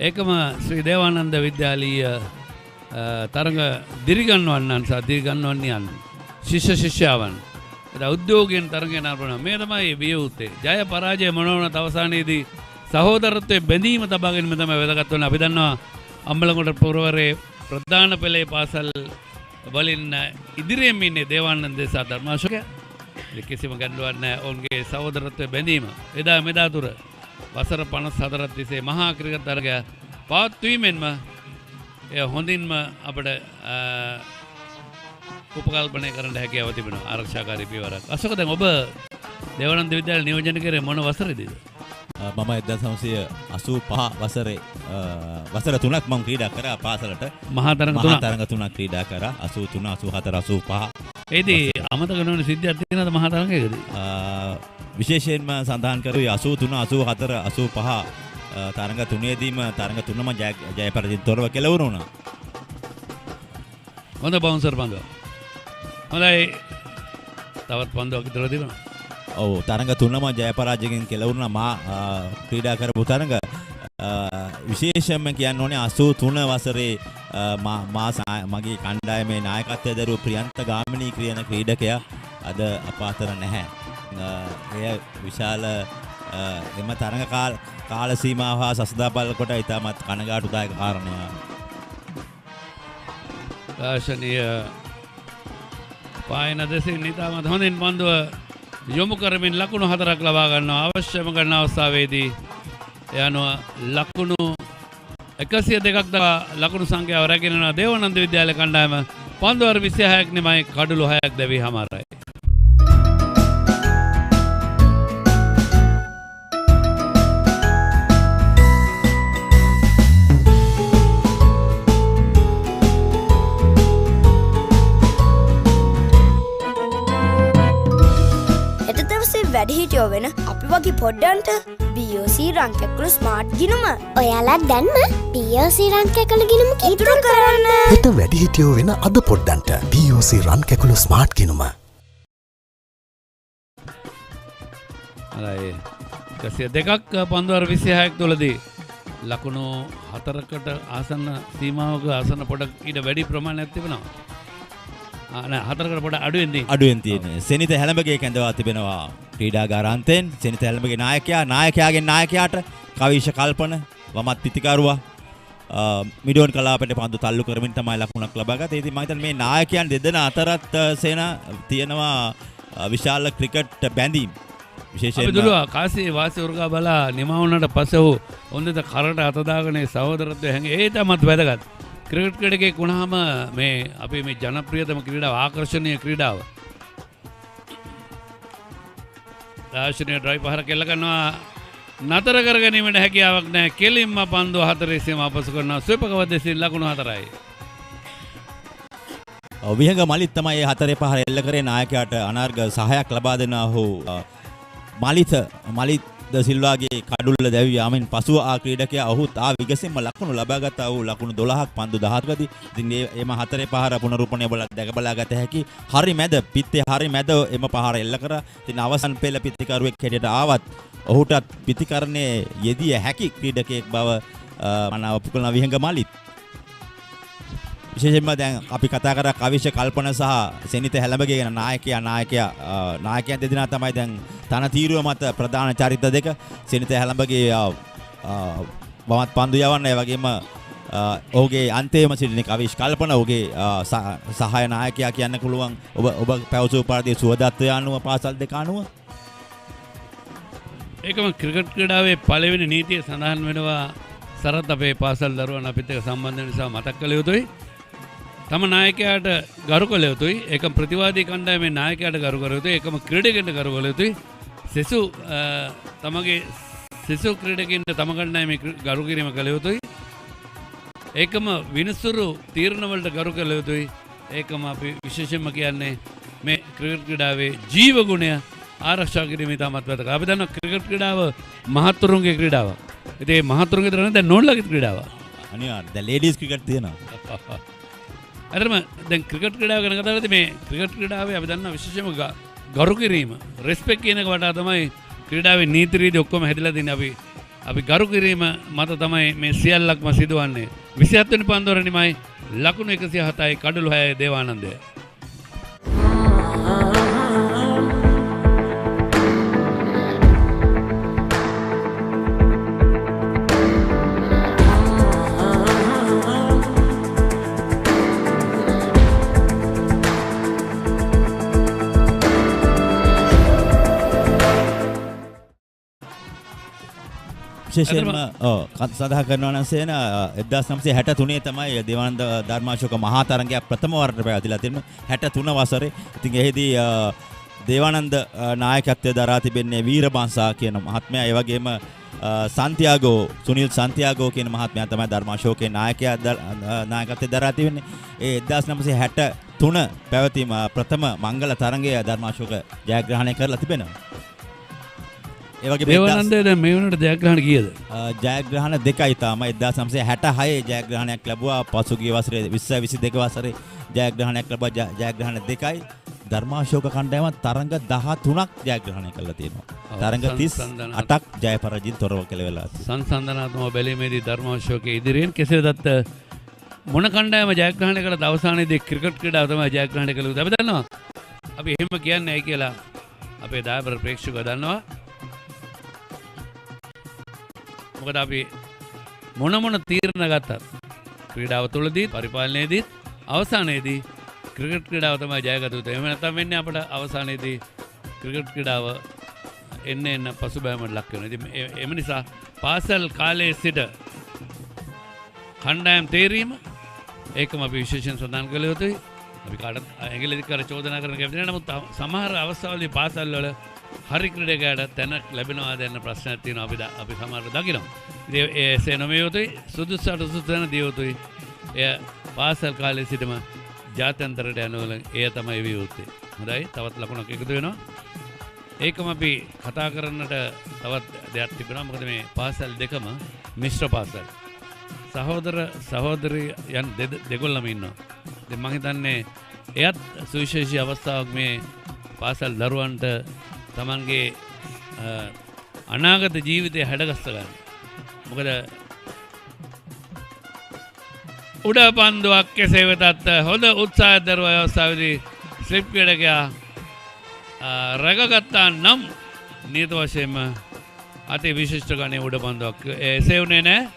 ඒකම ශ්‍රී දේවානන්ද විද්‍යාලීය තරඟ දිරිගන්වන්නන් සහ දිරිගන්වන්නන් ශිෂ්‍ය ශිෂ්‍යාවන් එදා උද්‍යෝගයෙන් තරඟය නරඹනවා. මේ තමයි විය යුත්තේ. ජය පරාජය මොනවනත් අවසානයේදී සහෝදරත්වයේ බැඳීම තබා ගැනීම තමයි වැදගත් වෙන්නේ. අපි දන්නවා අම්බලන්ගොඩ පුරවරේ ප්‍රධාන පෙළේ පාසල් වලින් ඉදිරියෙන් ඉන්නේ දේවානන්ද සහ ධර්මාශෝකයා. කිසිම ගැටලුවක් නැහැ. ඔවුන්ගේ සහෝදරත්වයේ බැඳීම එදා මෙදා තුර වසර 54ක් තිස්සේ මහා ක්‍රිකට් තරගය පවත්වීමෙන්ම එය හොඳින්ම අපිට උපකල්පනය කරන්න හැකියාව තිබෙනවා. ආරක්ෂාකාරී පියවරක්. අශෝක දැන් ඔබ දේවානන්ද විද්‍යාලය නියෝජනය කරේ මොන වසරේදීද? මම 1985 වසරේ වසර 3ක් මම ක්‍රීඩා කරා පාසලට. මහා තරඟ 3ක් ක්‍රීඩා කරා 83 84 85. ඒදී අමතක නොවන සිද්ධියක් තියෙනවද මහා තරඟයකදී? විශේෂයෙන්ම සඳහන් කරුවේ 83 84 85 තරඟ තුනේදීම තරඟ තුනම ජය පරාජයෙන් තොරව කෙලවුණු වුණා. හොඳ බවුන්සර් පන්දුවක්. හොඳයි. තවත් පන්දුවක් ඉදිරියට තිබෙනවා. ඔව් තරඟ තුනම ජය පරාජයකින් කෙලවුණා. මා ක්‍රීඩා කරපු තරඟ විශේෂයෙන්ම කියන්න ඕනේ 83 වසරේ මගේ කණ්ඩායමේ නායකත්වය දරුව ප්‍රියන්ත ගාමිණී කියන ක්‍රීඩකයා අද අප අතර නැහැ. එය විශාල එම තරඟ කාල සීමාව හා සසදා බලකොට ඉතාමත් කනගාටුදායක කාරණයක්. දාර්ශනීය පායන දෙසින් ඉතාමත් හොඳින් පන්දුව යොමු කරමින් ලකුණු 4ක් ලබා ගන්නවා. අවශ්‍යම කරන අවස්ථාවේදී යනවා ලකුණු 102ක් දක්වා ලකුණු සංඛ්‍යාව රැගෙන යන දේවානන්ද විද්‍යාලය කණ්ඩායම පන්දුවර 26ක් නෙමයි කඩුළු 6ක් දැවි හමාරයි. වැඩිහිටියෝ හිටියෝ වෙන අපි වගේ පොඩ්ඩන්ට BOC රංකැකුළු ස්මාර්ට් ගිනුම ඔයාලා දැන්ම BOC රංකැකුළු ගිනුම ඉතුරු කරන්න. හෙට වැඩිහිටියෝ වෙන අද පොඩ්ඩන්ට BOC රන්කැකුළු ස්මාර්ට් ගිනුම. අරයි 102ක් පන්දුවර 26ක් තුලදී ලකුණු 4කට ආසන්න සීමාවක ආසන්න පොඩක් ඊට වැඩි ප්‍රමාණයක් තිබෙනවා. නෑ 4කට පොඩ අඩුවෙන් තියෙන්නේ. සෙනිත හැලඹගේ කැඳවා තිබෙනවා ක්‍රීඩාගාරාන්තයෙන්. සෙනිත හැලඹගේ නායකයාගෙන් නායකයාට කවිෂ කල්පන වමත් පිතිකරුවා මිඩෝන් කලාපයට පන්දු තල්ලු කරමින් තමයි ලකුණක් ලබා ගත්තේ. ඉතින් මම හිතන්නේ මේ නායකයන් දෙදෙනා අතරත් සේන තියෙනවා විශාල ක්‍රිකට් බැඳීම්. විශේෂයෙන්ම අපි දුලුවා කාසියේ වාසිය උරගා බලා නිමා වුණාට පස්සේ ඔහු හොඳට කරට අත දාගෙන සහෝදරත්වය හැංගේ ඒ තමත් වැදගත්. ක්‍රිකට් ක්‍රීඩකයෙක් වුණාම මේ අපි මේ ජනප්‍රියතම ක්‍රීඩාව ආකර්ෂණීය ක්‍රීඩාව. රාශනීය ඩ්‍රයිව් පහර කෙල්ල කරනවා නතර කර ගැනීමට හැකියාවක් නැහැ. කෙලින්ම පන්දු 4 සීම අපසු කරනවා. ස්වීපක වදෙසින් ලකුණු 4යි. විහංග මලිත් තමයි මේ 4 පහර එල්ල කරේ නායකයාට අනර්ග සහායක් ලබා දෙන ඔහු මලිත් ද සිල්වාගේ කඩුල්ල දැවී යාමෙන් පසුව ආ ක්‍රීඩකයා ඔහුත් විගසෙන්ම ලකුණු ලබා ගත්තා. ඔහු ලකුණු 12ක් පන්දු 17කදී. ඉතින් එම 4 පහර පුනරුපණය දැක බලා ගත හැකි. හරි මැද පිත්තේ හරි මැද එම පහර එල්ල කරා. ඉතින් අවසන් පෙළ පිතිකරුවෙක් හැටියට ආවත් ඔහුටත් පිතිකරණයේ යෙදිය හැකි ක්‍රීඩකයෙක් බව මනාව පුකලන විහංග මලිත්. විශේෂයෙන්ම දැන් අපි කතා කරා කවිෂ කල්පන සහ සෙනිත හැලඹගේ ගැන නායකයන් දෙදෙනා තමයි දැන් තන තීරුව මත ප්‍රධාන චරිත දෙක. සෙනිත හැලඹගේ වමත් පන්දු යවන්න, ඒ වගේම ඔහුගේ අන්තිම සිටින කවිෂ කල්පන ඔහුගේ සහාය නායකයා කියන්න පුළුවන්. ඔබ පැවසූ පරිදි සුවදත්වය අනුව පාසල් දෙක අනුව ඒකම ක්‍රිකට් ක්‍රීඩාවේ පළවෙනි නීතිය සඳහන් වෙනවා. සරත් අපේ පාසල් දරුවන් අපිත් එක්ක සම්බන්ධ වෙන නිසා මතක් කළ යුතුයි. තම නායකයාට ගරු කළ යුතුයි. ඒකම ප්‍රතිවාදී කණ්ඩායමේ නායකයාට ගරු කළ යුතුයි. ඒකම ක්‍රීඩකයන්ට ගරු කළ යුතුයි. තමගේ සිසු ක්‍රීඩකයන්ට තම කණ්ඩායමේ ගරු කිරීම කළ යුතුයි. ඒකම විනිසුරු තීරණ වලට ගරු කළ යුතුයි. ඒකම අපි විශේෂයෙන්ම කියන්නේ මේ ක්‍රිකට් ක්‍රීඩාවේ ජීව ගුණය ආරක්ෂා කිරීම ඉතාමත් වැදගත්. අපි දන්නවා ක්‍රිකට් ක්‍රීඩාව මහත්තුරුන්ගේ ක්‍රීඩාවක්. ඉතින් මේ මහත්තුරුන්ගේ විතර නෙවෙයි දැන් නෝන්ලගේ ක්‍රීඩාවක්. අනිවාර්යයෙන් දැන් ලේඩීස් ක්‍රිකට් තියෙනවා. අතරම දැන් ක්‍රිකට් ක්‍රීඩාව ගැන කතා කරද්දී මේ ක්‍රිකට් ක්‍රීඩාවේ අපි දන්නවා විශේෂයෙන්ම ගරු කිරීම, රෙස්පෙක්ට් කියන එක වටා තමයි ක්‍රීඩාවේ නීති රීති ඔක්කොම හැදිලා තියෙන්නේ. අපි ගරු කිරීම මත තමයි මේ සියල්ලක්ම සිදුවන්නේ. 27 වෙනි පන්දුවරණිමයි ලකුණු 107යි කඩළු 6යි දේවානන්දය. විශේෂයෙන්ම සඳහන් කරනවා නම් සේන 1963 තමයි දේවානන්ද ධර්මාශෝක මහා තරගයක් ප්‍රථම වරට පැවැතිලා තිබෙන්නේ 63 වසරේ. ඉතින් එහිදී දේවානන්ද නායකත්වයේ දරා තිබෙන්නේ වීරබංසා කියන මහත්මයා. ඒ වගේම සුනිල් සන්තියාගෝ කියන මහත්මයා තමයි ධර්මාශෝකේ නායකත්වයේ දරා තිබෙන්නේ. ඒ 1963 පැවතීම ප්‍රථම මංගල තරගය ධර්මාශෝක ජයග්‍රහණය කරලා තිබෙනවා. ඒ වගේ දේවානන්දේ දැන් මේ වුණාට ජයග්‍රහණ කීයද? ජයග්‍රහණ දෙකයි තමයි. 1966 ජයග්‍රහණයක් ලැබුවා. පසුගිය වසරේ 22 වසරේ ජයග්‍රහණයක් ලැබුවා. ජයග්‍රහණ දෙකයි. ධර්මාශෝක කණ්ඩායම තරඟ 13ක් ජයග්‍රහණය කළා තියෙනවා. තරඟ 38ක් ජය පරාජයෙන් තොරව කෙලවෙලා තියෙනවා. සංසන්දනාත්මක බැලීමේදී ධර්මාශෝකයේ ඉදිරියෙන් කෙසේදත් මොන කණ්ඩායම ජයග්‍රහණය කළත් අවසානයේදී ක්‍රිකට් ක්‍රීඩාව තමයි ජයග්‍රහණය කළේ. අපි දන්නවා. අපි එහෙම කියන්නේ නැහැ කියලා අපේ දායබර ප්‍රේක්ෂකයෝ දන්නවා. මොකද අපි මොන තීරණ ගත්තත් ක්‍රීඩාව තුළදී පරිපාලනයේදී අවසානයේදී ක්‍රිකට් ක්‍රීඩාව තමයි ජයගත යුතු. එහෙම නැත්නම් වෙන්නේ අපිට අවසානයේදී ක්‍රිකට් ක්‍රීඩාව එන්න පසුබෑමකට ලක් වෙනවා. ඉතින් එම නිසා පාසල් කාලයේ සිට කණ්ඩායම් තේරීම ඒකම අපි විශේෂයෙන් සඳහන් කළ යුතුයි. අපි කාටත් ඇඟිලි කර චෝදනා කරන කැමති නැහැ. නමුත් සමහර අවස්ථාවලදී පාසල් වල හරි ක්‍රීඩකයාට තැනක් ලැබෙනවා දැන ප්‍රශ්නයක් තියෙනවා. අපි සමහරව දකිනවා. ඉතින් එසේ නොවිය යුතුයි. සුදුසුට සුදුසු තැන දිය යුතුයි. එය පාසල් කාලයේ සිටම ජාත්‍යන්තරයට යනවල එය තමයි විය යුත්තේ. හොඳයි. තවත් ලකුණක් එකතු වෙනවා. ඒකම අපි කතා කරන්නට තවත් දෙයක් තිබෙනවා. මොකද මේ පාසල් දෙකම මිශ්‍ර පාසල්. සහෝදර සහෝදරියන් දෙගොල්ලම ඉන්නවා. ඉතින් මම හිතන්නේ එයත් සුවිශේෂී අවස්ථාවක් මේ පාසල් දරුවන්ට තමන්ගේ අනාගත ජීවිතය හැඩගස්ස ගන්න. මොකද උඩ පන්දුවක් කෙසේ වෙතත් හොඳ උත්සාහයක් දරුවා අවස්ථාවේදී ස්ලිප් ක්‍රීඩකයා රැකගත්තා නම් නියත වශයෙන්ම අති විශිෂ්ට ගණයේ උඩ පන්දුවක් එසේ වුණේ නැහැ.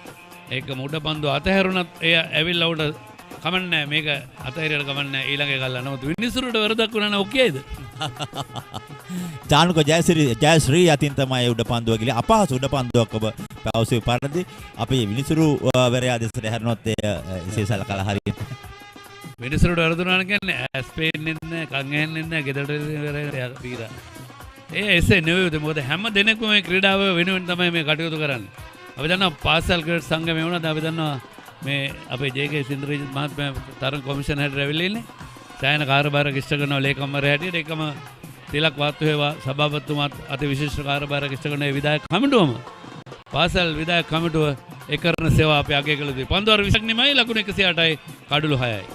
ඒකම උඩ පන්දුව අතහැරුණත් එය ඇවිල්ලා උඩ කමන්නේ මේක අතහැරියට කමන්නේ ඊළඟ එක ගල්ලා. නමුත් විනිසුරුට වරදක් වුණා නම් ඔකේද? ජානුක ජයශ්‍රී අතින් තමයි උඩ පන්දුව ගිලේ අපහසු උඩ පන්දුවක් ඔබ පැවසුවේ පරිදි අපි විනිසුරු වරයා දෙසට හැරෙනොත් එසේ සලකලා හරියට විනිසුරුට වරදුනා කියන්නේ ඇස් පේන්නේ නැහැ, කන් ඇහෙන්නේ නැහැ, ගෙදරට පීරා. එසේ නෙවෙයි. මොකද හැම දිනෙකම මේ ක්‍රීඩාව වෙනුවෙන් තමයි මේ කටයුතු කරන්නේ. අපි දන්නවා පාසල් ක්‍රීඩා සංගමය වුණාද අපි දන්නවා මේ අපේ ජේ.කේ. සින්ද්‍රජිත් මහත්මයා තරඟ කොමිෂන් හැටියට ඇවිල්ලා ඉන්නේ. සෑහෙන කාර්යභාරයක් ඉෂ්ට කරනවා ලේකම්වරයා හැටියට. ඒකම තිලක් වාත්තුවේ සභාපතිතුමාත් අති විශිෂ්ට කාර්යභාරයක් ඉෂ්ට කරන විධායක කමිටුවම පාසල් විධායක කමිටුව ඒ කරන සේවා අපි අගය කළ යුතුයි. පන්දුවර 20ක් නෙමෙයි ලකුණු 108යි කඩලු 6යි.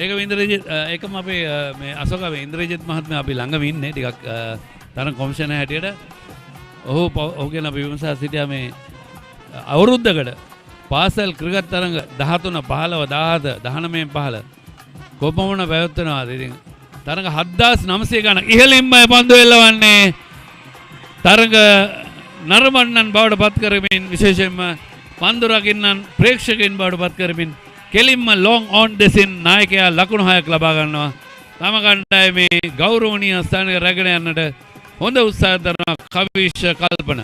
ඒක ඉන්ද්‍රජිත් ඒකම අපේ මේ අශෝකගේ ඉන්ද්‍රජිත් මහත්මයා අපි ළඟම ඉන්නේ ටිකක් තරඟ කොමිෂනර් හැටියට. ඔහු ගැන අපි විමසා සිටියා මේ අවුරුද්දකට පාසල් ක්‍රිකට් තරඟ 13 15 17 19 15 කොපමණ පැවැත්වෙනවාද? ඉතින් තරඟ 7900 ගණන් ඉහළින්ම පන්දු එල්ලවන්නේ තරඟ නරඹන්නන් බවට පත් කරමින් විශේෂයෙන්ම පන්දු රකින්නන් ප්‍රේක්ෂකයන් බවට පත් කරමින් කෙලින්ම ලොං ඔන් දෙසින් නායකයා ලකුණු 6ක් ලබා ගන්නවා. තම කණ්ඩායමේ ගෞරවනීය ස්ථානයේ රැගෙන යන්නට හොඳ උත්සාහ දරන කවිෂ කල්පන.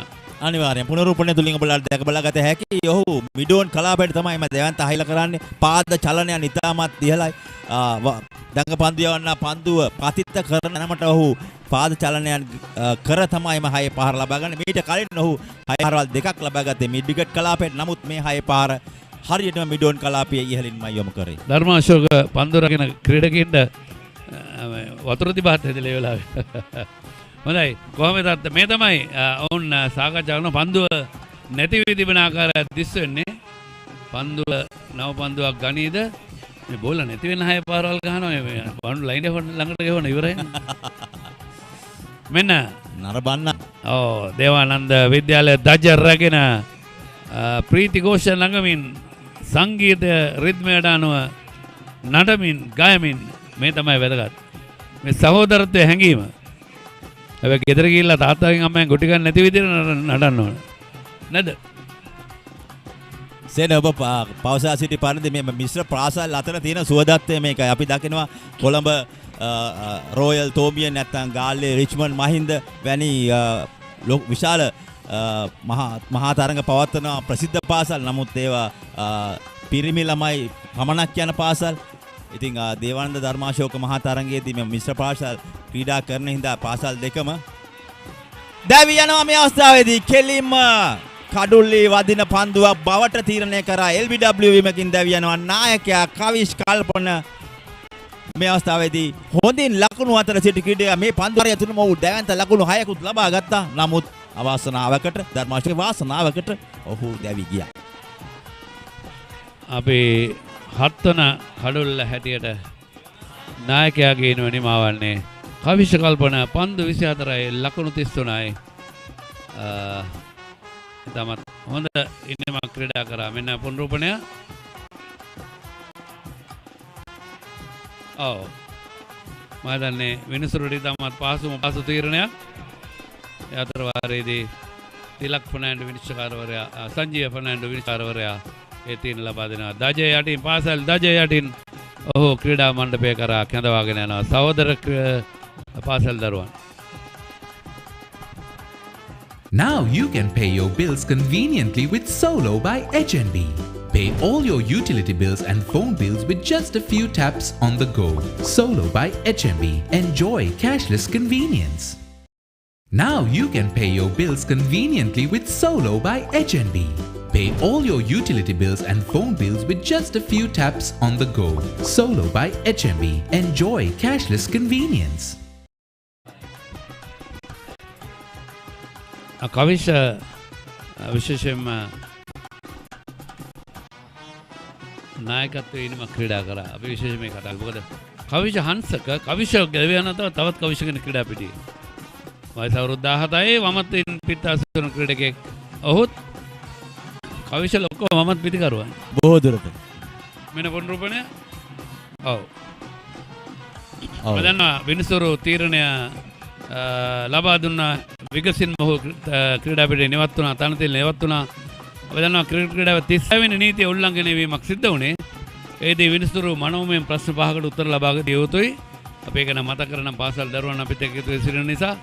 අනිවාර්යෙන් පුනරුපණය තුලින් ඔබලාට දැක බලාගත හැකි. ඔහු මිඩෝන් කලාපයට තමයි මම දෙවන්ත අහිලා කරන්නේ. පාද චලනයන් ඉතාමත් ඉහළයි. දඟ පන්දු යවන්න පන්දුව පතිත කරන නමට ඔහු පාද චලනයන් කර තමයිම 6 පහර ලබා ගන්න. මීට කලින් ඔහු 6 පහරවල් දෙකක් ලබා ගත්තේ මිඩ් විකට් කලාපයට. නමුත් මේ 6 පහර හරියටම මිඩෝන් කලාපයේ ඉහළින්ම යොමු කරේ. ධර්මාශෝක පන්දු රකින ක්‍රීඩකින්ට වතුර තිබහත් හැදලා ඒ වෙලාවේ. හොඳයි. කොහොමද මේ තමයි ඔවුන් සාකච්ඡා කරන පන්දුව නැති වී තිබෙන ආකාරය දිස් වෙන්නේ. පන්දුව නව පන්දුවක් ගනීද? මේ බෝල නැති වෙන 6 පාරවල් ගහනවා මේ බවුන්ඩරි ලයින් එක ළඟට ගෙවන ඉවරයි. මෙන්න නරඹන්න. දේවානන්ද විද්‍යාලය දජ රැගෙන ප්‍රීති ഘോഷ ළඟමින් සංගීත රිද්මයට අනුව නටමින් ගයමින් මේ තමයි වැදගත්. මේ සහෝදරත්වයේ හැඟීම. හැබැයි ගෙදර ගිහිල්ලා තාත්තාගෙන් අම්මෙන් ගොටි ගන්න නැති විදිහට නටන්න ඕන. නේද? සේන ඔබ පවසා සිටි පරිදි මේ මිශ්‍ර පාසල් අතර තියෙන සුවදත්වය මේකයි. අපි දකිනවා කොළඹ රොයල් තෝමියන් නැත්නම් ගාල්ලේ රිච්මන්ඩ් මහින්ද වැනි විශාල මහා තරඟ පවත්වන ප්‍රසිද්ධ පාසල්. නමුත් ඒවා පිරිමි ළමයි පමණක් යන පාසල්. ඉතින් දේවානන්ද ධර්මාශෝක මහා තරඟයේදී මේ මිශ්‍ර පාසල් ක්‍රීඩා කරන හින්දා පාසල් දෙකම දැවි යනවා. මේ අවස්ථාවේදී කෙලින්ම කඩුල්ලේ වදින පන්දුවක් බවට තීරණය කරා LBW වීමකින් දැවි යනවා නායකයා කවිෂ් කල්පන. මේ අවස්ථාවේදී හොඳින් ලකුණු අතර සිටි ක්‍රීඩකයා මේ පන්දුවරය තුනම ඔහු දැවන්ත ලකුණු 6කුත් ලබා ගත්තා. නමුත් අවාසනාවකට ධර්මාශෝක වාසනාවකට ඔහු දැවි ගියා. අපේ 7 වන කඩුල්ල හැටියට නායකයාගේ නිමාවන්නේ කවිෂ කල්පන පන්දු 24යි ලකුණු 33යි. තමත් හොඳ ඉන්නමක් ක්‍රීඩා කරා. මෙන්න පුනරුපණය. මම දන්නේ විනිසුරුට තමත් පහසු තීරණයක්. ඒ අතර වාරයේදී තිලක් ෆර්නෑන්ඩෝ විනිශ්චයකාරවරයා සංජීව ෆර්නෑන්ඩෝ විනිශ්චයකාරවරයා ඒ තීරණ ලබා දෙනවා. දජය යටින් පාසල් දජය යටින් ඔහු ක්‍රීඩා මණ්ඩපය කරා කැඳවාගෙන යනවා සහෝදර පාසල් දරුවන්. Now you can pay your bills conveniently with Solo by HNB. Pay all your utility bills and phone bills with just a few taps on the go. Solo by HNB. Enjoy cashless convenience. Now you can pay your bills conveniently with Solo by HNB. Pay all your utility bills and phone bills with just a few taps on the go. Solo by HNB. Enjoy cashless convenience. කවිෂ විශේෂයෙන්ම නායකත්වයේ ඉනිම ක්‍රීඩා කරා. අපි විශේෂයෙන් මේ කතා කරමු. මොකද කවිෂ හංසක කවිෂ ගැලවියන තවත් කවිෂ කෙනෙක් ක්‍රීඩා පිටියේ. වයස අවුරුදු 17යි වමත් පිටාසන ක්‍රීඩකෙක්. ඔහුත් කවිෂ ලොක්කෝ වමත් පිටිකරුවන්. බොහෝ දුරට. මෙන්න පොන්රුපණය. ඔව්. මදන්න විනිසුරු තීරණය ලබා දුන්න විගසින් මොහු ක්‍රීඩා පිටේ නිවත් වුණා. තනතිල් නිවත් වුණා. අපි දන්නවා ක්‍රීඩාව 36 වෙනි නීතිය උල්ලංඝනය වීමක් සිද්ධ වුණේ. ඒදී විනිසුරු මනෝමය ප්‍රශ්න 5කට උත්තර ලබා ගත යුතුයි. අපි ඒක නම් මතක කරනම් පාසල් දරුවන් අපිට එකතු වෙසිරෙන නිසා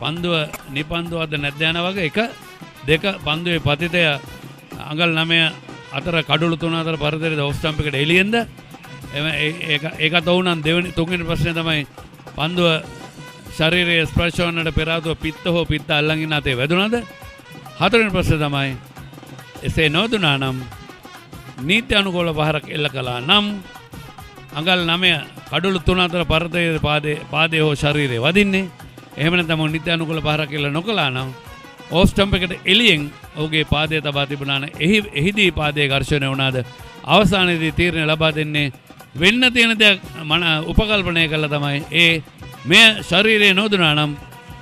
පන්දුව නිපන්දුවද නැද්ද යන වගේ 1 2 පන්දුවේ පතිතය අඟල් 9 අතර කඩුළු 3 අතර පරිතරද ඔෆ් ස්ටම්ප් එකට එළියෙන්ද ඒකත් වුණා. දෙවෙනි තුන්වෙනි ප්‍රශ්නේ තමයි පන්දුව ශරීරයේ ස්පර්ශ වන්නට පෙර ආතුව පිත්ත හෝ පිත්ත අල්ලන් ඉන්න අතේ වැදුනද? හතරවෙනි ප්‍රශ්නේ තමයි එසේ නොදුනා නම් නීති අනුකූල පහරක් එල්ල කළා නම් අඟල් 9 කඩුළු 3 අතර පරිතරද පාදයේ හෝ ශරීරයේ වදින්නේ. එහෙම නැත්නම් නීති අනුකූල පහරක් එල්ල නොකළා නම් ඕෆ් ස්ටම්ප් එකට එළියෙන් ඔහුගේ පාදය තබා තිබුණා නම් එහිදී පාදයේ ඝර්ෂණය වුණාද? අවසානයේදී තීරණය ලබා දෙන්නේ වෙන්න තියෙන දේ උපකල්පනය කළා තමයි ඒ මේ ශරීරයේ නොදුනා නම්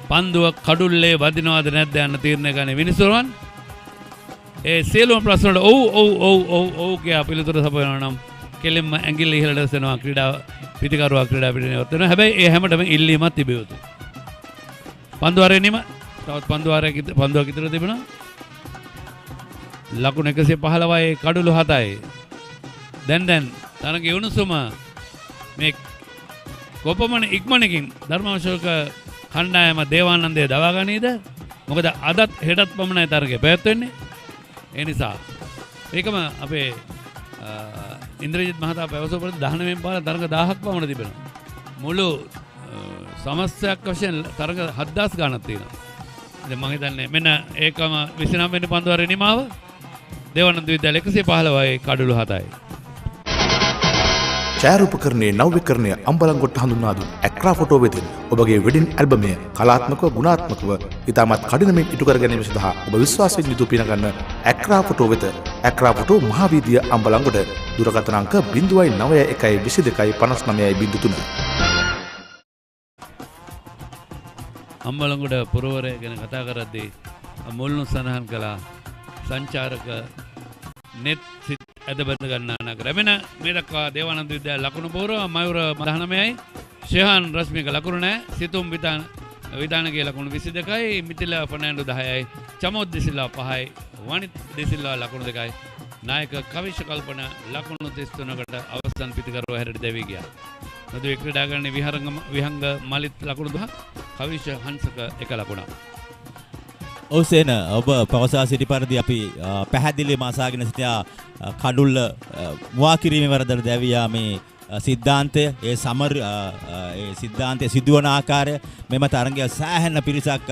පන්දුව කඩුල්ලේ වදිනවද නැද්ද යන තීරණය ගන්න විනිසුරුවන්. ඒ සියලුම ප්‍රශ්න වලට ඔව් කියා පිළිතුර සපයනවා නම් කෙලින්ම ඇඟිල්ල ඉහළට දැසෙනවා ක්‍රීඩා පිටිකරුවා ක්‍රීඩා පිටිනේ නවත්වනවා. හැබැයි ඒ හැමතෙම ඉල්ලීමක් තිබිය යුතුයි. පන්දුවාරේනීම තවත් පන්දුවක් ඉතර තිබුණා. ලකුණු 115යි කඩුළු 7යි. දැන් තරගේ උණුසුම මේ කොපමණ ඉක්මනකින් ධර්මාශෝක කණ්ඩායම දේවානන්දය දවා ගනීද? මොකද අදත් හෙටත් පමණයි තරගේ පැවැත්වෙන්නේ. ඒ නිසා ඒකම අපේ ඉන්ද්‍රජිත් මහතා පැවසු පරිදි 19 වෙනි පාර තරඟ 1000ක් පමණ තිබෙනවා. මුළු සමස්තයක් වශයෙන් තරඟ 7000 ගණක් තියෙනවා. ඉතින් මම හිතන්නේ මෙන්න ඒකම 29 වෙනි පන්දුවාරේ නිමාව දේවානන්ද විද්‍යාලය 115යි කඩුළු 7යි. ඡායාරූපකරණයේ නව්‍යකරණය අම්බලන්ගොඩ හඳුන්වා දුන් ඇක්‍රා ෆොටෝ වෙතින් ඔබගේ වෙඩින් ඇල්බමය කලාත්මකව ගුණාත්මකව ඉතාමත් කඩිනමින් ඉටු කර ගැනීම සඳහා ඔබ විශ්වාසයෙන් යුතුව පිනගන්න ඇක්‍රා ෆොටෝ වෙත. ඇක්‍රා ෆොටෝ මහාවීදිය අම්බලන්ගොඩ. දුරකථන අංක 09122525903. අම්බලන්ගොඩ පුරවරය ගැන කතා කරද්දී මුල්නු සඳහන් කළා සංචාරක නෙත් සිත් ඇදබැඳ ගන්නා නගර. මෙන්න මේ දක්වා දේවානන්ද විද්‍යාලය ලකුණු පෝර මයුර 19යි ශේහාන් රශ්මික ලකුණු නැහැ. සිතුම් විධානගේ ලකුණු 22යි මිතිල ෆර්නෑන්ඩෝ 10යි චමෝත් දෙසිල්ලා 5යි වනිත් දෙසිල්ලා ලකුණු 2යි නායක කවිෂ කල්පන ලකුණු 33කට අවසන් පිටිකරුවා හැරට දැවී ගියා. නදුවේ ක්‍රීඩා කරන්නේ විහංග මලිත් ලකුණු 2ක් කවිෂ හංසක 1 ලකුණක්. ඔව්සේන ඔබ පවසා සිටි පරිදි අපි පැහැදිලිවම අසාගෙන සිටියා කඩුල්ල මුවා කිරීමේ වරදට දැවියා මේ සිද්ධාන්තය ඒ සිද්ධාන්තය සිදුවන ආකාරය මෙම තරගය සෑහෙන පිරිසක්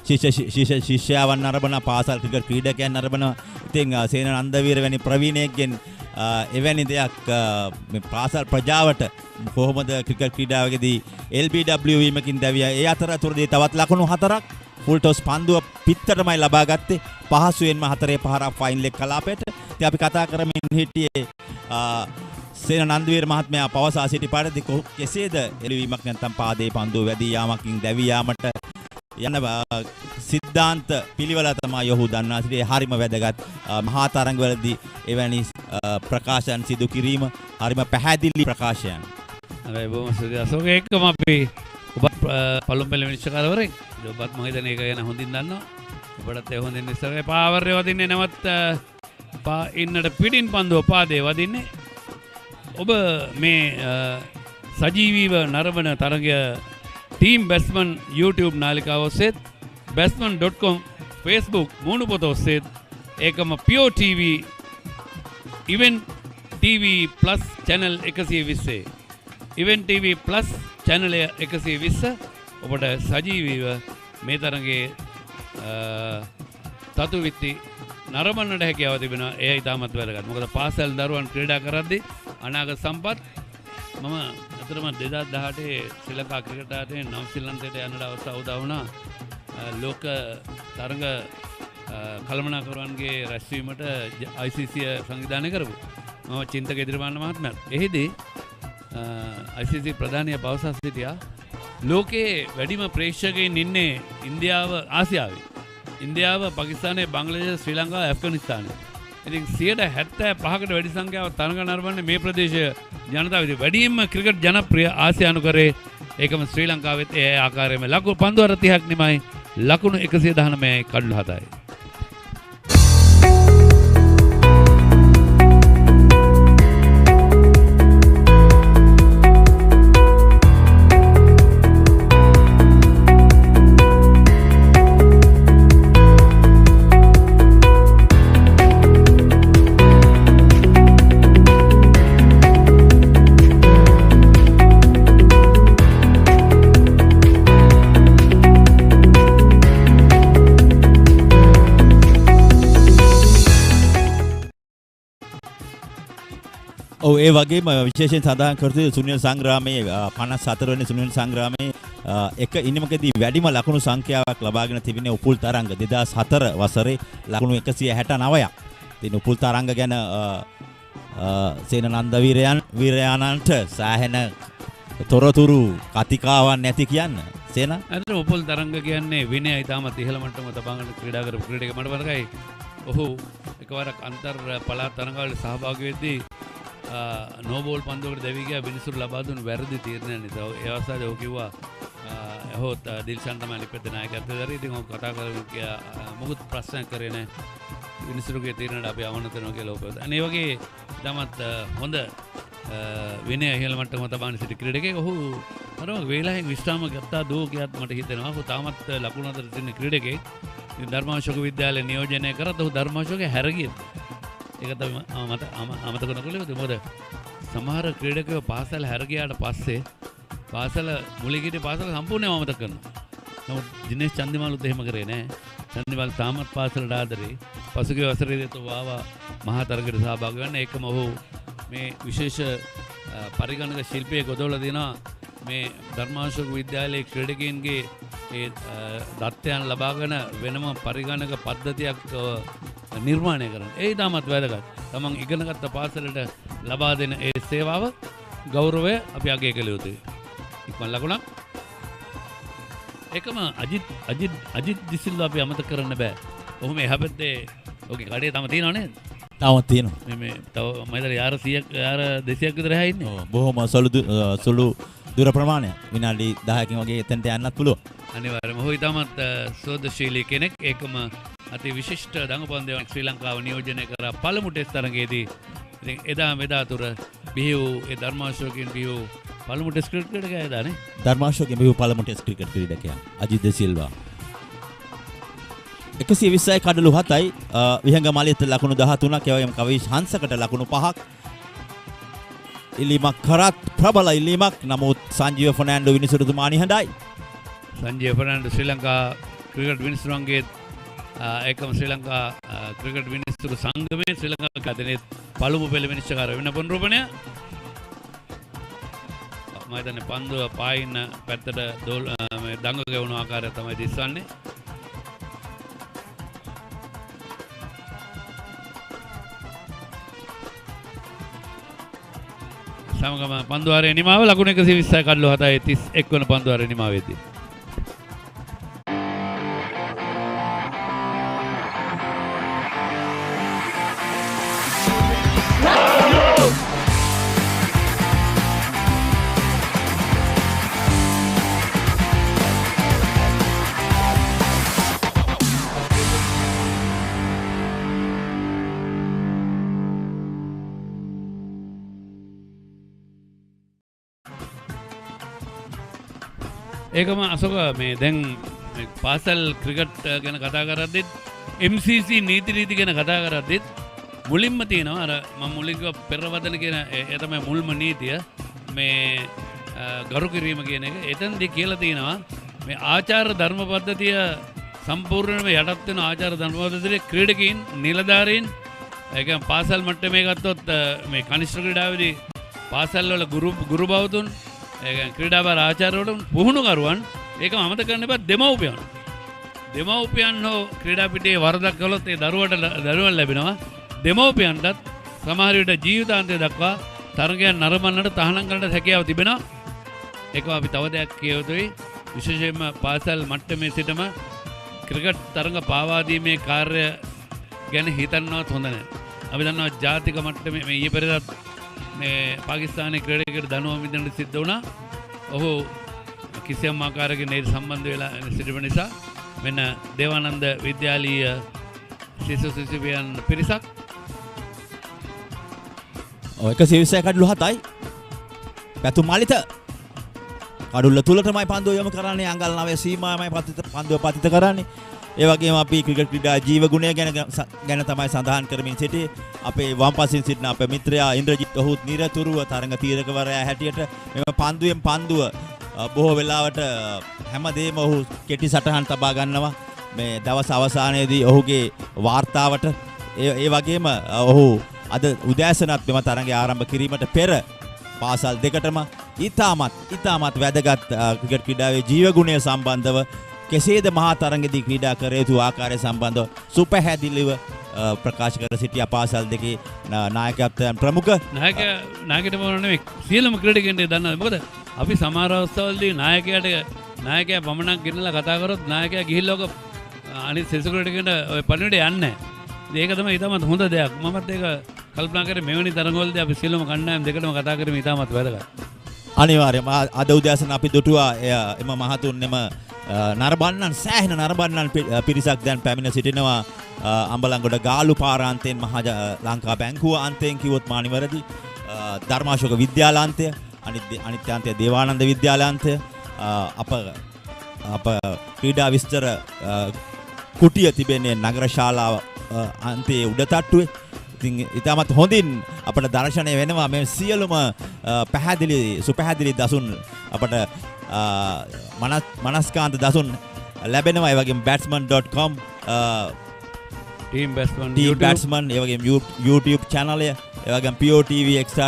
ශිෂ්‍යයන් අරබන පාසල් ක්‍රිකට් ක්‍රීඩකයන් අරබන. ඉතින් සේන නන්දවීර වැනි ප්‍රවීණයෙක්ගෙන් එවැනි දෙයක් මේ පාසල් ප්‍රජාවට කොහොමද ක්‍රිකට් ක්‍රීඩාවකදී LBW වීමකින් දැවියා. ඒ අතරතුරදී තවත් ලකුණු 4ක් ෆුල් ටොස් පන්දුව පිටතරමයි ලබා ගත්තේ. පහසුවෙන්ම 4-5ක් ෆයිනල් එක කලාපයට. ඉතින් අපි කතා කරමින් හිටියේ සේන නන්දවීර මහත්මයා පවසා සිටි පරිදි කෙසේද එළවීමක් නැත්නම් පාදේ පන්දුව වැදී යාමකින් දැවී යාමට යන සිද්ධාන්ත පිළිවෙල තමයි ඔහු දන්වා සිටියේ. හරිම වැදගත් මහා තරඟවලදී එවැනි ප්‍රකාශයන් සිදු කිරීම හරිම පැහැදිලි ප්‍රකාශයන්. හරි බොහොම සුදුසු. අසෝක එක්කම අපි ඔබත් පළමු පෙළ විනිශ්චයකාරවරයෙක්. ඔබත් මම හිතන්නේ ඒක ගැන හොඳින් දන්නවා. ඔබටත් ඒ හොඳින් ඉස්සරහේ පාවර්ය වදින්නේ නැවත් ඉන්නට පිටින් පන්දුව පාදේ වදින්නේ. ඔබ මේ සජීවීව නරඹන තරගය ටීම් බැස්මන් YouTube නාලිකාව ඔස්සේත් batsman.com Facebook මූණු පොත ඔස්සේත් ඒකම Pure TV Event TV Plus channel 120 Event TV Plus channel 120 ඔබට සජීවීව මේ තරගේ තතු විත්ති නරඹන්නට හැකියාව තිබෙනවා. ඒ ඉතාමත් වැදගත්. මොකද පාසල් දරුවන් ක්‍රීඩා කරද්දී අනාගත සම්පත් මම අතරම 2018 ශ්‍රී ලංකා ක්‍රිකට් ආයතනයේ නවසීලන්තයට යන්නට අවස්ථාව උදා වුණා. ලෝක තරඟ කළමනාකරුවන්ගේ රැස්වීමට ICC සංවිධානය කරපු මම චින්තක ඉදිරිපාන මහත්මයා. එහිදී ICC ප්‍රධානිය පවසා සිටියා ලෝකයේ වැඩිම ප්‍රේක්ෂකයින් ඉන්නේ ඉන්දියාව ආසියාවේ. ඉන්දියාව, පාකිස්තානය, බංග්ලාදේශ, ශ්‍රී ලංකාව, ඇෆ්ගනිස්තානය. ඉතින් 75%කට වැඩි සංඛ්‍යාවක් තරඟ නරඹන්නේ මේ ප්‍රදේශයේ ජනතාව. ඉතින් වැඩියෙන්ම ක්‍රිකට් ජනප්‍රිය ආසියානුකරේ ඒකම ශ්‍රී ලංකාවෙත් ඒ ආකාරයෙන්ම ලකුණු 530ක් නිමයි ලකුණු 119යි කඩලු 7යි. ඒ වගේම විශේෂයෙන් සඳහන් කරතු සුනිල් සංග්‍රාමයේ 54 වෙනි සුනිල් සංග්‍රාමයේ එක ඉනිමකදී වැඩිම ලකුණු සංඛ්‍යාවක් ලබාගෙන තිබෙන උපුල් තරංග 2004 වසරේ ලකුණු 169ක්. ඉතින් උපුල් තරංග ගැන සේනනන්ද වීරයානන්ට සෑහෙන තොරතුරු කතිකාවන් නැති කියන්න. සේන අතන උපුල් තරංග කියන්නේ විනය ඉතාමත් ඉහළ මට්ටමක තබාගෙන ක්‍රීඩා කරපු ක්‍රීඩකයෙක්. මට මතකයි ඔහු එකවරක් අන්තර් පළාත් තරඟවලට සහභාගී වෙද්දී නෝබෝල් පන්දුවකට දැවී ගියා මිනිසුන්ට ලබා දුන්නු වැරදි තීරණයක් නිසා. ඒ අවස්ථාවේ ඔහු කිව්වා එහොත් දිල්ෂාන් තමයි ලිපෙද්ද නායකත්වයේ දරි. ඉතින් ඔහු කතා කරලා මොකුත් ප්‍රශ්නයක් කරේ නැහැ. මිනිසුන්ගේ තීරණයට අපි අවනත වෙනවා කියලා ඔහු කිව්වා. අනේ වගේ තමත් හොඳ විනය ඉහළ මට්ටමක තබාන සිටි ක්‍රීඩකයෙක්. ඔහු අර වේලාවෙන් විශ්‍රාම ගත්තා දෝ කියත් මට හිතෙනවා. ඔහු තාමත් ලකුණු අතර තියෙන ක්‍රීඩකයෙක්. ඉතින් ධර්මාශෝක විද්‍යාලය නියෝජනය කරත් ඔහු ධර්මාශෝකේ හැර ගියා. ඒක තමයි අමතක නොකළේ. මොකද සමහර ක්‍රීඩකයෝ පාසල හැර ගියාට පස්සේ පාසල මුලිකීටි පාසල සම්පූර්ණයෙන්ම අමතක කරනවා. නමුත් දිනේෂ් චන්දිමාලුත් එහෙම කරේ නෑ. චන්දිමාල් තාමත් පාසලට ආදරේ. පසුගිය වසරේදී තෝ ආවා මහා තරගයට සහභාගී වෙන්න. ඒකම ඔහු මේ විශේෂ පරිගණක ශිල්පයේ ගොඩවලා දෙනවා. මේ ධර්මාශෝක විද්‍යාලයේ ක්‍රීඩකයන්ගේ ඒ දත්තයන් ලබාගෙන වෙනම පරිගණක පද්ධතියක් නිර්මාණය කරන. ඒ ඉතාමත් වැදගත්. තමන් ඉගෙනගත්ත පාසලට ලබා දෙන ඒ සේවාව ගෞරවය අපි අගය කළ යුතුයි. ඉක්මන් ලකුණක්. ඒකම අජිත් දිසිල්ව අපි අමතක කරන්න බෑ. ඔහු මේ එහා පැත්තේ ඔහුගේ කඩේ තම තියෙනව නේද? තාමත් තියෙනවා. මේ තව මම හිතලා යාර 100ක් යාර 200ක් විතර එහා ඉන්නේ. ඔව් බොහොම සුළු දුර ප්‍රමාණයක්. විනාඩි 10කින් වගේ එතනට යන්නත් පුළුවන්. අනිවාර්යයෙන්ම ඔහු ඉතාමත් සෝදශීලී කෙනෙක්. ඒකම අති විශිෂ්ට දඟපන්දයක් ශ්‍රී ලංකාව නියෝජනය කරා පළමු ටෙස්ට් තරගයේදී. ඉතින් එදා මෙදා තුර බිහි වූ ඒ ධර්මාශෝකයන් බිහි වූ පළමු ටෙස්ට් ක්‍රිකට් එදා නේ. ධර්මාශෝකයන් බිහි වූ පළමු ටෙස්ට් ක්‍රිකට් ක්‍රීඩකයා අජිත් ද සිල්වා. 120යි කඩලු 7යි විහංග මාලියට ලකුණු 13ක්. ඒ වගේම කවිෂ් හංසකට ලකුණු 5ක්. ඉල්ලීමක් කරත් ප්‍රබල ඉල්ලීමක්. නමුත් සංජීව ෆර්නෑන්ඩෝ විනිසුරුතුමා නිහඬයි. සංජීව ෆර්නෑන්ඩෝ ශ්‍රී ලංකා ක්‍රිකට් විනිසුරුන්ගේ ඒකම ශ්‍රී ලංකා ක්‍රිකට් විනිසුරු සංගමයේ ශ්‍රී ලංකා කදනේ පළමු පෙළ විනිශ්චයකාර වෙන පුනරුපණය. මම හිතන්නේ පන්දුව පායින්න පැත්තට මේ දඟ ගෙවුණු ආකාරය තමයි දිස්වන්නේ. සමගම පන්දුවාරයේ නිමාව ලකුණු 120යි කඩලු 7යි 31 වන පන්දුවාරයේ නිමාවේදී. ඒකම අසෝක මේ දැන් පාසල් ක්‍රිකට් ගැන කතා කරද්දිත් MCC නීති රීති ගැන කතා කරද්දිත් මුලින්ම තියෙනවා අර මම මුලින්ම පෙරවදන කියන ඒ තමයි මුල්ම නීතිය මේ ගරු කිරීම කියන එක. එතනදී කියලා තියෙනවා මේ ආචාර ධර්ම පද්ධතිය සම්පූර්ණයෙන්ම යටත් වෙන ආචාර ධර්ම පද්ධතියේ ක්‍රීඩකයන් නිලධාරීන් ඒ කියන්නේ පාසල් මට්ටමේ ගත්තොත් මේ කනිෂ්ඨ ක්‍රීඩාවේදී පාසල් වල ගුරු බවතුන් ඒ කියන්නේ ක්‍රීඩාබාර ආචාර්යවරුන් පුහුණුකරුවන් ඒකම අමතක කරන්න එපා දෙමව්පියන් හෝ ක්‍රීඩා පිටියේ වරදක් කළොත් ඒ දරුවන් ලැබෙනවා. දෙමව්පියන්ටත් සමහර විට ජීවිතාන්තය දක්වා තරගයන් නරඹන්නට තහනම් කරන්නට හැකියාව තිබෙනවා. ඒකම අපි තව දෙයක් කිය යුතුයි. විශේෂයෙන්ම පාසල් මට්ටමේ සිටම ක්‍රිකට් තරඟ පාවා දීමේ කාර්ය ගැන හිතන්නවත් හොඳ නැහැ. අපි දන්නවා ජාතික මට්ටමේ මේ ඊයේ පෙරේදා මේ පාකිස්තානයේ ක්‍රීඩකයෙකුට දනුවම් විඳින්න සිද්ධ වුණා. ඔහු කිසියම් ආකාරයකින් ඒ සම්බන්ධ වෙලා සිටින නිසා මෙන්න දේවානන්ද විද්‍යාලීය ශිෂ්‍ය ශිෂ්‍යයන් පිරිසක් 120 කඩලු 7යි. පැතු මලිත කඩුල්ල තුලටමයි පන්දුව යොමු කරන්නේ. අංගල් 9 සීමාවමයි පන්දුව පතිත කරන්නේ. ඒ වගේම අපි ක්‍රිකට් ක්‍රීඩා ජීව ගුණය ගැන තමයි සඳහන් කරමින් සිටියේ. අපේ වම් පසින් සිටින අපේ මිත්‍රයා ඉන්ද්‍රජිත් ඔහුත් නිරතුරුව තරඟ තීරකවරයා හැටියට මෙම පන්දුවෙන් පන්දුව බොහෝ වෙලාවට හැමදේම ඔහු කෙටි සටහන් තබා ගන්නවා. මේ දවස් අවසානයේදී ඔහුගේ වාර්තාවට ඒ වගේම ඔහු අද උදෑසනත් මෙම තරඟය ආරම්භ කිරීමට පෙර පාසල් දෙකටම ඉතාමත් වැදගත් ක්‍රිකට් ක්‍රීඩාවේ ජීවගුණය සම්බන්ධව කෙසේද මහා තරඟෙදී ක්‍රීඩා කර යුතු ආකාරය සම්බන්ධව සුපැහැදිලිව ප්‍රකාශ කර සිටියා පාසල් දෙකේ නායකත්වයන් ප්‍රමුඛ නායකයට මොන නෙවෙයි සියලුම ක්‍රීඩකයන්ට දන්නවා. මොකද අපි සමහර අවස්ථාවලදී නායකයා පමණක් ගෙනලා කතා කරොත් නායකයා ගිහිල්ලා ඔක අනිත් සෙසු ක්‍රීඩකයන්ට ඔය පණිවිඩය යන්නේ නැහැ. ඒක තමයි ඊටමත් හොඳ දෙයක්. මමත් ඒක කල්පනා කරේ මෙවැනි තරඟවලදී අපි සියලුම කණ්ඩායම් දෙකටම කතා කරමින් ඊටමත් වැදගත්. අනිවාර්යයෙන්ම අද උදෑසන අපි දුටුවා එම මහතුන් එම නරඹන්නන් සෑහෙන නරඹන්නන් පිරිසක් දැන් පැමිණ සිටිනවා අම්බලන්ගොඩ ගාලු පාරාන්තයෙන් මහා ලංකා බැංකුව අන්තයෙන් කිව්වොත් මා නිවැරදි ධර්මාශෝක විද්‍යාලාන්තය අනිත් අන්තය දේවානන්ද විද්‍යාලාන්තය අප ක්‍රීඩා විස්තර කුටිය තිබෙන්නේ නගර ශාලාව අන්තයේ උඩ තට්ටුවේ. ඉතින් ඉතාමත් හොඳින් අපට දර්ශනය වෙනවා මේ සියලුම සුපැහැදිලි දසුන් අපට මනස්කාන්ත දසුන් ලැබෙනවා. ඒ වගේම batsman.com team batsman ඒ වගේම YouTube channel එක ඒ වගේම POTV extra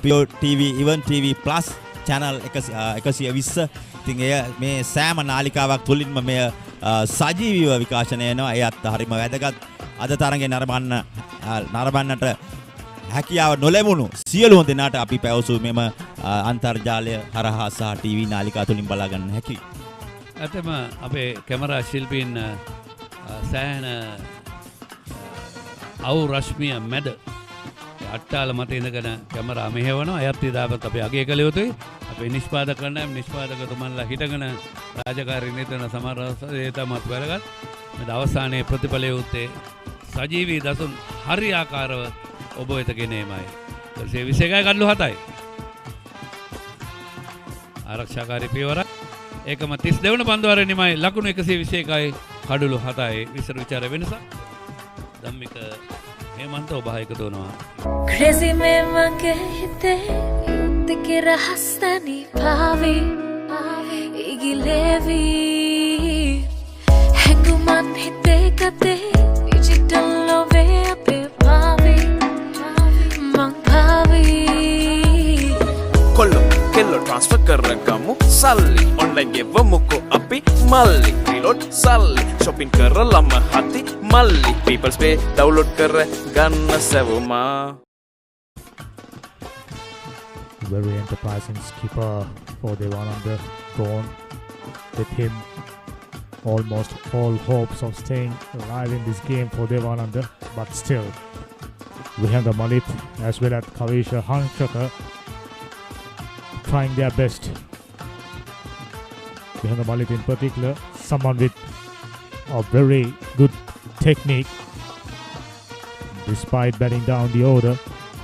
POTV event TV plus channel 120. ඉතින් මේ සෑම නාලිකාවක් තුලින්ම මේ සජීවීව විකාශනය වෙනවා. ඒත් හරිම වැදගත්. අද තරඟේ නරඹන්නට හැකියාව නොලැබුණු සියලුම දෙනාට අපි පැවසූ මෙම අන්තර්ජාලය හරහා සහ ටීවී නාලිකා තුලින් බලා ගන්න හැකියි. ඇත්තම අපේ කැමරා ශිල්පීන් සෑහෙන අවු රශ්මිය මැද අට්ටාල මත ඉඳගෙන කැමරා මෙහෙවනවා. අයත් ඉදාපත් අපි අගය කළ යුතුයි. අපේ නිෂ්පාදක කණ්ඩායම නිෂ්පාදකතුමන්ලා හිටගෙන රාජකාරී නිතන සමහර ඒ තමත් වැදගත්. මේ අවසානයේ ප්‍රතිඵලය උත්තේ සජීවී දසුන් හරි ආකාරව ඔබ වෙත ගෙනීමයි. 21යි කඩලු 7යි. ආරක්ෂාකාරී පියවරක්. ඒකම 32 වන පන්දුවාරේ නිමයි ලකුණු 121යි කඩලු 7යි. විස්තර විචාර වෙනස. ධම්මික හේමන්ත ඔබ හයක දෝනවා. Crazy me මගේ හිතේ යුද්ධකේ රහස්තනි පාවි ඉගිලෙවි හැඟුමන් හිතේ කතේ ඩිජිටල් ලෝවේ අපේ පාවි මං පාවි කොල්ලෝ කෙල්ලෝ ට්‍රාන්ස්ෆර් කරගමු සල්ලි ඔන්ලයින් ගෙවමුකෝ අපි මල්ලි රීලෝඩ් සල්ලි shopping කරලම හති මල්ලි people's pay download කර ගන්න සැවුමා. Very enterprising skipper for Devananda gone. With him, almost all hopes of staying alive in this game for Devananda, but still, Vihanga Malit as well as Kavisha Hanchaka trying their best. Vihanga Malit in particular, someone with a very good technique. Despite batting down the order,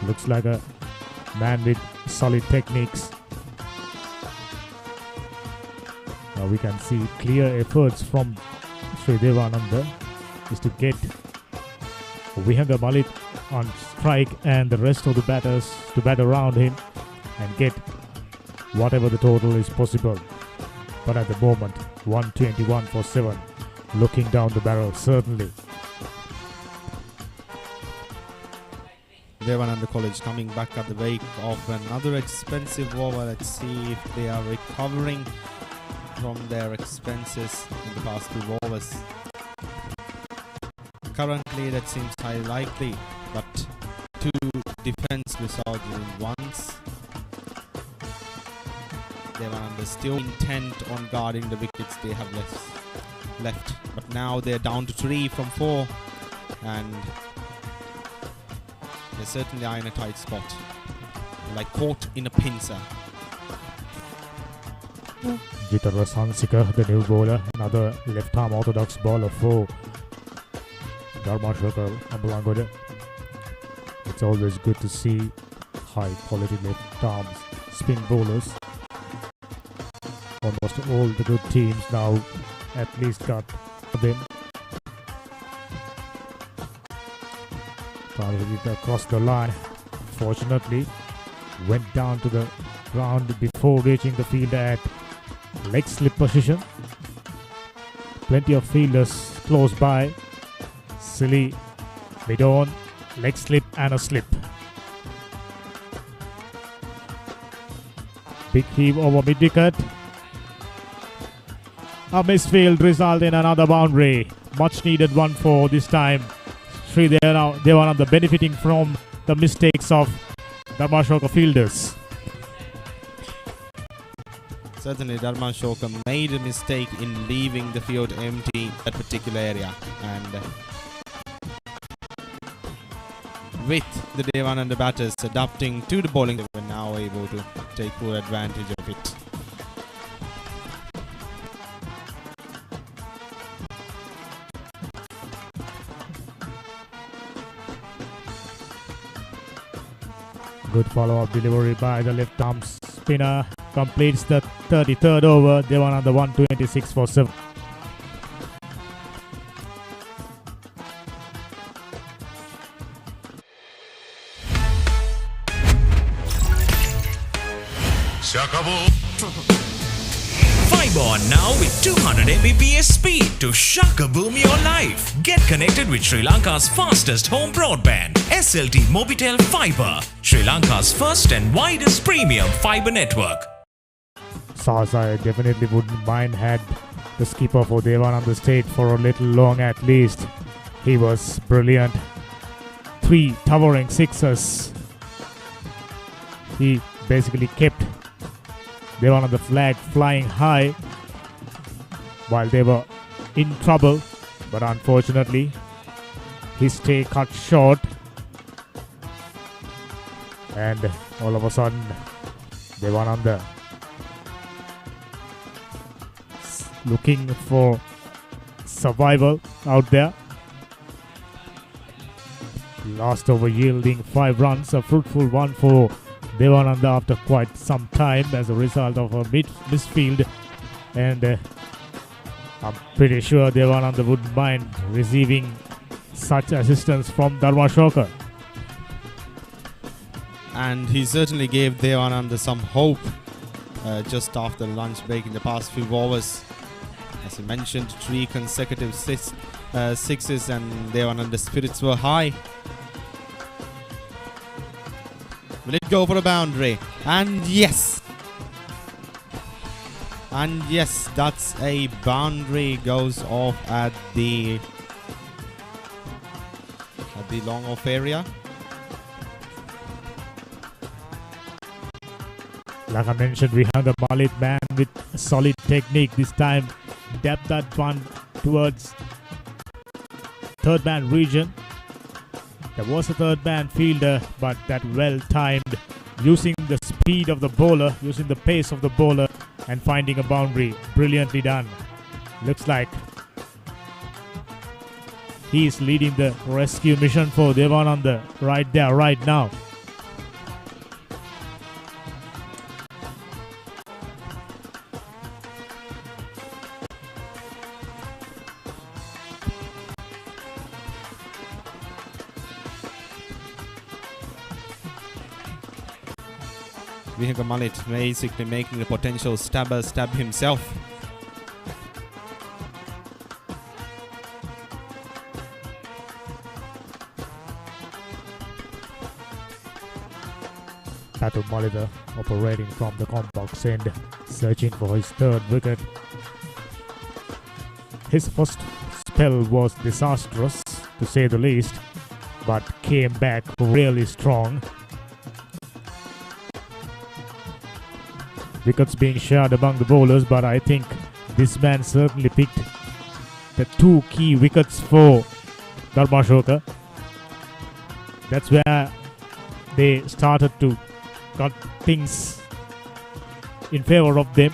looks like a man with solid techniques. We can see clear efforts from Sri Devananda is to get Vihanga Malit on strike and the rest of the batters to bat around him and get whatever the total is possible. But at the moment, 121 for 7, looking down the barrel certainly. Devananda College coming back at the wake of another expensive over. Let's see if they are recovering from their expenses in the past 2 overs. Currently that seems highly likely, but 2 defense resulted in ones. Devananda still intent on guarding the wickets they have left. But now they're down to 3 from 4 and they certainly are in a tight spot. Like caught in a pincer. Jitara Sansika, the new bowler, another left-arm orthodox bowler for Dharmashoka Ambalangoda. It's always good to see high-quality left-arm spin bowlers. Almost all the good teams now at least got them. Targeted across the line. Fortunately, went down to the ground before reaching the field at leg slip position. Plenty of fielders close by. Silly, mid-on, leg slip and a slip. Big heave over mid-wicket. A misfield result in another boundary. Much needed one for this time. Sri Devananda benefiting from the mistakes of Dharmashoka fielders. Certainly Dharmashoka made a mistake in leaving the field empty in that particular area, and with the Devananda batters adapting to the bowling, they were now able to take full advantage of it. Good follow-up delivery by the left-arm spinner. Completes the 33rd over. Devananda 126 for 7. Fiber now with 200 Mbps speed to Shakaboom your life. Get connected with Sri Lanka's fastest home broadband. SLT Mobitel Fiber, Sri Lanka's first and widest premium fiber network. I definitely wouldn't mind had the skipper for Devananda stayed for a little long at least. He was brilliant. 3 towering sixes. He basically kept Devananda flag flying high while they were in trouble, but unfortunately his stay cut short, and all of a sudden Devananda looking for survival out there. Last over yielding 5 runs, a fruitful one for Devananda after quite some time as a result of a misfield, and I'm pretty sure Devananda wouldn't mind receiving such assistance from Dharmashoka. And he certainly gave Devananda some hope just after the lunch break in the past few overs. As he mentioned, 3 consecutive sixes, and Devananda's spirits were high. Will it go for a boundary? And yes! And yes, that's a boundary, goes off at the long off area. Like I mentioned, we have the Malit man with solid technique this time. Dab that one towards third man region. There was a third man fielder, but that well timed, using the speed of the bowler, using the pace of the bowler, and finding a boundary. Brilliantly done. Looks like he is leading the rescue mission for Devananda right there, right now. Vihanga Malit basically making the potential stabber stab himself. Patu Malita operating from the combox end, searching for his third wicket. His first spell was disastrous, to say the least, but came back really strong. Wickets being shared among the bowlers, but I think this man certainly picked the two key wickets for Dharmashoka. That's where they started to cut things in favor of them.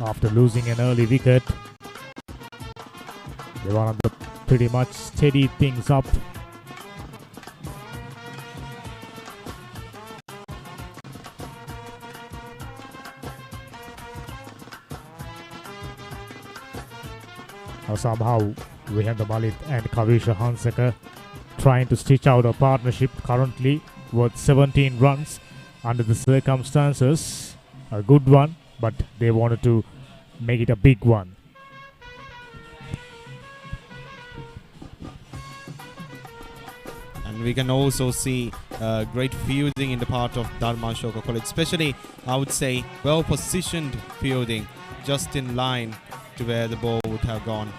After losing an early wicket, they wanted to pretty much steady things up. Now somehow Vihanga Malit and Kavisha Hansaka trying to stitch out a partnership currently worth 17 runs under the circumstances. A good one, but they wanted to make it a big one. And we can also see great fielding in the part of Dharmashoka College, especially I would say well positioned fielding, just in line to where the ball would have gone.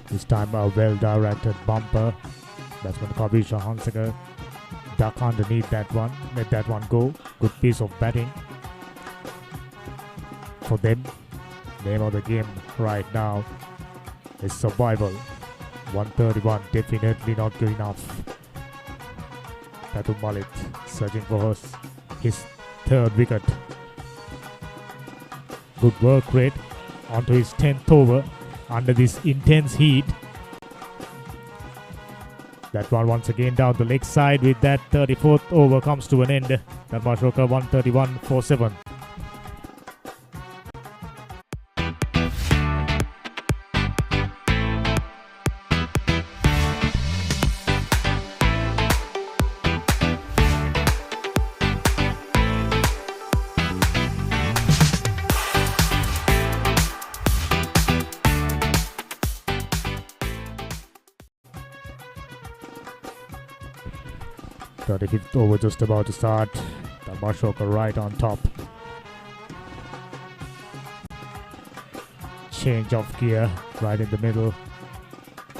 This time a well-directed bumper. Batsman Kavisha Hansaka duck underneath that one, let that one go. Good piece of batting for them. Name of the game right now is survival. 131, definitely not good enough. Patu Malit searching for his third wicket. Good work rate onto his 10th over under this intense heat. That one once again down the leg side. With that, 34th over comes to an end. Dharmashoka 131 for 7. Fifth over just about to start. Dharmashoka right on top. Change of gear right in the middle.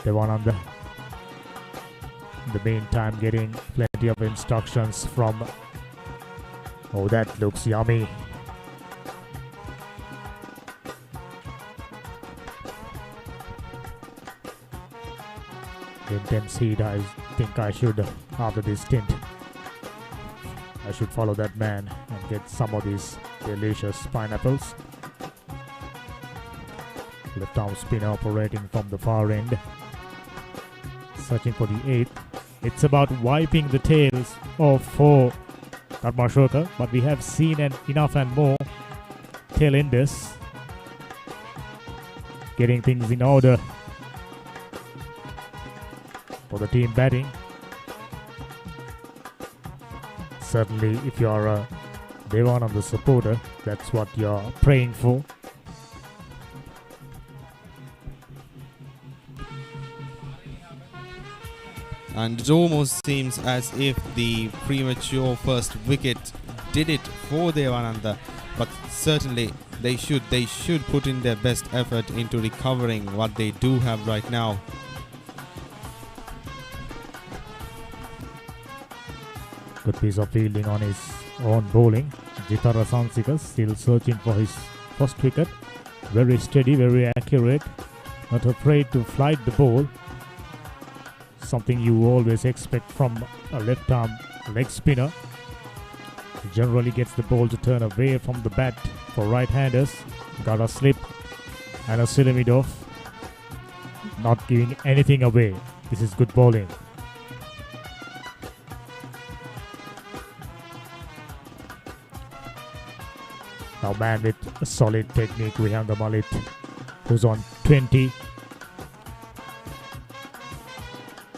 The one on in the meantime getting plenty of instructions from. Oh, that looks yummy. Intense heat. I think I should, after this stint, I should follow that man and get some of these delicious pineapples. Left arm spinner operating from the far end. Searching for the 8th. It's about wiping the tails of for Dharmashoka, but we have seen enough and more tail enders getting things in order for the team batting. Certainly, if you are a Devananda supporter, that's what you're praying for. And it almost seems as if the premature first wicket did it for Devananda, but certainly they should put in their best effort into recovering what they do have right now. Good piece of fielding on his own bowling. Jitara Sansika still searching for his first wicket. Very steady, very accurate. Not afraid to flight the ball. Something you always expect from a left arm leg spinner. He generally gets the ball to turn away from the bat for right-handers. Got a slip and a cylinder off. Not giving anything away. This is good bowling. Now man with a solid technique, Vihanga Malit, who's on 20.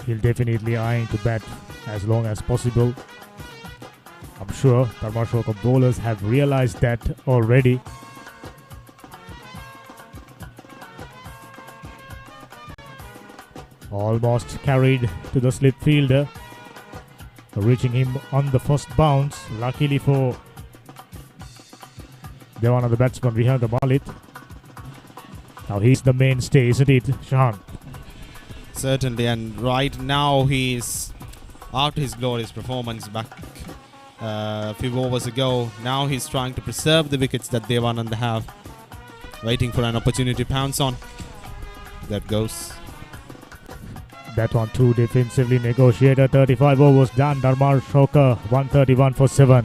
he'll definitely eyeing to bat as long as possible. I'm sure Dharmashoka bowlers have realized that already. Almost carried to the slip fielder, reaching him on the first bounce. Luckily for Devananda, the batsman, Vihanga Malit. Now he's the mainstay, isn't it, Shahan? Certainly, and right now he's after his glorious performance back a few overs ago. Now he's trying to preserve the wickets that Devananda have, waiting for an opportunity to pounce on. That goes. That one too defensively negotiated. 35 overs done. Dharmashoka 131 for 7.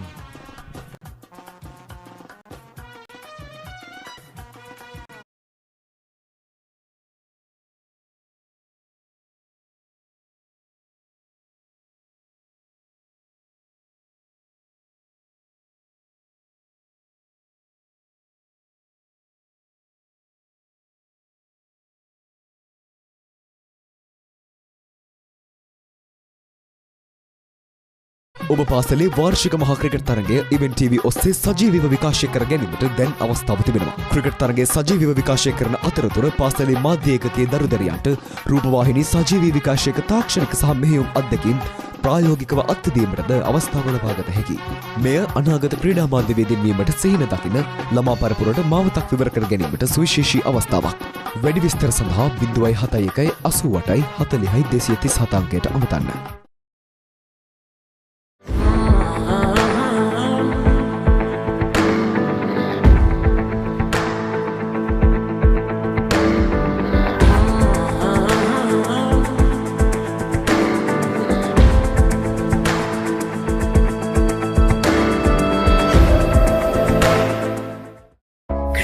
ඔබ පාසලේ වාර්ෂික මහා cricket තරගය event TV ඔස්සේ සජීවීව විකාශය කර ගැනීමට දැන් අවස්ථාව තිබෙනවා. ක්‍රිකට් තරගයේ සජීවීව විකාශය කරන අතරතුර පාසලේ මාධ්‍ය ඒකකයේ දරුදරියන්ට රූපවාහිනී සජීවී විකාශයක තාක්ෂණික සහ මෙහෙයුම් අත්දැකීම් ප්‍රායෝගිකව අත්දැකීමටද අවස්ථාව ලබාගත හැකියි. මෙය අනාගත ක්‍රීඩා මාධ්‍යවේදීන් වීමට සිහින දකින ළමා පරපුරට මාවතක් විවර කර ගැනීමට සුවිශේෂී අවස්ථාවක්. වැඩි විස්තර සඳහා 071 88 40 237 අංකයට අමතන්න.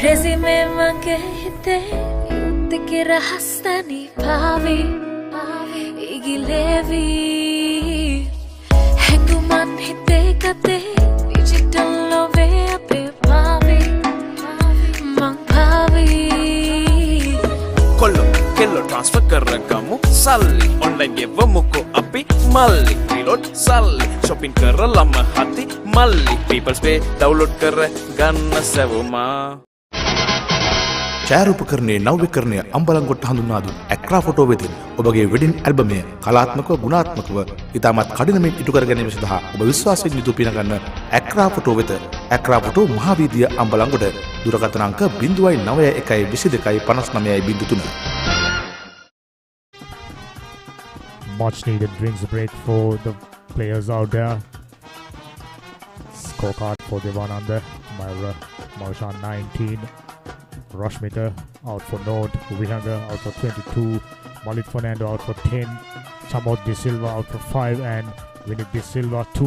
Crazy में मगे हिते युद्ध के रहस्तानी भावी इगिलेवी हैंगुमान हिते कते डिजिटल लोवे अपे भावी मंग भावी කොල්ලො කෙල්ලො ට්‍රන්ස්ෆර් කරගමු සල්ලි ඔන්ලයින් ගෙවමුකෝ අපි මල්ලි රීලෝඩ් සල්ලි shopping කරලම හති මල්ලි people's pay download කර ගන්න සැවුමා ඡායාරූපකරණයේ නව්‍යකරණය අම්බලන්ගොඩ හඳුන්වා දුන් ඇක්‍රා ෆොටෝ වෙතින් ඔබගේ වෙඩින් ඇල්බමය කලාත්මකව ගුණාත්මකව ඉතාමත් කඩිනමින් ඉටු කර ගැනීම සඳහා ඔබ විශ්වාසයෙන් යුතුව පිනගන්න ඇක්‍රා ෆොටෝ වෙත ඇක්‍රා ෆොටෝ මහාවීදිය අම්බලන්ගොඩ දුරකථන අංක 091225953. Much needed drinks break for the players out there. Scorecard for Devananda, Myra Marshan 19. Rashmika out for Node, Vihanga out for 22, Malit Fernando out for 10, Chamod De Silva out for 5, and Vinit De Silva 2.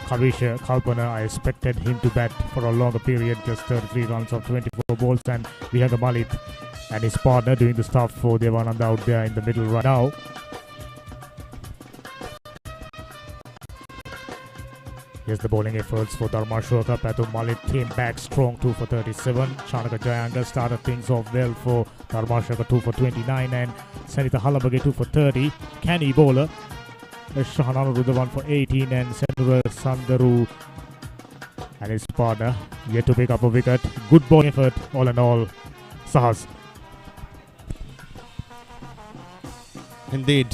Karisha Kalpana, I expected him to bat for a longer period, just 33 runs of 24 balls, and Vihanga Malit and his partner doing the stuff for Devananda out there in the middle right now. Here's the bowling efforts for Dharmashoka. Patu Malit came back strong, 2 for 37. Chanaka Jayanga started things off well for Dharmashoka, 2 for 29. And Sanita Halabage, 2 for 30. Canny bowler. Shahananu Rudha, 1 for 18. And Sendura Sandaru and his partner yet to pick up a wicket. Good bowling effort, all in all. Sahas. Indeed,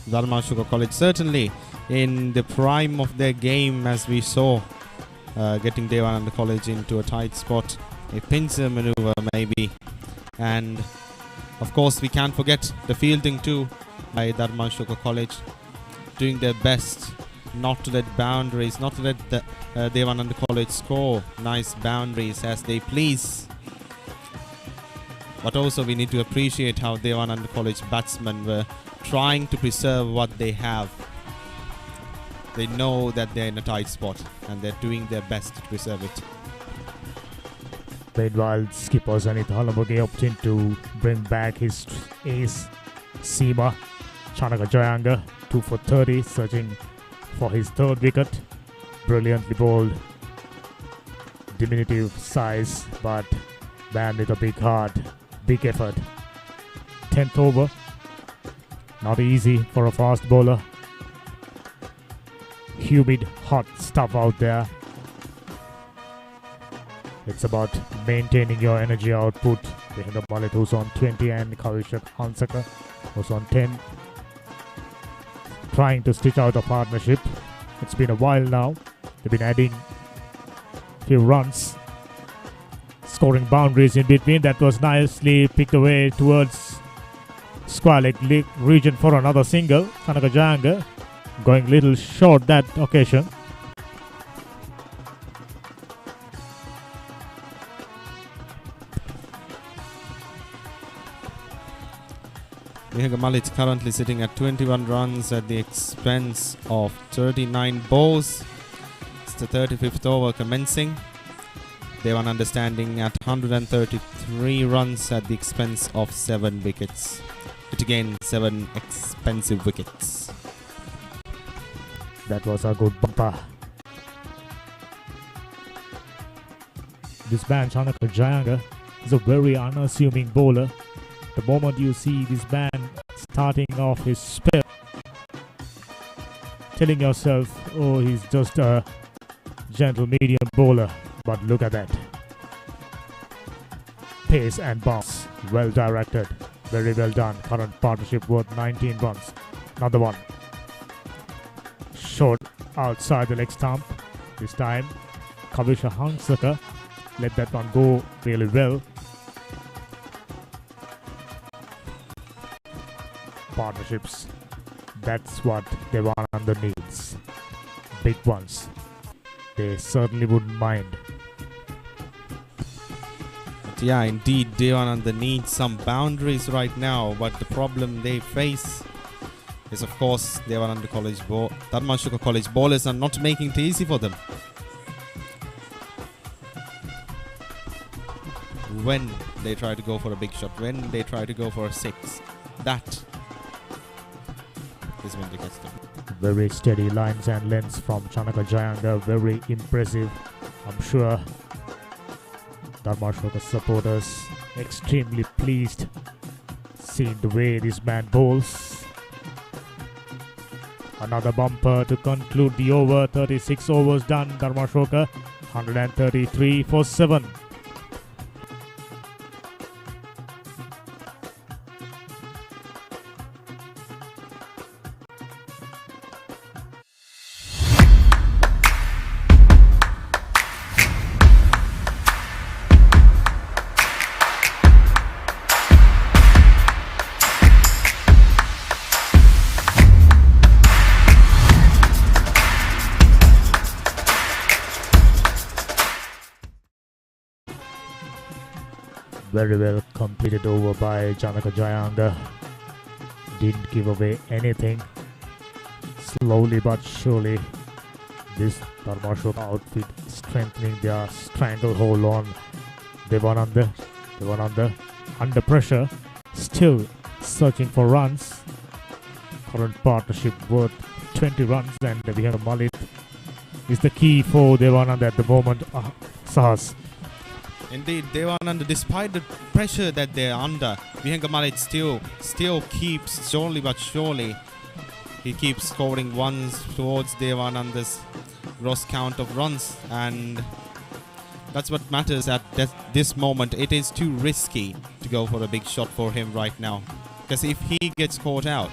Dharmashoka College certainly in the prime of their game, as we saw, getting Devananda College into a tight spot, a pincer maneuver maybe, and of course we can't forget the fielding too by Dharmashoka College, doing their best not to let boundaries, not to let the Devananda College score nice boundaries as they please. But also we need to appreciate how Devananda College batsmen were trying to preserve what they have. They know that they're in a tight spot and they're doing their best to preserve it. Meanwhile, skipper Zanith Halabage opting to bring back his ace, Seema. Chanaka Jayanga, 2 for 30, searching for his third wicket. Brilliantly bowled. Diminutive size, but man with a big heart, big effort. 10th over. Not easy for a fast bowler. Humid, hot stuff out there. It's about maintaining your energy output. Behind Malit who's on 20 and Kavishak Hansaka who's on 10. Trying to stitch out a partnership. It's been a while now. They've been adding few runs. Scoring boundaries in between. That was nicely picked away towards square leg region for another single. Chanaka Jayanga going little short that occasion. Vihanga Malik currently sitting at 21 runs at the expense of 39 balls. It's the 35th over commencing. Devan understanding at 133 runs at the expense of 7 wickets. It again 7 expensive wickets. That was a good bumper. This man Chanaka Jayanga is a very unassuming bowler. The moment you see this man starting off his spell, telling yourself, oh, he's just a gentle medium bowler. But look at that. Pace and bounce. Well directed. Very well done. Current partnership worth 19 runs. Another one. Short outside the leg stump. This time, Kavisha Hansaka let that one go really well. Partnerships. That's what Devananda needs. Big ones. They certainly wouldn't mind. But yeah, indeed, Devananda needs some boundaries right now. But the problem they face is, of course, Devananda College Dharmashuka College bowlers are not making it easy for them. When they try to go for a big shot, when they try to go for a 6, that is when they get them. Very steady lines and lengths from Chanaka Jayanga. Very impressive. I'm sure Dharmashoka supporters extremely pleased seeing the way this man bowls. Another bumper to conclude the over. 36 overs done. Dharmashoka 133 for 7. Very well completed over by Chanaka Jayanga. Didn't give away anything. Slowly but surely, this Dharmashoka outfit strengthening their stranglehold on Devananda. Devananda under pressure, still searching for runs. Current partnership worth 20 runs, and Vihanga Malik is the key for Devananda at the moment. Sahas. Indeed, Devananda, despite the pressure that they're under, Vihanga Malik still keeps, slowly but surely, he keeps scoring ones towards Devananda's gross count of runs, and that's what matters at this moment. It is too risky to go for a big shot for him right now, because if he gets caught out,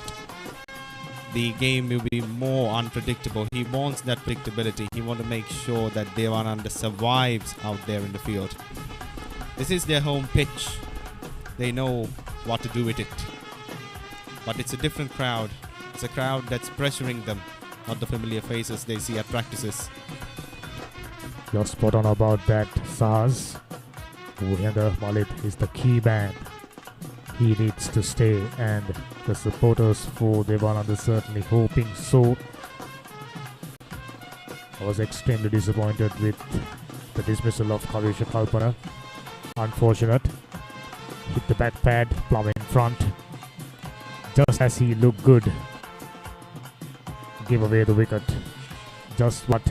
the game will be more unpredictable. He wants that predictability. He wants to make sure that Devananda survives out there in the field. This is their home pitch. They know what to do with it. But it's a different crowd. It's a crowd that's pressuring them, not the familiar faces they see at practices. You're spot on about that, Saz. Vihanga Malik is the key man. He needs to stay, and the supporters for Devananda are certainly hoping so. I was extremely disappointed with the dismissal of Kavisha Kalpana. Unfortunate. Hit the back pad, plumb in front. Just as he looked good, give away the wicket. Just what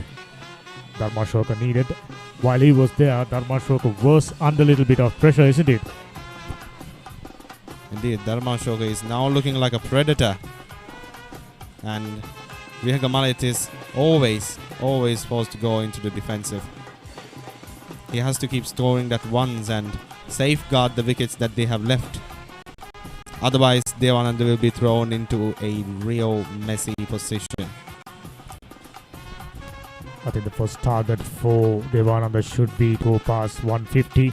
Dharmashoka needed. While he was there, Dharmashoka was under a little bit of pressure, isn't it? Indeed, Dharmashoka is now looking like a predator. And Vihanga Malit is always supposed to go into the defensive. He has to keep scoring that ones and safeguard the wickets that they have left. Otherwise, Devananda will be thrown into a real messy position. I think the first target for Devananda should be to go past 150.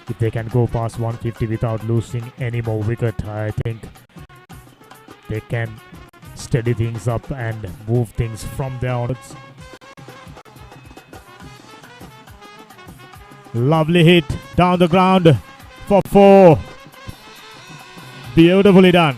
If they can go past 150 without losing any more wicket, I think they can steady things up and move things from there onwards. Lovely hit down the ground for 4. Beautifully done.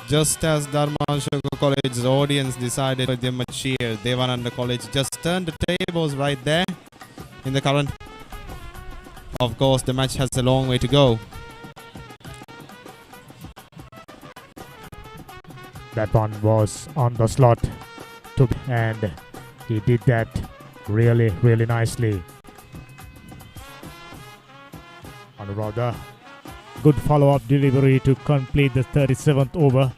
Just as Dharmashoka College's audience decided to give them a cheer, Devananda College just turned the tables right there in the current. Of course, the match has a long way to go. That one was on the slot, and he did that really, really nicely. Anuradha, good follow-up delivery to complete the 37th over.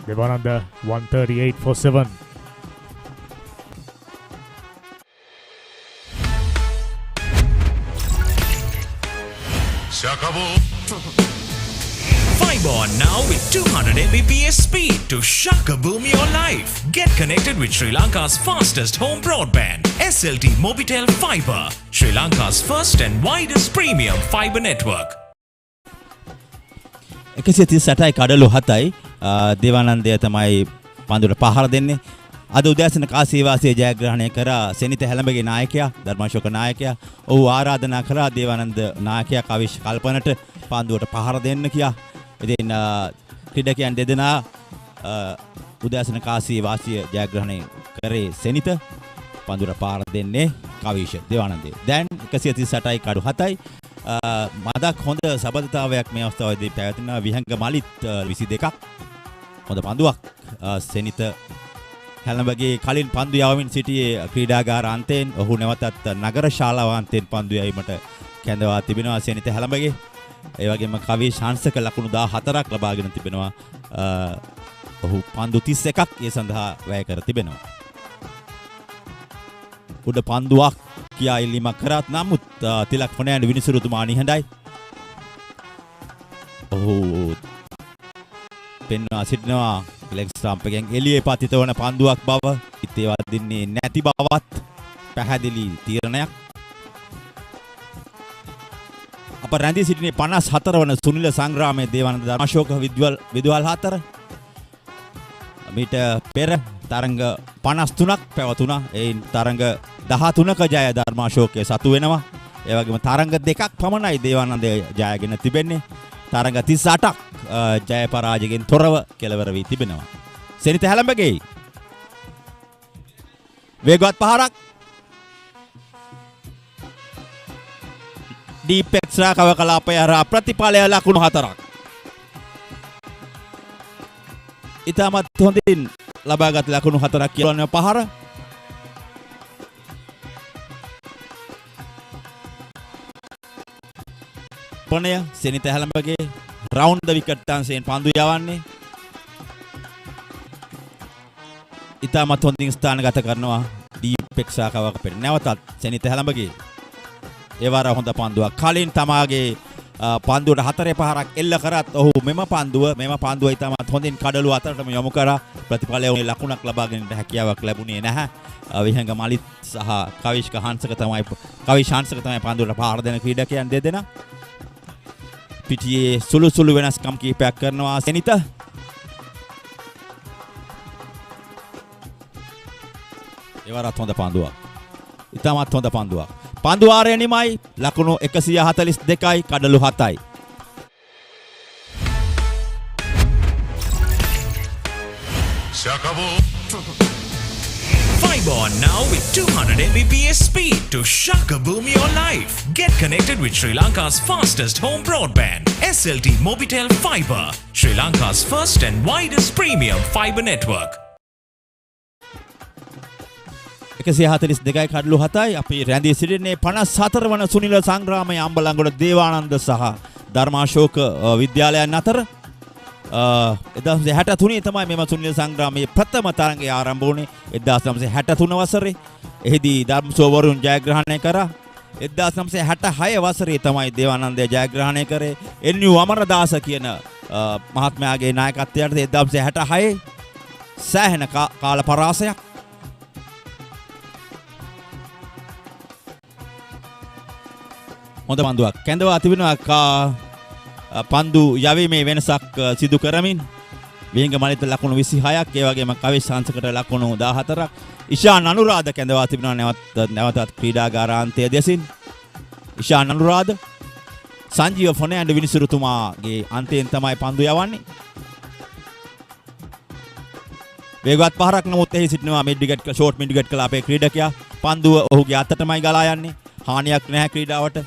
Devananda 138 for 7. Fiber on now with 200 Mbps speed to Shakaboom your life. Get connected with Sri Lanka's fastest home broadband, SLT Mobitel Fiber, Sri Lanka's first and widest premium fiber network. 138යි කඩලු 7යි දේවානන්දය තමයි පන්දුවට පහර දෙන්නේ. අද උදෑසන කාසීවාසී ජයග්‍රහණය කරා සෙනිත හැලඹගේ නායකයා ධර්මාශෝක නායකයා. ඔහු ආරාධනා කරා දේවානන්ද නායකයා කවිශ් කල්පනට පන්දුවට පහර දෙන්න කියා. ඉතින් ක්‍රීඩකයන් දෙදෙනා උදෑසන කාසීවාසී ජයග්‍රහණය කරේ සෙනිත පන්දුවට පහර දෙන්නේ කවිශ් දේවානන්දේ. දැන් 138යි කඩු 7යි මදක් හොඳ සබඳතාවයක් මේ අවස්ථාවේදී පැවැත්වෙනවා. විහංග මලිත් 22ක් හොඳ පන්දුවක් සෙනිත හැලඹගේ කලින් පන්දු යවමින් සිටියේ ක්‍රීඩාගාර අන්තයෙන් ඔහු නැවතත් නගර ශාලාව අන්තයෙන් පන්දු යවීමට කැඳවා තිබෙනවා සෙනිත හැලඹගේ. ඒ වගේම කවි ශාන්සක ලකුණු 14ක් ලබාගෙන තිබෙනවා. ඔහු පන්දු 31ක් ඒ සඳහා වැය කර තිබෙනවා. උඩ පන්දුවක් කියා ඉල්ලීමක් කරත් නමුත් තිලක් ෆර්නෑන්ඩ් විනිසුරුතුමා නිහඬයි. ඔහු පෙන්වා සිටිනවා ලෙග් ස්ටම්ප් එකෙන් එළියේ පතිත වන පන්දුවක් බව. ඉතේ වදින්නේ නැති බවත් පැහැදිලි තීරණයක්. අප රැඳී සිටිනේ 54 වන සුනිල සංග්‍රාමයේ දේවානන්ද ධර්මාශෝක විදුහල් 4 මීට පෙර තරංග 53ක් පැවතුණා. එයින් තරංග 13ක ජය ධර්මාශෝකයේ සතු වෙනවා. ඒ වගේම තරංග 2ක් පමණයි දේවානන්ද ජයගෙන තිබෙන්නේ. තරංග 38ක් ජය පරාජයකින් තොරව කෙලවර වී තිබෙනවා. සෙනිත හැලඹගේ වේගවත් පහරක් ඩීප් එක්ස්ට්‍රා කව කලාපය හරහා ප්‍රතිඵලය ලකුණු 4ක්. ඉතාමත් හොඳින් ලබාගත් ලකුණු 4ක් කියන පහර. පණය සෙනිත හැලඹගේ රවුන්ඩ් ද විකට් අංශයෙන් පන්දු යවන්නේ. ඉතාමත් හොඳින් ස්ථානගත කරනවා ඩීප් එක්ස්ට්‍රා කවක පෙර. නැවතත් සෙනිත හැලඹගේ ඒවර හොඳ පන්දුවක්. කලින් තමාගේ පන්දුවට 4 පහරක් එල්ල කරත් ඔහු මෙම පන්දුව ඉතාමත් හොඳින් කඩලු අතරටම යොමු කරා. ප්‍රතිඵලය උනේ ලකුණක් ලබා ගැනීමට හැකියාවක් ලැබුණේ නැහැ. විහංග මලිත් සහ කවිශ් ශාන්සක තමයි පන්දුවට පහර දෙන ක්‍රීඩකයන් දෙදෙනා. පිටියේ සුළු වෙනස්කම් කීපයක් කරනවා සෙනිත. ඒවරත් හොඳ පන්දුවක්. ඉතාමත් හොඳ පන්දුවක්. පන්දු ආරය නිමයි. ලකුණු 142යි කඩලු 7යි. Fiber on now with 200 Mbps speed to Shakaboom your life. Get connected with Sri Lanka's fastest home broadband, SLT Mobitel Fiber, Sri Lanka's first and widest premium fiber network. 142යි කඩලු 7යි අපි රැඳී සිටින්නේ 54 වන සුනිල සංග්‍රාමයේ අම්බලන්ගොඩ දේවානන්ද සහ ධර්මාශෝක විද්‍යාලයන් අතර 1963 තමයි මෙම සුනිල සංග්‍රාමයේ ප්‍රථම තරඟය ආරම්භ වුණේ 1963 වසරේ. එහිදී ධර්මසෝ වරුන් ජයග්‍රහණය කරා. 1966 වසරේ තමයි දේවානන්දය ජයග්‍රහණය කරේ. එන්.යු. අමරදාස කියන මහත්මයාගේ නායකත්වයට 1966 සෑහෙන කාල පරාසයක්. හොඳ පන්දුවක් කැඳවා තිබෙනවා පන්දු යවීමේ වෙනසක් සිදු කරමින් විහිංග මලිත ලකුණු 26ක් ඒ වගේම කවිස් හංසකට ලකුණු 14ක් ඉෂාන් අනුරාධ කැඳවා තිබෙනවා නැවතත් ක්‍රීඩාගාරාන්තය දෙසින් ඉෂාන් අනුරාධ සංජීව ෆොනෑන්ඩ් විනිසුරුතුමාගේ අන්තයෙන් තමයි පන්දු යවන්නේ වේගවත් පහරක් නමුත් එහි සිටිනවා mid wicket short mid wicket කළ අපේ ක්‍රීඩකයා පන්දුව ඔහුගේ අතටමයි ගලා යන්නේ හානියක් නැහැ ක්‍රීඩාවට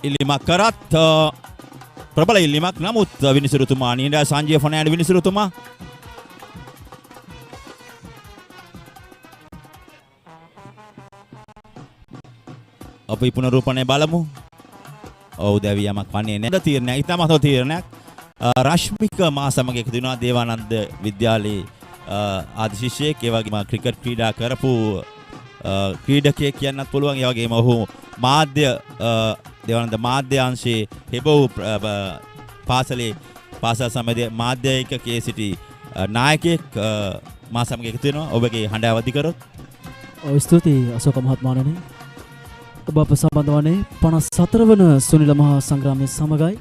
ඉල්ලීමක් කරත් ප්‍රබල ඉල්ලීමක් නමුත් විනිසුරුතුමා නීඩ සංජය ෆොනෑන්ඩ් විනිසුරුතුමා අපි පුනරූපණය බලමු. ඔව් දැවියමක් වන්නේ නැද්ද තීරණයක්. ඉතාමත් හොඳ තීරණයක්. රශ්මික මා සමග එකතු වෙනවා දේවානන්ද විද්‍යාලයේ ආදි ශිෂ්‍යයෙක් ඒ වගේම ක්‍රිකට් ක්‍රීඩා කරපු ක්‍රීඩකයෙක් කියන්නත් පුළුවන්. ඒ වගේම ඔහු මාධ්‍ය දේවානන්ද මාධ්‍ය අංශයේ හෙබව් පාසල් සමග මාධ්‍ය ඒකකයේ සිටි නායකයෙක් මා සමග එකතු වෙනවා. ඔබගේ හඬ අවදි කරොත්. ඔව් ස්තුතියි අශෝක මහත්මයාණනි. ඔබ අප සම්බන්ධ වන්නේ 54 වන සුනිල මහා සංග්‍රාමයේ සමගයි.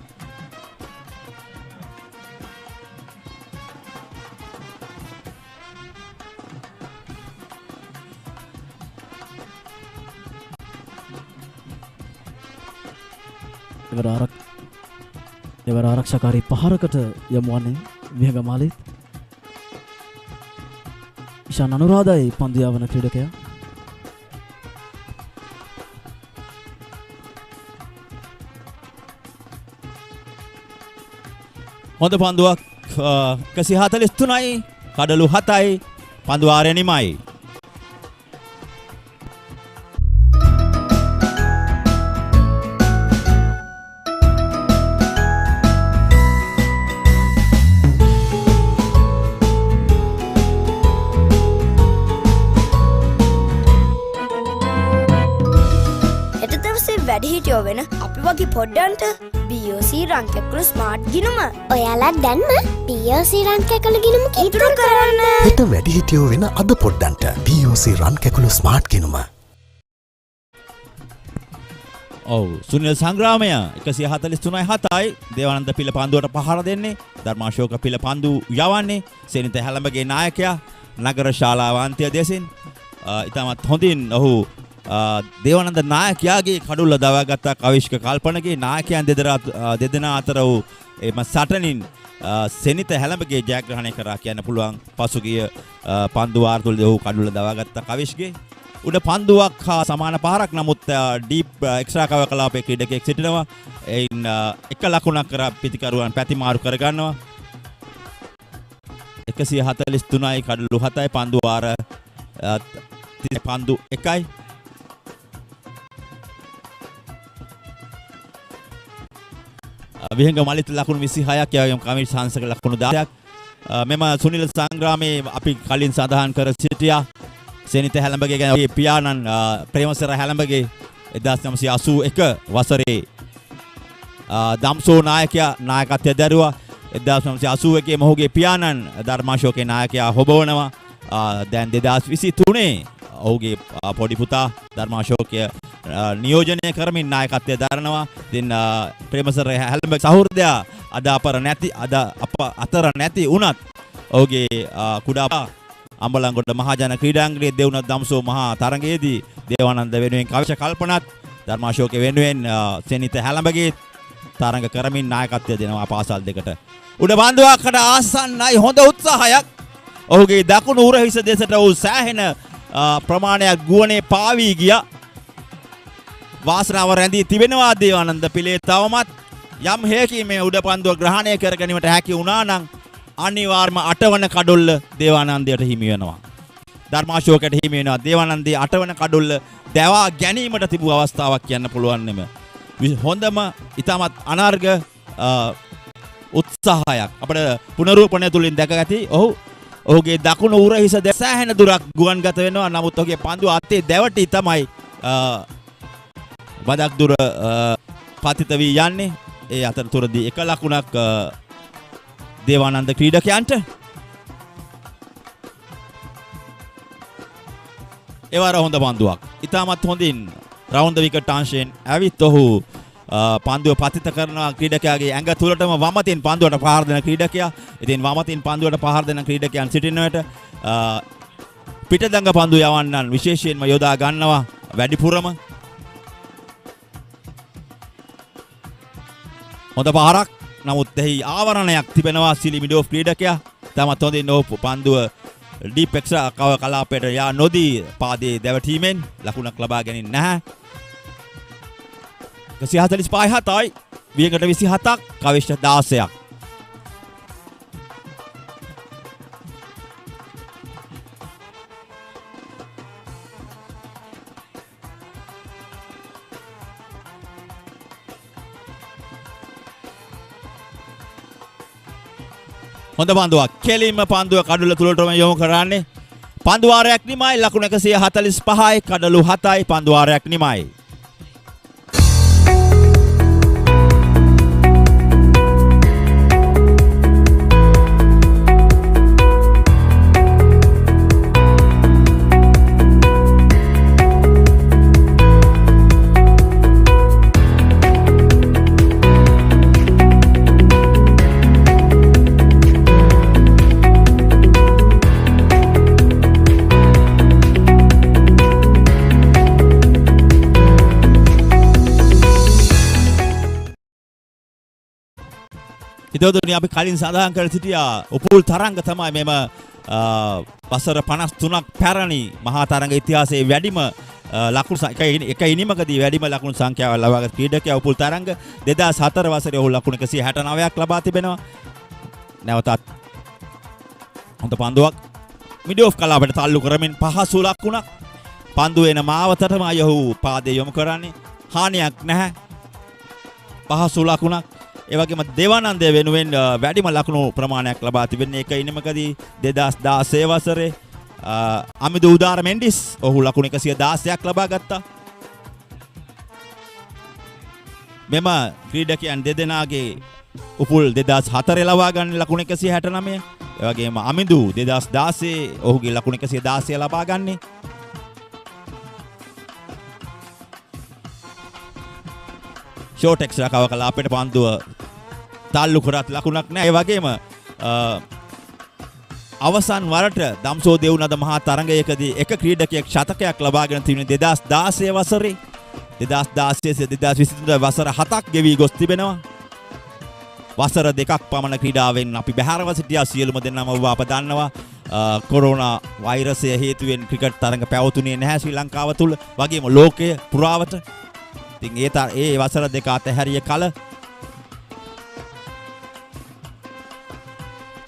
එවර ආරක්ෂාකාරී පහරකට යමු වන්නේ විහඟමාලෙත්. ඉෂාන් අනුරාධයි පන්දු යවන ක්‍රීඩකයා. හොඳ පන්දුවක් 143යි කඩලු 7යි පන්දු ආරය නිමයි. වැඩිහිටියෝ වෙන අපි වගේ පොඩ්ඩන්ට BOC රංකැකුළු ස්මාර්ට් ගිනුම ඔයාලත් දැන්ම BOC රංකැකුළු ගිනුම ඉතුරු කරන්න. හෙට වැඩිහිටියෝ වෙන අද පොඩ්ඩන්ට BOC රංකැකුළු ස්මාර්ට් ගිනුම. ඔව් සුනිල් සංග්‍රාමය 143යි 7යි දේවානන්ද පිළ පන්දුවට පහර දෙන්නේ ධර්මාශෝක පිළ පන්දු යවන්නේ සෙනිත හැලඹගේ නායකයා නගර ශාලාවාන්තය දෙසින් ඉතාමත් හොඳින් ඔහු දේවානන්ද නායකයාගේ කඩුල්ල දවාගත්ත කවිශ්ක කල්පනගේ නායකයන් දෙදෙනා අතර වූ එම සටනින් සෙනිත හැලඹගේ ජයග්‍රහණය කරා කියන්න පුළුවන්. පසුගිය පන්දු වාර්තුවලදී ඔහු කඩුල්ල දවාගත්ත කවිශ්ගේ උඩ පන්දුවක් හා සමාන පහරක් නමුත් ඩීප් එක්ස්ට්‍රා කවර් කලාපයේ ක්‍රීඩකයෙක් සිටිනවා. එයින් එක ලකුණක් කර පිටිකරුවන් පැතිමාරු කරගන්නවා. 143යි කඩලු 7යි පන්දු වාර පන්දු 1යි. විහංග මලිත ලකුණු 26ක් යවගේම කමිස් හංසක ලකුණු 10ක්. මෙම සුනිල සංග්‍රාමයේ අපි කලින් සඳහන් කර සිටියා. සෙනිත හැලඹගේ ගැන පියාණන් ප්‍රේමසර හැලඹගේ 1981 වසරේ දම්සෝ නායකයා නායකත්වය දැරුවා. 1981 මොහුගේ පියාණන් ධර්මාශෝකේ නායකයා හොබවනවා. දැන් 2023 ඔහුගේ පොඩි පුතා ධර්මාශෝකය නියෝජනය කරමින් නායකත්වය දරනවා. ඉතින් ප්‍රේමසර හැලඹ සහෘදයා අද අප අතර නැති වුණත් ඔහුගේ කුඩා අම්බලන්ගොඩ මහජන ක්‍රීඩාංගණයේ දෙවුණත් දම්සෝ මහා තරඟයේදී දේවානන්ද වෙනුවෙන් කවිශ කල්පනත් ධර්මාශෝක වෙනුවෙන් සෙනිත හැලඹගේ තරඟ කරමින් නායකත්වය දෙනවා පාසල් දෙකට. උඩ බන්දුවකට ආසන්නයි හොඳ උත්සාහයක්. ඔහුගේ දකුණු උරහිස දෙසට ඔහු සෑහෙන ප්‍රමාණයක් ගුවනේ පාවී ගියා. වාසනාව රැඳී තිබෙනවා දේවානන්ද පිලේ තවමත් යම් හේකින් මේ උඩ පන්දුව ග්‍රහණය කර ගැනීමට හැකි වුණා නම් අනිවාර්යම 8 වන කඩොල්ල දේවානන්දයට හිමි වෙනවා. ධර්මාශෝකයට හිමි වෙනවා. දේවානන්දේ 8 වන කඩොල්ල දැවා ගැනීමට තිබූ අවස්ථාවක් කියන්න පුළුවන් නෙම. හොඳම ඊටමත් අනර්ග උත්සාහයක් අපිට පුනරූපණය තුලින් දැකගති. ඔහුගේ දකුණු උරහිස සෑහෙන දුරක් ගුවන්ගත වෙනවා. නමුත් ඔහුගේ පන්දුව අතේ දැවටි තමයි බදක් දුර පතිත වී යන්නේ. ඒ අතරතුරදී එක ලකුණක් දේවානන්ද ක්‍රීඩකයන්ට. එවර හොඳ පන්දුවක්. ඉතාමත් හොඳින් රවුන්ඩ් ද විකට් අංශයෙන් ඇවිත් ඔහු පන්දුව පතිත කරන ක්‍රීඩකයාගේ ඇඟ තුලටම වමතින් පන්දුවට පහර දෙන ක්‍රීඩකයා. ඉතින් වමතින් පන්දුවට පහර දෙන ක්‍රීඩකයන් සිටිනවට පිටදඟ පන්දු යවන්නන් විශේෂයෙන්ම යොදා ගන්නවා වැඩිපුරම. හොඳ පහරක්. නමුත් එහි ආවරණයක් තිබෙනවා සිලිමිඩෝෆ් ක්‍රීඩකයා. තමත් හොඳින් ඔහු පන්දුව ඩීප් එක්ස්ට්‍රා කව කලාපයට යා නොදී පාදයේ දැවටීමෙන් ලකුණක් ලබා ගැනීම නැහැ. 145යි වියකට 27ක් කවිෂ්ඨ 16ක්. හොඳ පන්දුවක්. කෙලින්ම පන්දුව කඩුල තුලටම යොමු කරන්නේ. පන්දු වාරයක් නිමයි. ලකුණ 145යි කඩලු 7යි පන්දු වාරයක් නිමයි. හිතවතුනි අපි කලින් සඳහන් කර සිටියා උපුල් තරංග තමයි මෙම වසර 53ක් පැරණි මහා තරංග ඉතිහාසයේ වැඩිම ලකුණු එක ඉනිමකදී වැඩිම ලකුණු සංඛ්‍යාව ලබාගත් ක්‍රීඩකයා උපුල් තරංග 2004 වසරේ ඔහු ලකුණු 169ක් ලබා තිබෙනවා. නැවතත් හොඳ පන්දුවක් මිඩෝෆ් කලාපයට තල්ලු කරමින් පහසු ලකුණක්. පන්දුව එන මාවතටම ඔහු පාදයේ යොමු කරන්නේ. හානියක් නැහැ. පහසු ලකුණක්. ඒ වගේම දේවානන්දය වෙනුවෙන් වැඩිම ලකුණු ප්‍රමාණයක් ලබා තිබෙන්නේ එක ඉනිමකදී 2016 වසරේ අමිදු උදාර මෙන්ඩිස් ඔහු ලකුණු 116ක් ලබා ගත්තා. මෙම ක්‍රීඩකයන් දෙදෙනාගේ උපුල් 2004 ලබා ගන්න ලකුණු 169. ඒ වගේම අමිදු 2016 ඔහුගේ ලකුණු 116 ලබා ගන්නේ. ෂෝට් එක්ස්ට්‍රා කව කලාපයට පන්දුව තල්ලු කරත් ලකුණක් නැහැ. ඒ වගේම අවසන් වරට දම්සෝ දෙවුනද මහා තරඟයකදී එක ක්‍රීඩකයෙක් ශතකයක් ලබාගෙන තිබුණේ 2016 වසරේ. 2016 2023 වසර 7ක් ගෙවි ගොස් තිබෙනවා. වසර 2ක් පමණ ක්‍රීඩාවෙන් අපි බැහැරව සිටියා. සියලුම දෙනාම ඔබ අප දන්නවා කොරෝනා වෛරසය හේතුවෙන් ක්‍රිකට් තරඟ පැවතුනේ නැහැ ශ්‍රී ලංකාව තුල. වගේම ලෝකයේ පුරාවට. ඉතින් ඒ වසර දෙක අතහැරිය කල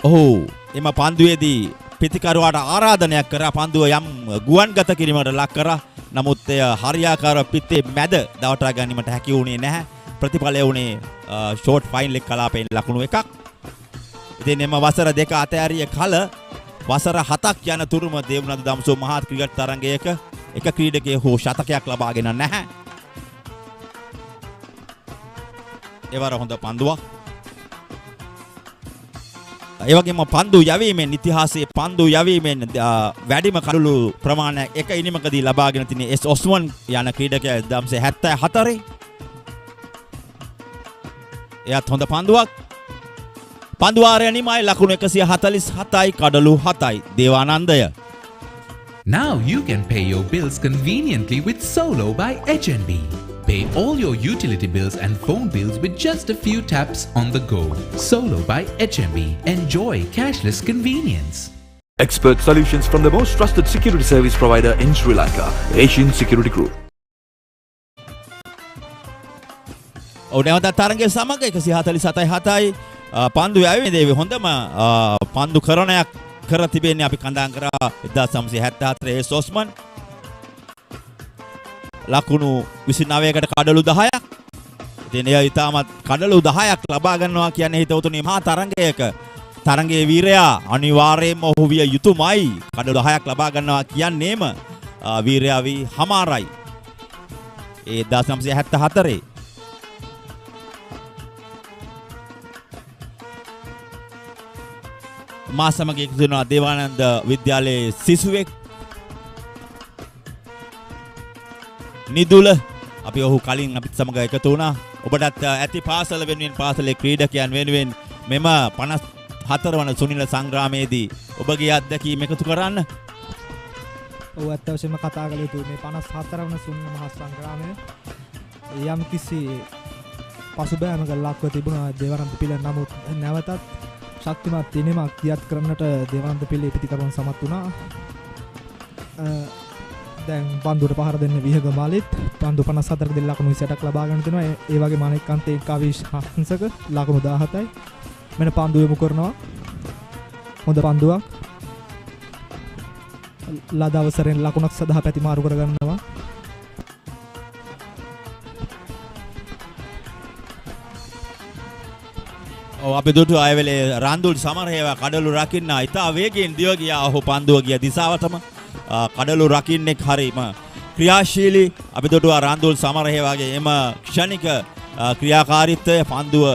ඔහු එම පන්දුවේදී පිතිකරුවාට ආරාධනයක් කරා පන්දුව යම් ගුවන්ගත කිරීමකට ලක් කරා. නමුත් එය හරියාකාර පිත්තේ මැද දවටා ගැනීමට හැකි වුණේ නැහැ. ප්‍රතිඵලය වුණේ ෂෝට් ෆයිනල් එක කලාපයෙන් ලකුණු 1ක්. ඉතින් එම වසර දෙක අතහැරිය කල වසර 7ක් යන තුරුම දේවනන්ද දම්සෝ මහා ක්‍රිකට් තරඟයක එක ක්‍රීඩකයෙකු හෝ ශතකයක් ලබාගෙන නැහැ. එවර හොඳ පන්දුවක්. ඒ වගේම පන්දු යැවීමෙන් ඉතිහාසයේ පන්දු යැවීමෙන් වැඩිම කඩලු ප්‍රමාණයක් එක ඉනිමකදී ලබාගෙන තිනේ එස් ඔස්මන් යන ක්‍රීඩකයා 1974. එයත් හොඳ පන්දුවක්. පන්දු වාරය නිමයි ලකුණු 147යි කඩලු 7යි දේවානන්දය. Now you can pay your bills conveniently with Solo by HNB. Pay all your utility bills and phone bills with just a few taps on the go. Solo by HNB. Enjoy cashless convenience. Expert solutions from the most trusted security service provider in Sri Lanka, Asian Security Group. නැවතත් තරගයේ සමග 147-7යි පන්දු යැවීමේදී හොඳම පන්දු කරණයක් කර තිබෙන්නේ අපි කඳාන් කරා 1974 ඒ සොස්මන් ලකුණු 29කට කඩලු 10ක්. ඉතින් එය ඊටමත් කඩලු 10ක් ලබා ගන්නවා කියන්නේ හිතවතුනි මහා තරගයක තරගයේ වීරයා අනිවාර්යයෙන්ම ඔහු විය යුතුමයි. කඩලු 10ක් ලබා ගන්නවා කියන්නේම වීරයා වී හමාරයි. ඒ 1974 මා සමග එකතු වෙනවා දේවානන්ද විද්‍යාලයේ සිසුවෙක් නිදුල. අපි ඔහු කලින් අපිත් සමග එකතු වුණා. ඔබටත් ඇති පාසල වෙනුවෙන් පාසලේ ක්‍රීඩකයන් වෙනුවෙන් මෙම 54 වන සුනිල සංග්‍රාමයේදී ඔබගේ අත්දැකීම් එකතු කරන්න. ඔව් අත්‍යවශ්‍යම කතා කළ යුතු මේ 54 වන සුනිල මහා සංග්‍රාමය යම් කිසි පසුබෑමක ලක්ව තිබුණා දේවානන්ද පිළ. නමුත් නැවතත් ශක්තිමත් දිනීමක් තියත් කරන්නට දේවානන්ද පිළ පිටිකරුවන් සමත් වුණා. දැන් පන්දුවට පහර දෙන්න විහග මාලිත් පන්දු 54ක දෙල් ලකුණු 28ක් ලබා ගන්න දෙනවා. ඒ වගේම අනෙක් අන්තයේ කවිෂ් හංසක ලකුණු 17යි. මෙන්න පන්දු යොමු කරනවා. හොඳ පන්දුවක්. ලද අවසරෙන් ලකුණක් සඳහා පැති මාරු කර ගන්නවා. අපි දුටු අයවලේ රන්දුල් සමරහේවා කඩලු රකින්න ඉතා වේගයෙන් දිව ගියා. ඔහු පන්දුව ගිය දිශාවටම කඩලු රකින්නෙක් හරිම ක්‍රියාශීලී. අපි දුටුවා රන්දුල් සමරහේවාගේ එම ක්ෂණික ක්‍රියාකාරීත්වය. පන්දුව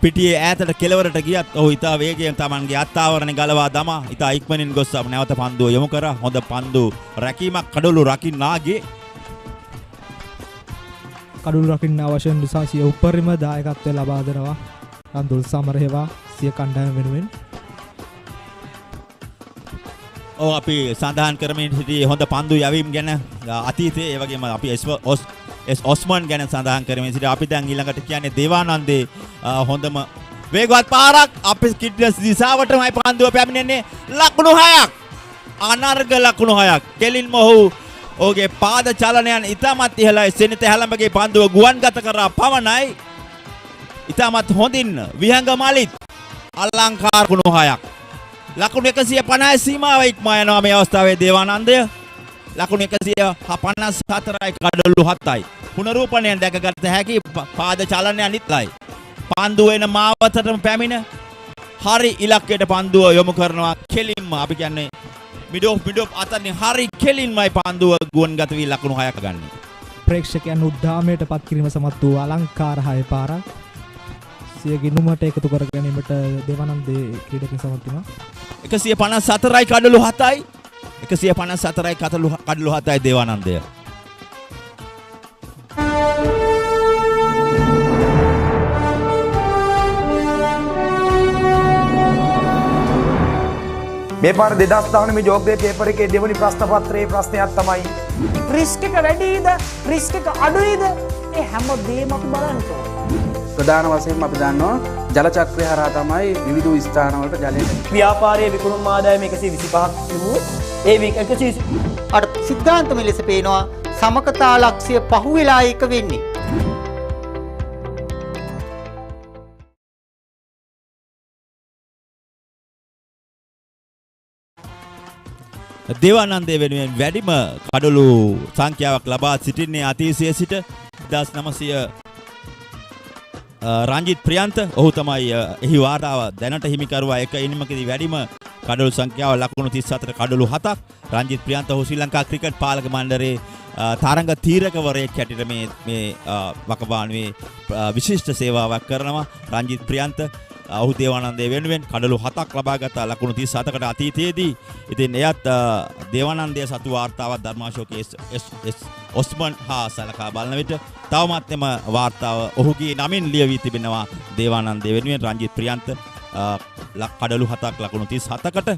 පිටියේ ඈතට කෙළවරට ගියත් ඔහු ඉතා වේගයෙන් Tamanගේ අත්ආවරණය ගලවා දමා ඉතා ඉක්මනින් ගොස් නැවත පන්දුව යොමු කරා. හොඳ පන්දු රැකීමක් කඩලු රකින්නාගේ. කඩුළු රකින්න අවශ්‍ය නිසා සිය උපරිම දායකත්වය ලබා දෙනවා රන්දුල් සමරහේවා සිය කණ්ඩායම වෙනුවෙන්. අපි සඳහන් කරමින් සිටි හොඳ පන්දු යැවීම් ගැන අතීතයේ ඒ වගේම අපි ඔස්මන් ගැන සඳහන් කරමින් සිටි. අපි දැන් ඊළඟට කියන්නේ දේවානන්දේ හොඳම වේගවත් පාරක් අපි කිඩ්නස් දිශාවටමයි පන්දුව පැමිණෙන්නේ. ලකුණු 6ක් අනර්ග ලකුණු 6ක්. කෙලින්ම ඔහු ඔහුගේ පාද චලනයන් ඉතාමත් ඉහළයි. සෙනිත හැලඹගේ පන්දුව ගුවන්ගත කරා පමණයි. ඉතාමත් හොඳින් විහංග මලිත් අලංකාර ලකුණු 6ක්. ලකුණු 150 සීමාව ඉක්මා යනවා මේ අවස්ථාවේ දේවානන්දය. ලකුණු 154යි කඩලු 7යි. පුනරූපණයෙන් දැකගත හැකි පාද චලනයන් ඉත්ලයි. පන්දුව එන මාවතටම පැමිණ හරි ඉලක්කයට පන්දුව යොමු කරනවා. කෙලින්ම අපි කියන්නේ මිඩෝප් අතරින් හරි කෙලින්මයි පන්දුව ගුවන්ගත වී ලකුණු 6ක් ගන්නේ. ප්‍රේක්ෂකයන් උද්දාමයට පත් කිරීම සමත් වූ අලංකාර 6 පාරක් සිය ගිණුමට එකතු කර ගැනීමට දේවානන්දේ ක්‍රීඩකයන් සමත් වුණා. 154යි කඩලු 7යි. 154යි කඩලු 7යි දේවානන්දය. මේ පාර 2019 මේ ජෝග්‍රේ පේපර් එකේ දෙවනි ප්‍රශ්න පත්‍රයේ ප්‍රශ්නයක් තමයි රිස්ක් එක වැඩිද රිස්ක් එක අඩුයිද ඒ හැම දෙයක්ම අපි බලන්න ඕනේ. ප්‍රධාන වශයෙන්ම අපි දන්නවා ජල චක්‍රය හරහා තමයි විවිධ ස්ථානවලට ජලය ව්‍යාපාරයේ විකුණුම් ආදායම 125ක් තිබුණොත් ඒ 120 අර සිද්ධාන්තම ලෙස පේනවා සමකතා ලක්ෂ්‍ය පහුවෙලා එක වෙන්නේ. දේවානන්දේ වෙනුවෙන් වැඩිම කඩලු සංඛ්‍යාවක් ලබා සිටින්නේ අතීතයේ සිට 1900 රංජිත් ප්‍රියන්ත. ඔහු තමයි එහි වාර්තාව දැනට හිමිකරුවා. එක ඉනිමකදී වැඩිම කඩලු සංඛ්‍යාව ලකුණු 34 කඩලු 7ක්. රංජිත් ප්‍රියන්ත ඔහු ශ්‍රී ලංකා ක්‍රිකට් පාලක මණ්ඩලයේ තරඟ තීරකවරයෙක් හැටියට මේ වකවානුවේ විශිෂ්ට සේවාවක් කරනවා. රංජිත් ප්‍රියන්ත ඔහු දේවානන්දේ වෙනුවෙන් කඩලු 7ක් ලබා ගත්තා ලකුණු 37කට අතීතයේදී. ඉතින් එයත් දේවානන්දයේ සතු වාර්තාවක් ධර්මාශෝකයේ ඔස්මන් හා සලකා බලන විට තවමත් එම වාර්තාව ඔහුගේ නමින් ලියවී තිබෙනවා. දේවානන්දේ වෙනුවෙන් රංජිත් ප්‍රියන්ත කඩලු 7ක් ලකුණු 37කට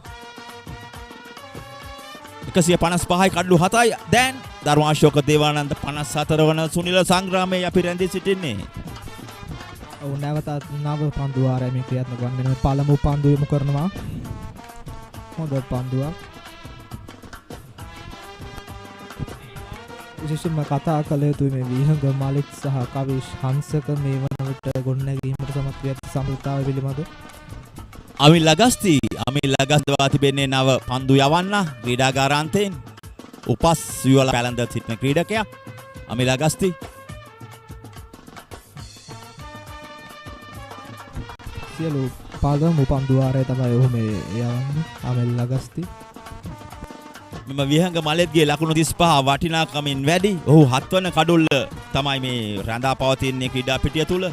155යි කඩලු 7යි. දැන් ධර්මාශෝක දේවානන්ද 54 වන සුනිල සංග්‍රාමයේ අපි රැඳී සිටින්නේ. නැවතත් නව පන්දු ආරම්භය ක්‍රියාත්මක වන්නේ පළමු පන්දු යොමු කරනවා. හොඳ පන්දුවක්. විශේෂයෙන්ම කතා කළ යුතු මේ විහඟ මලික් සහ කවිෂ් හංසක මේ වන විට ගොඩනැගීමට සමත් වී ඇති සම්ප්‍රදාය පිළිබඳ අමිල් ලගස්වා තිබෙන්නේ නව පන්දු යවන්න ක්‍රීඩාගාරාන්තයෙන් උපස් යුවල පැළඳ සිටින ක්‍රීඩකයා අමිල් ලගස්ති සියලු පාගම් උපන්දුවාරය තමයි ඔහු මේ යවන්නේ අමිල් ලගස්ති. මෙම විහඟ මලෙත්ගේ ලකුණු 35 වටිනාකමින් වැඩි. ඔහු 7 වන කඩොල්ල තමයි මේ රැඳා පවතින්නේ ක්‍රීඩා පිටිය තුල.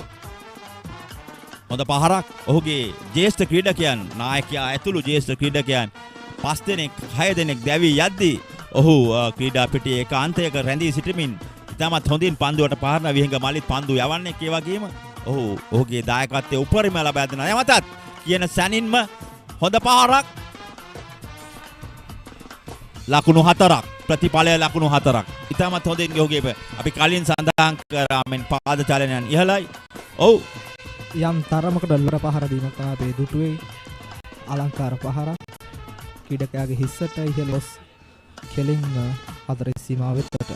හොඳ පහරක්. ඔහුගේ ජ්‍යෙෂ්ඨ ක්‍රීඩකයන් නායකයා ඇතුළු ජ්‍යෙෂ්ඨ ක්‍රීඩකයන් 5 දෙනෙක් 6 දෙනෙක් දැවී යද්දී ඔහු ක්‍රීඩා පිටියේ ඒකාන්තයක රැඳී සිටමින් ඉතාමත් හොඳින් පන්දුවට පහරන විහඟ මලිත් පන්දු යවන්නේ ඒ වගේම ඔහුගේ දායකත්වයේ උපරිම ලබා දෙන නැවතත් කියන සැනින්ම හොඳ පහරක්. ලකුණු 4ක් ප්‍රතිඵලය ලකුණු 4ක්. ඉතාමත් හොඳින් ඔහුගේ අපි කලින් සඳහන් කරා මෙන් පාද චලනයන් ඉහළයි. ඔව් යම් තරමකට ලොර පහර දීමක් තමයි අපේ දුටුවේ. අලංකාර පහරක්. ක්‍රීඩකයාගේ හිස්සට ඉහළොස් කෙලින්ම හතරේ සීමාව වෙතට.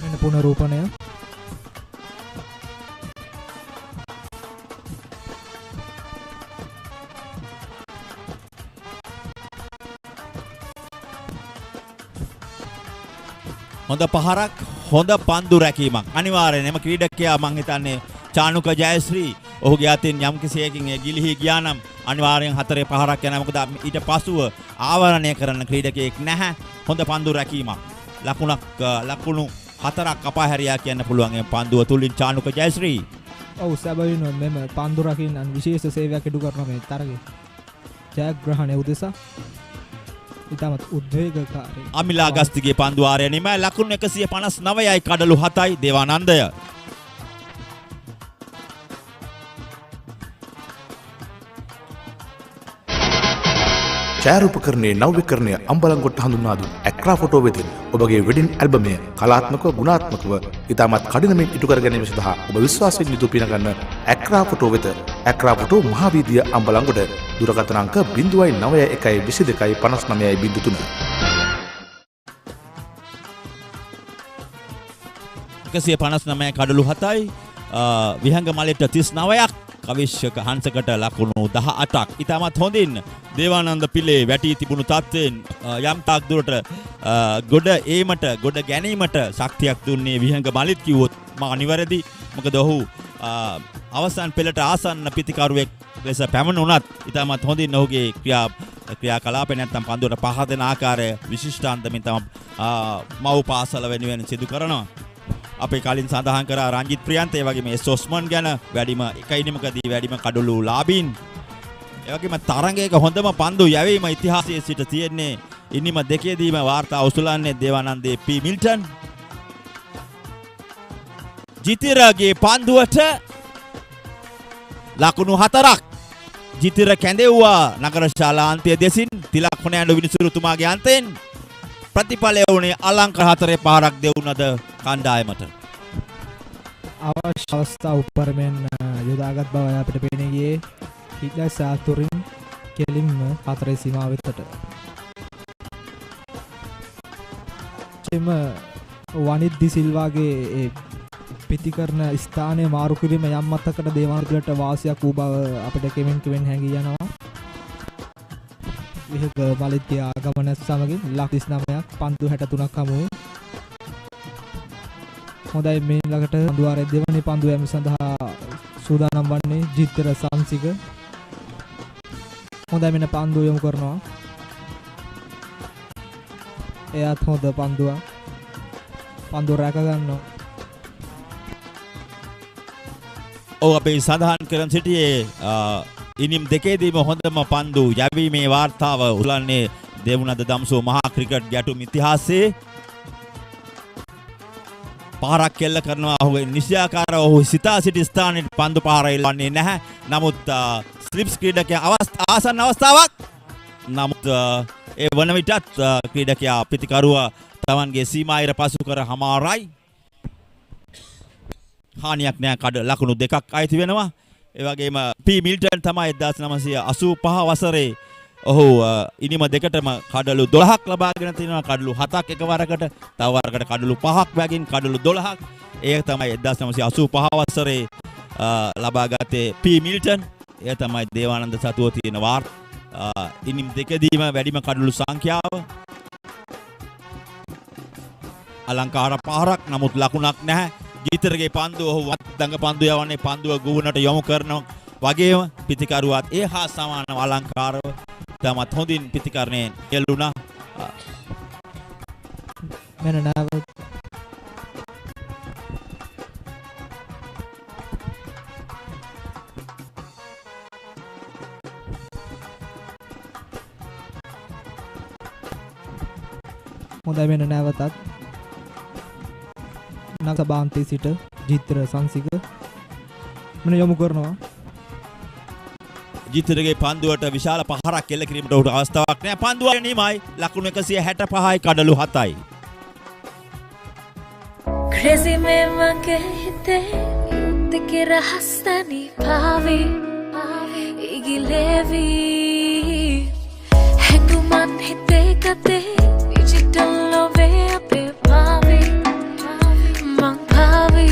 මෙන්න පුනරූපණය. හොඳ පහරක් හොඳ පන්දු රැකීමක්. අනිවාර්යයෙන්ම ක්‍රීඩකයා මං හිතන්නේ චානුක ජයශ්‍රී ඔහුගේ අතින් යම් කිසියකින් ගිලිහි ගියා නම් අනිවාර්යෙන් 4 පහරක් යනවා. මොකද ඊට පසුව ආවරණය කරන ක්‍රීඩකයෙක් නැහැ. හොඳ පන්දු රැකීමක්. ලකුණු 4ක් කපා හැරියා කියන්න පුළුවන් මේ පන්දුව තුලින් චානුක ජයශ්‍රී. ඔව් සැබවින්ම මෙම පන්දු රකින්න විශේෂ සේවයක් ඉටු කරන මේ තරගයේ ජයග්‍රහණය උදෙසා ඉතාමත් උද්වේගකාරී. අමිලා අගස්තිගේ පන්දු ආරය නිමයි. ලකුණු 159යි කඩලු 7යි දේවානන්දය. ඡායාරූපකරණයේ නව්‍යකරණය අම්බලන්ගොඩ හඳුන්වා දුන් ඇක්‍රා ෆොටෝ වෙතින් ඔබගේ වෙඩින් ඇල්බමය කලාත්මකව ගුණාත්මකව ඉතාමත් කඩිනමින් ඉටු කර ගැනීම සඳහා ඔබ විශ්වාසයෙන් යුතු පිනගන්න ඇක්‍රා ෆොටෝ වෙත. ඇක්‍රා ෆොටෝ මහාවීදිය අම්බලන්ගොඩ. දුරකථන අංක 09122595903. 159 කඩලු 7යි විහංග මලෙට 39ක් කවිශ්‍යක හංසකට ලකුණු 18ක්. ඉතාමත් හොඳින් දේවානන්ද පිලේ වැටී තිබුණු තත්ත්වයෙන් යම් තාක් දුරට ගොඩ ඒමට ගොඩ ගැනීමට ශක්තියක් දුන්නේ විහංග මලිත් කිව්වොත් මා අනිවැරදි. මොකද ඔහු අවසන් පෙළට ආසන්න පිතිකරුවෙක් ලෙස පැමිණුණත් ඉතාමත් හොඳින් ඔහුගේ ක්‍රියාකලාපය නැත්නම් පන්දුවට පහදෙන ආකාරය විශිෂ්ටාන්තමින් තම මව් පාසල වෙනුවෙන් සිදු කරනවා. අපේ කලින් සඳහන් කරා රංජිත් ප්‍රියන්ත ඒ වගේම එස් ඔස්මන් ගැන වැඩිම එක ඉනිමකදී වැඩිම කඩලු ලාබීන්. ඒ වගේම තරඟයක හොඳම පන්දු යැවීම ඉතිහාසයේ සිට තියෙන්නේ ඉනිම දෙකේදීම වාර්තා උසුලන්නේ දේවානන්දේ පී මිල්ටන්. ජිතිරගේ පන්දුවට ලකුණු 4ක්. ජිතිර කැඳෙව්වා නගර ශාලාන්තය දෙසින් තිලක් හොනෑඬු විනිසුරුතුමාගේ අන්තයෙන්. ප්‍රතිඵලය වුණේ අලංකාර 4 පහරක් දෙවුනද කණ්ඩායමට. අවශ්‍ය අවස්ථා උපරමෙන් යොදාගත් බව අපිට පේන ගියේ හිට්ලර් සාතුරින් කෙලින්ම 4 සීමාව වෙතට. එම වනිත් දි සිල්වාගේ ඒ පිටිකරන ස්ථානය මාරු කිරීම යම් මතකට දේවානන්දට වාසියක් වූ බව අපිට කෙමෙන් හැඟී යනවා. විහඟ මලිත්ගේ ආගමන සමගින් ලක් 39ක් පන්දු 63ක් හමුවේ. හොඳයි මේ ළඟට පන්දු ආරය දෙවනි පන්දු යැම සඳහා සූදානම් වන්නේ ජිත්තර සංසික. හොඳයි මෙන්න පන්දු යොමු කරනවා. එයාත් හොඳ පන්දුවක්. පන්දු රැක ගන්නවා. ඔව් අපි සඳහන් කරන් සිටියේ ඉනිම් දෙකේදීම හොඳම පන්දු යැවීමේ වාර්තාව උලන්නේ දේවුනන්ද දම්සෝ මහා ක්‍රිකට් ගැටුම් ඉතිහාසයේ. පහරක් කෙල්ල කරනවා. ඔහුගේ නිශ්චයාකාරව ඔහු සිතා සිටි ස්ථානයේ පන්දු පහර එල්ලන්නේ නැහැ. නමුත් ස්ලිප්ස් ක්‍රීඩකයා ආසන්න අවස්ථාවක්. නමුත් ඒ වන විටත් ක්‍රීඩකයා පිටිකරුවා තමන්ගේ සීමායිර පසු කර හමාරයි. හානියක් නෑ. කඩ ලකුණු 2ක් අයිති වෙනවා. ඒ වගේම පී මිල්ටන් තමයි 1985 වසරේ ඔහු ඉනිම දෙකටම කඩලු 12ක් ලබාගෙන තිනවා. කඩලු 7ක් එකවරකට, තව වරකට කඩලු 5ක් බැගින් කඩලු 12ක්. ඒක තමයි 1985 වසරේ ලබාගත්තේ පී මිල්ටන්. එය තමයි දේවානන්ද සතුව තියෙන ඉනිම් දෙකදීම වැඩිම කඩලු සංඛ්‍යාව. අලංකාර පහරක්, නමුත් ලකුණක් නැහැ. ජීතරගේ පන්දුව ඔහු වත්දඟ පන්දු යවන්නේ පන්දුව ගුවනට යොමු කරනවා වගේම පිතිකරුවත් ඒ හා සමානව අලංකාරව තමත් හොඳින් පිතිකරණයෙන් යෙළුණා. මෙන්න නැවත හොඳයි මෙන්න නැවතත් නක්සබාන්තේ සිට ජිත්‍ර සංසික මෙන්න යොමු කරනවා. ජිත්‍රගේ පන්දුවට විශාල පහරක් එල්ල කිරීමට උට අවස්ථාවක් නැහැ. පන්දුව නිමයි. ලකුණු 165යි කඩලු 7යි. Crazy में मगे हिते युद्ध rahastani pavi igilevi henguman hite kate digital love ape pavi mang pavi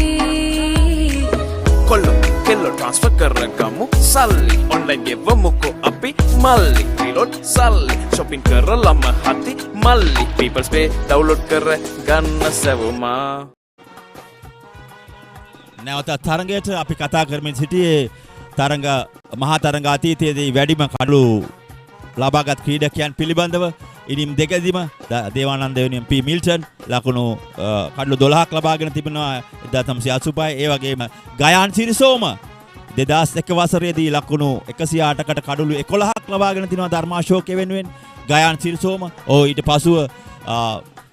කොල්ලෝ කෙල්ලෝ ට්‍රාන්ස්ෆර් කරගමු සල්ලි ඔන්ලයින් ගෙවමුකෝ අපි මල්ලි රීලෝඩ් සල්ලි shopping කරලම හති මල්ලි people's pay download කර ගන්න සැවුමා. නැවත තරඟයට අපි කතා කරමින් සිටියේ මහා තරඟ අතීතයේදී වැඩිම කඩලු ලබාගත් ක්‍රීඩකයන් පිළිබඳව. ඉනිම් දෙකදීම දේවානන්ද වෙනුවෙන් පී මිල්ටන් ලකුණු කඩලු 12ක් ලබාගෙන තිබෙනවා 1985. ඒ වගේම ගයාන් සිරිසෝම 2001 වසරේදී ලකුණු 108කට කඩලු 11ක් ලබාගෙන තිනවා ධර්මාශෝකය වෙනුවෙන්. ගයාන් සිරිසෝම ඊට පසුව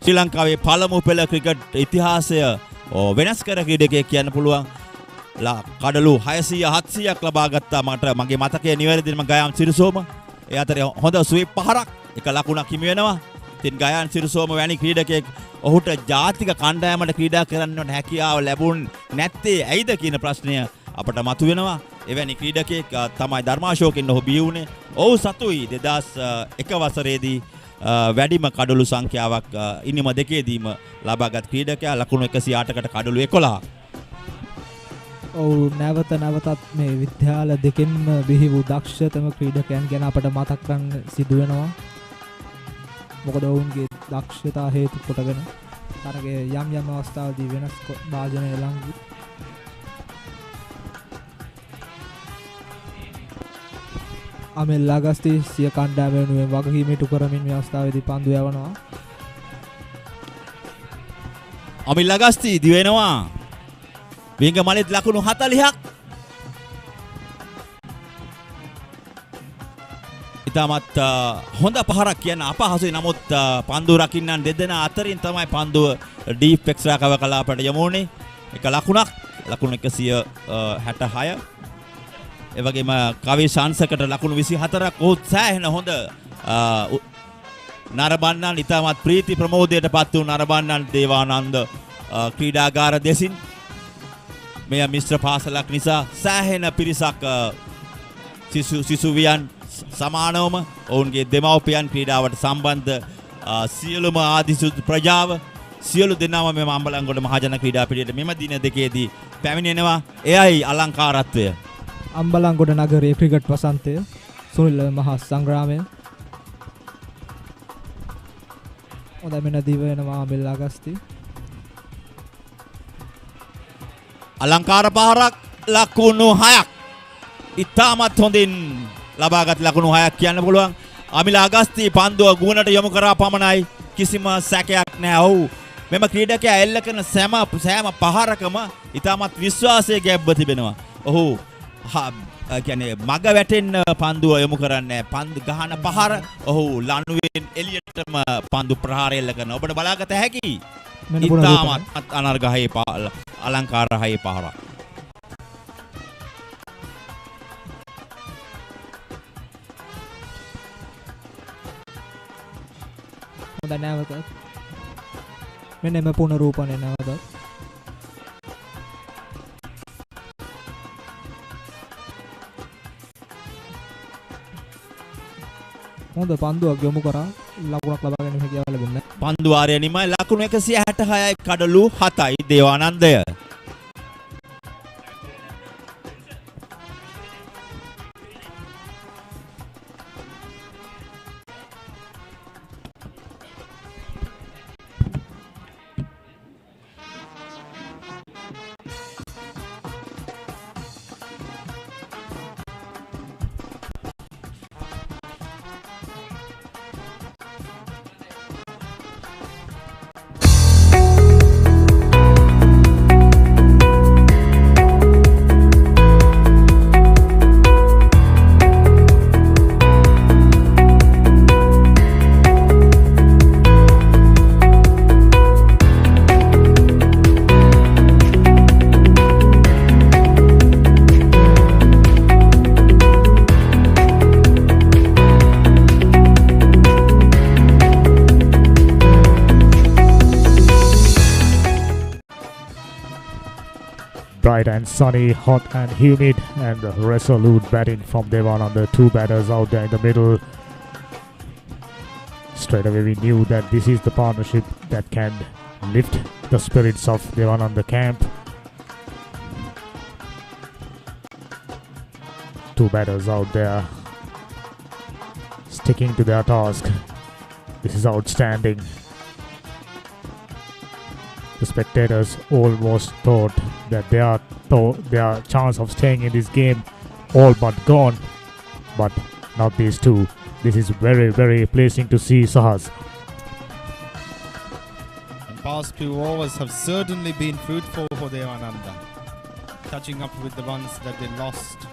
ශ්‍රී ලංකාවේ පළමු පෙළ ක්‍රිකට් ඉතිහාසය වෙනස් කර ක්‍රීඩකයෙක් කියන්න පුළුවන්. කඩලු 600-700ක් ලබාගත්තා මගේ මතකය නිවැරදිවම ගයාන් සිරිසෝම. ඒ අතරේ හොඳ ස්වීප් පහරක් එක ලකුණක් හිමි වෙනවා. ඉතින් ගයාන් සිරිසෝම වැනි ක්‍රීඩකයෙක් ඔහුට ජාතික කණ්ඩායමට ක්‍රීඩා කරන්නට හැකියාව ලැබුණ නැත්තේ ඇයිද කියන ප්‍රශ්නය අපට මතුවෙනවා. එවැනි ක්‍රීඩකයෙක් තමයි ධර්මාශෝකෙන් ඔහු බිහි වුණේ. ඔහු සතුයි 2001 වසරේදී වැඩිම කඩලු සංඛ්‍යාවක් ඉනිම දෙකේදීම ලබාගත් ක්‍රීඩකයා ලකුණු 108කට කඩලු 11ක්. නැවතත් මේ විද්‍යාල දෙකෙන්ම බිහි වූ දක්ෂතම ක්‍රීඩකයන් ගැන අපට මතක් කරන්න සිදු වෙනවා. මොකද ඔවුන්ගේ දක්ෂතා හේතු කොටගෙන තරගයේ යම් අවස්ථාවලදී වෙනස් භාජනය ලංගු අමෙල් අගස්ති සිය කණ්ඩායම වෙනුවෙන් වගකීම ඉටු කරමින් මේ අවස්ථාවේදී පන්දු යවනවා. අමිල් අගස්ති දිවෙනවා. විංග මලෙත් ලකුණු 40ක්. ඉතාමත් හොඳ පහරක් කියන්න අපහසුයි. නමුත් පන්දු රකින්නන් දෙදෙනා අතරින් තමයි පන්දුව ඩීප් එක්ස්ට්‍රා කව කලාපට යමු වුණේ. එක ලකුණක් ලකුණු 166. ඒ වගේම කවි ශාන්සකට ලකුණු 24ක්. ඔහු සෑහෙන හොඳ නරඹන්නන් ඉතාමත් ප්‍රීති ප්‍රමෝදයට පත් වූ නරඹන්නන් දේවානන්ද ක්‍රීඩාගාර දෙසින් මෙය මිශ්‍ර පාසලක් නිසා සෑහෙන පිරිසක් සිසුවියන් සමානවම ඔවුන්ගේ දෙමව්පියන් ක්‍රීඩාවට සම්බන්ධ සියලුම ආදිසුදු ප්‍රජාව සියලු දෙනාම මෙම අම්බලන්ගොඩ මහජන ක්‍රීඩා පිළිවෙලට මෙම දින දෙකේදී පැමිණෙනවා. එයයි අලංකාරත්වය. අම්බලන්ගොඩ නගරයේ ක්‍රිකට් වසන්තය සුනිල් මහා සංග්‍රාමය. හොඳයි මෙන්න දිව වෙනවා අමෙල් අගස්ති. අලංකාර පහරක් ලකුණු 6ක්. ඉතාමත් හොඳින් ලබාගත් ලකුණු 6ක් කියන්න පුළුවන්. අමිල අගස්ති පන්දුව ගුණට යොමු කරා පමණයි. කිසිම සැකයක් නැහැ. ඔව් මෙම ක්‍රීඩකයා එල්ල කරන සෑම පහරකම ඉතාමත් විශ්වාසයේ ගැබ්ව තිබෙනවා. ඔහු කියන්නේ මග වැටෙන්න පන්දුව යොමු කරන්නේ පන්දු ගහන පහර ඔහු ලනුවෙන් එළියටම පන්දු ප්‍රහාරය එල්ල කරනවා. ඔබට බලාගත හැකි. ඉතාමත් අනර්ගහයේ අලංකාරහයේ පහරක්. හොඳ නැවතත් මෙන්න එම පුනරූපණය නැවතත් හොඳ පන්දුවක් යොමු කරා ලකුණක් ලබා ගැනීම හැකියාව ලැබුණේ නැහැ. පන්දු වාරය නිමයි ලකුණු 166යි කඩලු 7යි දේවානන්දය. Bright and sunny, hot and humid, and resolute batting from Devananda. Two batters out there in the middle. Straight away we knew that this is the partnership that can lift the spirits of Devananda camp. Two batters out there sticking to their task. This is outstanding. The spectators almost thought that their chance of staying in this game all but gone, but not these two. This is very, very pleasing to see, Sahas. The past few overs have certainly been fruitful for Devananda, catching up with the ones that they lost,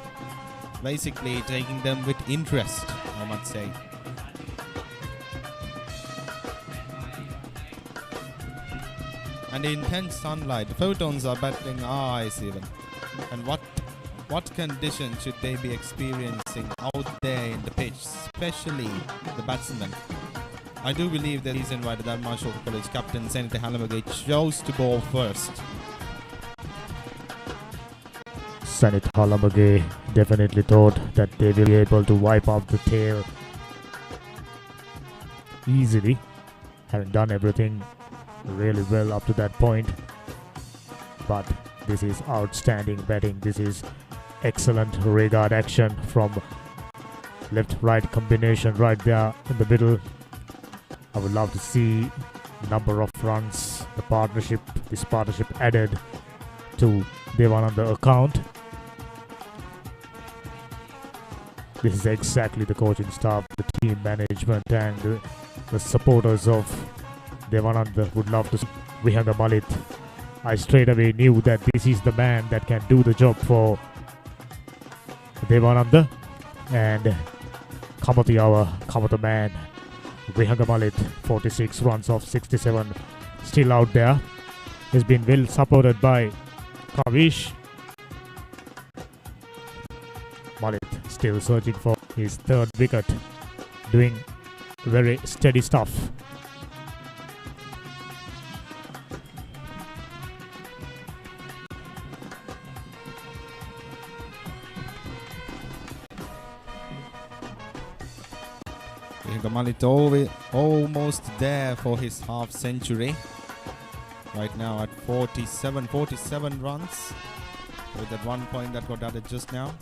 basically taking them with interest, I must say. And in intense sunlight, the photons are battling our eyes even. And what conditions should they be experiencing out there in the pitch, especially the batsmen? I do believe the reason why the Dharmashoka College captain Senator Halamage chose to bowl first. Senator Halamage definitely thought that they will be able to wipe out the tail easily, having done everything really well up to that point. But this is outstanding batting. This is excellent regard action from left-right combination right there in the middle. I would love to see number of runs this partnership added to Devananda account. This is exactly the coaching staff, the team management, and the supporters of Devananda would love to see Vihanga Malit. I straight away knew that this is the man that can do the job for Devananda. And Kamata man, Vihanga Malit, 46 runs off 67, still out there. He's been well supported by Kavish. Malit still searching for his third wicket, doing very steady stuff. Malit almost there for his half century. Right now at 47 runs with that 1 point that got added just now.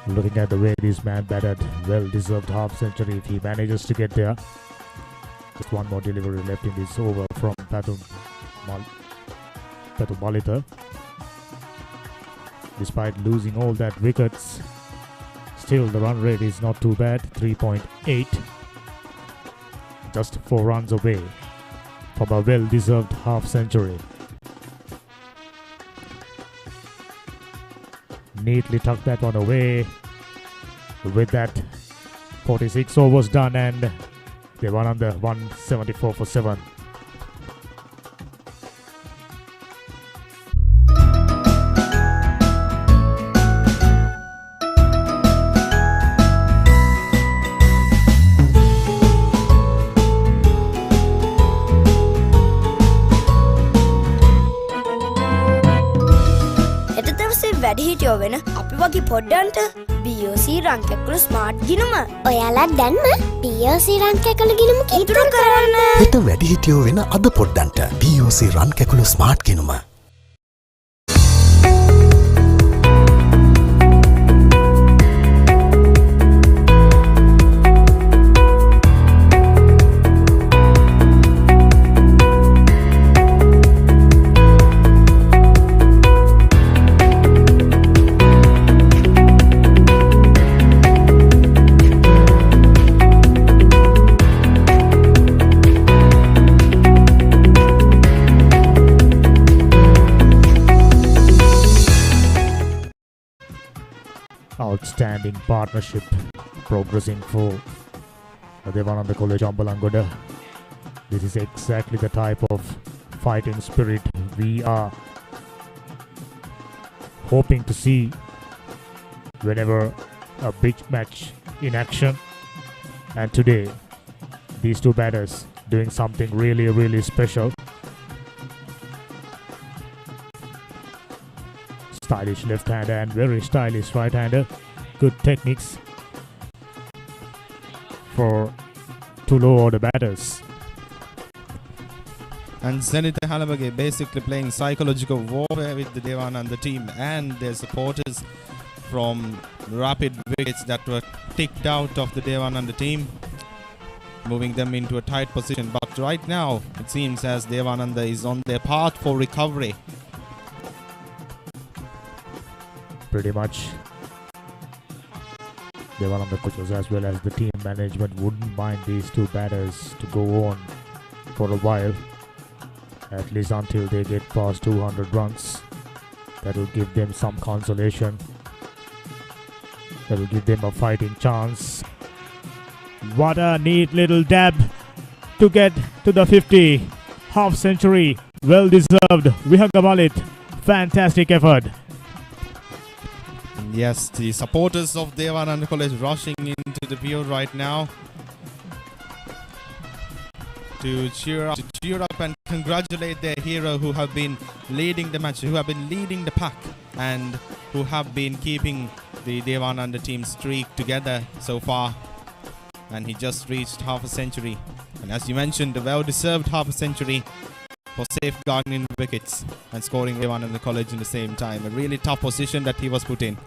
Looking at the way this man batted, well-deserved half century if he manages to get there. Just one more delivery left in this over from Patu Malita. Despite losing all that wickets, still the run rate is not too bad, 3.8. Just 4 runs away from a well-deserved half century. Neatly tucked that one away. With that, 46 overs done and they won on the 174 for 7. වැඩිහිටියෝ වැඩිහිටියෝ වෙන අපි වගේ පොඩ්ඩන්ට BOC රංකැකුළු smart ගිනුම ඔයාලත් දැන්ම BOC රන් කැකළු ගිනුම ඉතුරු කරන්න. හෙට වැඩිහිටියෝ වෙන අද පොඩ්ඩන්ට BOC run කැකුළු smart ගිනුම. Outstanding partnership progressing for Devananda College Ambalangoda. This is exactly the type of fighting spirit we are hoping to see whenever a big match in action. And today, these two batters doing something really, really special. Stylish left-hander and very stylish right-hander. Good techniques for two low-order batters. And Zenith Halabage basically playing psychological warfare with the Devananda team and their supporters from rapid wickets that were ticked out of the Devananda team, moving them into a tight position. But right now, it seems as Devananda is on their path for recovery. Pretty much Devananda coaches as well as the team management wouldn't mind these two batters to go on for a while, at least until they get past 200 runs. That will give them some consolation. That will give them a fighting chance. What a neat little dab to get to the 50. Half century. Well deserved. Vihanga Malit. Fantastic effort. Yes, the supporters of Devananda College rushing into the field right now to cheer up and congratulate their hero who have been leading the match, who have been leading the pack and who have been keeping the Devananda team streak together so far. And he just reached half a century. And as you mentioned, a well-deserved half a century for safeguarding wickets and scoring Devananda College in the same time. A really tough position that he was put in.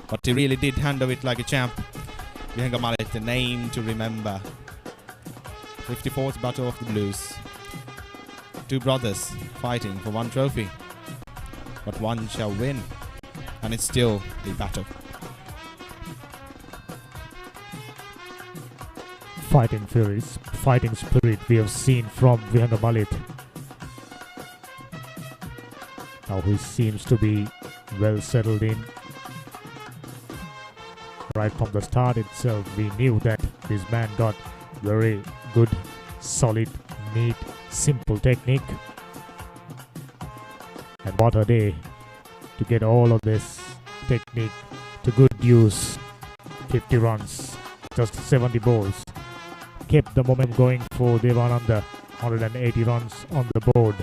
But he really did handle it like a champ. Vihanga Malit, the name to remember. 54th Battle of the Blues. Two brothers fighting for one trophy. But one shall win. And it's still a battle. Fighting spirit we have seen from Vihanga Malit. Now he seems to be well settled in. Right from the start itself, we knew that this man got very good, solid, neat, simple technique. And what a day to get all of this technique to good use. 50 runs, just 70 balls. Kept the momentum going for Devananda. 180 runs on the board.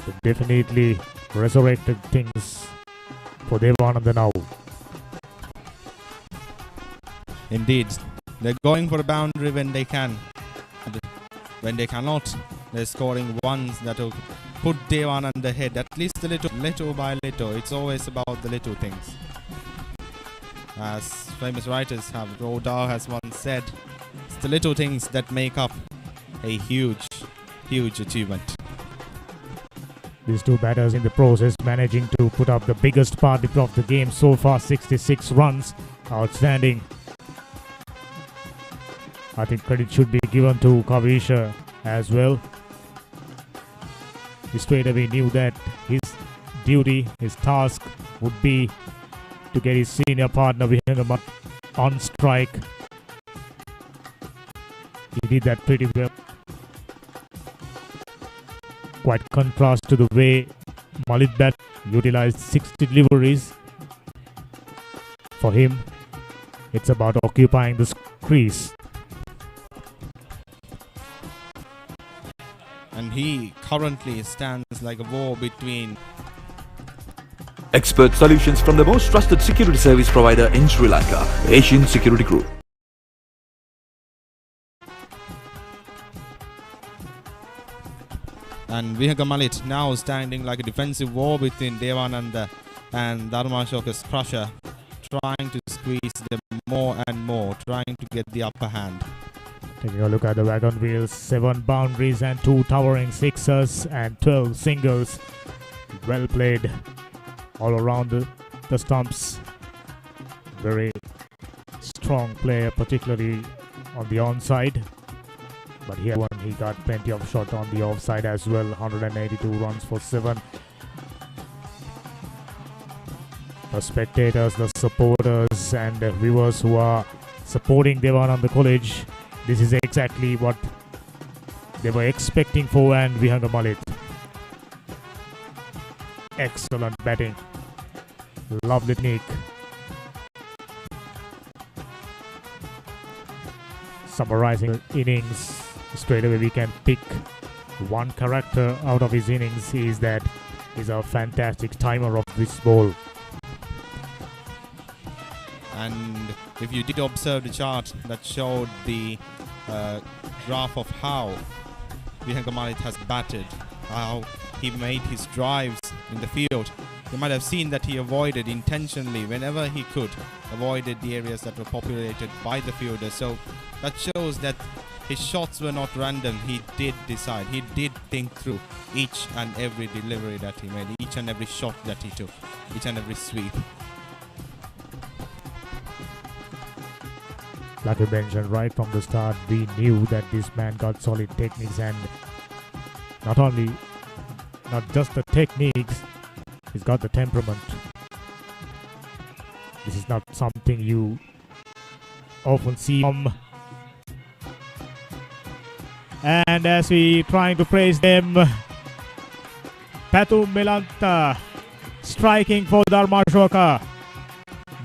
So definitely resurrected things for Devananda now. Indeed, they're going for a boundary when they can. When they cannot, they're scoring ones that will put Devananda ahead, at least a little by little. It's always about the little things. As famous writers have, Roald Dahl has once said, it's the little things that make up a huge, huge achievement. These two batters in the process managing to put up the biggest part of the game so far, 66 runs. Outstanding. I think credit should be given to Kavisha as well. He straight away knew that his duty, his task would be to get his senior partner Vihanga Malit on strike. He did that pretty well. Quite contrast to the way Malit bat utilized 60 deliveries. For him, it's about occupying the crease. And he currently stands like a war between Expert solutions from the most trusted security service provider in Sri Lanka, Asian Security Group. And Vihanga Malit now standing like a defensive wall between Devananda and Dharmashoka's crusher, trying to squeeze them more and more, trying to get the upper hand. Taking a look at the wagon wheels, 7 boundaries and 2 towering sixers and 12 singles. Well played all around the stumps. Very strong player, particularly on the onside. But here he got plenty of shot on the offside as well. 182 runs for 7. The spectators, the supporters and the viewers who are supporting Devananda College, this is exactly what they were expecting for, and Vihanga Malit. Excellent batting. Lovely technique. Summarizing the innings, straight away we can pick one character out of his innings is that he's a fantastic timer of this ball. And if you did observe the chart that showed the graph of how Vihanga Malit has batted, how he made his drives in the field, you might have seen that he avoided intentionally whenever he could, avoided the areas that were populated by the fielders. So that shows that his shots were not random. He did decide, he did think through each and every delivery that he made, each and every shot that he took, each and every sweep. Like I mentioned right from the start, we knew that this man got solid techniques, and not just the techniques, he's got the temperament. This is not something you often see from. And as we trying to praise them, Patu Melanta striking for Dharmashoka,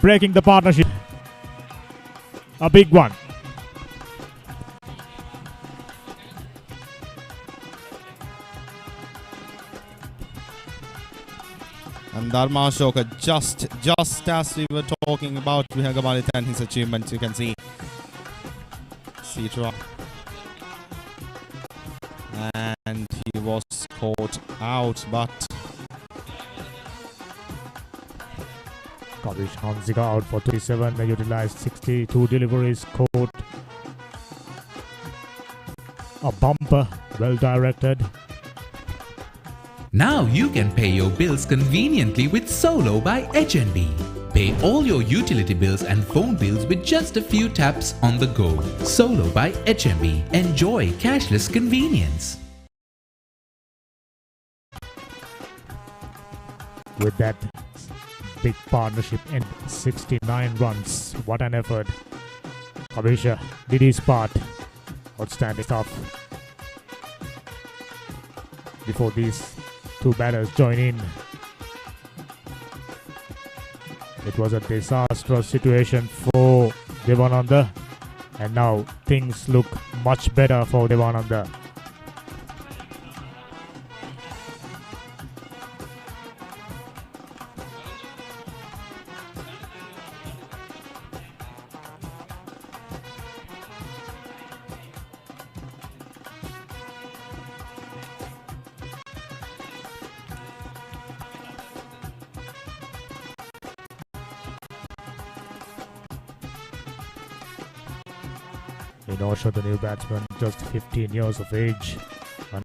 breaking the partnership. A big one. And Dharmashoka, just as we were talking about Vihanga Malit and his achievements, you can see drop. And he was caught out, but Kavish Hanzika out for 27, they utilized 62 deliveries, caught a bumper, well directed. Now you can pay your bills conveniently with Solo by HNB. Pay all your utility bills and phone bills with just a few taps on the go. Solo by HNB. Enjoy cashless convenience. With that big partnership and 69 runs. What an effort. Kavisha did his part. Outstanding stuff. Before these two batters join in, it was a disastrous situation for Devananda, and now things look much better for Devananda. Inosha, the new batsman, just 15 years of age.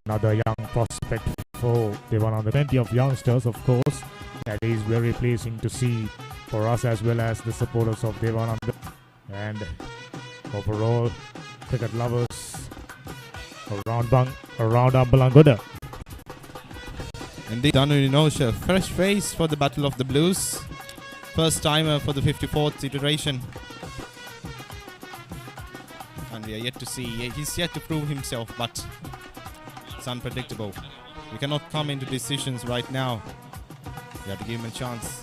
Another young prospect for Devananda. Plenty of youngsters, of course. That is very pleasing to see for us as well as the supporters of Devananda. And overall, cricket lovers around Ambalangoda. Indeed, Danu Inosha, fresh face for the Battle of the Blues. First timer for the 54th iteration. And we are yet to see, he's yet to prove himself, but it's unpredictable. We cannot come into decisions right now. We have to give him a chance.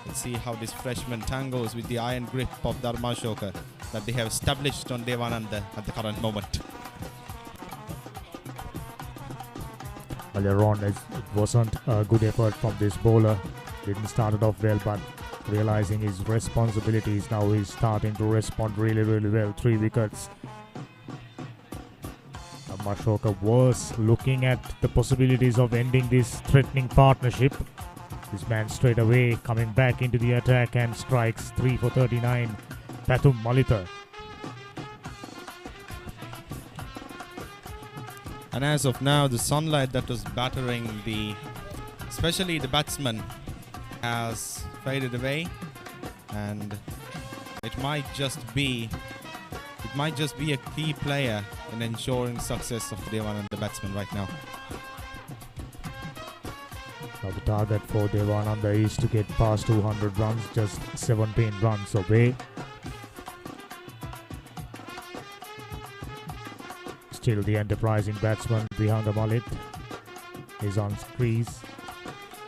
Let's see how this freshman tangles with the iron grip of Dharmashoka that they have established on Devananda at the current moment. Earlier on, it wasn't a good effort from this bowler. Didn't start it off well, but realizing his responsibilities, now he's starting to respond really, really well. 3 wickets. Mashoka was looking at the possibilities of ending this threatening partnership. This man straight away coming back into the attack and strikes 3 for 39. Pathum Malita. And as of now, the sunlight that was battering especially the batsman, has faded away, and it might just be a key player in ensuring success of Devanand, the batsman, right now. Now the target for Devananda is to get past 200 runs, just 17 runs away. Still the enterprising batsman Vihanga Malit is on crease.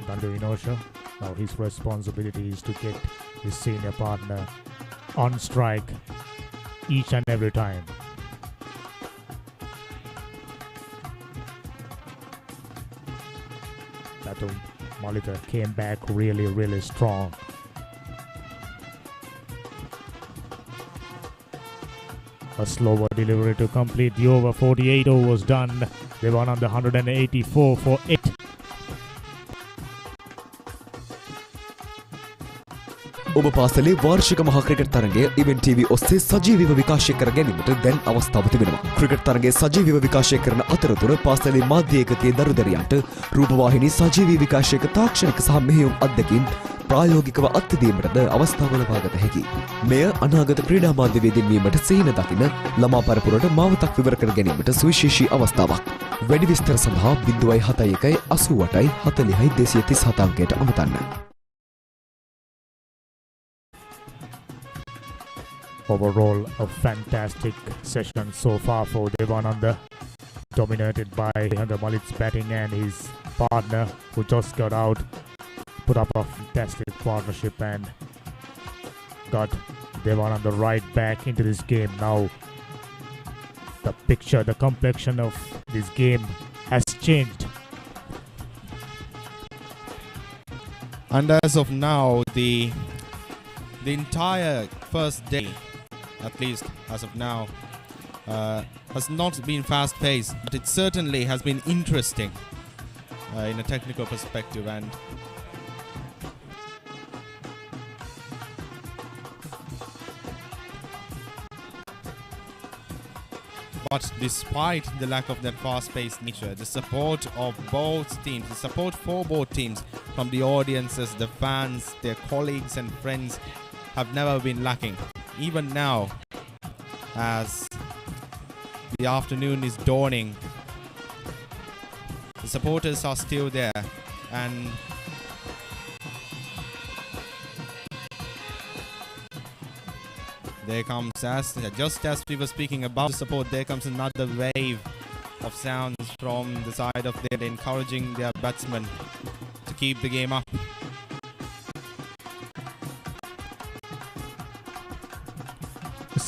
Dandu Inosha. Now his responsibility is to get his senior partner on strike each and every time. Pathum Malita came back really, really strong. A slower delivery to complete the over. 48 overs done. They won on the 184 for 8. ඔබ පාසලේ වාර්ෂික මහා cricket තරගය event TV ඔස්සේ සජීවීව විකාශය කර ගැනීමට දැන් අවස්ථාව තිබෙනවා. ක්‍රිකට් තරගයේ සජීවීව විකාශය කරන අතරතුර පාසලේ මාධ්‍ය ඒකකයේ දරුදරියන්ට රූපවාහිනී සජීවී විකාශයක තාක්ෂණික සහ මෙහෙයුම් අත්දැකීම් ප්‍රායෝගිකව අත්විඳීමටද අවස්ථාව ලබාගත හැකියි. මෙය අනාගත ක්‍රීඩා මාධ්‍ය වේදින්වීමට සිහින දකින ළමා පරපුරට මාවතක් විවර කර ගැනීමට සුවිශේෂී අවස්ථාවක්. වැඩි විස්තර සඳහා 071 88 40 237 අංකයට අමතන්න. Overall, a fantastic session so far for Devananda, dominated by Vihanga Malit's batting, and his partner who just got out put up a fantastic partnership and got Devananda right back into this game. Now the picture, the complexion of this game has changed. And as of now, the entire first day, at least as of now, has not been fast-paced, but it certainly has been interesting in a technical perspective. And but despite the lack of that fast-paced nature, the support of both teams, the support for both teams from the audiences, the fans, their colleagues and friends have never been lacking. Even now, as the afternoon is dawning, the supporters are still there, and there comes, just as we were speaking about the support, there comes another wave of sounds from the side of their encouraging their batsmen to keep the game up.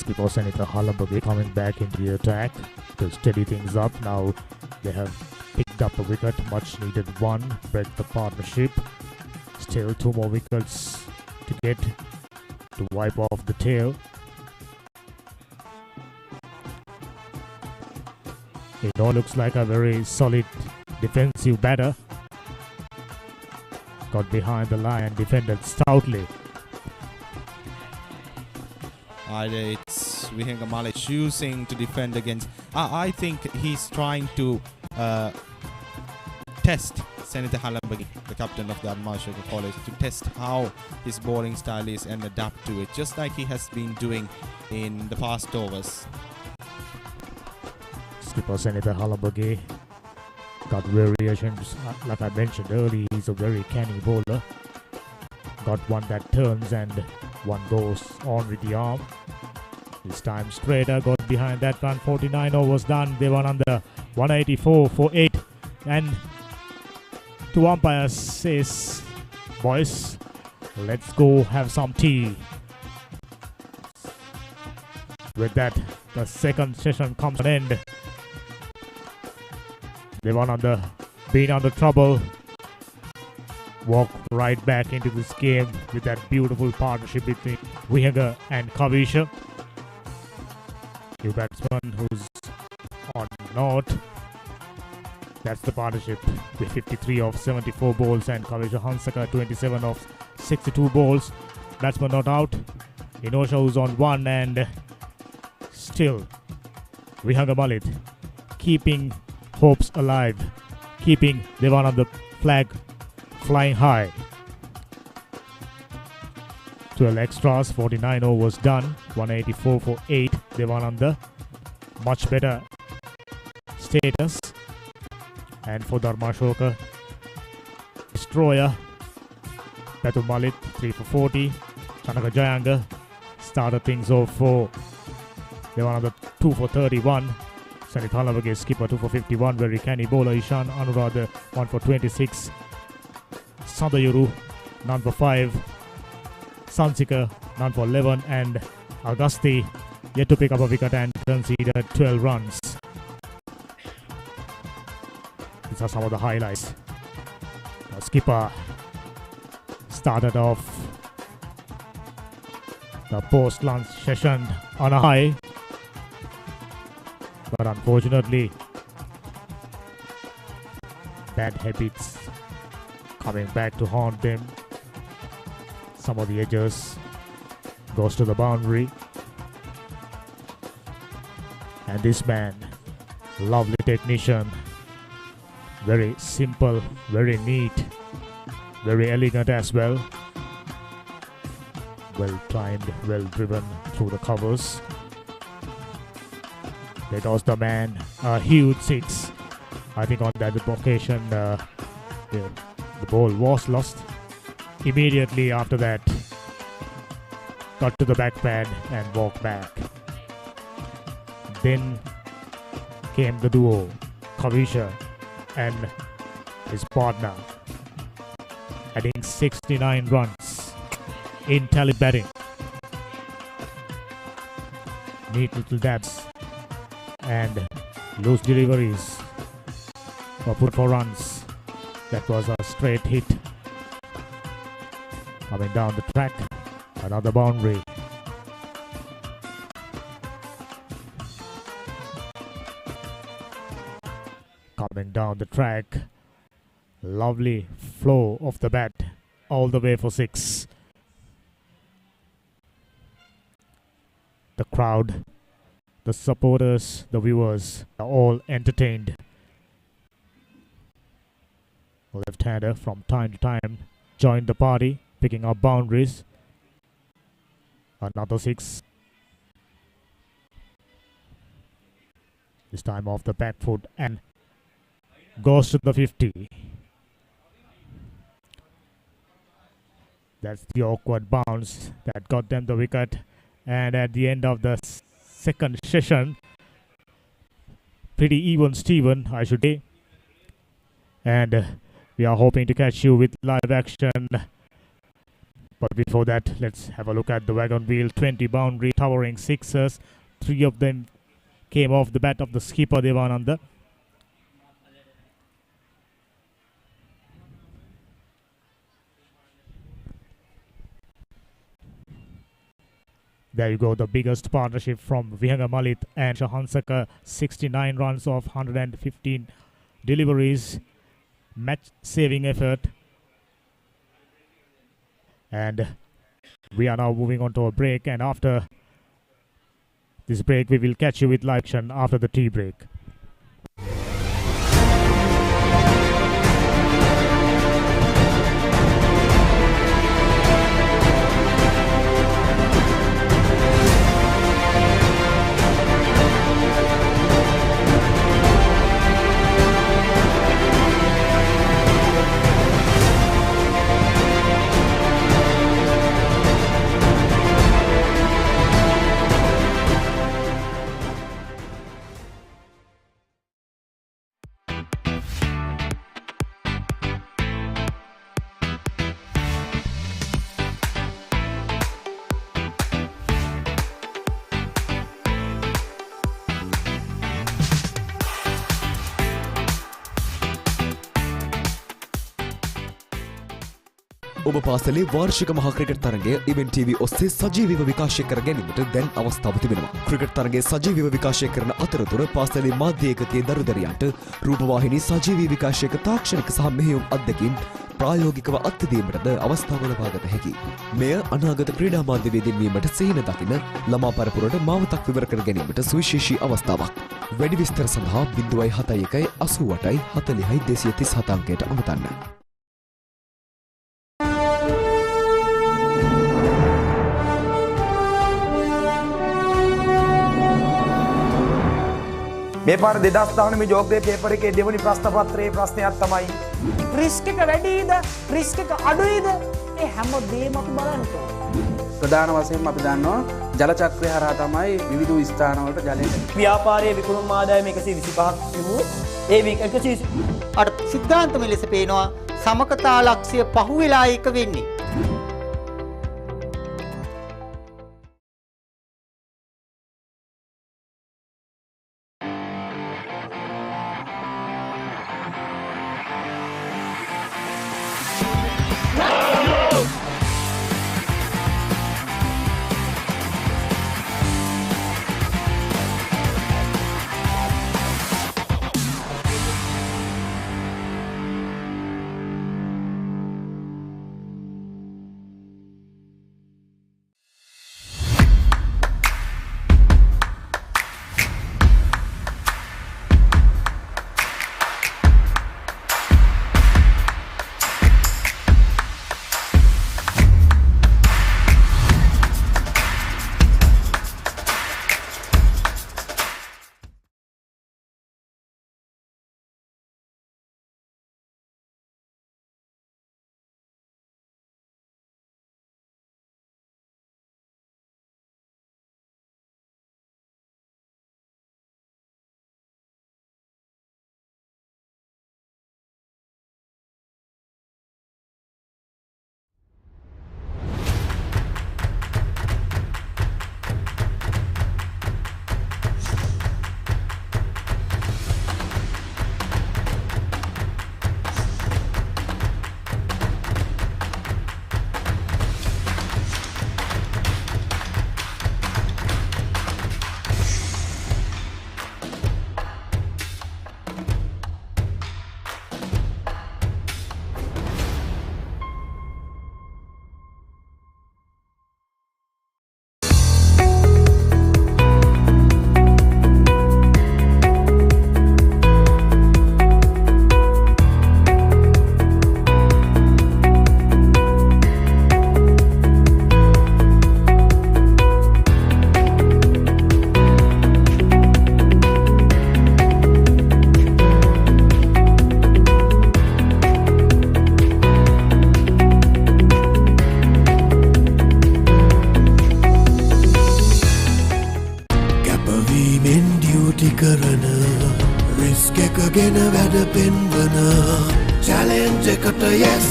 Skipper Senator Halabagi coming back into the attack to steady things up. Now they have picked up a wicket, much needed one, break the partnership. Still 2 more wickets to get to wipe off the tail. It all looks like a very solid defensive batter. Got behind the line and defended stoutly. It's Vihanga Malik choosing to defend against. I think he's trying to test Senator Halambagi, the captain of the Admarshaka College, to test how his bowling style is and adapt to it, just like he has been doing in the past overs. Skipper Senator Halambagi got variations. Like I mentioned earlier, he's a very canny bowler. Got one that turns and one goes on with the arm. This time straighter, got behind that one. 49 overs done. They won under 184 for 8. And two umpires says, boys, let's go have some tea. With that, the second session comes to an end. They won under, being under trouble. walk right back into this game with that beautiful partnership between Vihaga and Kavisha. New batsman who's on note. That's the partnership with 53 of 74 balls and Kavisha Hansaka 27 of 62 balls. Batsman not out. Inosha who's on 1 and still Vihaga Malit keeping hopes alive, keeping Devananda flag flying high. 12 extras, 49 overs done, 184 for 8. Devananda, much better status. And for Dharmashoka, destroyer, Patu Malit, 3 for 40. Chanaka Jayanga started things off for Devananda, 2 for 31. Sanit Halavage, skipper, 2 for 51. Very canny bowler, Ishan Anuradha, 1 for 26. Sadayuru, none for 5. Sansika, none for 11. And Agasti, yet to pick up a wicket and conceded 12 runs. These are some of the highlights. The skipper started off the post-lunch session on a high. But unfortunately, bad habits coming back to haunt them. Some of the edges goes to the boundary. And this man, lovely technician, very simple, very neat, very elegant as well. Well timed, well driven through the covers. There goes the man, a huge 6. I think on that occasion the ball was lost. Immediately after that, got to the back pad and walked back. Then came the duo, Kavisha and his partner, adding 69 runs in tally batting. Neat little dabs and loose deliveries were put for runs. That was a straight hit. Coming down the track, another boundary. Coming down the track, lovely flow of the bat all the way for 6. The crowd, the supporters, the viewers are all entertained. Left-hander from time to time joined the party, picking up boundaries. Another 6. This time off the back foot and goes to the 50. That's the awkward bounce that got them the wicket. And at the end of the second session, pretty even Steven, I should say. And we are hoping to catch you with live action. But before that, let's have a look at the wagon wheel. 20 boundary, towering sixes. 3 of them came off the bat of the skipper Devananda. There you go, the biggest partnership from Vihaga Malit and Shahansaka. 69 runs of 115 deliveries. Match-saving effort. And we are now moving on to a break. And after this break, we will catch you with live action after the tea break. ඔබ පාසලේ වාර්ෂික මහා cricket තරගය event TV ඔස්සේ සජීවීව විකාශය කර ගැනීමට දැන් අවස්ථාව තිබෙනවා. ක්‍රිකට් තරගයේ සජීවීව විකාශය කරන අතරතුර පාසලේ මාධ්‍ය ඒකකයේ දරුදරියන්ට රූපවාහිනී සජීවී විකාශයක තාක්ෂණික සහ මෙහෙයුම් අත්දැකීම් ප්‍රායෝගිකව අත්දැකීමටද අවස්ථාව ලබාගත හැකියි. මෙය අනාගත ක්‍රීඩා මාධ්‍යවේදීන් වීමට සිහින දකින ළමා පරපුරට මාවතක් විවර කර ගැනීමට සුවිශේෂී අවස්ථාවක්. වැඩි විස්තර සඳහා 071 88 40 237 අංකයට අමතන්න. මේ පාර 2019 මේ ජෝග්‍රේ පේපර් එකේ දෙවනි ප්‍රශ්න පත්‍රයේ ප්‍රශ්නයක් තමයි රිස්ක් එක වැඩිද රිස්ක් එක අඩුයිද ඒ හැම දෙයක්ම අපි බලන්න ඕනේ. ප්‍රධාන වශයෙන්ම අපි දන්නවා ජල චක්‍රය හරහා තමයි විවිධ ස්ථානවලට ජලය ව්‍යාපාරයේ විකුණුම් ආදායම 125ක් තිබුණු ඒ 130 අර සිද්ධාන්තම ලෙස පේනවා සමකතා ලක්ෂ්‍ය පහුවෙලා එක වෙන්නේ. ගෙන වැඩ පෙන්වන චැලෙන්ජ් එකට yes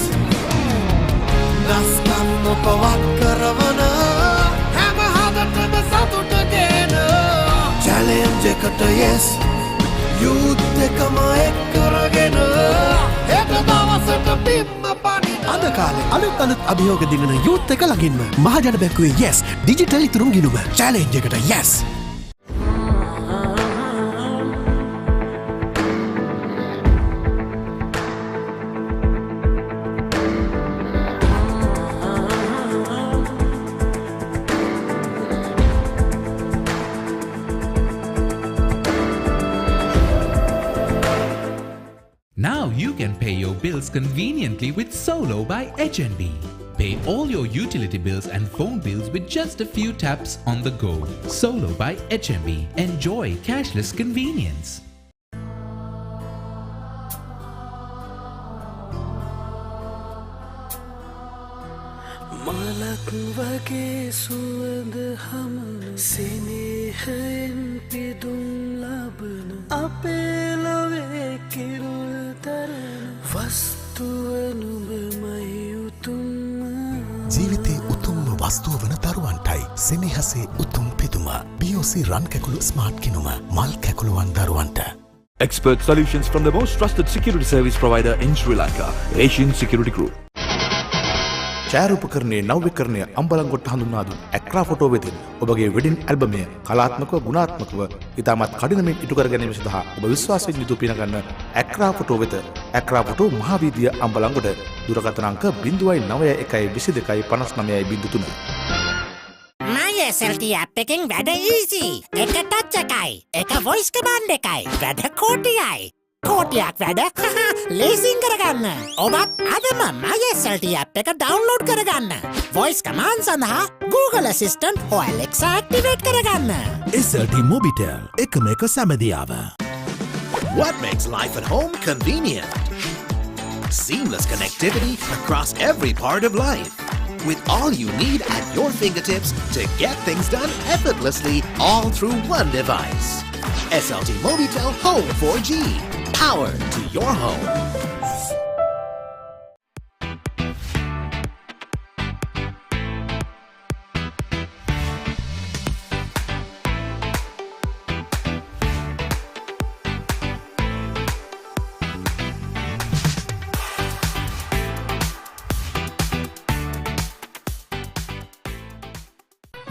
දස්කම් මොකවත් කරවන හැම හදටම සතුටගෙන චැලෙන්ජ් එකට yes යූත් එකම එක් කරගෙන හෙට දවසට පිම්ම පනින අද කාලේ අලුත් අභියෝග දිනන යූත් එක ළඟින්ම මහජන බැංකුවේ yes ඩිජිටල් ඉතුරුම් ගිණුම චැලෙන්ජ් එකට yes. Now you can pay your bills conveniently with Solo by HNB. Pay all your utility bills and phone bills with just a few taps on the go. Solo by HNB. Enjoy cashless convenience. මලක් වගේ සුවඳ හමන සිනේහයෙන් පිදුම් ලබන අපේ ලොවේ කිරුළ තරන වස්තුවනුබමයි උතුම්ම ජීවිතේ උතුම්ම වස්තුව වන දරුවන්ටයි සෙනෙහසේ උතුම් පිදුම BOC රන් කැකුළු ස්මාර්ට් කිනුම මල් කැකුළුවන් දරුවන්ට. Expert solutions from the most trusted security service provider in Sri Lanka, Asian Security Group. ඡායාරූපකරණයේ නව්‍යකරණය Ambalangoda හඳුන්වා දුන් ඇක්‍රා ෆොටෝ වෙතින් ඔබගේ වෙඩින් ඇල්බමය කලාත්මකව ගුණාත්මකව ඉතාමත් කඩිනමින් ඉටු කර ගැනීම සඳහා ඔබ විශ්වාසයෙන් යුතුව පිනගන්න ඇක්‍රා ෆොටෝ වෙත ඇක්‍රා ෆොටෝ මහාවීදිය අම්බලන්ගොඩ දුරකථන අංක 091595903 SLT app එකෙන් වැඩ easy. එක touch එකයි. එක voice command එකයි. වැඩ කෝටියයි. කෝටියක් වැඩ ලේසියෙන් කරගන්න. ඔබත් අදම my SLT app එක download කරගන්න. voice command සඳහා Google Assistant හෝ Alexa activate කරගන්න. SLT Mobitel එකම එක සැමදියාව. What makes life at home convenient? Seamless connectivity across every part of life. With all you need at your fingertips to get things done effortlessly all through one device. SLT Mobitel Home 4G. Power to your home.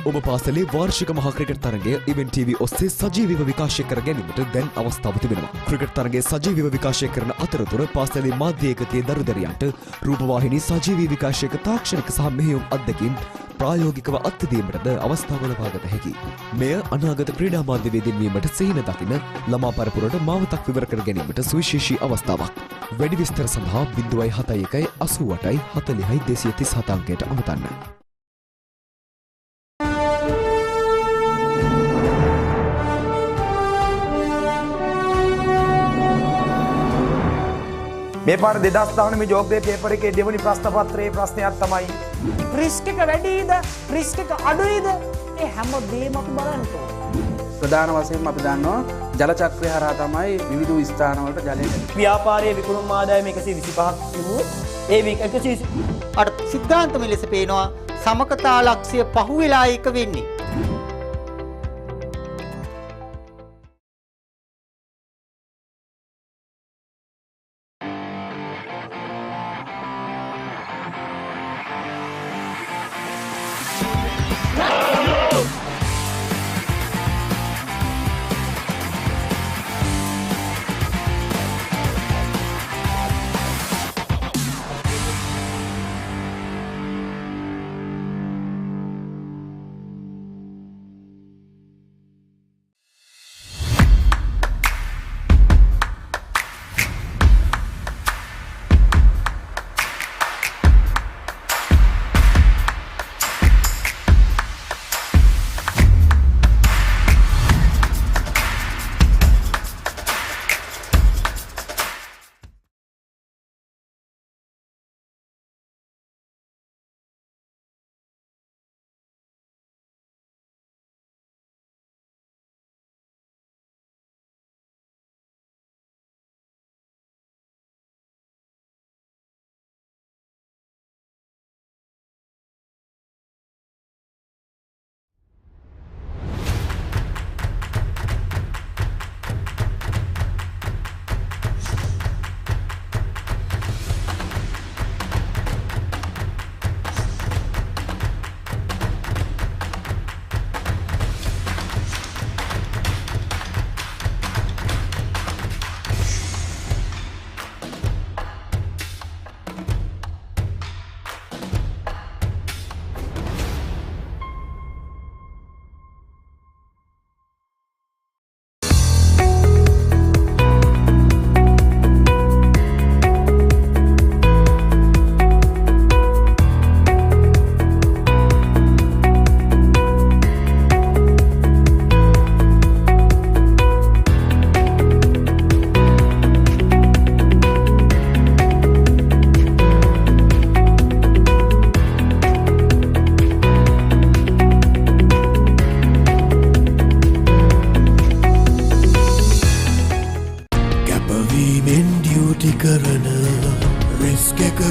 ඔබ පාසලේ වාර්ෂික මහා cricket තරගය event TV ඔස්සේ සජීවීව විකාශය කර ගැනීමට දැන් අවස්ථාව තිබෙනවා. ක්‍රිකට් තරගය සජීවීව විකාශය කරන අතරතුර පාසලේ මාධ්‍ය ඒකකයේ දරුදරියන්ට රූපවාහිනී සජීවී විකාශයක තාක්ෂණික සහ මෙහෙයුම් අත්දැකීම් ප්‍රායෝගිකව අත්දැකීමටද අවස්ථාව ලබාගත හැකියි. මෙය අනාගත ක්‍රීඩා මාධ්‍යවේදීන් වීමට සිහින දකින ළමා පරපුරට මාවතක් විවර කර ගැනීමට සුවිශේෂී අවස්ථාවක්. වැඩි විස්තර සඳහා 071 88 40 237 අංකයට අමතන්න. මේ පාර 2019 මේ ජෝග්‍රේ පේපර් එකේ දෙවනි ප්‍රශ්න පත්‍රයේ ප්‍රශ්නයක් තමයි රිස්ක් එක වැඩිද රිස්ක් එක අඩුයිද ඒ හැම දෙයක්ම අපි බලන්න ඕනේ. ප්‍රධාන වශයෙන්ම අපි දන්නවා ජල චක්‍රය හරහා තමයි විවිධ ස්ථානවලට ජලය ව්‍යාපාරයේ විකුණුම් ආදායම 125ක් තිබුණොත් ඒ 120 අර සිද්ධාන්තම ලෙස පේනවා සමකතා ලක්ෂ්‍ය පහුවෙලා එක වෙන්නේ.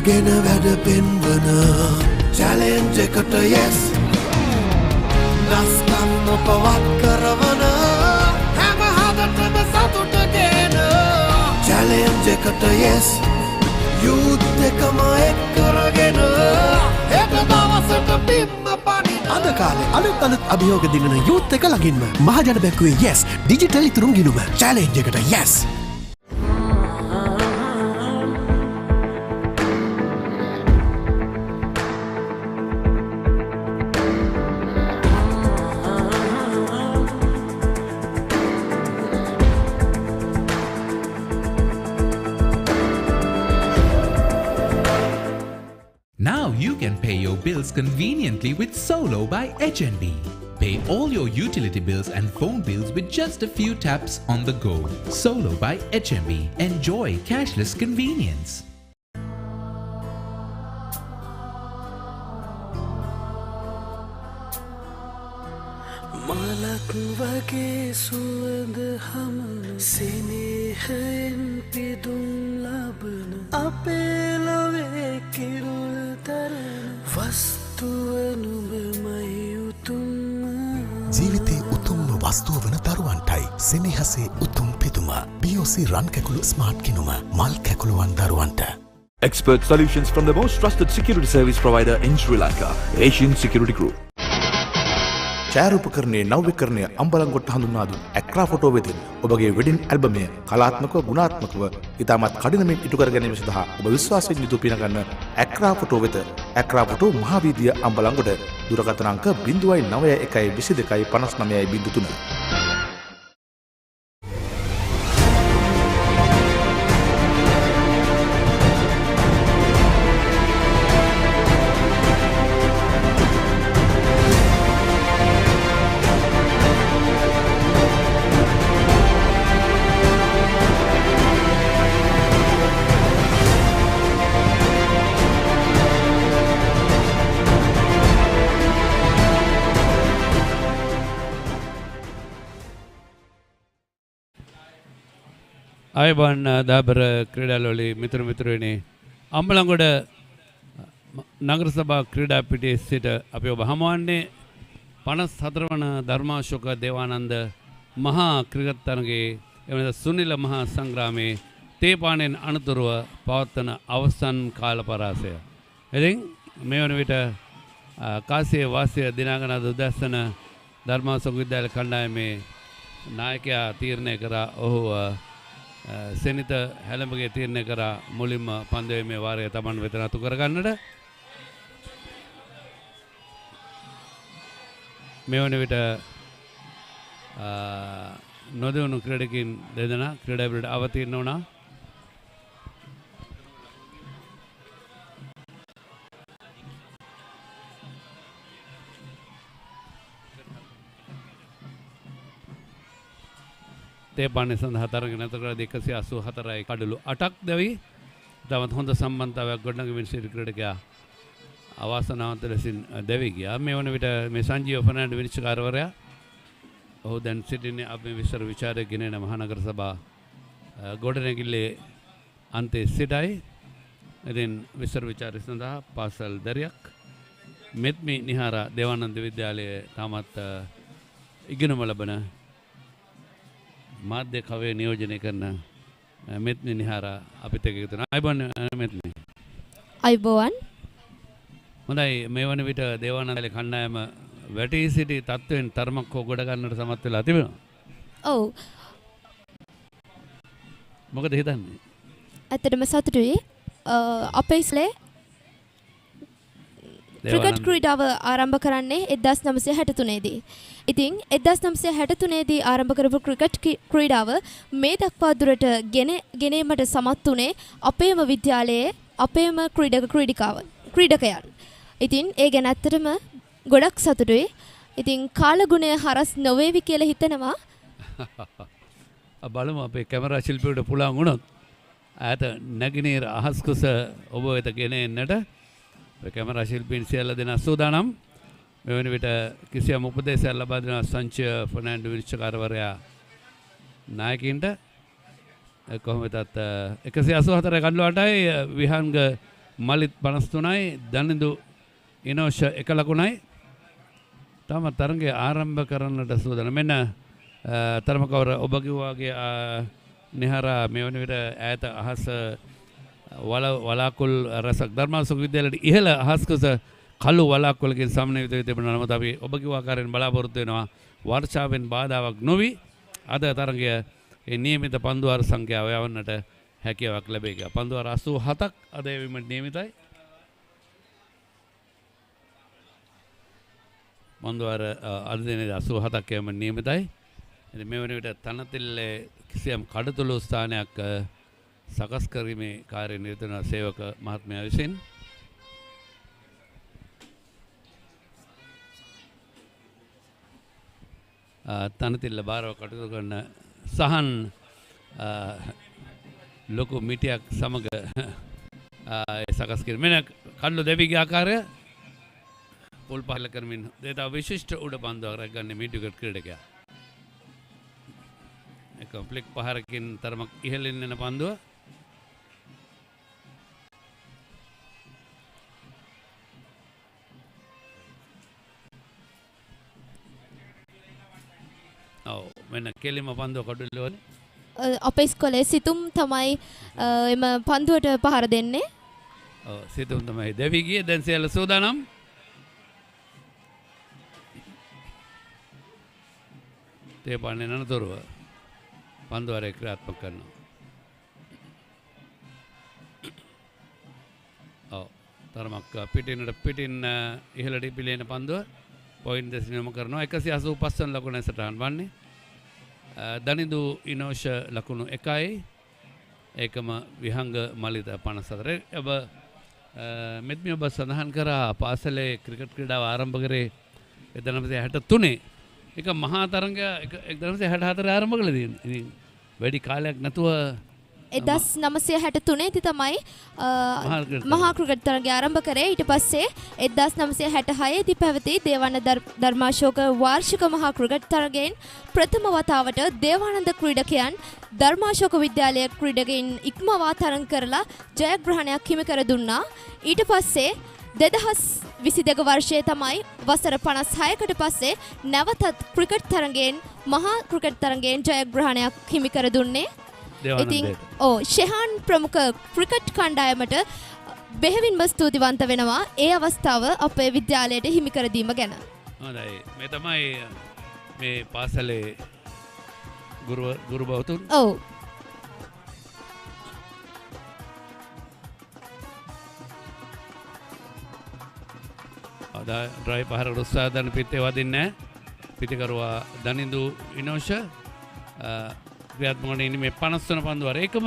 ගෙන වැඩ පෙන්වන චැලෙන්ජ් එකට yes දස්කම් පවත් කරවන හැම හදටම සතුටගෙන චැලෙන්ජ් එකට yes යුත් එකම එක් කරගෙන මට බිම්ම පනින අද කාලේ අලුත් අභියෝග දිනන යූත් එක ළඟින්ම මහජන බැංකුවේ yes ඩිජිටල් ඉතුරුම් ගිණුම චැලෙන්ජ් එකට yes. Now you can pay your bills conveniently with Solo by HNB. Pay all your utility bills and phone bills with just a few taps on the go. Solo by HNB. Enjoy cashless convenience. මලක් වගේ සුවඳ හමන සෙනෙහයෙන් පිදුම් ලබන අපේ ලොවේ කිරුළ තරන වස්තුව නුඹමයි උතුම්ම ජීවිතේ උතුම්ම වස්තුව වන දරුවන්ටයි සෙනෙහසේ උතුම් පිදුම BOC රන් කැකුළු ස්මාර්ට් කිනුම මල් කැකුළුවන් දරුවන්ට. Expert solutions from the most trusted security service provider in Sri Lanka, Asian Security Group. ඡායාරූපකරණයේ නව්‍යකරණය Ambalangoda හඳුන්වා දුන් ඇක්‍රා ෆොටෝ වෙතින් ඔබගේ වෙඩින් ඇල්බමය කලාත්මකව ගුණාත්මකව ඉතාමත් කඩිනමින් ඉටු කර ගැනීම සඳහා ඔබ විශ්වාසයෙන් යුතුව පිනගන්න ඇක්‍රා ෆොටෝ වෙත ඇක්‍රා ෆොටෝ මහාවීදිය අම්බලන්ගොඩ දුරකථන අංක 09122595903. අයබන් දාබර ක්‍රීඩාලෝලි මිතුරු මිතුරුවනි අම්බලන්ගොඩ නගර සභා ක්‍රීඩා පිටියේ සිට අපි ඔබ හමුවන්නේ 54 වන ධර්මාශෝක දේවානන්ද මහා ක්‍රිකට් තරගයේ එවන සුනිල මහා සංග්‍රාමයේ තේපානෙන් අනතුරුව පවත්වන අවසන් කාල පරාසය. ඉතින් මේ වන විට කාසිය වාසිය දිනාගන උදැසන ධර්මාශෝක විද්‍යාල කණ්ඩායමේ නායකයා තීරණය කරා ඔහු සෙනිත හැළඹගේ තීරණය කරා මුලින්ම පන්දුවේ වාරය තමන් වෙත නතු කරගන්නට. මේ වන විට නොදවුණු ක්‍රීඩකින් දෙදෙනා ක්‍රීඩාවලට අවතීර්ණ වුණා. තේපානේ සඳහා තරග නැත කර 184යි කඩලු 8ක් දැවි තවත් හොඳ සම්බන්ධතාවයක් ගොඩනගමින් සිටි ක්‍රීඩකයා අවාසනාවන්ත ලෙසින් දැවි ගියා. මේ වන විට මේ සංජීව ෆර්නෑන්ඩෝ විනිශ්චයකාරවරයා ඔහු දැන් සිටින්නේ අපි විස්තර විචාරය ගෙනෙන මහනගර සභා ගොඩනැගිල්ලේ අන්තයේ සිටයි. ඉතින් විස්තර විචාරය සඳහා පාසල් දරියක් මෙත්මි නිහාර දේවානන්ද විද්‍යාලයේ තාමත් ඉගෙනුම ලබන මාධ්‍ය කවය නියෝජනය කරන මෙත්මි නිහාර අපිත් එක්ක එකතු වෙනවා. අයබෝන් මෙත්මි. අයබෝන්. හොඳයි මේ වන විට දේවානන්දගේ කණ්ඩායම වැටී සිටි තත්ත්වයෙන් තරමක් හෝ ගොඩ ගන්නට සමත් වෙලා තිබෙනවා. ඔව්. මොකද හිතන්නේ? ඇත්තටම සතුටුයි. අපේ ඉස්ලේ ක්‍රිකට් ක්‍රීඩාව ආරම්භ කරන්නේ 1963 දී. ඉතින් 1963 දී ආරම්භ කරපු ක්‍රිකට් ක්‍රීඩාව මේ දක්වා දුරට ගෙනීමට සමත් වුණේ අපේම විද්‍යාලයේ අපේම ක්‍රීඩකයන්. ඉතින් ඒ ගැන ඇත්තටම ගොඩක් සතුටුයි. ඉතින් කාලගුණය හරස් නොවේවි කියලා හිතනවා. බලමු අපේ කැමරා ශිල්පියෙකුට පුළුවන් වුණොත් ඈත නැගිනීර අහස් කුස ඔබ වෙත ගෙන එන්නට. කැමරා ශිල්පීන් සියල්ල දෙනා සූදානම්. මේ වන විට කිසියම් උපදේශයක් ලබා දෙන සංචය ෆර්නෑන්ඩෝ විනිශ්චයකාරවරයා නායකින්ට කොහොම වෙතත් 184 කඩලු 8යි විහංග මලිත් 53යි දනිඳු ඉනෝෂ 1 ලකුණයි. තම තරගය ආරම්භ කරන්නට සූදානම්. මෙන්න තරමකවර ඔබ කිව්වාගේ නිහාරා මේ වන විට ඈත අහස වලාකුල් රසක් ධර්මාශෝක විද්‍යාලයේ ඉහළ අහස්කුස කළු වලක්වලකින් සමන්විත වෙ තිබෙනවා. නමුත් අපි ඔබ කිව්ව ආකාරයෙන් බලාපොරොත්තු වෙනවා වර්ෂාවෙන් බාධාවක් නොවි අද තරගය ඒ නියමිත පන්දුවාර සංඛ්‍යාව යවන්නට හැකියාවක් ලැබේ කියලා. පන්දුවාර 87ක් අද එවීමට නියමිතයි. පන්දුවාර අද දිනේ 87ක් එවීමට නියමිතයි. ඉතින් මේ වෙන විට තනතිල්ලේ කිසියම් කඩතුළු ස්ථානයක් සකස් කිරීමේ කාර්ය නිරත වන සේවක මහත්මයා විසින් තනතිල්ල බාරව කටයුතු කරන සහන් ලොකු මිටියක් සමග සකස් කිරීම. මෙන්න කඩලු දෙවිගේ ආකාරය පොල් පහල කරමින් දේතා විශිෂ්ට උඩ පන්දුවක් රැකගන්නේ මිටියකට ක්‍රීඩකයා. එක ෆ්ලික් පහරකින් තරමක් ඉහළින් එන පන්දුව. ඔව් මෙන්න කෙලිම පන්දුව කඩුල්ලවල අපේ ඉස්කෝලේ සිතුම් තමයි එම පන්දුවට පහර දෙන්නේ. ඔව් සිතුම් තමයි දෙවි ගියේ. දැන් සියල්ල සූදානම්. තේපාන්නේ නනතුරුව පන්දුවරේ ක්‍රියාත්මක කරනවා. ඔව් තරමක් පිටින් ඉහළට පිළිෙන පන්දුව පොයින්ට් දෙසිනම කරනවා. 185 වන ලකුණ සටහන් වන්නේ. දනිදු ඉනෝෂ ලකුණු 1යි. ඒකම විහංග මලිත 54. ඔබ මෙත්මි ඔබ සඳහන් කරා පාසලේ ක්‍රිකට් ක්‍රීඩාව ආරම්භ කරේ 1963. එක මහා තරගය 1964 ආරම්භ කළේ. ඉතින් වැඩි කාලයක් නැතුව 1963 දී තමයි මහා ක්‍රිකට් තරගය ආරම්භ කරේ. ඊට පස්සේ 1966 දී පැවති දේවානන්ද ධර්මාශෝක වාර්ෂික මහා ක්‍රිකට් තරගයෙන් ප්‍රථම වතාවට දේවානන්ද ක්‍රීඩකයන් ධර්මාශෝක විද්‍යාලය ක්‍රීඩකයින් ඉක්මවා තරඟ කරලා ජයග්‍රහණයක් හිමි කර දුන්නා. ඊට පස්සේ 2022 වර්ෂයේ තමයි වසර 56කට පස්සේ නැවතත් ක්‍රිකට් තරගයෙන් මහා ක්‍රිකට් තරගයෙන් ජයග්‍රහණයක් හිමි කර දුන්නේ. ඉතින් ෂෙහාන් ප්‍රමුඛ ක්‍රිකට් කණ්ඩායමට බෙහෙවින්ම ස්තුතිවන්ත වෙනවා ඒ අවස්ථාව අපේ විද්‍යාලයට හිමි කර දීම ගැන. හොඳයි. මේ තමයි මේ පාසලේ ගුරු බවතුන්. ඔව්. අද ඩ්‍රයිව් පහර උත්සාහයෙන් පිටේ වදින්නේ පිටිකරුවා දනිදු ඉනෝෂ ක්‍රියාත්මක වන ඉන්නේ මේ 50 වන පන්දුවර. ඒකම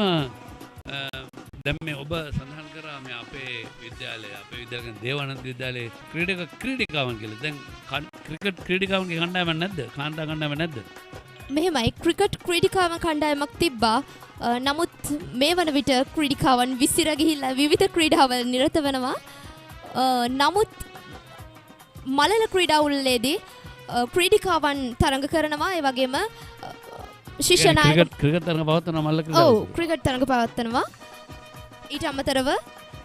දැන් මේ ඔබ සඳහන් කරා මේ අපේ විද්‍යාලයේ දේවානන්ද විද්‍යාලයේ ක්‍රීඩිකාවන් කියලා. දැන් ක්‍රිකට් ක්‍රීඩිකාවන්ගේ කණ්ඩායමක් නැද්ද? කාන්තා කණ්ඩායමක් නැද්ද? මෙහෙමයි ක්‍රිකට් ක්‍රීඩිකාවන් කණ්ඩායමක් තිබ්බා. නමුත් මේ වන විට ක්‍රීඩිකාවන් විසිර ගිහිල්ලා විවිධ ක්‍රීඩාවල නිරත වෙනවා. නමුත් මලල ක්‍රීඩාවලදී ක්‍රීඩිකාවන් තරඟ කරනවා. ඒ වගේම ශිෂ්‍ය නායක ක්‍රිකට් තරඟ පවත්වනවා මල්ල ක්‍රීඩාව. ඔව් ක්‍රිකට් තරඟ පවත්වනවා. ඊට අමතරව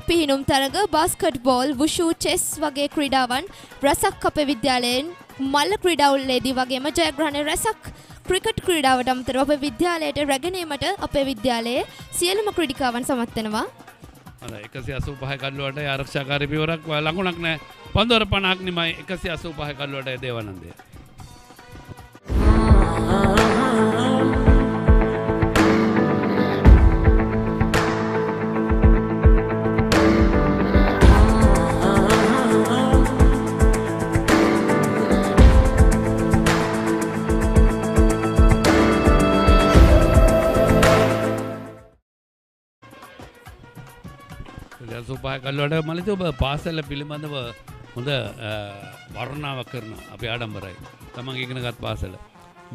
පිහිනුම් තරඟ, බාස්කට්බෝල්, වුෂු, චෙස් වගේ ක්‍රීඩාවන් රසක් අපේ විද්‍යාලයෙන් මල්ල ක්‍රීඩාවලදී වගේම ජයග්‍රහණ රසක් ක්‍රිකට් ක්‍රීඩාවට අමතරව අපේ විද්‍යාලයට රැගෙනීමට අපේ විද්‍යාලයේ සියලුම ක්‍රීඩිකාවන් සමත් වෙනවා. හරි 185 කඩලුවට ආරක්ෂාකාරී පියවරක් ලකුණක් නැහැ. පන්දුවර 50ක් නිමයි 185 කඩලුවට දේවානන්දය. සුපහ කල්ලුවට මලිත ඔබ පාසල පිළිබඳව හොඳ වර්ණාවක් කරනවා. අපි ආඩම්බරයි. තමන්ගේ ඉගෙනගත් පාසල.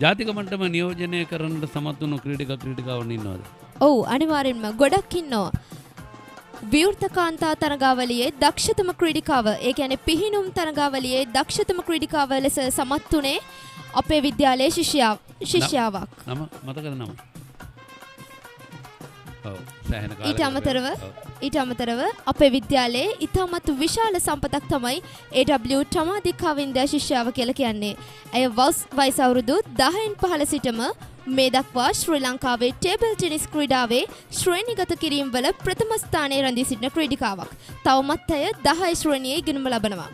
ජාතික මට්ටම නියෝජනය කරන්නට සමත් වුණු ක්‍රීඩකවන් ඉන්නවද? ඔව් අනිවාර්යෙන්ම ගොඩක් ඉන්නවා. විවෘත කාන්තා තරගාවලියේ දක්ෂතම ක්‍රීඩිකාව, ඒ කියන්නේ පිහිනුම් තරගාවලියේ දක්ෂතම ක්‍රීඩිකාව ලෙස සමත් වුණේ අපේ විද්‍යාලයේ ශිෂ්‍යාවක්. නම මතකද නම? ඊට අමතරව අපේ විද්‍යාලයේ ඉතාමත් විශාල සම්පතක් තමයි AW ටමාදිකාවින්ද ශිෂ්‍යාව කියලා කියන්නේ. ඇය වයස අවුරුදු 10න් පහළ සිටම මේ දක්වා ශ්‍රී ලංකාවේ ටේබල් ටෙනිස් ක්‍රීඩාවේ ශ්‍රේණිගත කිරීම් වල ප්‍රථම ස්ථානයේ රැඳී සිටින ක්‍රීඩිකාවක්. තවමත් ඇය 10 ශ්‍රේණියේ ඉගෙනුම ලබනවා.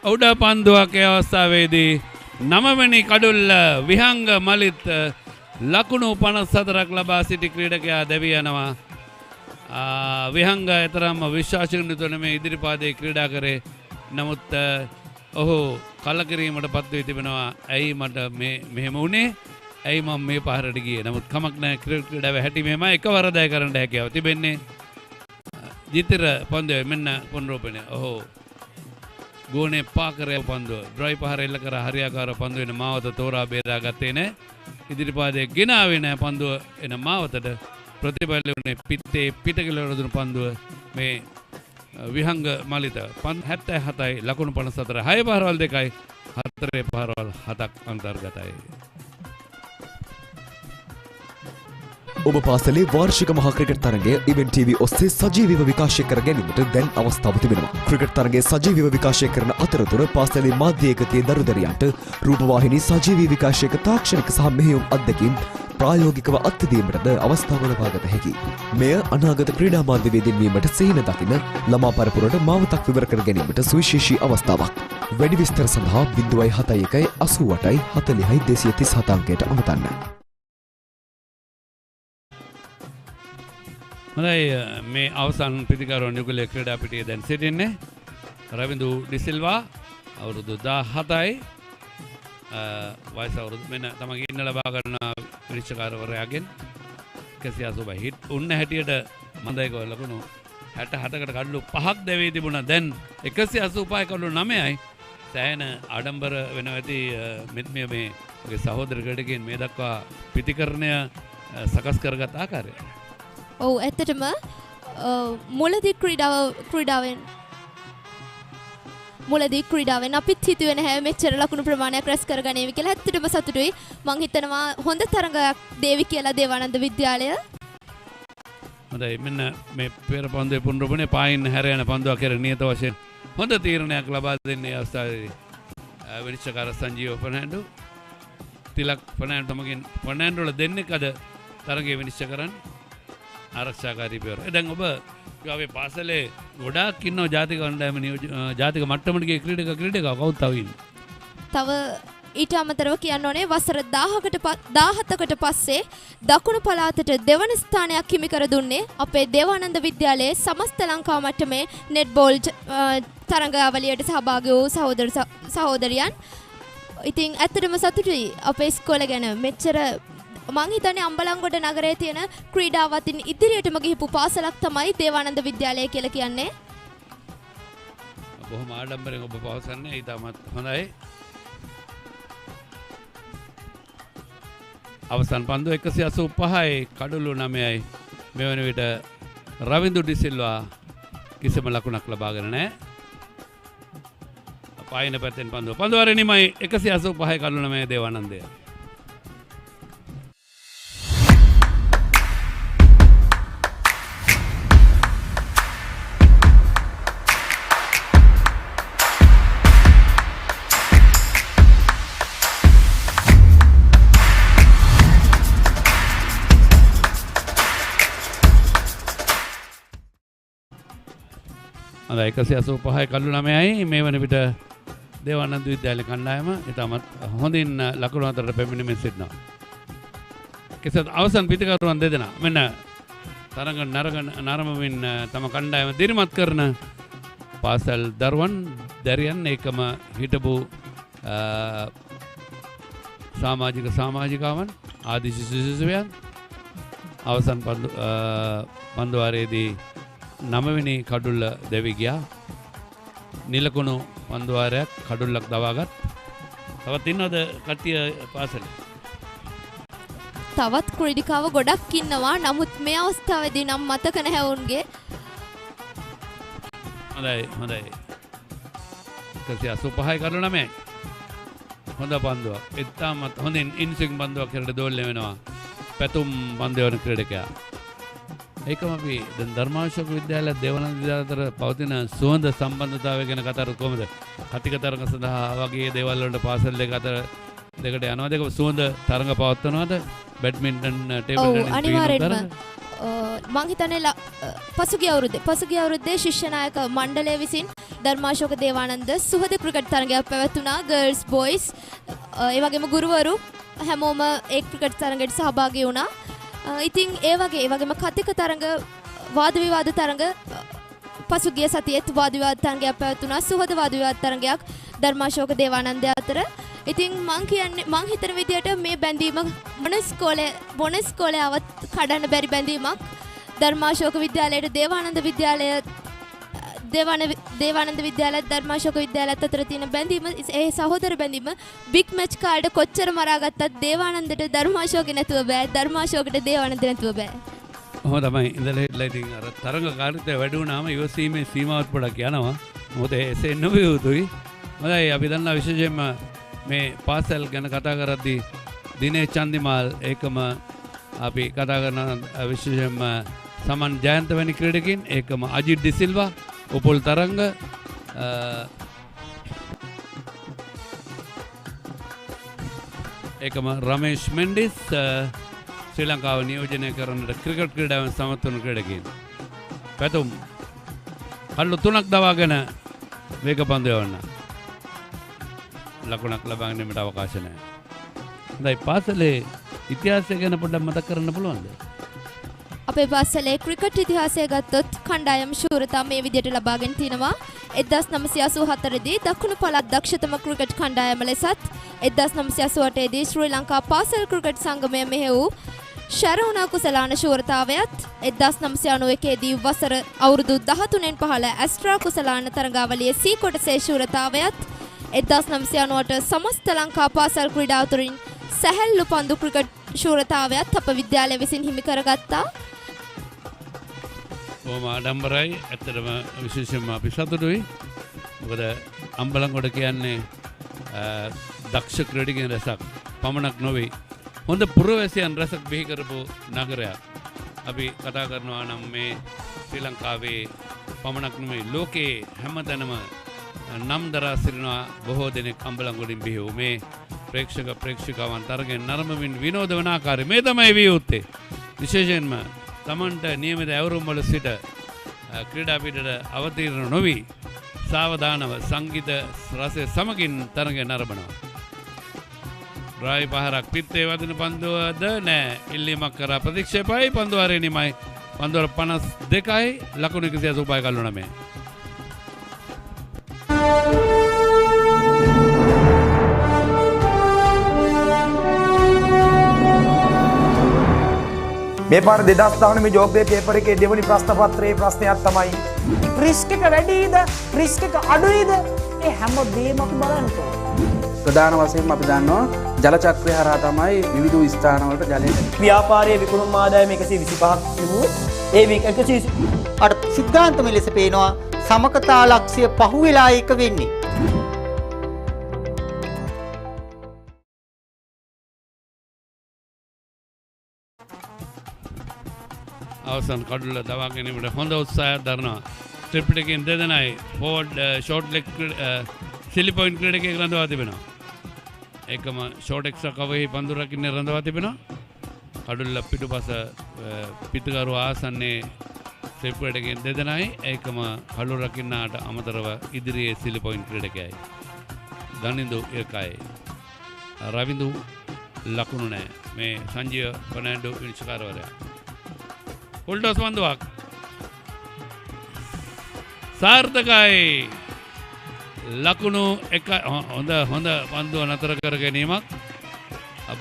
උඩ පන්දුවක් ඒ අවස්ථාවේදී 9 වෙනි කඩුල්ල විහංග මලිත් ලකුණු 54ක් ලබා සිටි ක්‍රීඩකයා දැවී යනවා. විහංග එතරම් විශ්වාසයෙන් යුතුව මේ ඉදිරිපාදයේ ක්‍රීඩා කරේ. නමුත් ඔහු කලකිරීමට පත් වී තිබෙනවා. ඇයි මට මෙහෙම වුණේ? ඇයි මම මේ පාරට ගියේ? නමුත් කමක් නැහැ. ක්‍රීඩාවේ හැටි මෙහෙම එකවරදයි කරන්න හැකියාව තිබෙන්නේ. ජිතිර පන්දුවේ මෙන්න පුනරූපණය. ඔහු ගෝනේ පාකරේ පන්දුව ඩ්‍රයි පහර එල්ල කර හරියාකාර පන්දුව වෙන මාවත තෝරා බේරා ගත්තේ නැහැ. ඉදිරිපාදයේ ගෙනාවේ නැහැ පන්දුව එන මාවතට. ප්‍රතිබල වුණේ පිටේ පිටකලවල දුණු පන්දුව මේ විහංග මලිත 77යි ලකුණු 54 6 පහරවල් 2යි 4 පහරවල් 7ක් අන්තර්ගතයි. ඔබ පාසලේ වාර්ෂික මහා ක්‍රිකට් තරගය ඉවෙන්ට් TV ඔස්සේ සජීවීව විකාශය කර ගැනීමට දැන් අවස්ථාව තිබෙනවා. ක්‍රිකට් තරගයේ සජීවීව විකාශය කරන අතරතුර පාසලේ මාධ්‍ය ඒකකයේ දරුදරියන්ට රූපවාහිනී සජීවී විකාශයක තාක්ෂණික සහ මෙහෙයුම් අත්දැකීම් ප්‍රායෝගිකව අත්දැකීමට අවස්ථාව ලබා ගත හැකියි. මෙය අනාගත ක්‍රීඩා මාධ්‍යවේදීන් වීමට සිහින දකින ළමා පරපුරට මාවතක් විවර කර ගැනීමට සුවිශේෂී අවස්ථාවක්. වැඩි විස්තර සඳහා 071 88 40 237 අංකයට අමතන්න. හොඳයි මේ අවසන් ප්‍රතිකාරෝ නිකුලේ ක්‍රීඩා පිටියේ දැන් සිටින්නේ රවින්දු ඩිසිල්වා අවුරුදු 17යි වයස අවුරුදු මෙන්න තමගේ ඉන්න ලබා ගන්න විනිශ්චයකාරවරයාගෙන් 180 හිට් උන්න හැටියට මන්දයික ලකුණු 67කට කඩලු 5ක් දැවී තිබුණා. දැන් 185යි කඩලු 9යි සෑහෙන ආඩම්බර වෙනවා ඇති මේ ඔගේ සහෝදර ක්‍රීඩකයන් මේ දක්වා පිතිකරණය සකස් කරගත් ආකාරය. ඔව් ඇත්තටම මුලදී ක්‍රීඩාවෙන් අපිත් හිතුවේ නැහැ මෙච්චර ලකුණු ප්‍රමාණයක් රැස් කරගනීවි කියලා. ඇත්තටම සතුටුයි. මං හිතනවා හොඳ තරඟයක් දේවි කියලා දේවානන්ද විද්‍යාලය. හොඳයි මෙන්න මේ පෙර පන්දුවේ පුනරුපණේ පායින් හැර යන පන්දුවක් කෙර නියත වශයෙන් හොඳ තීරණයක් ලබා දෙන්නේ අවස්ථාවේදී විනිශ්චයකාර සංජීව ෆර්නෑන්ඩෝ තිලක් ෆර්නෑන්ඩෝ තමගෙන් ෆර්නෑන්ඩෝ වල දෙන්නෙක් අද තරගයේ විනිශ්චය කරන්නේ ආරක්ෂාකාරී පියවර. දැන් ඔබ ගාවේ පාසලේ ගොඩාක් ඉන්නවා ජාතික කණ්ඩායම ජාතික මට්ටමට ගිය ක්‍රීඩකයා කවුද තව ඉන්නේ? තව ඊට අමතරව කියන්න ඕනේ වසර 17කට පස්සේ දකුණු පළාතට දෙවන ස්ථානයක් හිමි කර දුන්නේ අපේ දේවානන්ද විද්‍යාලයේ සමස්ත ලංකාව මට්ටමේ නෙට්බෝල් තරඟාවලියට සහභාගී වූ සහෝදරයන්. ඉතින් ඇත්තටම සතුටුයි අපේ ඉස්කෝල ගැන. මෙච්චර මං හිතන්නේ අම්බලන්ගොඩ නගරයේ තියෙන ක්‍රීඩාවතින් ඉදිරියටම ගිහපු පාසලක් තමයි දේවානන්ද විද්‍යාලය කියලා කියන්නේ. බොහොම ආඩම්බරෙන් ඔබ පවසන්නේ ඉතාමත් හොඳයි. අවසන් පන්දුව 185යි කඩුළු 9යි. මේ වන විට රවින්දු ඩිසිල්වා කිසිම ලකුණක් ලබාගෙන නැහැ. පායින පැත්තෙන් පන්දුව අරෙනිමයි 185යි කඩුළු 9 දේවානන්දය. අද 185යි කඩලු 9යි මේ වන විට දේවානන්ද විද්‍යාලය කණ්ඩායම ඉතාමත් හොඳින් ලකුණු අතරට පැමිණෙමින් සිටිනවා. කෙසේත් අවසන් පිතිකරුවන් දෙදෙනා මෙන්න තරඟ නරඹමින් තම කණ්ඩායම දිරිමත් කරන පාසල් දරුවන් දැරියන් ඒකම හිටපු සමාජිකාවන් ආදී ශිෂ්‍යයන් අවසන් පන්දුවාරයේදී 9 වෙනි කඩුල්ල දෙවි ගියා. නිලකුණු පන්දුවාරයක් කඩුල්ලක් දවාගත්. තවත් ඉන්නවද කට්ටිය පාසලේ? තවත් ක්‍රීඩිකාව ගොඩක් ඉන්නවා. නමුත් මේ අවස්ථාවේදී නම් මතක නැහැ වුන්ගේ. හොඳයි. 185යි කඩුල්ල 9යි. හොඳ පන්දුවක්. ඉතාමත් හොඳින් ඉන්සිං පන්දුවක් කරලා දෝල්ල වෙනවා. පැතුම් පන්දු වන ක්‍රීඩකයා. ඒකම අපි දැන් ධර්මාශෝක විද්‍යාලය දේවානන්ද විද්‍යාලය අතර පවතින සුවඳ සම්බන්ධතාවය ගැන කතා කරලා කොහොමද? කතික තරඟ සඳහා වගේ දේවල් වලට පාසල් දෙක අතර දෙකට යනවාද? ඒක සුවඳ තරඟ පවත්වනවාද? බැඩ්මින්ටන් ටේබල් ටෙනිස් අනිවාර්යයෙන්ම මං හිතන්නේ පසුගිය අවුරුද්දේ ශිෂ්‍ය නායක මණ්ඩලය විසින් ධර්මාශෝක දේවානන්ද සුහද ක්‍රිකට් තරගයක් පැවැත්වුණා. ගර්ල්ස් බොයිස් ඒ වගේම ගුරුවරු හැමෝම ඒ ක්‍රිකට් තරගයට සහභාගී වුණා. ඉතින් ඒ වගේම කතික තරග වාද විවාද තරග පසුගිය සතියේත් වාද විවාද තරගයක් පැවැත්වුණා. සුහද වාද විවාද තරගයක් ධර්මාශෝක දේවානන්ද අතර. ඉතින් මං හිතන විදියට මේ බැඳීම මොන ඉස්කෝලේ ආවත් කඩන්න බැරි බැඳීමක්. ධර්මාශෝක විද්‍යාලයට දේවානන්ද විද්‍යාලය ධර්මාශෝක විද්‍යාලයත් අතර තියෙන බැඳීම ඒ සහෝදර බැඳීම බිග් මැච් කාඩ් කොච්චර මරාගත්තත් දේවානන්දට ධර්මාශෝක නැතුව බෑ. ධර්මාශෝකට දේවානන්ද නැතුව බෑ. ඔහොම තමයි ඉඳලා හිටලා ඉතින් අර තරඟ කාර්යය වැඩි වුණාම ඉවසීමේ සීමාවත් පොඩක් යනවා. මොකද එසේ නොවිය යුතුයි. හොඳයි අපි දන්නා විශේෂයෙන්ම මේ පාසල් ගැන කතා කරද්දී දිනේ චන්දිමාල් ඒකම අපි කතා කරන විශේෂයෙන්ම සමන් ජයන්ත වැනි ක්‍රීඩකින් ඒකම අජිත් ඩිසිල්වා උපුල් තරංග ඒකම රමේෂ් මෙන්ඩිස් ශ්‍රී ලංකාව නියෝජනය කරන්නට ක්‍රිකට් ක්‍රීඩාවෙන් සමත් වුණු ක්‍රීඩකින් පැතුම් කල්ලු 3ක් දවාගෙන වේග පන්දු යවන්න ලකුණක් ලබා ගැනීමට අවකාශ නැහැ. හොඳයි පාසලේ ඉතිහාසය ගැන පොඩ්ඩක් මතක් කරන්න පුළුවන්ද? අපේ පාසලේ ක්‍රිකට් ඉතිහාසය ගත්තොත් කණ්ඩායම් ශූරතා මේ විදිහට ලබාගෙන තිනවා. 1984 දී දකුණු පළාත් දක්ෂතම ක්‍රිකට් කණ්ඩායම ලෙසත් 1988 දී ශ්‍රී ලංකා පාසල් ක්‍රිකට් සංගමය මෙහෙ වූ ශරවණ කුසලාන ශූරතාවයත් 1991 දී වසර අවුරුදු 13න් පහළ ඇස්ට්‍රා කුසලාන තරගාවලියේ සී කොටසේ ශූරතාවයත් 1990ට සමස්ත ලංකා පාසල් ක්‍රීඩා අතුරින් සැහැල්ලු පන්දු ක්‍රිකට් ශූරතාවයත් අප විද්‍යාලය විසින් හිමි කරගත්තා. බොහොම ආඩම්බරයි. ඇත්තටම විශේෂයෙන්ම අපි සතුටුයි. මොකද අම්බලන්ගොඩ කියන්නේ දක්ෂ ක්‍රීඩකයන් රැසක් පමණක් නොවේ. හොඳ පුරවැසියන් රැසක් බිහි කරපු නගරයක්. අපි කතා කරනවා නම් මේ ශ්‍රී ලංකාවේ පමණක් නෙමෙයි ලෝකේ හැමතැනම නම් දරා සිටිනවා බොහෝ දෙනෙක් අම්බලන්ගොඩින් බිහි වූ මේ ප්‍රේක්ෂකවන් තරගෙන් නරඹමින් විනෝද වන ආකාරය මේ තමයි විය යුත්තේ. විශේෂයෙන්ම තමන්ට නියමිත ඇවරුම් වල සිට ක්‍රීඩා පිටට අවතීර්ණ නොවි සාවධානව සංගීත රසය සමගින් තරගය නරඹනවා. රායි පහරක් පිත්තේ වදින පන්දුවද නෑ. ඉල්ලීමක් කරා ප්‍රතික්ෂේපයි. පන්දුව හරිනීමයි. පන්දුව 52යි ලකුණු 185යි කල්ලු 9. මේ පාර 2019 මේ ජෝග්‍රේ පේපර් එකේ දෙවනි ප්‍රශ්න පත්‍රයේ ප්‍රශ්නයක් තමයි රිස්ක් එක වැඩිද රිස්ක් එක අඩුයිද ඒ හැම දෙයක්ම බලන්න ප්‍රධාන වශයෙන්ම අපි දන්නවා ජල චක්‍රය හරහා තමයි විවිධ ස්ථානවලට ජලය ව්‍යාපාරයේ විකුණුම් ආදායම 125ක් තිබුණොත් ඒ 130 අර සිද්ධාන්තම ලෙස පේනවා සමකතා ලක්ෂ්‍ය පහුවෙලා එක වෙන්නේ. අවසන් කඩුල්ල දවා ගැනීමට හොඳ උත්සාහයක් දරනවා. ට්‍රිප්ල් එකෙන් දෙදෙනයි ෆෝර්ඩ් ෂෝට් ලෙග් සිලි පොයින්ට් ක්‍රීඩකයෙක් රඳවා තිබෙනවා. ඒකම ෂෝට් එක්ස්ට්‍රා කවරෙහි පන්දු රකින්න රඳවා තිබෙනවා. කඩුල්ල පිටුපස පිටුකරු ආසන්නයේ ට්‍රිප්ල් එකෙන් දෙදෙනයි ඒකම කඩුල්ල රකින්නාට අමතරව ඉදිරියේ සිලි පොයින්ට් ක්‍රීඩකයයි. ගනින්දු එකයි. රවින්දු ලකුණු නැහැ. මේ සංජීව ෆර්නැන්ඩෝ විනිශ්චයකාරවරයා. උල්ටස් පන්දුවක් සාර්ථකයි. ලකුණු එක හොඳ පන්දුව නතර කර ගැනීමක්.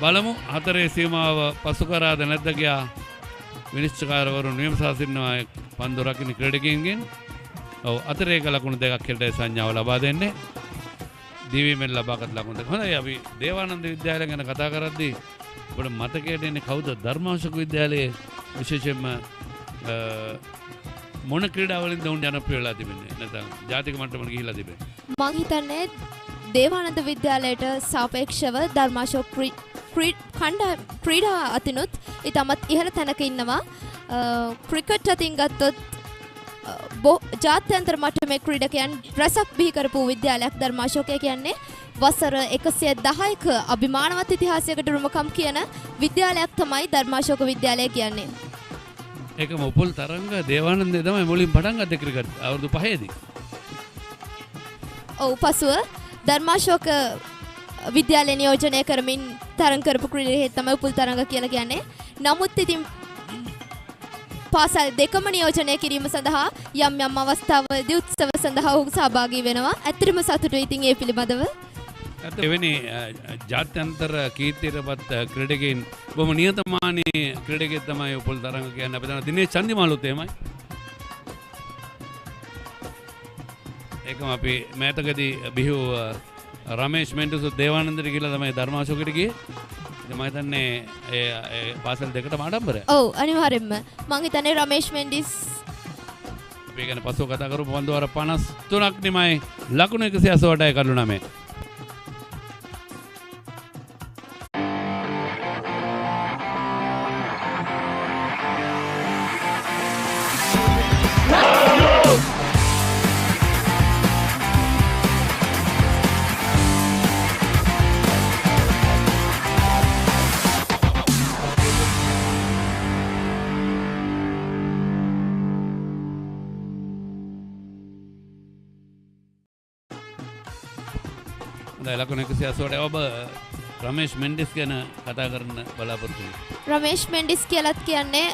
බලමු හතරේ සීමාව පසු කරාද නැද්ද කියා විනිශ්චයකාරවරු නියමසා සිටිනවා පන්දු රකින්න ක්‍රීඩකයන්ගෙන්. ඔව් අතරේක ලකුණු දෙකක් හෙට සංඥාව ලබා දෙන්නේ. දිවීමෙන් ලබාගත් ලකුණු දෙක. හොඳයි අපි දේවානන්ද විද්‍යාලය ගැන කතා කරද්දී අපිට මතකයට එන්නේ කවුද? ධර්මාශෝක විද්‍යාලයේ විශේෂයෙන්ම මොන ක්‍රීඩාවලින්ද උන් ජනප්‍රිය වෙලා තිබෙන්නේ? නැත්නම් ජාතික මට්ටමට ගිහිලා තිබෙන්නේ? මම හිතන්නේ දේවානන්ද විද්‍යාලයට සාපේක්ෂව ධර්මාශෝක ක්‍රීඩා අතිනුත් ඉතාමත් ඉහළ තැනක ඉන්නවා. ක්‍රිකට් අතින් ගත්තොත් ජාත්‍යන්තර මට්ටමේ ක්‍රීඩකයන් රැසක් බිහි කරපු විද්‍යාලයක් ධර්මාශෝකය කියන්නේ. වසර 110ක අභිමානවත් ඉතිහාසයකට රුමකම් කියන විද්‍යාලයක් තමයි ධර්මාශෝක විද්‍යාලය කියන්නේ. ඒකම උපුල් තරංග දේවානන්දේ තමයි මුලින් පටන් ගත්තේ ක්‍රිකට් අවුරුදු 5 දී. ඔව් පසුව ධර්මාශෝක විද්‍යාලය නියෝජනය කරමින් තරඟ කරපු ක්‍රීඩකයෙක් තමයි උපුල් තරඟ කියලා කියන්නේ. නමුත් ඉතින් පාසල් දෙකම නියෝජනය කිරීම සඳහා යම් අවස්ථාවලදී උත්සව සඳහා ඔහු සහභාගී වෙනවා. ඇත්තටම සතුටුයි ඉතින් ඒ පිළිබඳව. එවැනි ජාත්‍යන්තර කීර්තියටපත් ක්‍රීඩකයන් බොහොම නියතමානී ක්‍රීඩකයෙක් තමයි උපුල් තරඟ කියන්නේ. අපි දන්නවා දිනේෂ් චන්දිමාලුත් එහෙමයි. ඒකම අපි මෑතකදී බිහු රමේෂ් මෙන්ඩුසුත් දේවානන්දට කියලා තමයි ධර්මාශෝකයට ගියේ. ඉතින් මම හිතන්නේ ඒ පාසල් දෙකටම ආඩම්බරයි. ඔව් අනිවාර්යෙන්ම. මම හිතන්නේ රමේෂ් මෙන්ඩිස් අපි ගැන පසුව කතා කරමු. පන්දු වර 53ක් නිමයි ලකුණු 188යි කඩලු 9. ලකුණු 188 ඔබ රමේෂ් මෙන්ඩිස් ගැන කතා කරන්න බලාපොරොත්තු වෙනවා. රමේෂ් මෙන්ඩිස් කියලාත් කියන්නේ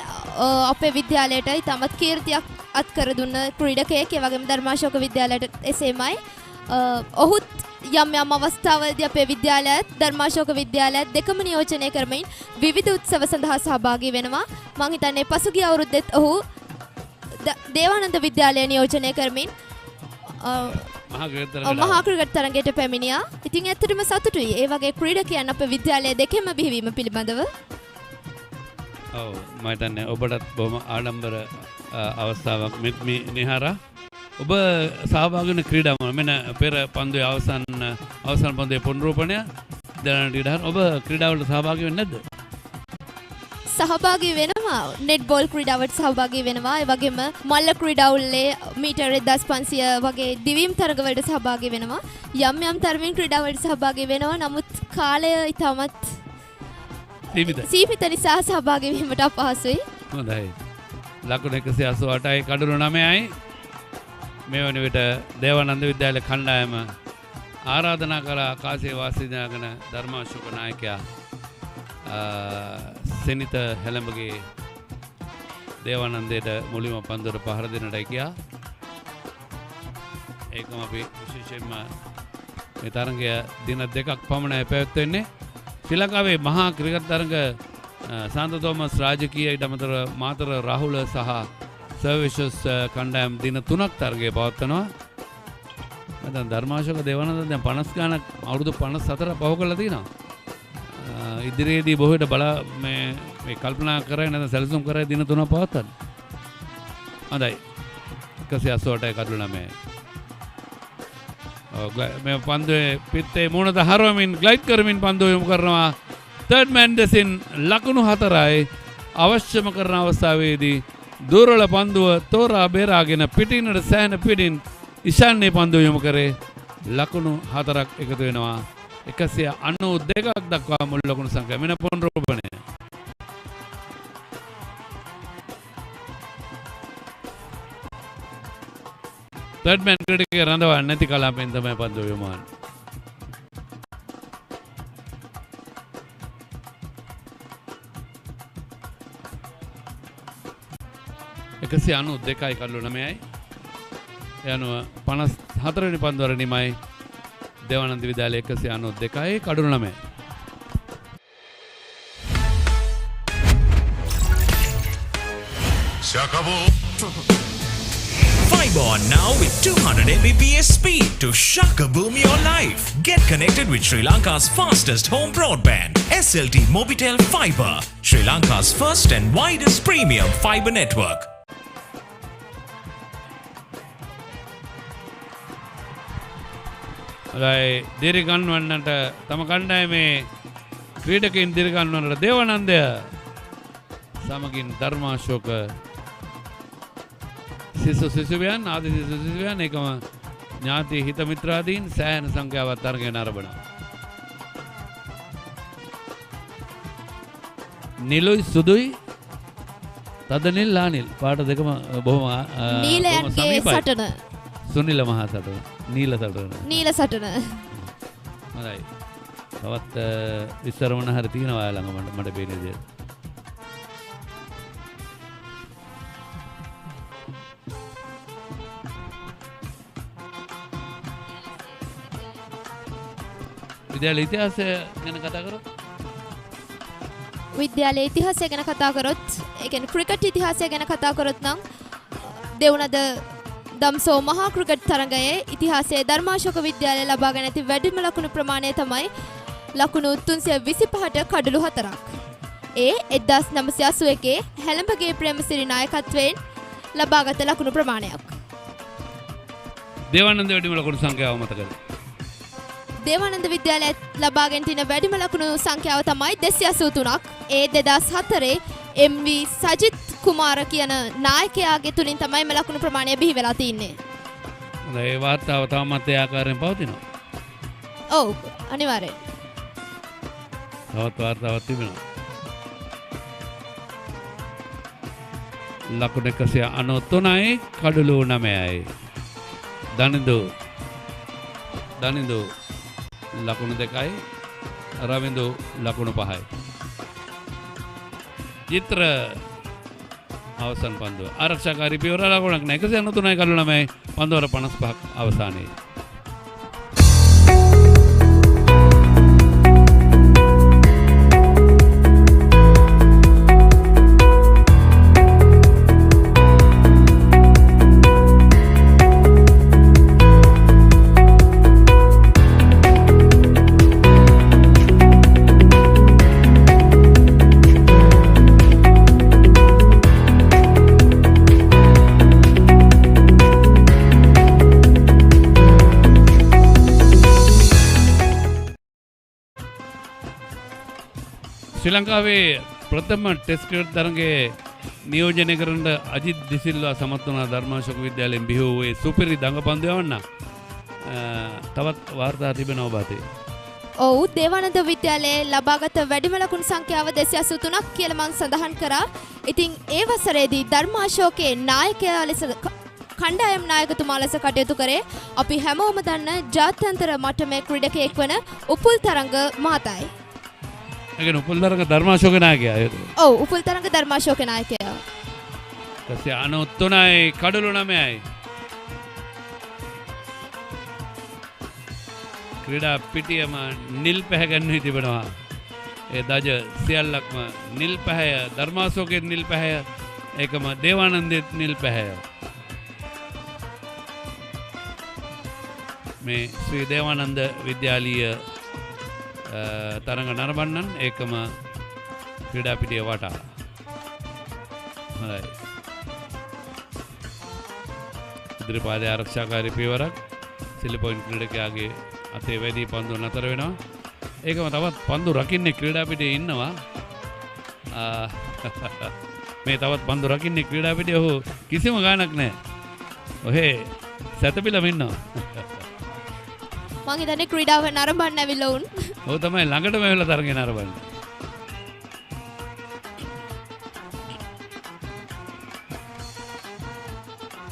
අපේ විද්‍යාලයට ඉතාමත් කීර්තියක් අත් කර දුන්න ක්‍රීඩකයෙක්. ඒ වගේම ධර්මාශෝක විද්‍යාලයට එසේමයි. ඔහුත් යම් අවස්ථාවලදී අපේ විද්‍යාලයත් ධර්මාශෝක විද්‍යාලයත් දෙකම නියෝජනය කරමින් විවිධ උත්සව සඳහා සහභාගී වෙනවා. මම හිතන්නේ පසුගිය අවුරුද්දෙත් ඔහු දේවානන්ද විද්‍යාලය නියෝජනය කරමින් මහා ක්‍රිකට් තරගයට පැමිණියා. ඉතින් ඇත්තටම සතුටුයි. ඒ වගේ ක්‍රීඩකයන් අපේ විද්‍යාලයේ දෙකෙම බිහිවීම පිළිබඳව. ඔව් මම හිතන්නේ ඔබටත් බොහොම ආඩම්බර අවස්ථාවක් මේ නිහාරා. ඔබ සහභාගී වෙන ක්‍රීඩා මෙන්න පෙර පන්දුවේ අවසන් පන්දුවේ පුනරූපණය දැනට ඉඩහන්. ඔබ ක්‍රීඩාවලට සහභාගී වෙන්නේ නැද්ද? සහභාගී වෙනවා. නෙට්බෝල් ක්‍රීඩාවට සහභාගී වෙනවා. ඒ වගේම මල්ල ක්‍රීඩාවලේ මීටර් 1500 වගේ දිවීම් තරගවලට සහභාගී වෙනවා. යම් තරමින් ක්‍රීඩාවලට සහභාගී වෙනවා. නමුත් කාලය ඉතාමත් සීමිත නිසා සහභාගී වීමට අපහසුයි. හොඳයි. ලකුණු 188යි කඩලු 9යි. මේ වන විට දේවානන්ද විද්‍යාලය කණ්ඩායම ආරාධනා කළා කාසිය වාසිදාගෙන ධර්මාශෝක නායකයා සෙනිත හැලඹගේ දේවානන්දයට මුලින්ම පන්දුවට පහර දෙන්නටයි කියා. ඒකම අපි විශේෂයෙන්ම මේ තරගය දින දෙකක් පමණයි පැවැත්වෙන්නේ. ශ්‍රී ලංකාවේ මහා ක්‍රිකට් තරග සාන්ත තෝමස් රාජකීය ඊට අමතරව මාතර රාහුල සහ සර්විසස් කණ්ඩායම් දින 3ක් තරගය පවත්වනවා. දැන් ධර්මාශෝක දේවානන්ද දැන් 50 ගණක් අවුරුදු 54 පහු කරලා තිනවා. ඉදිරියේදී බොහෝට මේ කල්පනා කරගෙන නැත්නම් සැලසුම් කරගෙන දින 3ක් පවත්වන්න. හොඳයි. 188යි කඩලු 9යි. මේ පන්දුවේ පිටේ මුණත හරවමින් ග්ලයිඩ් කරමින් පන්දුව යොමු කරනවා. තර්ඩ් මැන්ඩසින් ලකුණු 4යි අවශ්‍යම කරන අවස්ථාවේදී දුර්වල පන්දුව තෝරා බේරාගෙන පිටිනට සෑහෙන පිටින් ඉෂාන්ගේ පන්දුව යොමු කරේ. ලකුණු 4ක් එකතු වෙනවා. 192ක් දක්වා මුල් ලකුණු සංඛ්‍යාව. මෙන්න පුනරූපණය. තර්ඩ් මැන් ක්‍රීඩකයෙක් රඳවන්නේ නැති කලාපෙන් තමයි පන්දුව යොමු වන්නේ. එකසිය 92යි කඩලු 9යි. ඒ අනුව 54 වෙනි පන්දුවර නිමයි. දේවානන්ද විද්‍යාලය 192යි කඩලු 9යි. Fiber now with 200 Mbps speed to shaka boom your life. Get connected with Sri Lanka's fastest home broadband. SLT Mobitel Fiber, Sri Lanka's first and widest premium fiber network. දිරිගන්වන්නට තම කණ්ඩායමේ ක්‍රීඩකයින් දිරිගන්වන්නට දේවානන්දය සමගින් ධර්මාශෝක සිසුවියන් ආදි සිසුවියන් එකම ඥාති හිත මිත්‍රාදීන් සෑහෙන සංඛ්‍යාවක් තරගයෙන් ආරම්භනවා. නිලුයි සුදුයි තදනිල් ලානිල් පාට දෙකම බොහොම නීලයන්ගේ සටන සුනිල මහා සටන. නීල සටන. නීල සටන. හොඳයි. තවත් විස්තර මොන හරි තියෙනවා ළඟ මට පේන විදිහට. විද්‍යාල ඉතිහාසය ගැන කතා කරොත් විද්‍යාලයේ ඉතිහාසය ගැන කතා කරොත් ඒ කියන්නේ ක්‍රිකට් ඉතිහාසය ගැන කතා කරොත් නම් දෙවනද දම්සෝ මහා ක්‍රිකට් තරගයේ ඉතිහාසයේ ධර්මාශෝක විද්‍යාලය ලබාගෙන ඇති වැඩිම ලකුණු ප්‍රමාණය තමයි ලකුණු 325ට කඩලු 4ක්. ඒ 1981 හැලඹගේ ප්‍රේමසිරි නායකත්වයෙන් ලබාගත ලකුණු ප්‍රමාණයක්. දේවානන්ද වැඩිම ලකුණු සංඛ්‍යාව මතකද? දේවානන්ද විද්‍යාලය ලබාගෙන තියෙන වැඩිම ලකුණු සංඛ්‍යාව තමයි 283ක්. ඒ 2004 MV සජිත් කුමාර කියන නායකයාගේ තුලින් තමයි මේ ලකුණු ප්‍රමාණය බිහි වෙලා තින්නේ. ඒ වාර්තාව තාමත් ඒ ආකාරයෙන් පවතිනවා. ඔව් අනිවාර්යයෙන්. තවත් වාර්තාවක් තිබෙනවා. ලකුණු 193යි කඩලු 9යි. දනිදු ලකුණු 2යි රවින්දු ලකුණු 5යි. චිත්‍ර අවසන් පන්දුව ආරක්ෂාකාරී පියවර ලකුණක් නැහැ 193යි කඩලු 9යි පන්දුවර 55ක් අවසානයේ. ශ්‍රී ලංකාවේ ප්‍රථම ටෙස්ට් ක්‍රිකට් තරගයේ නියෝජනය කරන අජිත් දිසිල්වා සමත් වුණා ධර්මාශෝක විද්‍යාලයෙන් බිහි වූ ඒ සුපිරි දඟපන්දු යවන්න. තවත් වාර්තා තිබෙනවා ඔබතේ. ඔව් දේවානන්ද විද්‍යාලයේ ලබාගත වැඩිම ලකුණු සංඛ්‍යාව 283ක් කියලා මම සඳහන් කරා. ඉතින් ඒ වසරේදී ධර්මාශෝකේ නායකයා ලෙස කණ්ඩායම් නායකතුමා ලෙස කටයුතු කරේ අපි හැමෝම දන්න ජාත්‍යන්තර මට්ටමේ ක්‍රීඩකයෙක් වන උපුල් තරංග මහතායි. ඒකන උපුල් තරංග ධර්මාශෝක නායකයා. ඔව් උපුල් තරංග ධර්මාශෝක නායකයා. 193යි කඩලු 9යි. ක්‍රීඩා පිටියම නිල් පැහැගන්වී තිබෙනවා. ඒ දජ සියල්ලක්ම නිල් පැහැය ධර්මාශෝකයේ නිල් පැහැය ඒකම දේවානන්දෙත් නිල් පැහැය. මේ ශ්‍රී දේවානන්ද විද්‍යාලීය තරඟ නරඹන්නන් ඒකම ක්‍රීඩා පිටිය වටා. හොඳයි. ඉදිරිපාදයේ ආරක්ෂාකාරී පියවරක් සිලි පොයින්ට් ක්‍රීඩකයාගේ අතේ වැඩි පන්දු නතර වෙනවා. ඒකම තවත් පන්දු රකින්නේ ක්‍රීඩා පිටියේ ඉන්නවා. මේ තවත් පන්දු රකින්නේ ක්‍රීඩා පිටියේ ඔහු කිසිම ගාණක් නැහැ. ඔහේ සැතපිලම ඉන්නවා. මං හිතන්නේ ක්‍රීඩාව නරඹන්න ඇවිල්ලා උන්. ඔව් තමයි ළඟටම ඇවිල්ලා තරගේ නරඹන්න.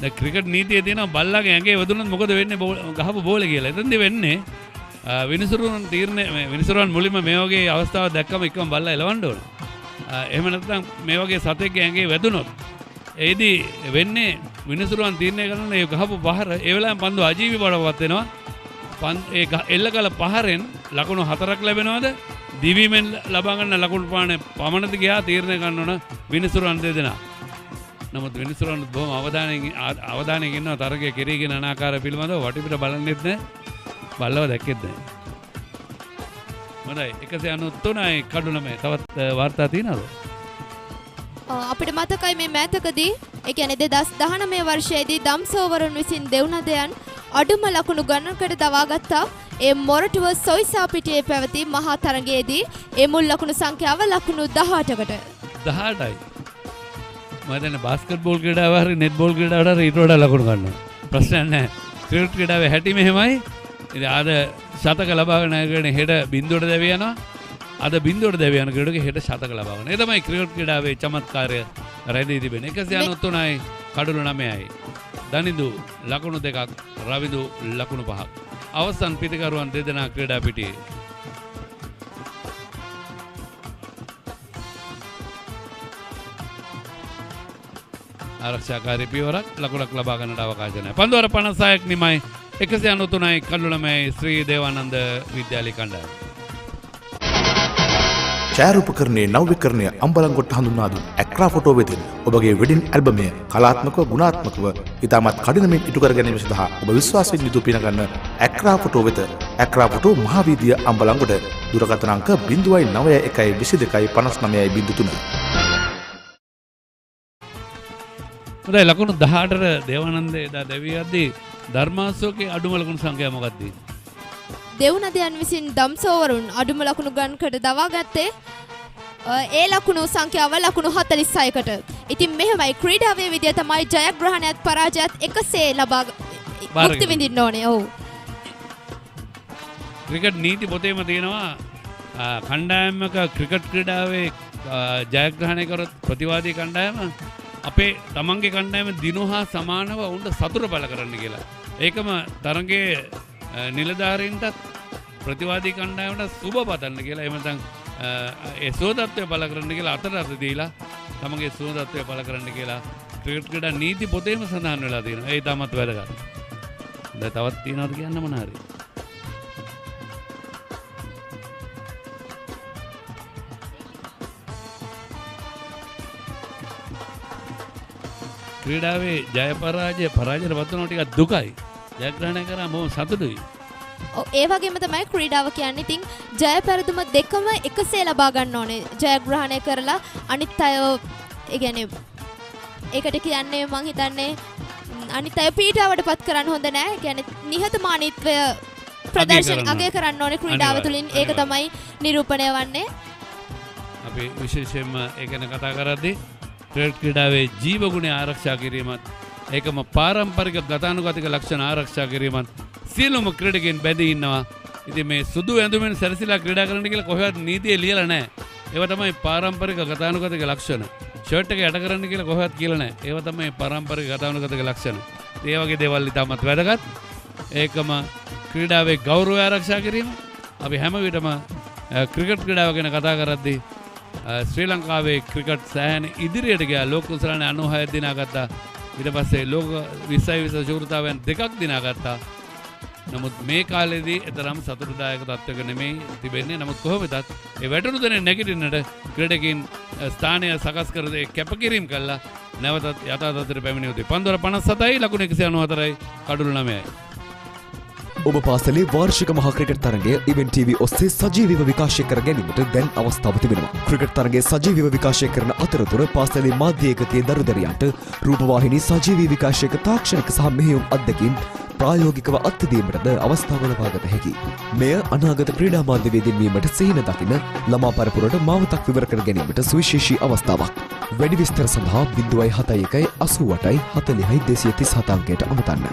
දැන් ක්‍රිකට් නීතියේ තියෙනවා බල්ලාගේ ඇඟේ වැදුනොත් මොකද වෙන්නේ ගහපු බෝලේ කියලා. එතෙන්දී වෙන්නේ විනිසුරුවන් තීරණය විනිසුරුවන් මුලින්ම මේ වගේ අවස්ථාවක් දැක්කම එකම බල්ලා එලවන්න ඕන. එහෙම නැත්නම් මේ වගේ සතෙක්ගේ ඇඟේ වැදුනොත් ඒදී වෙන්නේ විනිසුරුවන් තීරණය කරන ඒ ගහපු පහර ඒ වෙලාවෙන් පන්දු අජීවී බවටපත් වෙනවා. ඒ එල්ල කළ පහරෙන් ලකුණු 4ක් ලැබෙනවද? දිවීමෙන් ලබා ගන්න ලකුණු ප්‍රමාණය පමණද ගියා තීරණය ගන්න ඕන විනිසුරුවන් දෙදෙනා. නමුත් විනිසුරුවන් බොහොම අවධානයෙන් ඉන්නවා තරගයේ කෙරීගෙන යන ආකාරය පිළිබඳව වටපිට බලන්නෙත් නැහැ. බල්ලව දැක්කෙත් නැහැ. හොඳයි 193යි කඩු 9. තවත් වාර්තා තියෙනවද? අපිට මතකයි මේ මෑතකදී ඒ කියන්නේ 2019 වර්ෂයේදී දම්සෝවරුන් විසින් දෙව්නදයන් අඩුම ලකුණු ගණනකට දවා ගත්තා. ඒ මොරටුව සොයිසා පිටියේ පැවති මහා තරගයේදී ඒ මුල් ලකුණු සංඛ්‍යාව ලකුණු 18කට. 18යි. මම දැන් බාස්කට් බෝල් ක්‍රීඩාව හරි නෙට් බෝල් ක්‍රීඩාවට ඊට වඩා ලකුණු ගන්නවා. ප්‍රශ්නයක් නැහැ. ක්‍රිකට් ක්‍රීඩාවේ හැටි මෙහෙමයි. ඉතින් ආද ශතක ලබාගෙන යන හෙට බිඳුවට දැවි යනවා. අද බිඳුවට දැවි යන ක්‍රීඩකගේ හෙට ශතක ලබා ගන්න. ඒ තමයි ක්‍රිකට් ක්‍රීඩාවේ චමත්කාරය රැඳී තිබෙන. 193යි කඩලු 9යි. දනිදු ලකුණු 2ක් රවිදු ලකුණු 5ක්. අවසන් පිටිකරුවන් දෙදෙනා ක්‍රීඩා පිටියේ. ආරක්ෂාකාරී පියවරක් ලකුණක් ලබා ගන්නට අවකාශ නැහැ. පන්දුවර 56ක් නිමයි 193යි කළුළමයි ශ්‍රී දේවානන්ද විද්‍යාලය කණ්ඩායම. ඡායාරූපකරණයේ නව්‍යකරණය අම්බලන්ගොඩ හඳුන්වා දුන් ඇක්‍රා ෆොටෝ වෙතින් ඔබගේ වෙඩින් ඇල්බමය කලාත්මකව ගුණාත්මකව ඉතාමත් කඩිනමින් ඉටු කර ගැනීම සඳහා ඔබ විශ්වාසයෙන් යුතුව පිනගන්න ඇක්‍රා ෆොටෝ වෙත. ඇක්‍රා ෆොටෝ මහාවීදිය අම්බලන්ගොඩ දුරකථන අංක 091225903. හොඳයි ලකුණු 18ට දේවානන්ද එදා දැවී යද්දී ධර්මාශෝකේ අඩුම ලකුණු සංඛ්‍යාව මොකක්ද? දෙව්නදයන් විසින් දම්සෝවරුන් අඩුම ලකුණු ගණනකට දවා ගත්තේ ඒ ලකුණු සංඛ්‍යාව ලකුණු 46කට. ඉතින් මෙහෙමයි ක්‍රීඩාවේ විදිය තමයි ජයග්‍රහණයත් පරාජයත් එකසේ ලබා මුක්ති විඳින්න ඕනේ. ඔව්. ක්‍රිකට් නීති පොතේම තියෙනවා කණ්ඩායමක ක්‍රිකට් ක්‍රීඩාවේ ජයග්‍රහණය කරොත් ප්‍රතිවාදී කණ්ඩායම අපේ තමන්ගේ කණ්ඩායම දිනු හා සමානව උන්ට සතුට පළ කරන්න කියලා. ඒකම තරගයේ නිලධාරීන්ටත් ප්‍රතිවාදී කණ්ඩායමට සුබ පතන්න කියලා. එහෙම නැත්නම් ඒ සුවදත්වය පළ කරන්න කියලා අතට දීලා තමන්ගේ සුවදත්වය පළ කරන්න කියලා ක්‍රිකට් ක්‍රීඩා නීති පොතේම සඳහන් වෙලා තියෙනවා. ඒ තමත් වැදගත්. දැන් තවත් තියෙනවද කියන්න මොන හරි? ක්‍රීඩාවේ ජය පරාජය පරාජයට පත්වනවා ටිකක් දුකයි. ජයග්‍රහණය කරා බොහොම සතුටුයි. ඔව් ඒ වගේම තමයි ක්‍රීඩාව කියන්නේ. ඉතින් ජය පෙරදුම දෙකම එකසේ ලබා ගන්න ඕනේ. ජයග්‍රහණය කරලා අනිත් අය ඒ කියන්නේ ඒකට කියන්නේ මං හිතන්නේ අනිත් අය පීඩාවටපත් කරන්න හොඳ නෑ. ඒ කියන්නේ නිහතමානීත්වය ප්‍රදර්ශන අගය කරන්න ඕනේ ක්‍රීඩාව තුළින්. ඒක තමයි නිරූපණය වන්නේ. අපි විශේෂයෙන්ම ඒ ගැන කතා කරද්දී ක්‍රීඩාවේ ජීවගුණය ආරක්ෂා කිරීමත් ඒකම පාරම්පරික ගතානුගතික ලක්ෂණ ආරක්ෂා කිරීමත් සියලුම ක්‍රීඩකයන් බැඳී ඉන්නවා. ඉතින් මේ සුදු ඇඳුමෙන් සැරසිලා ක්‍රීඩා කරන්න කියලා කොහෙවත් නීතියේ ලියලා නැහැ. ඒවා තමයි පාරම්පරික ගතානුගතික ලක්ෂණ. ෂර්ට් එක යට කරන්න කියලා කොහෙවත් කියලා නැහැ. ඒවා තමයි පාරම්පරික ගතානුගතික ලක්ෂණ. ඒ වගේ දේවල් ඉතාමත් වැදගත්. ඒකම ක්‍රීඩාවේ ගෞරවය ආරක්ෂා කිරීම. අපි හැම විටම ක්‍රිකට් ක්‍රීඩාව ගැන කතා කරද්දී ශ්‍රී ලංකාවේ ක්‍රිකට් සෑහෙන ඉදිරියට ගියා. ලෝක කුසලානේ 96 දිනාගත්තා. ඊට පස්සේ ලෝක 20 ශූරතාවයන් දෙකක් දිනාගත්තා. නමුත් මේ කාලෙදී එතරම් සතුටුදායක තත්ත්වයක නෙමෙයි තිබෙන්නේ. නමුත් කොහොම වෙතත් ඒ වැටුණු දෙන නැගිටින්නට ක්‍රීඩකයන් ස්ථානය සකස් කර කැපකිරීම කළා. නැවතත් යථා තත්ත්වයට පැමිණිය යුතුයි. 57යි ලකුණු 194යි කඩුළු 9යි. ඔබ පාසලේ වාර්ෂික මහා ක්‍රිකට් තරගය ඉවෙන්ට් TV ඔස්සේ සජීවීව විකාශය කර ගැනීමට දැන් අවස්ථාව තිබෙනවා. ක්‍රිකට් තරගය සජීවීව විකාශය කරන අතරතුර පාසලේ මාධ්‍ය ඒකකයේ දරුදරියන්ට රූපවාහිනී සජීවී විකාශයක තාක්ෂණික සහ මෙහෙයුම් අත්දැකීම් ප්‍රායෝගිකව අත්දැකීමටද අවස්ථාව ලබාගත හැකියි. මෙය අනාගත ක්‍රීඩා මාධ්‍යවේදීන් වීමට සිහින දකින ළමා පරපුරට මාවතක් විවර කර ගැනීමට සුවිශේෂී අවස්ථාවක්. වැඩි විස්තර සඳහා 071 88 40 237 අංකයට අමතන්න.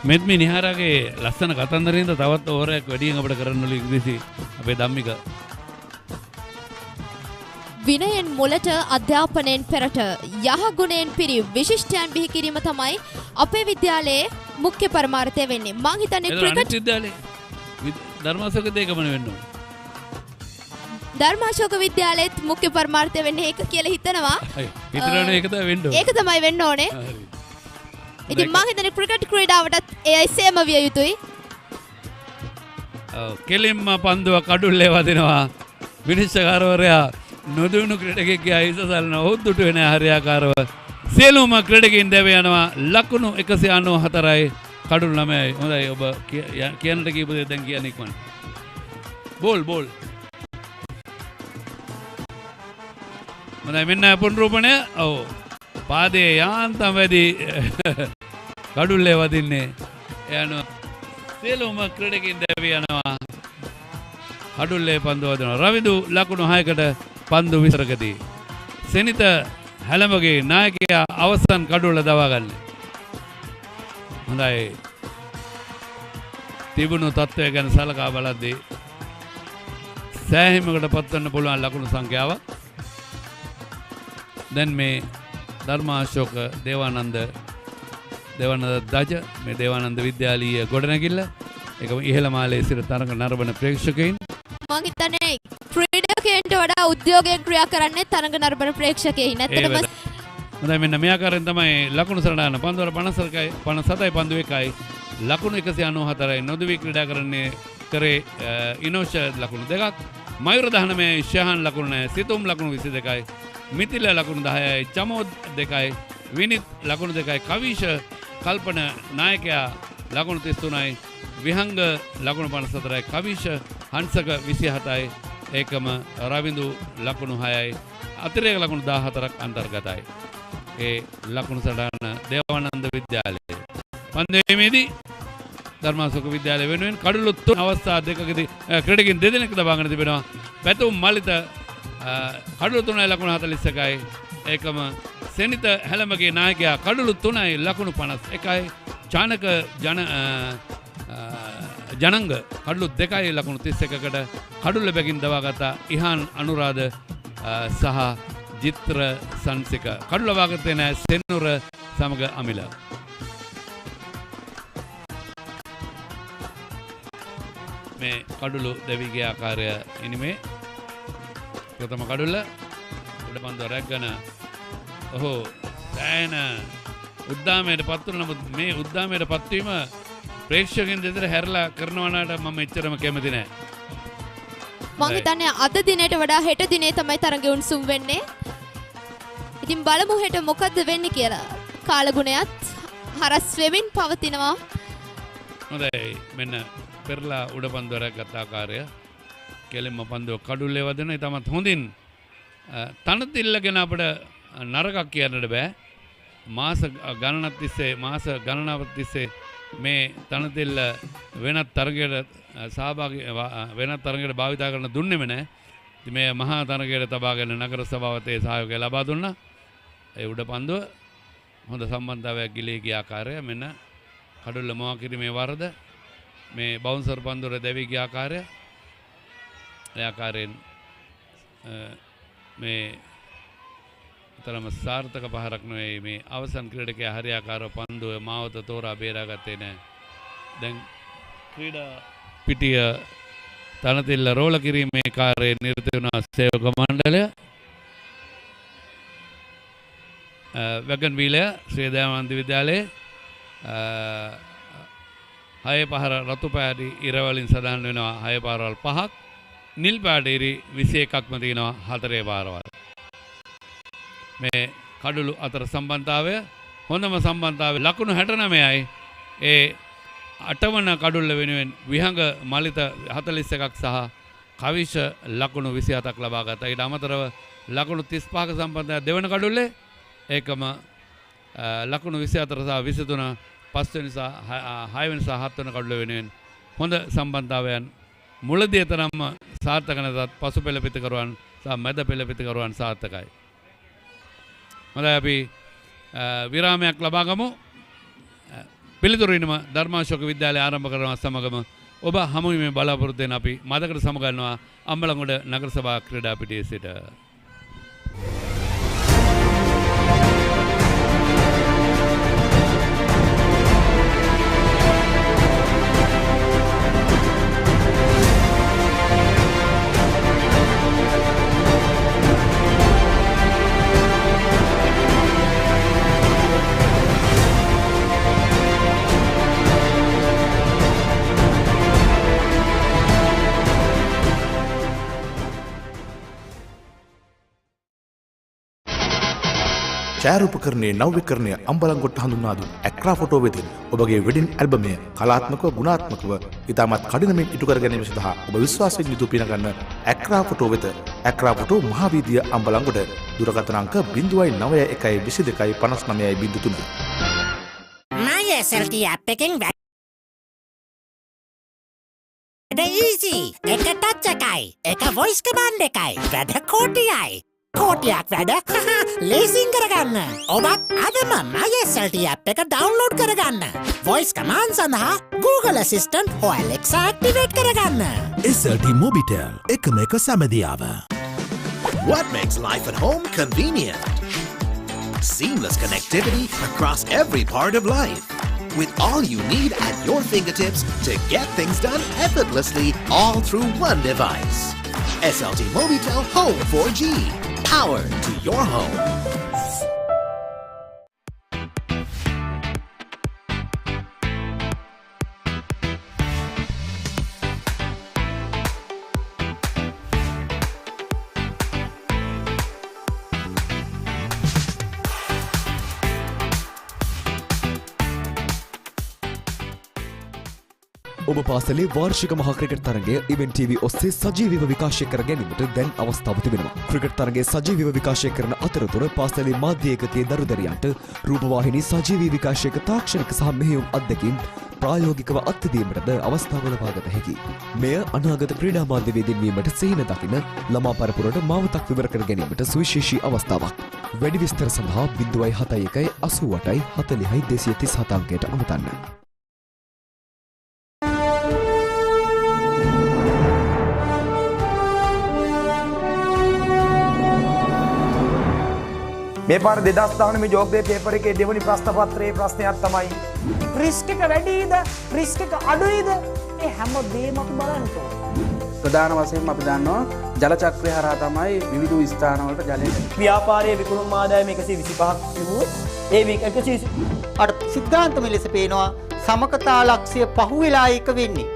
මෙත්මි නිහාරගේ ලස්සන කතන්දරින්ද තවත් ඕවරයක් වැඩියෙන් අපිට කරන්න ඕන ඉංග්‍රීසි අපේ ධම්මික. විනයෙන් මුලට අධ්‍යාපනයෙන් පෙරට යහගුණයෙන් පිරි විශිෂ්ටයන් බිහි කිරීම තමයි අපේ විද්‍යාලයේ මුඛ්‍ය පරමාර්ථය වෙන්නේ. මං හිතන්නේ ක්‍රිකට් විද්‍යාලයේ ධර්මාශෝක දෙකමන වෙන්න ඕන. ධර්මාශෝක විද්‍යාලයේත් මුඛ්‍ය පරමාර්ථය වෙන්නේ ඒක කියලා හිතනවා. හිතනවනේ ඒක තමයි වෙන්න ඕනේ. ඒක තමයි වෙන්න ඕනේ. ඉතින් මං හිතන්නේ ක්‍රිකට් ක්‍රීඩාවටත් එයයි සේම විය යුතුයි. කෙලින්ම පන්දුව කඩුල්ලේ වදිනවා. විනිශ්චයකාරවරයා නොදුණු ක්‍රීඩකයෙක්ගේ අයිස සලන ඔහුදුට වෙන හරියාකාරව සියලුම ක්‍රීඩකයන් දැව යනවා. ලකුණු 194යි කඩුළු 9යි. හොඳයි ඔබ කියන්නට කියපු දේ දැන් කියන්න ඉක්මනට. බෝල් හොඳයි මෙන්න පුනරූපණය. ඔව් පාදයේ යාන්තම් වැඩි කඩුල්ලේ වදින්නේ. යනවා සියලුම ක්‍රීඩකයන් දැව යනවා. කඩුල්ලේ පන්දු වදිනවා. රවිදු ලකුණු 6කට පන්දු විතරකදී සෙනිත හැලඹගේ නායකයා අවසන් කඩුල්ල දවාගන්න. හොඳයි තිබුණු තත්ත්වය ගැන සලකා බලද්දී සෑහීමකට පත්වන්න පුළුවන් ලකුණු සංඛ්‍යාව දැන් මේ ධර්මාශෝක දේවානන්ද දජ මේ දේවානන්ද විද්‍යාලීය ගොඩනැගිල්ල ඒකම ඉහළ මාලයේ සිට තරඟ නරඹන ප්‍රේක්ෂකයින් මම හිතන්නේ ක්‍රීඩකයන්ට වඩා උද්‍යෝගයෙන් ක්‍රියා කරන්නේ තරඟ නරඹන ප්‍රේක්ෂකයින්. ඇත්තටම හොඳයි මෙන්න මේ ආකාරයෙන් තමයි ලකුණු සටහන පන්දුවල 57යි පන්දු 1යි ලකුණු 194යි නොදවි ක්‍රීඩා කරන්නේ කරේ ඉනෝෂ ලකුණු 2ක් මයුර 19යි ශහන් ලකුණු 9 සිතුම් ලකුණු 22යි මිතිල ලකුණු 10යි චමෝද් 2යි විනිත් ලකුණු 2යි කවිෂ කල්පන නායකයා ලකුණු 33යි විහංග ලකුණු 54යි කවිෂ හංසක 27යි ඒකම රවිඳු ලකුණු 6යි අතිරේක ලකුණු 14ක් අන්තර්ගතයි. ඒ ලකුණු සටහන දේවානන්ද විද්‍යාලයේ පන්දුවේදී ධර්මාශෝක විද්‍යාලය වෙනුවෙන් කඩුළු 3 අවස්ථා දෙකකදී ක්‍රීඩකින් දෙදෙනෙක් දබාගෙන තිබෙනවා. පැතුම් මලිත කඩුළු 3යි ලකුණු 41යි ඒකම සෙනිත හැලමගේ නායකයා කඩුළු 3යි ලකුණු 51යි චානක ජනංග කඩුළු 2යි ලකුණු 31කට කඩුල්ල බැගින් දවාගත ඉහාන් අනුරාධ සහ ජිත්‍ර සංසික කඩුල්ල වාගත්තේ නැහැ සෙන්නුර සමග අමිල. මේ කඩුළු දෙවිගේ ආකාරය ඉනිමේ ප්‍රථම කඩුල්ල උඩ පන්දුව රැග්ගන ඔහු සෑහෙන උද්දාමයට පත් වුණා. නමුත් මේ උද්දාමයට පත්වීම ප්‍රේක්ෂකයන් දෙතර හැරලා කරනවනට මම එච්චරම කැමති නෑ. මම හිතන්නේ අද දිනේට වඩා හෙට දිනේ තමයි තරඟය උණුසුම් වෙන්නේ. ඉතින් බලමු හෙට මොකද්ද වෙන්නේ කියලා. කාලගුණයත් හරස් වෙමින් පවතිනවා. හොඳයි මෙන්න පෙරලා උඩ පන්දුවරක් ගත ආකාරය කෙලින්ම පන්දුව කඩුල්ලේ වදිනවා. ඊටමත් හොඳින් තනතිල්ලගෙන අපිට නරකක් කියන්නට බෑ. මාස ගණනක් තිස්සේ මේ තනතිල්ල වෙනත් තරගයට සහභාගී වෙනත් තරගයට භාවිතා කරන දුන්නෙම නැහැ. ඉතින් මේ මහා තරගයට තබාගෙන නගර සභාවතේ සහයෝගය ලබා දුන්නා. ඒ උඩ පන්දුව හොඳ සම්බන්ධතාවයක් ගිලී ගිය ආකාරය මෙන්න කඩුල්ල මොවා කිරීමේ වරද මේ බවුන්සර් පන්දුර දැවි ගිය ආකාරය ඒ ආකාරයෙන් මේ තරම සාර්ථක පහරක් නෙවෙයි මේ අවසන් ක්‍රීඩකයා හරියාකාරව පන්දුව මාවත තෝරා බේරාගත්තේ නැහැ. දැන් ක්‍රීඩා පිටිය තනතිල්ල රෝල කිරීමේ කාර්යයේ නිරත වුණ සේවක මණ්ඩලය වගන් වීලය ශ්‍රී දේවානන්ද විද්‍යාලයේ 6 පහර රතු පැහැති ඉර වලින් සඳහන් වෙනවා 6 පාරවල් 5ක් නිල් පැහැති ඉරි 21ක්ම තියෙනවා 4 පාරවල්. මේ කඩුළු අතර සම්බන්ධතාවය හොඳම සම්බන්ධතාවය ලකුණු 69යි. ඒ 8 වන කඩුල්ල වෙනුවෙන් විහංග මලිත 41ක් සහ කවිෂ ලකුණු 27ක් ලබා ගත්තා. ඊට අමතරව ලකුණු 35ක සම්බන්ධය දෙවන කඩුල්ලේ ඒකම ලකුණු 24 සහ 23 පස්වෙනි සහ 6 වෙනි සහ 7 වෙනි කඩුල්ල වෙනුවෙන් හොඳ සම්බන්ධතාවයන් මුලදී තරම්ම සාර්ථක නැතත් පසු පෙළ පිටකරුවන් සහ මැද පෙළ පිටකරුවන් සාර්ථකයි. හොඳයි අපි විරාමයක් ලබා ගමු. පිළිතුරු ඉනම ධර්මාශෝක විද්‍යාලය ආරම්භ කරනවා සමගම ඔබ හමු වීමේ බලාපොරොත්තු වෙන අපි මදකට සමගන්නවා අම්බලන්ගොඩ නගර සභා ක්‍රීඩා පිටියේ සිට. ඡායාරූපකරණයේ නව්‍යකරණය අම්බලන්ගොඩ හඳුන්වා දුන් ඇක්‍රා ෆොටෝ වෙතින් ඔබගේ වෙඩින් ඇල්බමය කලාත්මකව ගුණාත්මකව ඉතාමත් කඩිනමින් ඉටු කර ගැනීම සඳහා ඔබ විශ්වාසයෙන් යුතුව පිනගන්න ඇක්‍රා ෆොටෝ වෙත ඇක්‍රා ෆොටෝ මහාවීදිය අම්බලන්ගොඩ දුරකථන අංක 09122595903. My SLT app එකෙන් වැඩ easy. එක ටච් එකයි. එක voice command එකයි. වැඩ කෝටියයි. කෝටියක් වැඩ ලේසින් කරගන්න. ඔබත් අදම My SLT app එක download කරගන්න. voice command සඳහා Google Assistant හෝ Alexa activate කරගන්න. SLT Mobitel එකම එක සැමදියාව. What makes life at home convenient? Seamless connectivity across every part of life. With all you need at your fingertips to get things done effortlessly all through one device. SLT Mobitel Home 4G. Power to your home. ඔබ පාසලේ වාර්ෂික මහා cricket තරගය event TV ඔස්සේ සජීවීව විකාශය කර ගැනීමට දැන් අවස්ථාව තිබෙනවා. ක්‍රිකට් තරගයේ සජීවීව විකාශය කරන අතරතුර පාසලේ මාධ්‍ය ඒකකයේ දරුදරියන්ට රූපවාහිනී සජීවී විකාශයක තාක්ෂණික සහ මෙහෙයුම් අත්දැකීම් ප්‍රායෝගිකව අත්විඳීමටද අවස්ථාව ලබාගත හැකියි. මෙය අනාගත ක්‍රීඩා මාධ්‍යවේදීන් වීමට සිහින දකින ළමා පරපුරට මාවතක් විවර කර ගැනීමට සුවිශේෂී අවස්ථාවක්. වැඩි විස්තර සඳහා 071 88 40 237 අංකයට අමතන්න. මේ පාර 2019 මේ ජෝග්‍රේ පේපර් එකේ දෙවනි ප්‍රශ්න පත්‍රයේ ප්‍රශ්නයක් තමයි රිස්ක් එක වැඩිද රිස්ක් එක අඩුයිද ඒ හැම දෙයක්ම අපි බලන්න ඕනේ. ප්‍රධාන වශයෙන්ම අපි දන්නවා ජල චක්‍රය හරහා තමයි විවිධ ස්ථානවලට ජලය ව්‍යාපාරයේ විකුණුම් ආදායම 125ක් තිබුණොත් ඒ 130 අර සිද්ධාන්තම ලෙස පේනවා සමකතා ලක්ෂ්‍ය පහුවෙලා එක වෙන්නේ.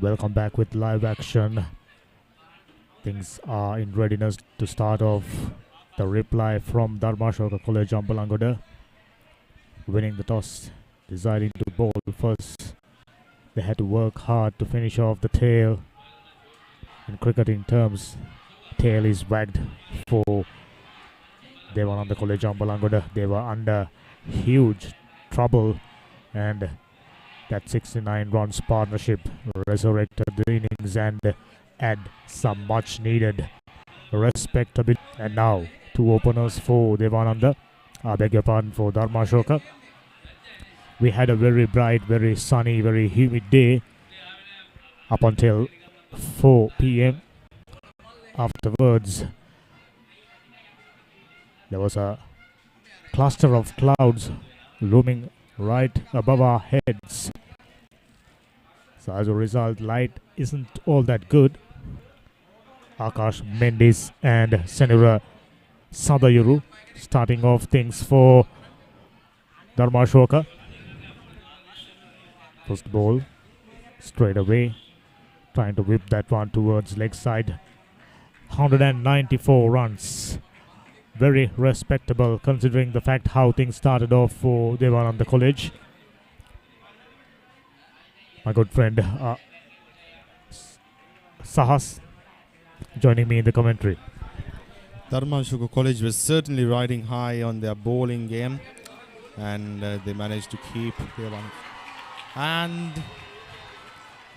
Welcome back with live action. Things are in readiness to start off. The reply from Dharmashoka College Ambalangoda, winning the toss, deciding to bowl first. They had to work hard to finish off the tail. In cricketing terms, tail is wagged for Devananda College Ambalangoda. They were under huge trouble and that 69 runs partnership resurrected the innings and add some much needed respectability. And now 2 openers for Devananda, I beg your pardon, for Dharmashoka. We had a very bright, very sunny, very humid day up until 4 p.m. Afterwards, there was a cluster of clouds looming right above our heads. So as a result, light isn't all that good. Akash Mendis and Senura Sadayuru starting off things for Dharmashoka. First ball, straight away, trying to whip that one towards leg side. 194 runs. Very respectable considering the fact how things started off for Devananda College. My good friend Sahas joining me in the commentary. Dharmashoka College was certainly riding high on their bowling game, and they managed to keep their one.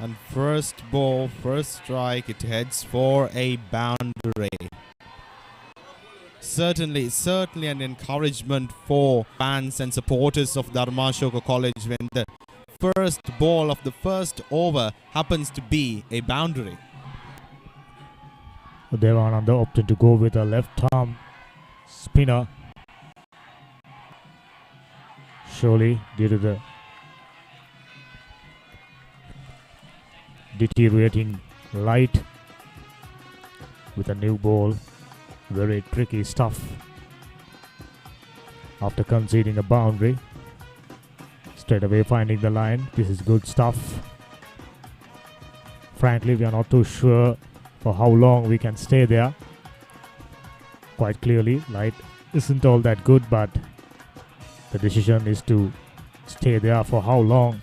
And first ball, first strike, it heads for a boundary. Certainly an encouragement for fans and supporters of Dharmashoka College when the first ball of the first over happens to be a boundary. Devananda opted to go with a left arm spinner. Surely due to the deteriorating light with a new ball. Very tricky stuff. After conceding a boundary, straight away finding the line. This is good stuff. Frankly, we are not too sure for how long we can stay there. Quite clearly, light isn't all that good, but the decision is to stay there. For how long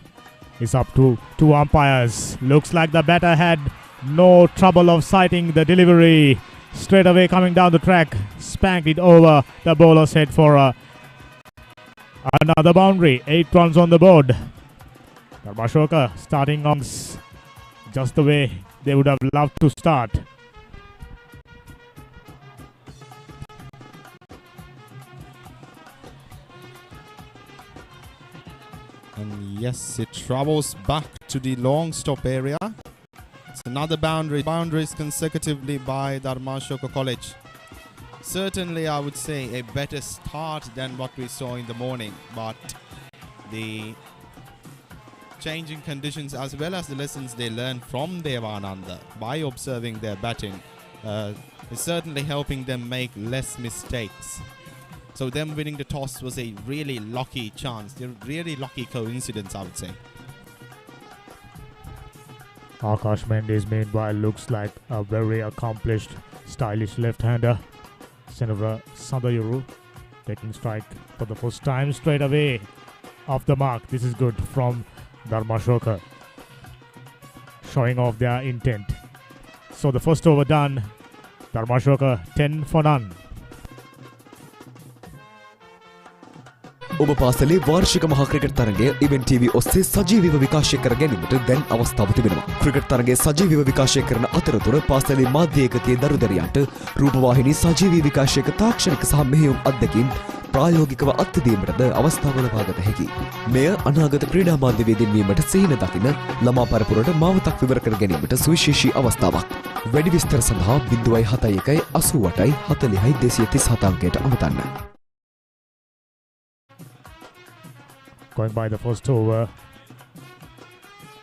is up to 2 umpires. Looks like the batter had no trouble of sighting the delivery. Straight away coming down the track, spanked it over the bowler's head for another boundary. 8 runs on the board. Dharmashoka starting on just the way they would have loved to start. And yes, it travels back to the long stop area. It's another boundary. Boundaries consecutively by Dharmashoka College. Certainly, I would say a better start than what we saw in the morning. But the changing conditions as well as the lessons they learned from Devananda by observing their batting is certainly helping them make less mistakes. So them winning the toss was a really lucky chance, a really lucky coincidence, I would say. Akash Mendis meanwhile looks like a very accomplished, stylish left-hander. Senura Sadayuru taking strike for the first time straight away off the mark. This is good from Dharmashoka, showing off their intent. So the first over done. Dharmashoka 10 for none. ඔබ පාසලේ වාර්ෂික මහා cricket තරගය event TV ඔස්සේ සජීවීව විකාශය කර ගැනීමට දැන් අවස්ථාව තිබෙනවා. ක්‍රිකට් තරගය සජීවීව විකාශය කරන අතරතුර පාසලේ මාධ්‍ය ඒකකයේ දරුදරියන්ට රූපවාහිනී සජීවී විකාශයක තාක්ෂණික සහ මෙහෙයුම් අත්දැකීම් ප්‍රායෝගිකව අත්විඳීමටද අවස්ථාව ලබාගත හැකියි. මෙය අනාගත ක්‍රීඩා මාධ්‍යවේදීන් වීමට සිහින දකින ළමා පරපුරට මාවතක් විවර කර ගැනීමට සුවිශේෂී අවස්ථාවක්. වැඩි විස්තර සඳහා 071 88 40 237 අංකයට අමතන්න. Going by the first over,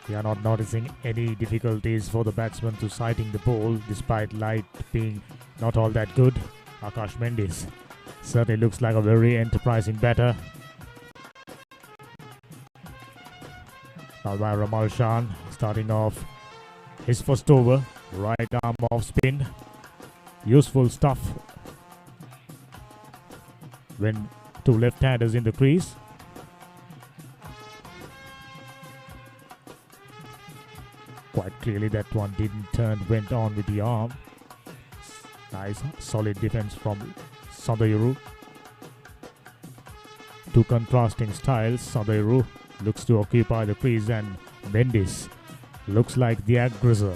we are not noticing any difficulties for the batsman to sighting the ball despite light being not all that good. Akash Mendis certainly looks like a very enterprising batter. Now by Ramal Shan starting off his first over, right arm off spin. Useful stuff when 2 left-handers in the crease. Quite clearly that one didn't turn, went on with the arm. Nice solid defense from Sadayuru. 2 contrasting styles. Sadayuru looks to occupy the crease, and Mendes looks like the aggressor.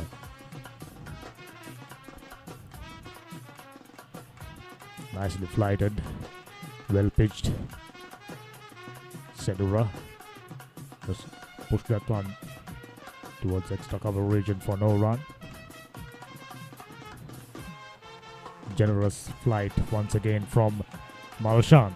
Nicely flighted, well pitched. Sedura just push that one towards extra cover region for no run. Generous flight once again from Malshan.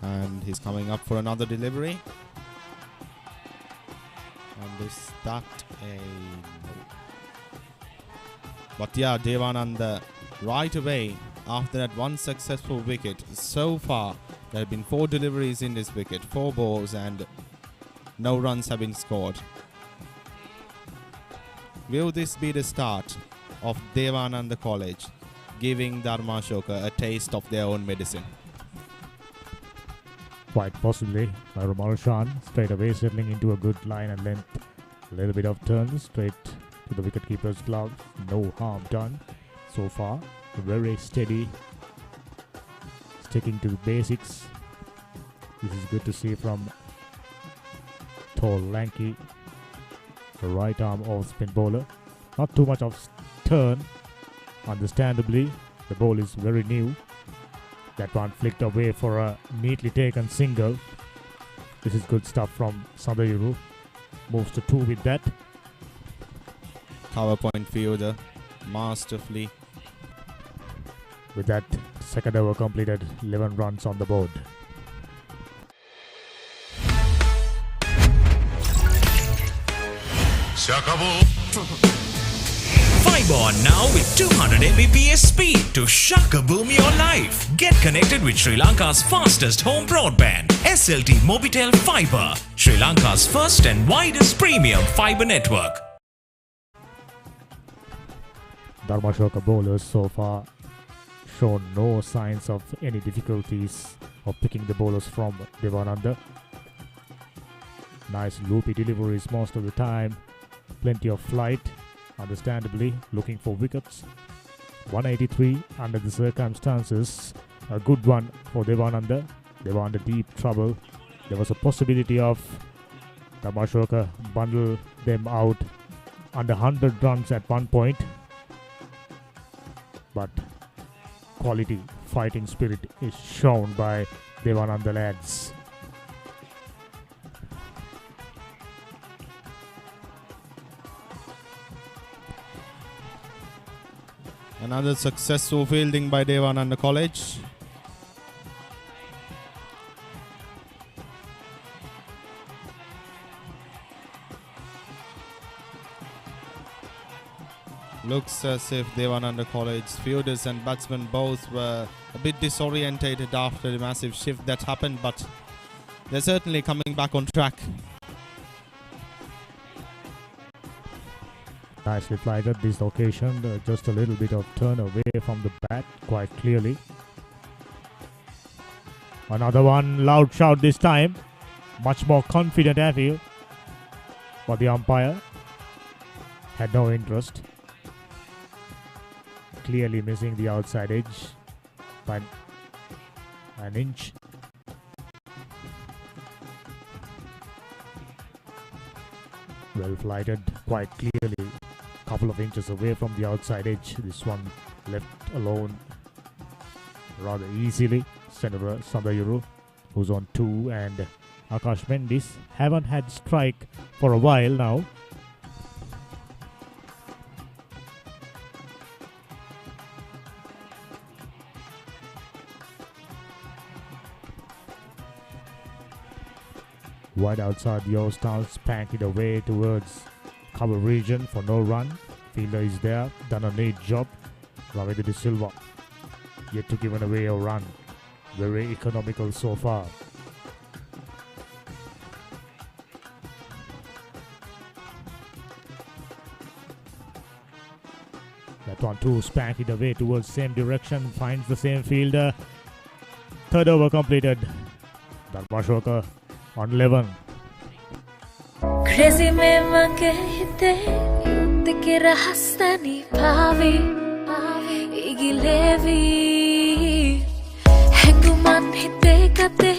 And he's coming up for another delivery. And is that a... But yeah, Devananda right away after that one successful wicket. So far, there have been 4 deliveries in this wicket, 4 balls, and no runs have been scored. Will this be the start of Devananda College giving Dharmashoka a taste of their own medicine? Quite possibly. Malshan straight away settling into a good line and length. A little bit of turn straight to the wicketkeeper's glove. No harm done so far. Very steady. Sticking to the basics. This is good to see from tall, lanky, right arm off spin bowler. Not too much of turn. Understandably, the ball is very new. That one flicked away for a neatly taken single. This is good stuff from Sadayuru. Moves to 2 with that. Cover point fielder, masterfully. With that, second over completed, 11 runs on the board. Fiber on now with 200 Mbps speed to shakaboom your life. Get connected with Sri Lanka's fastest home broadband, SLT Mobitel Fiber, Sri Lanka's first and widest premium fiber network. Dharmashoka bowlers so far shown no signs of any difficulties of picking the bowlers from Devananda. Nice loopy deliveries most of the time. Plenty of flight. Understandably looking for wickets. 183 under the circumstances. A good one for Devananda. They were under deep trouble. There was a possibility of Dharmashoka bundle them out under 100 runs at one point. But quality fighting spirit is shown by Devananda lads. Another successful fielding by Devananda College. Looks as if Devananda College fielders and batsmen both were a bit disorientated after the massive shift that happened, but they're certainly coming back on track. Nicely flighted this occasion, just a little bit of turn away from the bat, quite clearly. Another one, loud shout this time. Much more confident, I feel. But the umpire had no interest. Clearly missing the outside edge by an inch. Well flighted, quite clearly. Couple of inches away from the outside edge. This one left alone rather easily. Senator Sadayuru, who's on 2, and Akash Mendes haven't had strike for a while now. Wide outside the all-star, spank it away towards cover region for no run. Fielder is there, done a neat job. Ravindra De Silva yet to given away a run. Very economical so far. That one too, spank it away towards same direction, finds the same fielder. Third over completed. Dharmashoka on 11. Crazy me wage hite Teke rahastani pavi igilevi Henguman hite kate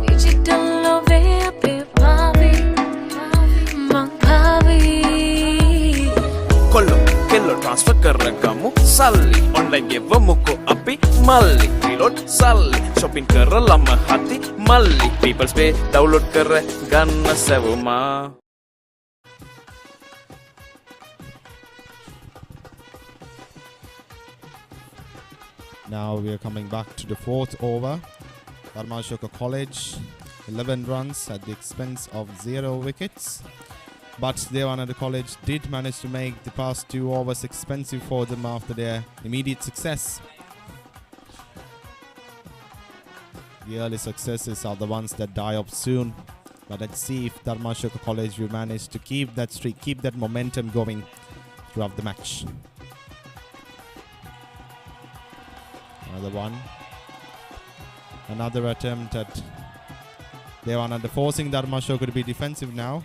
digital love ape pavi mang pavi Kollo kello transfer karagamu salli online ගෙවමුකෝ අපි මල්ලි reload salli shopping කරලම හති මල්ලි people pay download කර ගන්න සැවුමා. Now we are coming back to the fourth over. Dharmashoka College 11 runs at the expense of 0 wickets. But Devananda College did manage to make the past 2 overs expensive for them after their immediate success. The early successes are the ones that die up soon. But let's see if Dharmashoka College will manage to keep that streak, keep that momentum going throughout the match. Another one. Another attempt at Devananda forcing Dharmashoka to be defensive now.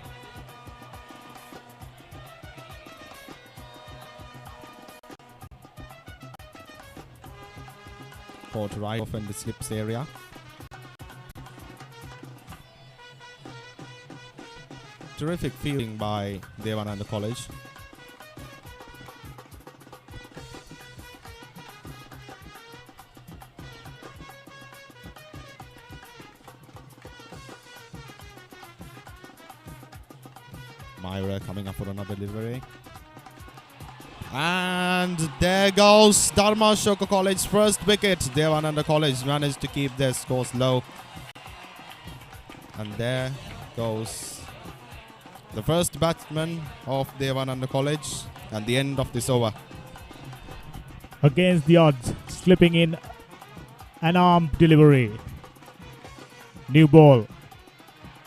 Caught right off in the slips area. Terrific fielding by Devananda College. Myra coming up for another delivery. And there goes Dharmashoka College's first wicket. Devananda College managed to keep their scores low. And there goes the first batsman of Devananda College and the end of this over. Against the odds, slipping in an arm delivery. New ball.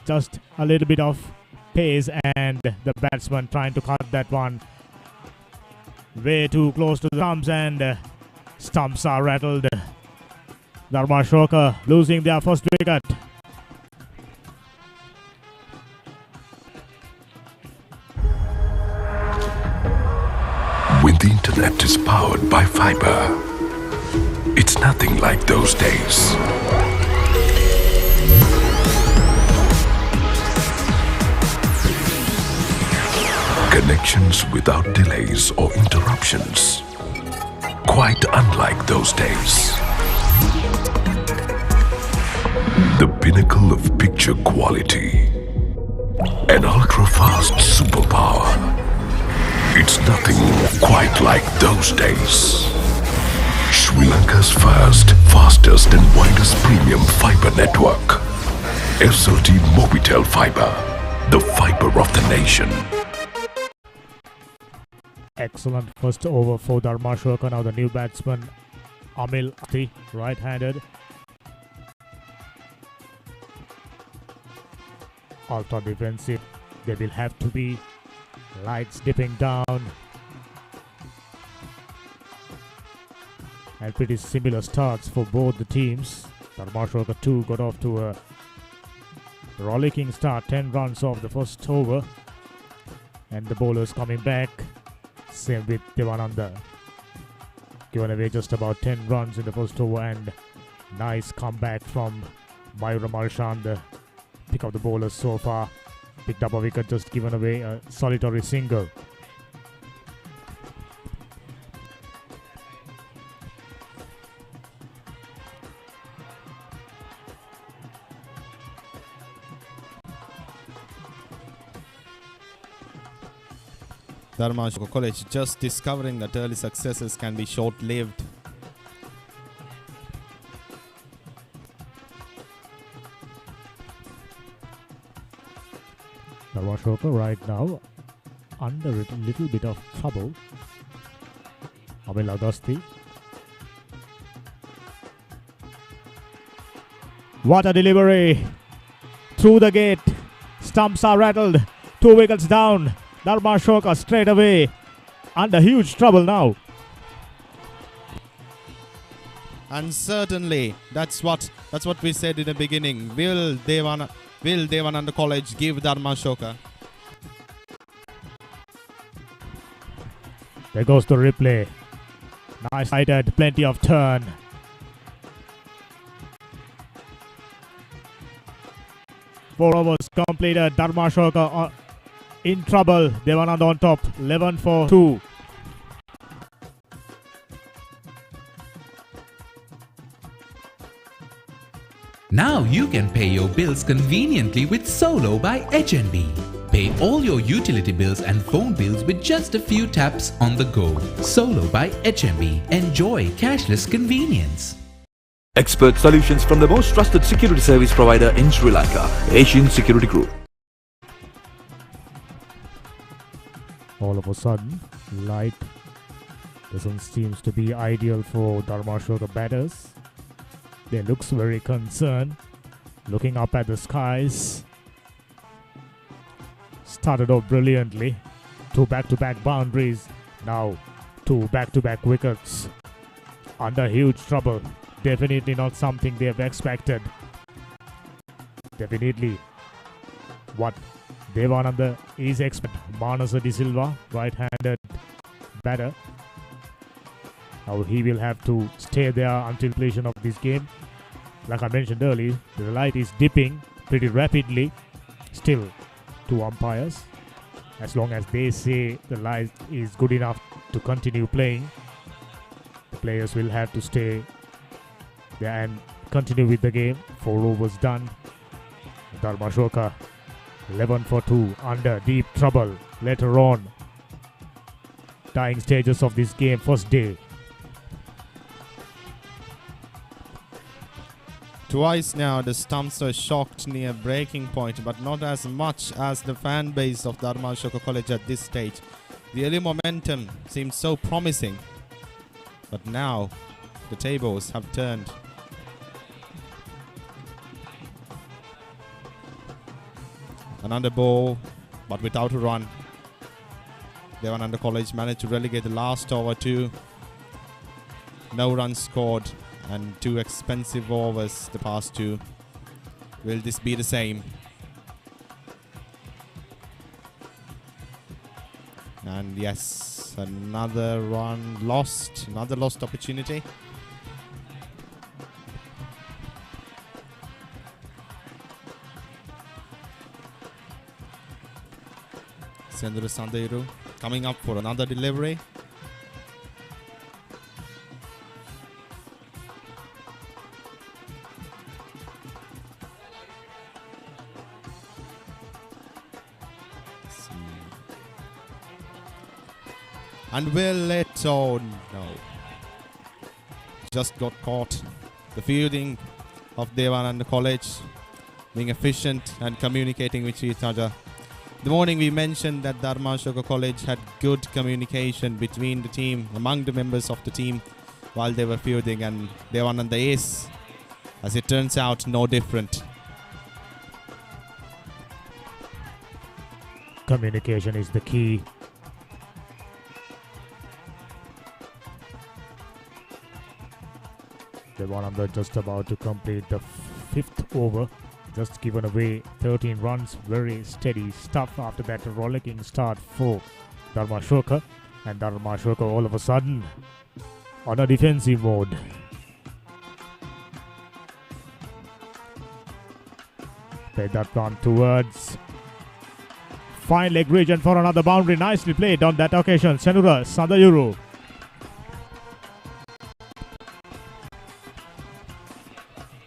Just a little bit of pace and the batsman trying to cut that one way too close to the stumps, and stumps are rattled. Dharmashoka losing their first wicket. When the internet is powered by fiber, it's nothing like those days. Connections without delays or interruptions. Quite unlike those days. The pinnacle of picture quality. An ultra-fast superpower. It's nothing quite like those days. Sri Lanka's first, fastest and widest premium fiber network. SLT Mobitel Fiber. The fiber of the nation. Excellent first over for Dharmashoka. Now the new batsman Amil Ati, right-handed. Ultra defensive. They will have to be lights dipping down. And pretty similar starts for both the teams. Dharmashoka 2 got off to a rollicking start. 10 runs off the first over. And the bowlers coming back. Same with Devananda. Given away just about 10 runs in the first over, and nice comeback from Mayura Marchand. Pick up the bowlers so far. Picked up a wicket, just given away a solitary single. Dharmashoka College just discovering that early successes can be short-lived. Dharmashoka right now under a little bit of trouble. Amil Agasti. What a delivery! Through the gate. Stumps are rattled. 2 wickets down. Dharmashoka straight away under huge trouble now. And certainly that's what we said in the beginning. Will Devananda College give Dharmashoka? There goes the replay. Nice sighted, plenty of turn. Four overs completed. Dharmashoka in trouble. Devanand on top. 11 for 2. Now you can pay your bills conveniently with Solo by HNB. Pay all your utility bills and phone bills with just a few taps on the go. Solo by HNB. Enjoy cashless convenience. Expert solutions from the most trusted security service provider in Sri Lanka, Asian Security Group. All of a sudden, light doesn't seem to be ideal for Dharmashoka batters. They looks very concerned, looking up at the skies. Started off brilliantly. 2 back-to-back boundaries. Now 2 back-to-back wickets. Under huge trouble. Definitely not something they have expected. Definitely what Devananda is expecting. Manasa De Silva, right-handed batter. Now he will have to stay there until completion of this game. Like I mentioned earlier, the light is dipping pretty rapidly. Still 2 umpires. As long as they say the light is good enough to continue playing, the players will have to stay there and continue with the game. 4 overs done. Dharmashoka 11 for 2 under deep trouble. Later on, dying stages of this game, first day. Twice now the stumps were shocked near breaking point, but not as much as the fan base of Dharmashoka College at this stage. The early momentum seemed so promising, but now the tables have turned. Another ball, but without a run. Devananda College managed to relegate the last over to no runs scored and 2 expensive overs the past 2. Will this be the same? And yes, another run lost, another lost opportunity. Senduru Sandeiru coming up for another delivery. And will it? Oh no. Just got caught. The fielding of Devananda College being efficient and communicating with each other. The morning we mentioned that Dharmashoka College had good communication between the team, among the members of the team while they were fielding, and Devananda is, as it turns out, no different. Communication is the key. Devananda just about to complete the 5th over. Just given away 13 runs. Very steady stuff after that rollicking start for Dharmashoka. And Dharmashoka all of a sudden on a defensive mode. Played that one towards fine leg region for another boundary. Nicely played on that occasion. Senura Sandayuru.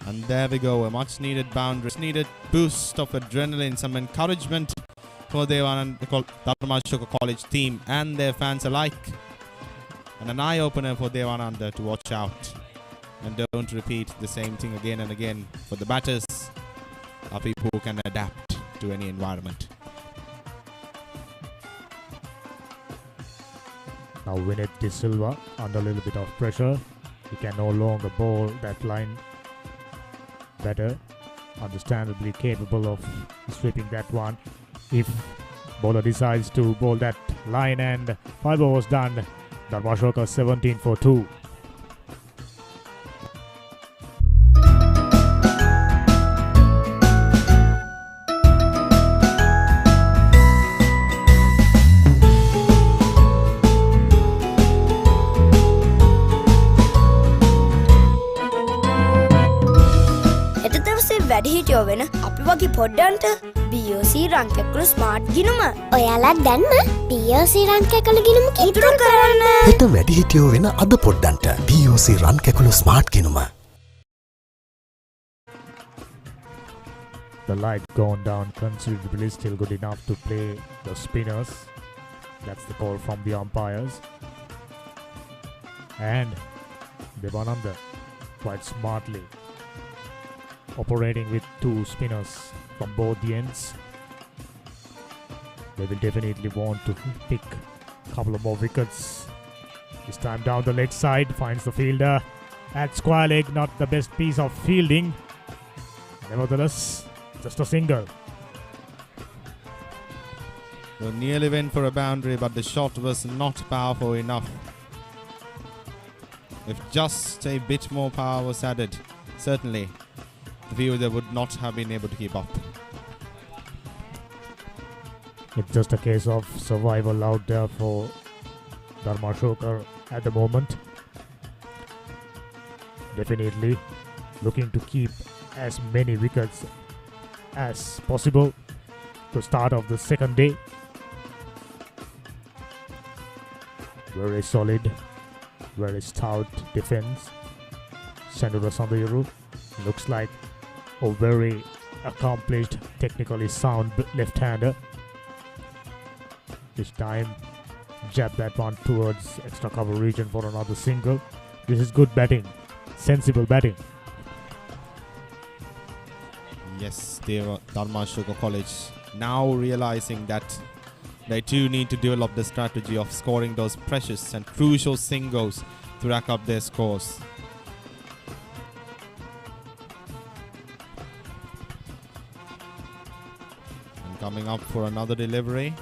And there we go, a much needed boundary, needed boost of adrenaline, some encouragement for the Dharmashoka College team and their fans alike. And an eye-opener for Devananda to watch out. And don't repeat the same thing again and again. For the batters are people who can adapt to any environment. Now Vinit De Silva under a little bit of pressure. He can no longer bowl that line better, understandably capable of sweeping that one. If bowler decides to bowl that line, and 5 overs done, Dharmashoka 17 for 2. වැඩිහිටියෝ වෙන අපි වගේ පොඩ්ඩන්ට BOC රංකැකුළු smart ගිනුම ඔයාලත් දැන්ම BOC රංකැකුළු ගිනුම ඉතුරු කරන්න. හෙට වැඩිහිටියෝ වෙන අද පොඩ්ඩන්ට BOC රංකැකුළු ස්මාර්ට් ගිනුම. The light gone down considerably, still good enough to play the spinners. That's the call from the umpires. And Devananda quite smartly operating with two spinners from both the ends. They will definitely want to pick a couple of more wickets. This time down the leg side, finds the fielder at square leg, not the best piece of fielding. Nevertheless, just a single. They nearly went for a boundary, but the shot was not powerful enough. If just a bit more power was added, certainly the fielder would not have been able to keep up. It's just a case of survival out there for Dharma Shokar at the moment. Definitely looking to keep as many wickets as possible to start off the second day. Very solid, very stout defense. Sandura Sandayuru looks like a very accomplished, technically sound left-hander. This time, jab that one towards extra cover region for another single. This is good batting, sensible batting. Yes, Dharma Shokar College now realizing that they too need to develop the strategy of scoring those precious and crucial singles to rack up their scores. And coming up for another delivery.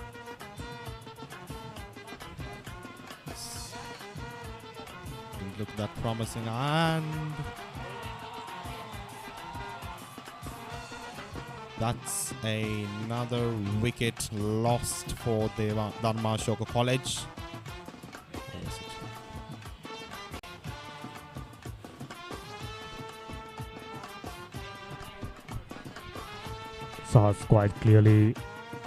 Didn't look that promising, and that's another wicket lost for the Dharma Shokar College. Saw quite clearly,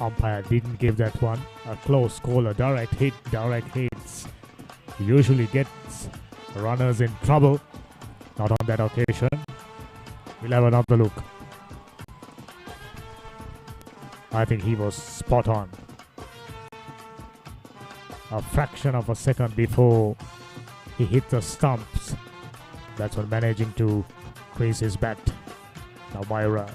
umpire didn't give that one a close call, a direct hits. Usually gets runners in trouble. Not on that occasion. We'll have another look. I think he was spot on. A fraction of a second before he hit the stumps. That's what managing to crease his bat. Now Myra.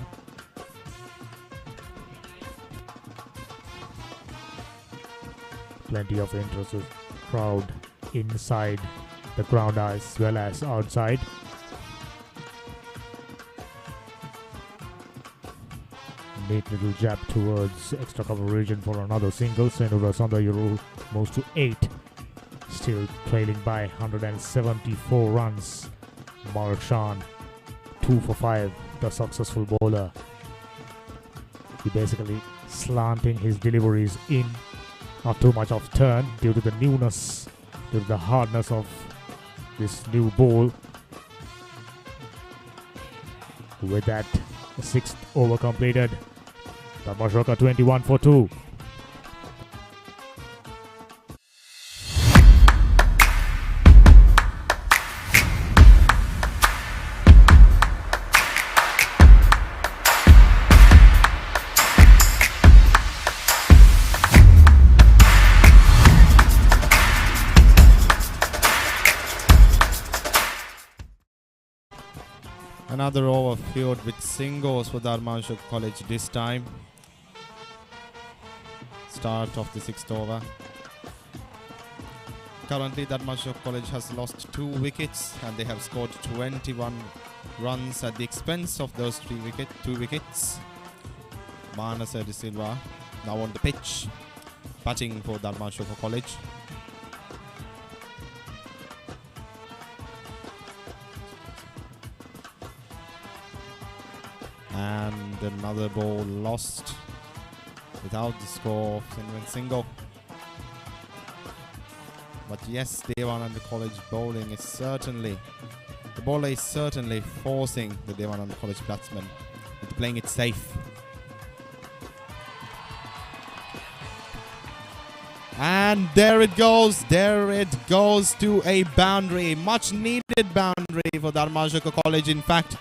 Plenty of interested crowd inside the ground as well as outside. Neat little jab towards extra cover region for another single. Senura Sandayuru moves to 8. Still trailing by 174 runs. Marshan 2 for 5, the successful bowler. He basically slanting his deliveries in. Not too much of turn due to the newness, due to the hardness of this new ball. With that, the 6th over completed. Dharma Shokar 21 for 2. Another over filled with singles for Dharma Shokar College this time. Start of the 6th over. Currently, Dharma Shokar College has lost 2 wickets and they have scored 21 runs at the expense of those 2 wickets. Manasa De Silva now on the pitch, batting for Dharma Shokar College. And another ball lost without the score of single. But yes, Devananda College bowling is the bowler is certainly forcing the Devananda College batsmen with playing it safe. And there it goes to a boundary, much needed boundary for Dharmashoka College. In fact,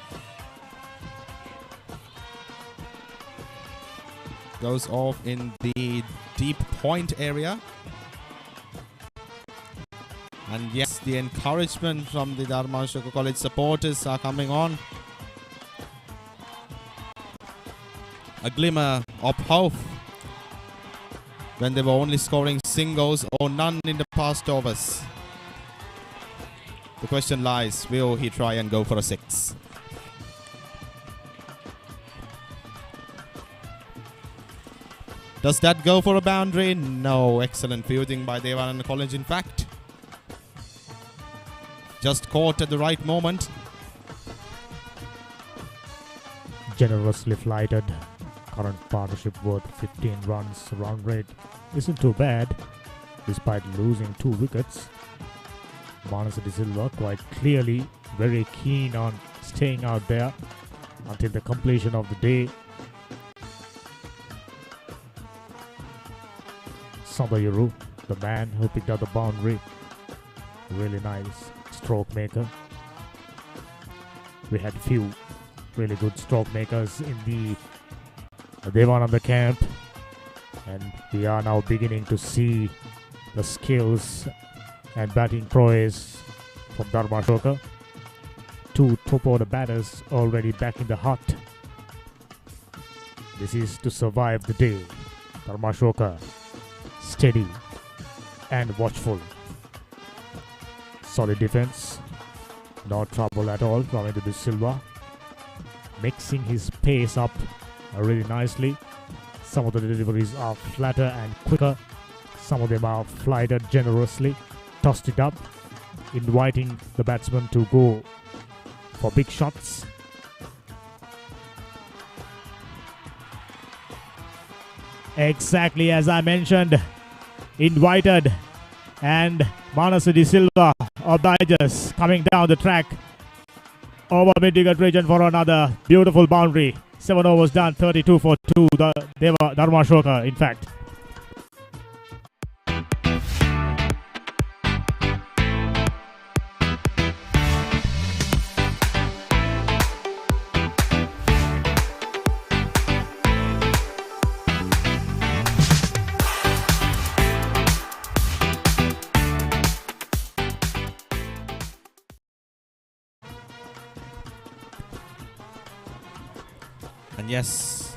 goes off in the deep point area. And yes, the encouragement from the Dharmashoka College supporters are coming on. A glimmer of hope when they were only scoring singles or none in the past overs. The question lies, will he try and go for a 6? Does that go for a boundary? No. Excellent fielding by Devananda College, in fact. Just caught at the right moment. Generously flighted. Current partnership worth 15 runs. Run rate isn't too bad, despite losing 2 wickets. Manasa De Silva quite clearly very keen on staying out there until the completion of the day. Sabayuru, the man who picked up the boundary, really nice stroke maker. We had few really good stroke makers in the Devananda camp, and we are now beginning to see the skills and batting prowess from Dharmashoka. 2 top order batters already back in the hut. This is to survive the day. Dharmashoka steady and watchful. Solid defense, no trouble at all from into De Silva, mixing his pace up really nicely. Some of the deliveries are flatter and quicker, some of them are flighted generously, tossed it up, inviting the batsman to go for big shots. Exactly as I mentioned, invited, and Manasa De Silva obliges coming down the track over mid-wicket region for another beautiful boundary. 7 overs done, 32 for 2, Dharmashoka in fact. And yes,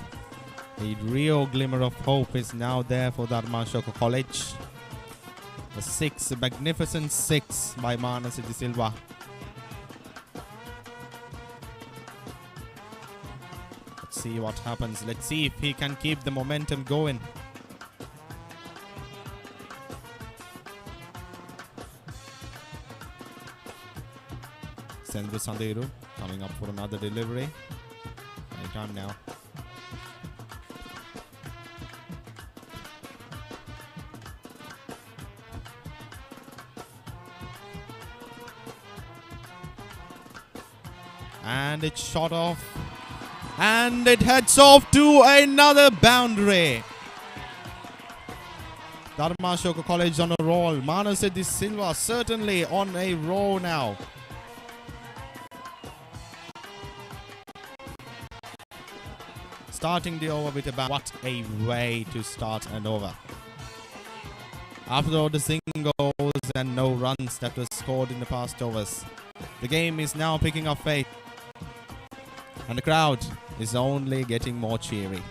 a real glimmer of hope is now there for Dharmashoka College. A 6, a magnificent 6 by Manasa De Silva. Let's see what happens. Let's see if he can keep the momentum going. Sendhu Sanderu coming up for another delivery. Anytime now. And it's shot off. And it heads off to another boundary. Dharmashoka College on a roll. Manasa De Silva certainly on a roll now. Starting the over with a bang. What a way to start an over. After all the singles and no runs that were scored in the past overs, the game is now picking up pace. And the crowd is only getting more cheery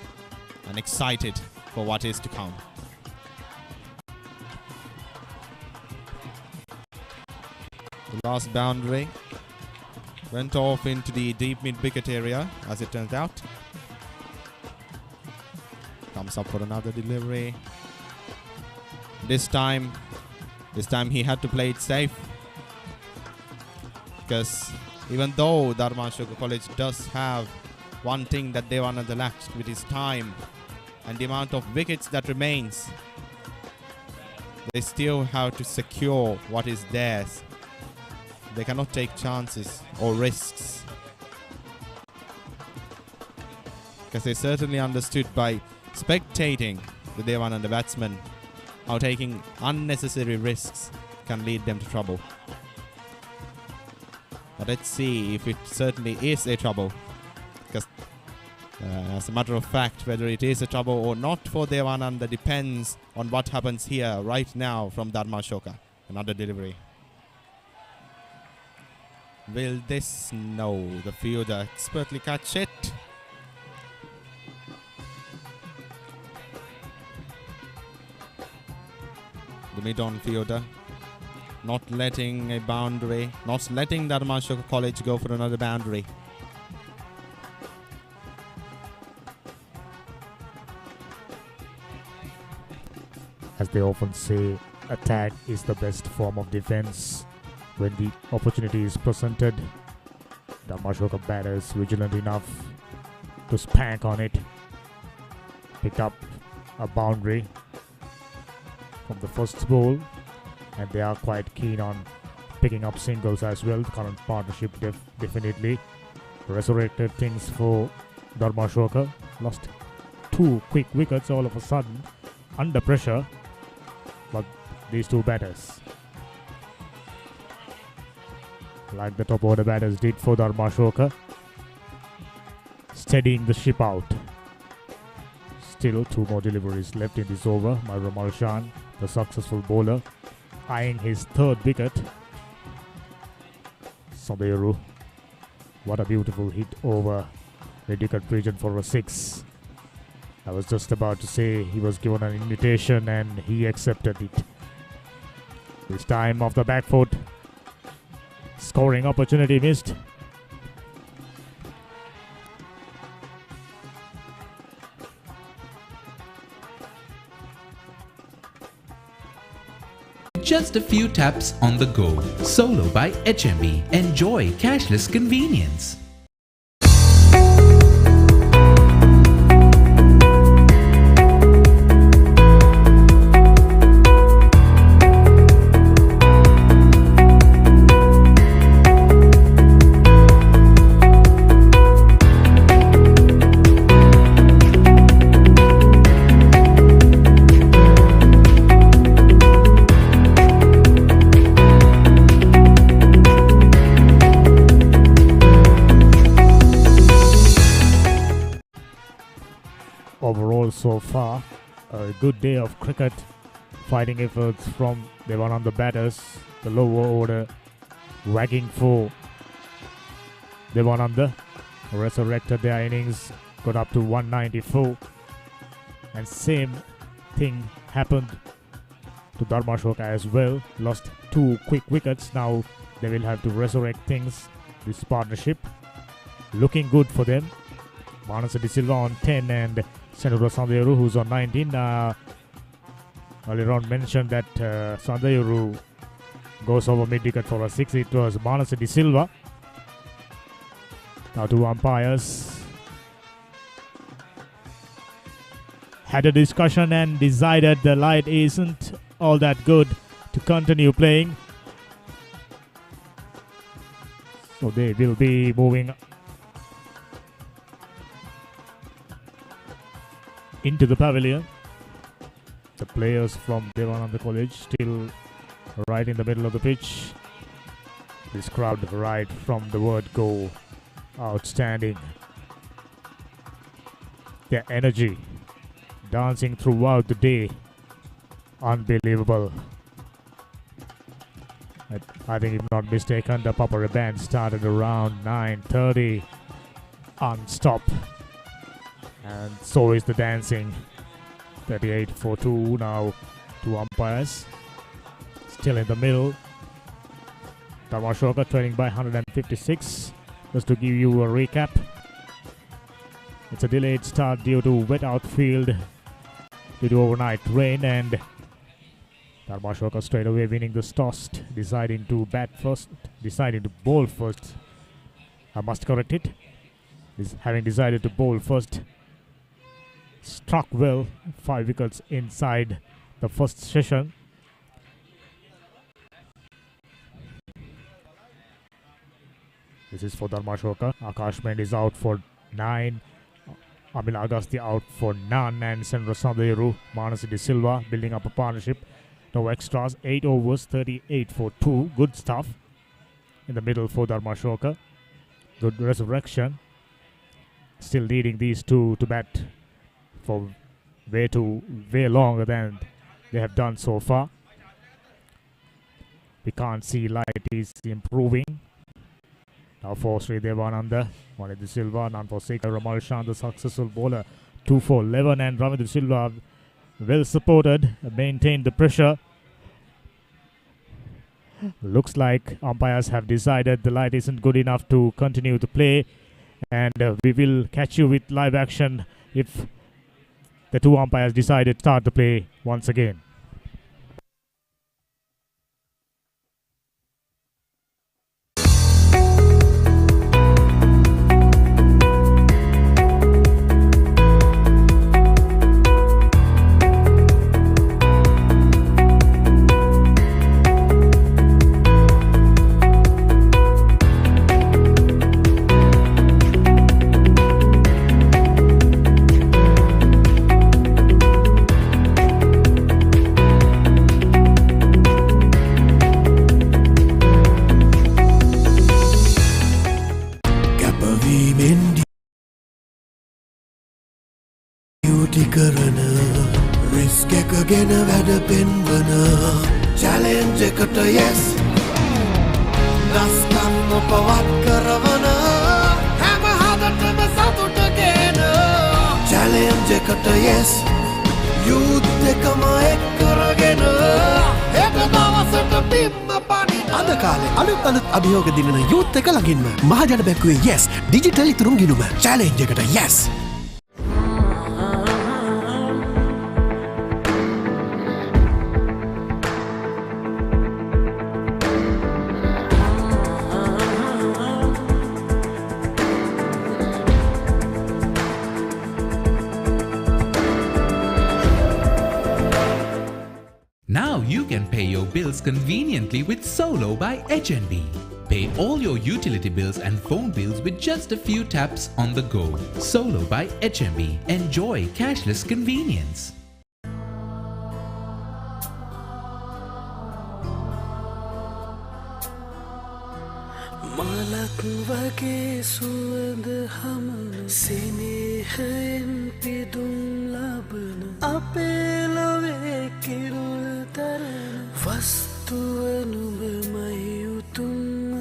and excited for what is to come. The last boundary went off into the deep mid-wicket area, as it turns out. Comes up for another delivery. This time he had to play it safe, because even though Dharmashoka College does have one thing that Devananda lacks, which is time and the amount of wickets that remains, they still have to secure what is theirs. They cannot take chances or risks. because they certainly understood by spectating the Devananda batsmen how taking unnecessary risks can lead them to trouble. But let's see if it certainly is a trouble, because as a matter of fact, whether it is a trouble or not for Devananda depends on what happens here right now from Dharmashoka. Another delivery. Will this? No. The fielder expertly catch it. The mid-on fielder not letting a boundary, not letting Dharmashoka College go for another boundary. As they often say, attack is the best form of defense. When the opportunity is presented, Dharmashoka batters vigilant enough to spank on it, pick up a boundary from the first ball, and they are quite keen on picking up singles as well. The current partnership definitely resurrected things for Dharmashoka. Lost 2 quick wickets all of a sudden under pressure, but these 2 batters, like the top order batters did for Dharmashoka, steadying the ship out. Still 2 more deliveries left in this over. Myra Malshan, the successful bowler, eyeing his 3rd wicket. Sandayaru, what a beautiful hit over mid-wicket region for a 6. I was just about to say he was given an invitation and he accepted it. This time off the back foot. Scoring opportunity missed. Just a few taps on the go. Solo by HMB. Enjoy cashless convenience. Overall, so far, a good day of cricket. Fighting efforts from Devananda batters. The lower order wagging for Devananda. Resurrected their innings, got up to 194. And same thing happened to Dharmashoka as well. Lost 2 quick wickets. Now they will have to resurrect things. This partnership looking good for them. Manasa De Silva on 10 and Senura Sandayaru, who's on 19. Earlier on mentioned that Sandayaru goes over mid-wicket for a 6. It was Manasa De Silva. Now 2 umpires had a discussion and decided the light isn't all that good to continue playing. So they will be moving into the pavilion. The players from Devananda College still right in the middle of the pitch. This crowd right from the word go. Outstanding. Their energy dancing throughout the day. Unbelievable. I think if not mistaken, the Papara band started around 9:30 on-stop. And so is the dancing. 38 for 2 now. 2 umpires. Still in the middle. Dharmashoka trailing by 156. Just to give you a recap. It's a delayed start due to wet outfield due to overnight rain, and Dharmashoka straight away winning the toss, deciding to bowl first. I must correct it. Having decided to bowl first. Struck well, 5 wickets inside the first session. This is for Dharmashoka. Akash Mend is out for 9. Amila Agasti out for none, and Sandra Sanderu, Manasi De Silva building up a partnership. No extras, 8 overs, 38 for 2. Good stuff in the middle for Dharmashoka. Good resurrection. Still leading these two to bat for way longer than they have done so far. We can't see light is improving. Now for Sri Devananda, Mani De Silva, none for 6. Ramal Shan, the successful bowler, 2 for 11, and Ravi De Silva well supported, maintained the pressure. Looks like umpires have decided the light isn't good enough to continue to play, and we will catch you with live action if the two umpires decide to start the play once again. Risk එකගෙන වැඩ පෙන්වන challenge එකට yes නස්කම් පවත් කරවන හැම හදටම සතුටගෙන challenge එකට yes youth එකම එක් කරගෙන එක දවසට පිම්ම පනින අද කාලේ අලුත් අභියෝග දිනන youth එක ළඟින්ම මහජන බැංකුවේ yes digital ඉතුරුම් ගිණුම challenge එකට yes. Now you can pay your bills conveniently with Solo by HNB. Pay all your utility bills and phone bills with just a few taps on the go. Solo by HNB. Enjoy cashless convenience. මලක් වගේ සුවඳ හමන සෙනෙහයෙන් පිදුම් ලබන අපේ ලොවේ කිරුළ තරන වස්තුව නුඹමයි උතුම්ම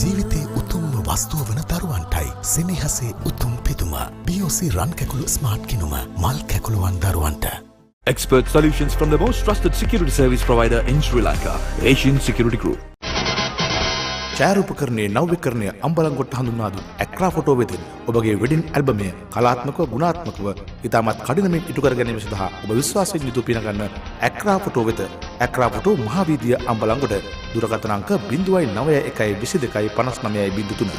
ජීවිතේ උතුම්ම වස්තුව වන දරුවන්ටයි සෙනෙහසේ උතුම් පිදුම BOC රන් කැකුළු ස්මාර්ට් කිනුම මල් කැකුළුවන් දරුවන්ට. Expert solutions from the most trusted security service provider in Sri Lanka, Asian Security Group. ඡායාරූපකරණයේ නව්‍යකරණය Ambalangoda හඳුන්වා දුන් ඇක්‍රා ෆොටෝ වෙතින් ඔබගේ වෙඩින් ඇල්බමය කලාත්මකව ගුණාත්මකව ඉතාමත් කඩිනමින් ඉටු කර ගැනීම සඳහා ඔබ විශ්වාසයෙන් යුතුව පිනගන්න ඇක්‍රා ෆොටෝ වෙත ඇක්‍රා ෆොටෝ මහාවීදිය අම්බලන්ගොඩ දුරකථන අංක 091155953.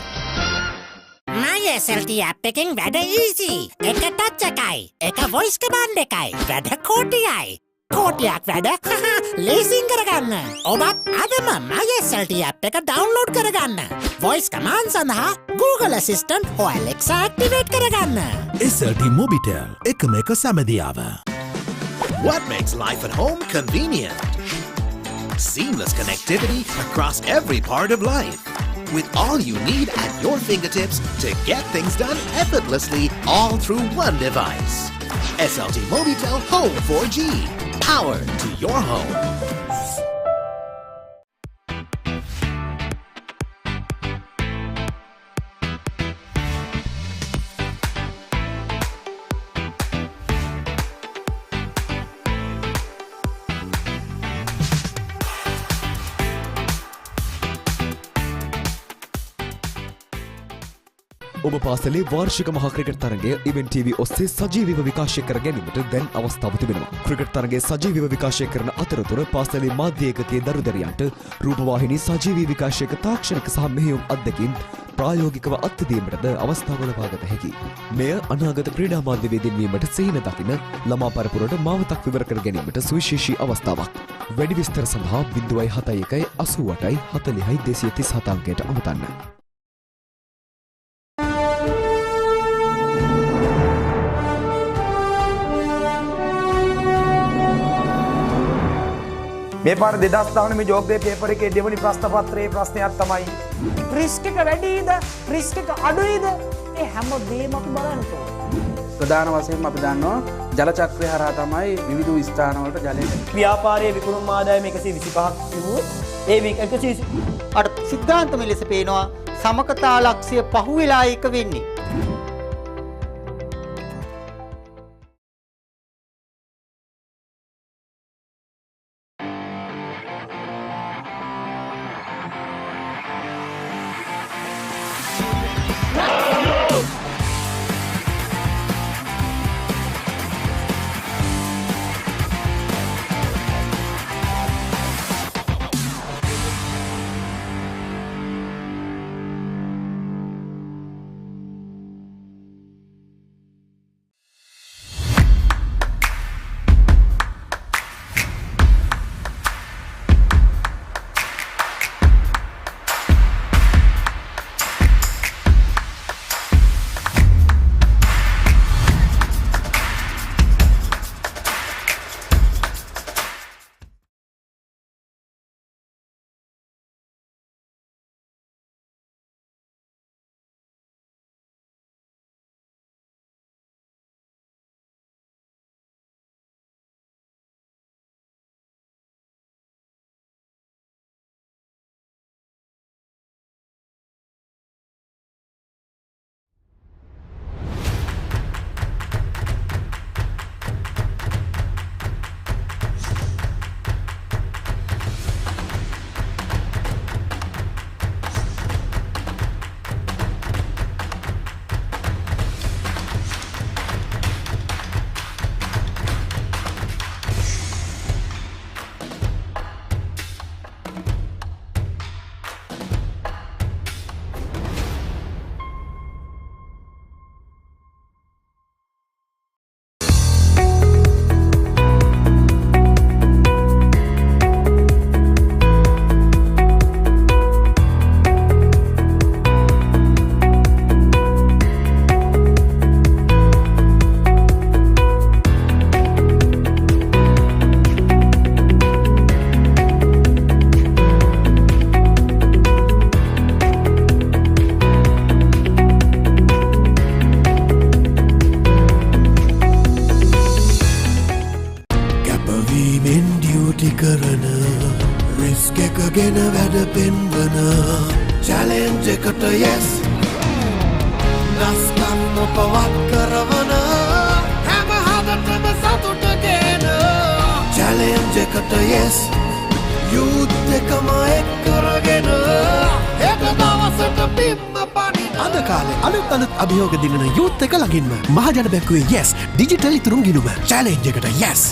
My SLT app එකෙන් වැඩ easy. එක ටච් එකයි. එක voice command එකයි. වැඩ කෝටියයි. කෝටියක් වැඩ ලේසින් කරගන්න. ඔබත් අදම My SLT app එක download කරගන්න. voice command සඳහා Google Assistant හෝ Alexa activate කරගන්න. SLT Mobitel එකම එක සැමදියාව. What makes life at home convenient? Seamless connectivity across every part of life. With all you need at your fingertips to get things done effortlessly all through one device. SLT Mobitel Home 4G. Power to your home. ඔබ පාසලේ වාර්ෂික මහා cricket තරගය event TV ඔස්සේ සජීවීව විකාශය කර ගැනීමට දැන් අවස්ථාව තිබෙනවා. ක්‍රිකට් තරගයේ සජීවීව විකාශය කරන අතරතුර පාසලේ මාධ්‍ය ඒකකයේ දරුදරියන්ට රූපවාහිනී සජීවී විකාශයක තාක්ෂණික සහ මෙහෙයුම් අත්දැකීම් ප්‍රායෝගිකව අත්දැකීමටද අවස්ථාව ලබාගත හැකියි. මෙය අනාගත ක්‍රීඩා මාධ්‍යවේදීන් වීමට සිහින දකින ළමා පරපුරට මාවතක් විවර කර ගැනීමට සුවිශේෂී අවස්ථාවක්. වැඩි විස්තර සඳහා 071 88 40 237 අංකයට අමතන්න. මේ පාර 2019 මේ ජෝග්‍රේ පේපර් එකේ දෙවනි ප්‍රශ්න පත්‍රයේ ප්‍රශ්නයක් තමයි රිස්ක් එක වැඩිද රිස්ක් එක අඩුයිද ඒ හැම දෙයක්ම අපි බලන්න ඕනේ. ප්‍රධාන වශයෙන්ම අපි දන්නවා ජල චක්‍රය හරහා තමයි විවිධ ස්ථානවලට ජලය ව්‍යාපාරයේ විකුණුම් ආදායම 125ක් තිබුණොත් ඒ 120 අර සිද්ධාන්තම ලෙස පේනවා සමකතා ලක්ෂ්‍ය පහුවෙලා එක වෙන්නේ. ගෙන වැඩ පෙන්වන චැලෙන්ජ් එකට yes නස්කම් නොපවත් කරවන හැම හදටම සතුටගෙන චැලෙන්ජ් එකට yes යුත් එකම එක් කරගෙන හෙට දවසට පිම්ම පනින අද කාලේ අලුත් අභියෝග දිනන යුත් එක ළඟින්ම මහජන බැංකුවේ yes ඩිජිටල් ඉතුරුම් ගිණුම චැලෙන්ජ් එකට yes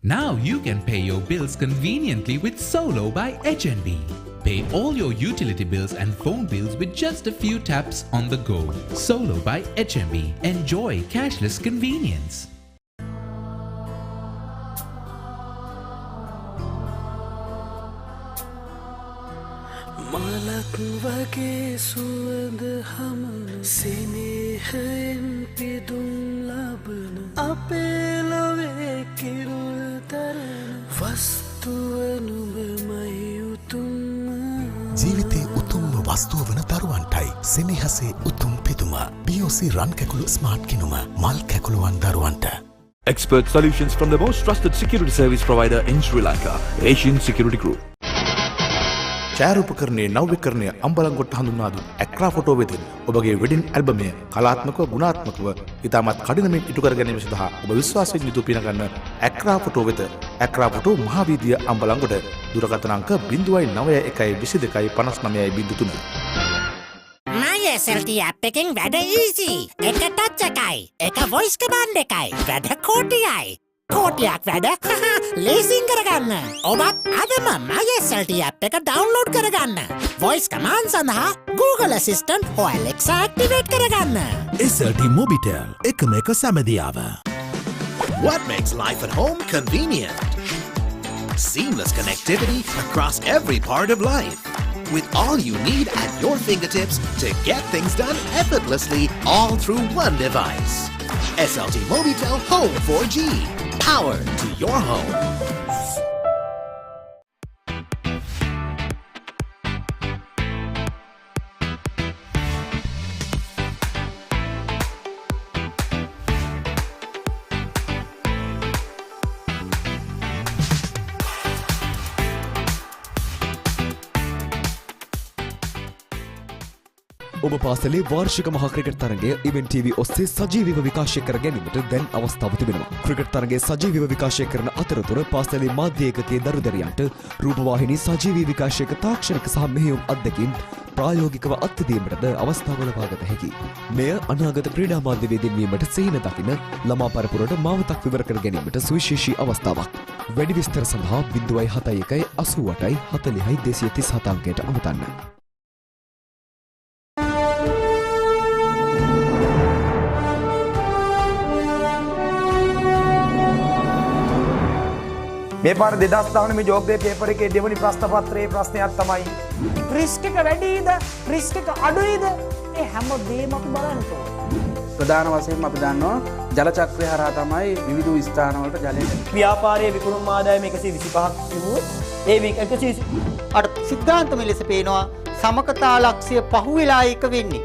Now you can pay your bills conveniently with Solo by HNB. Pay all your utility bills and phone bills with just a few taps on the go. Solo by HNB. Enjoy cashless convenience. මලක් වගේ සුවඳ හමන සෙනෙහයෙන් පිදුම් ලබන අපේ ලොවේ කිරුළ තරන වස්තුව නුඹමයි උතුම්ම ජීවිතේ උතුම්ම වස්තුව වන දරුවන්ටයි සෙනෙහසේ උතුම් පිදුම BOC රන් කැකුළු ස්මාර්ට් කිනුම මල් කැකුළුවන් දරුවන්ට Expert solutions from the most trusted security service provider in Sri Lanka, Asian Security Group. ඡායාරූපකරණයේ නව්‍යකරණය Ambalangoda හඳුන්වා දුන් ඇක්‍රා ෆොටෝ වෙතින් ඔබගේ වෙඩින් ඇල්බමය කලාත්මකව ගුණාත්මකව ඉතාමත් කඩිනමින් ඉටු කර ගැනීම සඳහා ඔබ විශ්වාසයෙන් යුතුව පිනගන්න ඇක්‍රා ෆොටෝ වෙත ඇක්‍රා ෆොටෝ මහාවීදිය අම්බලන්ගොඩ දුරකථන අංක 091155953 SLT app එකෙන් වැඩ easy. එක ටච් එකයි. එක voice command එකයි. වැඩ කෝටියයි. කෝටියක් වැඩ ලේසින් කරගන්න. ඔබත් අදම MySLT app එක ඩවුන්ලෝඩ් කරගන්න. voice command සඳහා Google Assistant හෝ Alexa activate කරගන්න. SLT Mobitel එකම එක සැමදියාව. What makes life at home convenient? Seamless connectivity across every part of life. With all you need at your fingertips to get things done effortlessly all through one device. SLT Mobitel Home 4G. Power to your home. ඔබ පාසලේ වාර්ෂික මහා cricket තරගය event TV ඔස්සේ සජීවීව විකාශය කර ගැනීමට දැන් අවස්ථාව තිබෙනවා. ක්‍රිකට් තරගය සජීවීව විකාශය කරන අතරතුර පාසලේ මාධ්‍ය ඒකකයේ දරුදරියන්ට රූපවාහිනී සජීවී විකාශයක තාක්ෂණික සහ මෙහෙයුම් අත්දැකීම් ප්‍රායෝගිකව අත්දැකීමටද අවස්ථාව ලබාගත හැකියි. මෙය අනාගත ක්‍රීඩා මාධ්‍යවේදීන් වීමට සිහින දකින ළමා පරපුරට මාවතක් විවර කර ගැනීමට සුවිශේෂී අවස්ථාවක්. වැඩි විස්තර සඳහා 071 88 40 237 අංකයට අමතන්න. මේ පාර 2019 මේ ජෝග්‍රේ පේපර් එකේ දෙවනි ප්‍රශ්න පත්‍රයේ ප්‍රශ්නයක් තමයි රිස්ක් එක වැඩිද රිස්ක් එක අඩුයිද ඒ හැම දෙයක්ම අපි බලන්න ඕනේ. ප්‍රධාන වශයෙන්ම අපි දන්නවා ජල චක්‍රය හරහා තමයි විවිධ ස්ථානවලට ජලය ව්‍යාපාරයේ විකුණුම් ආදායම 125ක් තිබුණොත් ඒ 130 අර සිද්ධාන්තම ලෙස පේනවා සමකතා ලක්ෂ්‍ය පහුවෙලා එක වෙන්නේ.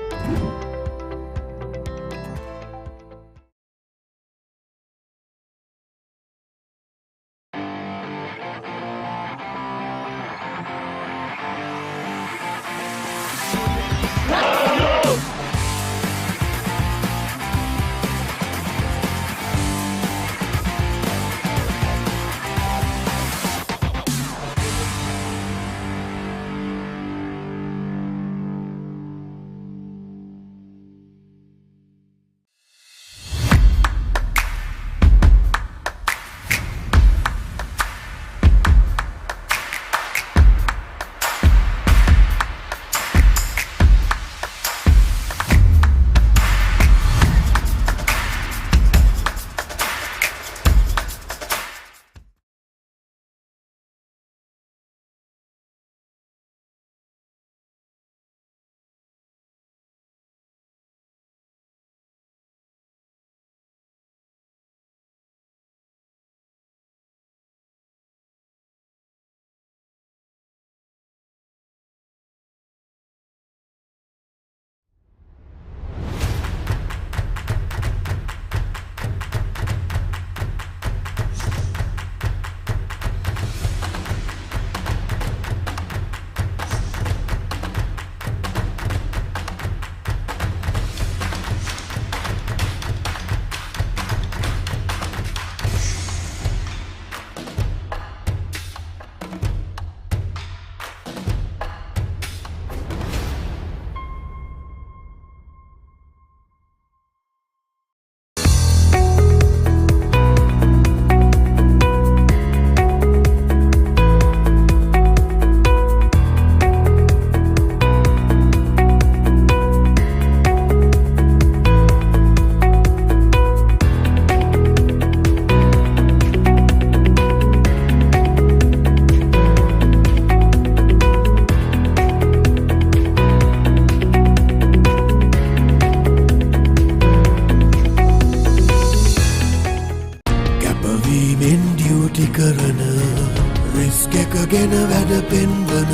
ගැන වැඩ පෙන්වන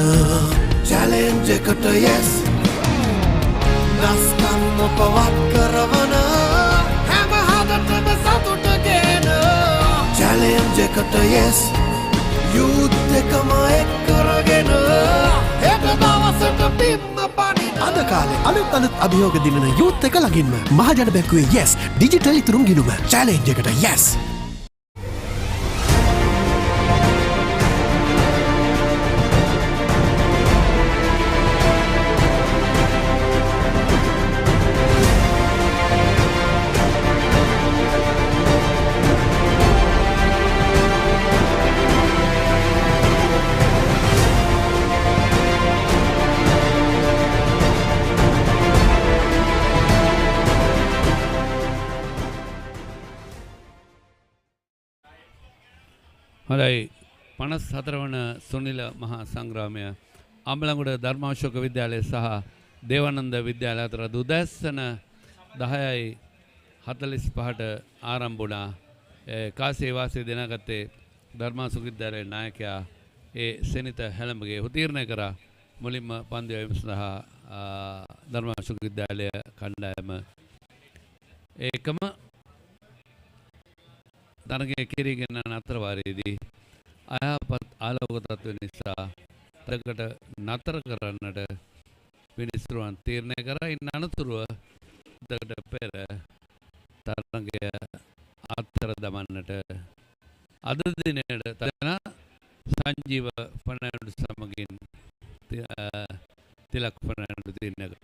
චැලෙන්ජ් එකට yes නස්කම් මොකවත් කරවන හැම හදටම සතුටගෙන චැලෙන්ජ් එකට yes යූත් එකම එක් කරගෙන හෙට දවසට පිම්ම පනින අද කාලේ අලුත් අභියෝග දිනන යූත් එක ළඟින්ම මහජන බැංකුවේ yes ඩිජිටල් ඉතුරුම් ගිණුම චැලෙන්ජ් එකට yes හොඳයි 54 වන සුනිල මහා සංග්‍රාමය අම්බලන්ගොඩ ධර්මාශෝක විද්‍යාලය සහ දේවානන්ද විද්‍යාලය අතර උදැස්සන 10:45ට ආරම්භ වුණා. කාසේ වාසේ දෙනාගත්තේ ධර්මාශෝක විද්‍යාලයේ නායකයා ඒ සෙනිත හැලඹගේ උතීර්ණය කරා මුලින්ම පන්දු යැවීම සඳහා ධර්මාශෝක විද්‍යාලය කණ්ඩායම ඒකම තරගය කිරීගෙන අතර වාරයේදී අයහපත් ආලෝක තත්ත්ව නිසා තරගකට නතර කරන්නට විනිසුරුවන් තීරණය කරා. ඉන් අනතුරුව තරගට පෙර තරගය අතර දමන්නට අද දිනේට තන සංජීව ෆර්නෑන්ඩෝ සමගින් තිලක් ෆර්නෑන්ඩෝ දිනක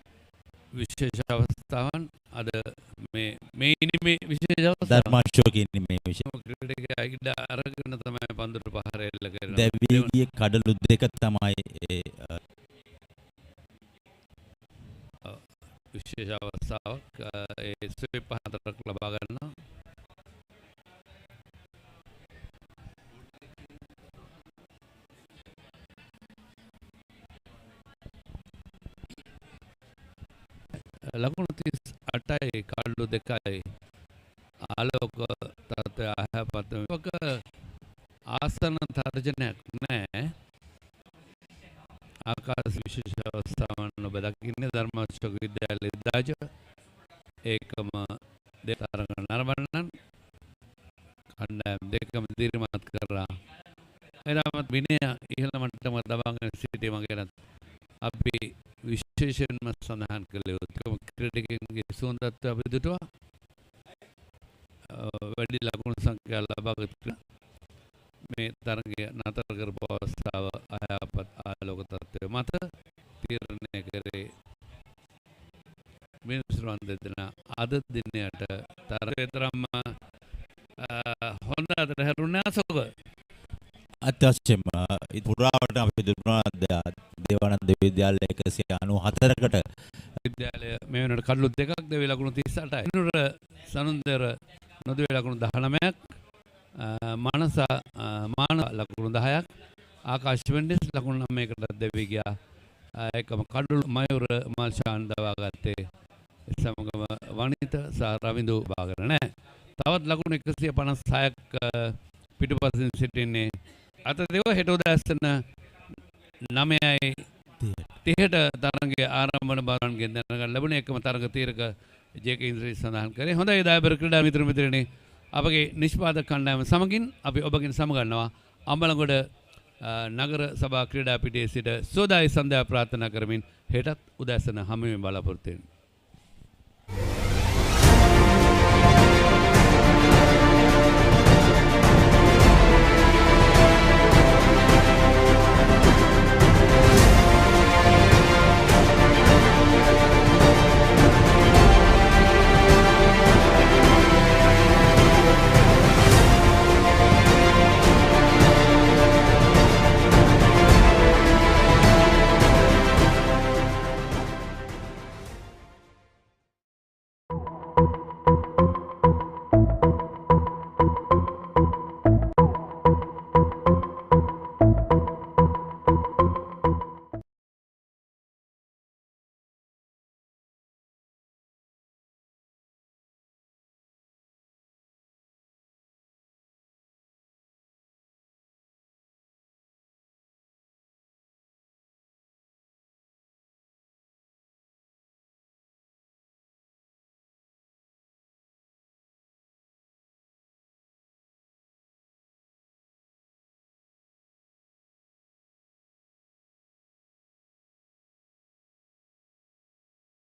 විශේෂ අවස්ථාවන් අද මේ විශේෂ අවස්ථාව ධර්මාශෝකයේ මේ විශේෂ ක්‍රීඩකයා ඉඩ අරගෙන තමයි පන්දුට පහර එල්ල කරන්නේ. දැවීගිය කඩලු දෙක තමයි විශේෂ අවස්ථාවක් ඒ ස්වීප් හතරක් ලබා ගන්නවා. ලකුණු 38යි කඩලු 2යි ආලෝක තත්ත්වය අයහපත් වක ආසන තර්ජනයක් නැහැ. ආකාශ විශේෂ අවස්ථාවන් ඔබ දකින්නේ ධර්මාශෝක විද්‍යාලයේ දාජ ඒකම දෙතරඟ නරඹන්නන් කණ්ඩායම් දෙකම දිරිමත් කරලා එනමත් විනය ඉහළ මට්ටම දබාගෙන සිටීම ගැන අපි විශේෂයෙන්ම සඳහන් කළ යුතුකම ක්‍රීඩකයන්ගේ සුවඳත්වය අපි දුටුවා. වැඩි ලකුණු සංඛ්‍යාව ලබාගත් මේ තරගය නතර කරපු අවස්ථාව අයහපත් ආලෝක තත්ත්වය මත තීරණය කරේ මිනිසුන් දෙදෙනා අද දිනයට තරගය තරම්ම හොඳ අතර හැරුණා සෝක අත්‍යවශ්‍යම පුරාවට අපි දුන්නා දේවානන්ද විද්‍යාලය 194කට විද්‍යාලය මේ වෙනකොට කඩලු දෙකක් දෙවි ලකුණු 38යි. ඉනුර සනුන්දර නොදෙවි ලකුණු 19ක් මානස ලකුණු 10ක් ආකාශ වෙන්ඩිස් ලකුණු 9කට දෙවි ගියා. ඒකම කඩලු මයුර මල්ෂාන් දවා ගත්තේ සමගම වනිත සහ රවින්දු බාගර නැහැ. තවත් ලකුණු 156ක් පිටුපසින් සිටින්නේ අත දෙව හෙට උදෑසන 9:30ට තරගයේ ආරම්භන බවන්ගෙන් දැනගන්න ලැබුණේ. එකම තරග තීරක ජේ.කේ. ඉන්ද්‍රජිත් සඳහන් කරේ. හොඳයි දායබර ක්‍රීඩා මිත්‍ර මිත්‍රයනි අපගේ නිෂ්පාදක කණ්ඩායම සමගින් අපි ඔබගෙන් සමගන්නවා අම්බලන්ගොඩ නගර සභා ක්‍රීඩා පිටියේ සිට සෝදායි සන්ධ්‍යා ප්‍රාර්ථනා කරමින් හෙටත් උදෑසන හමුවෙන් බලාපොරොත්තු වෙනවා.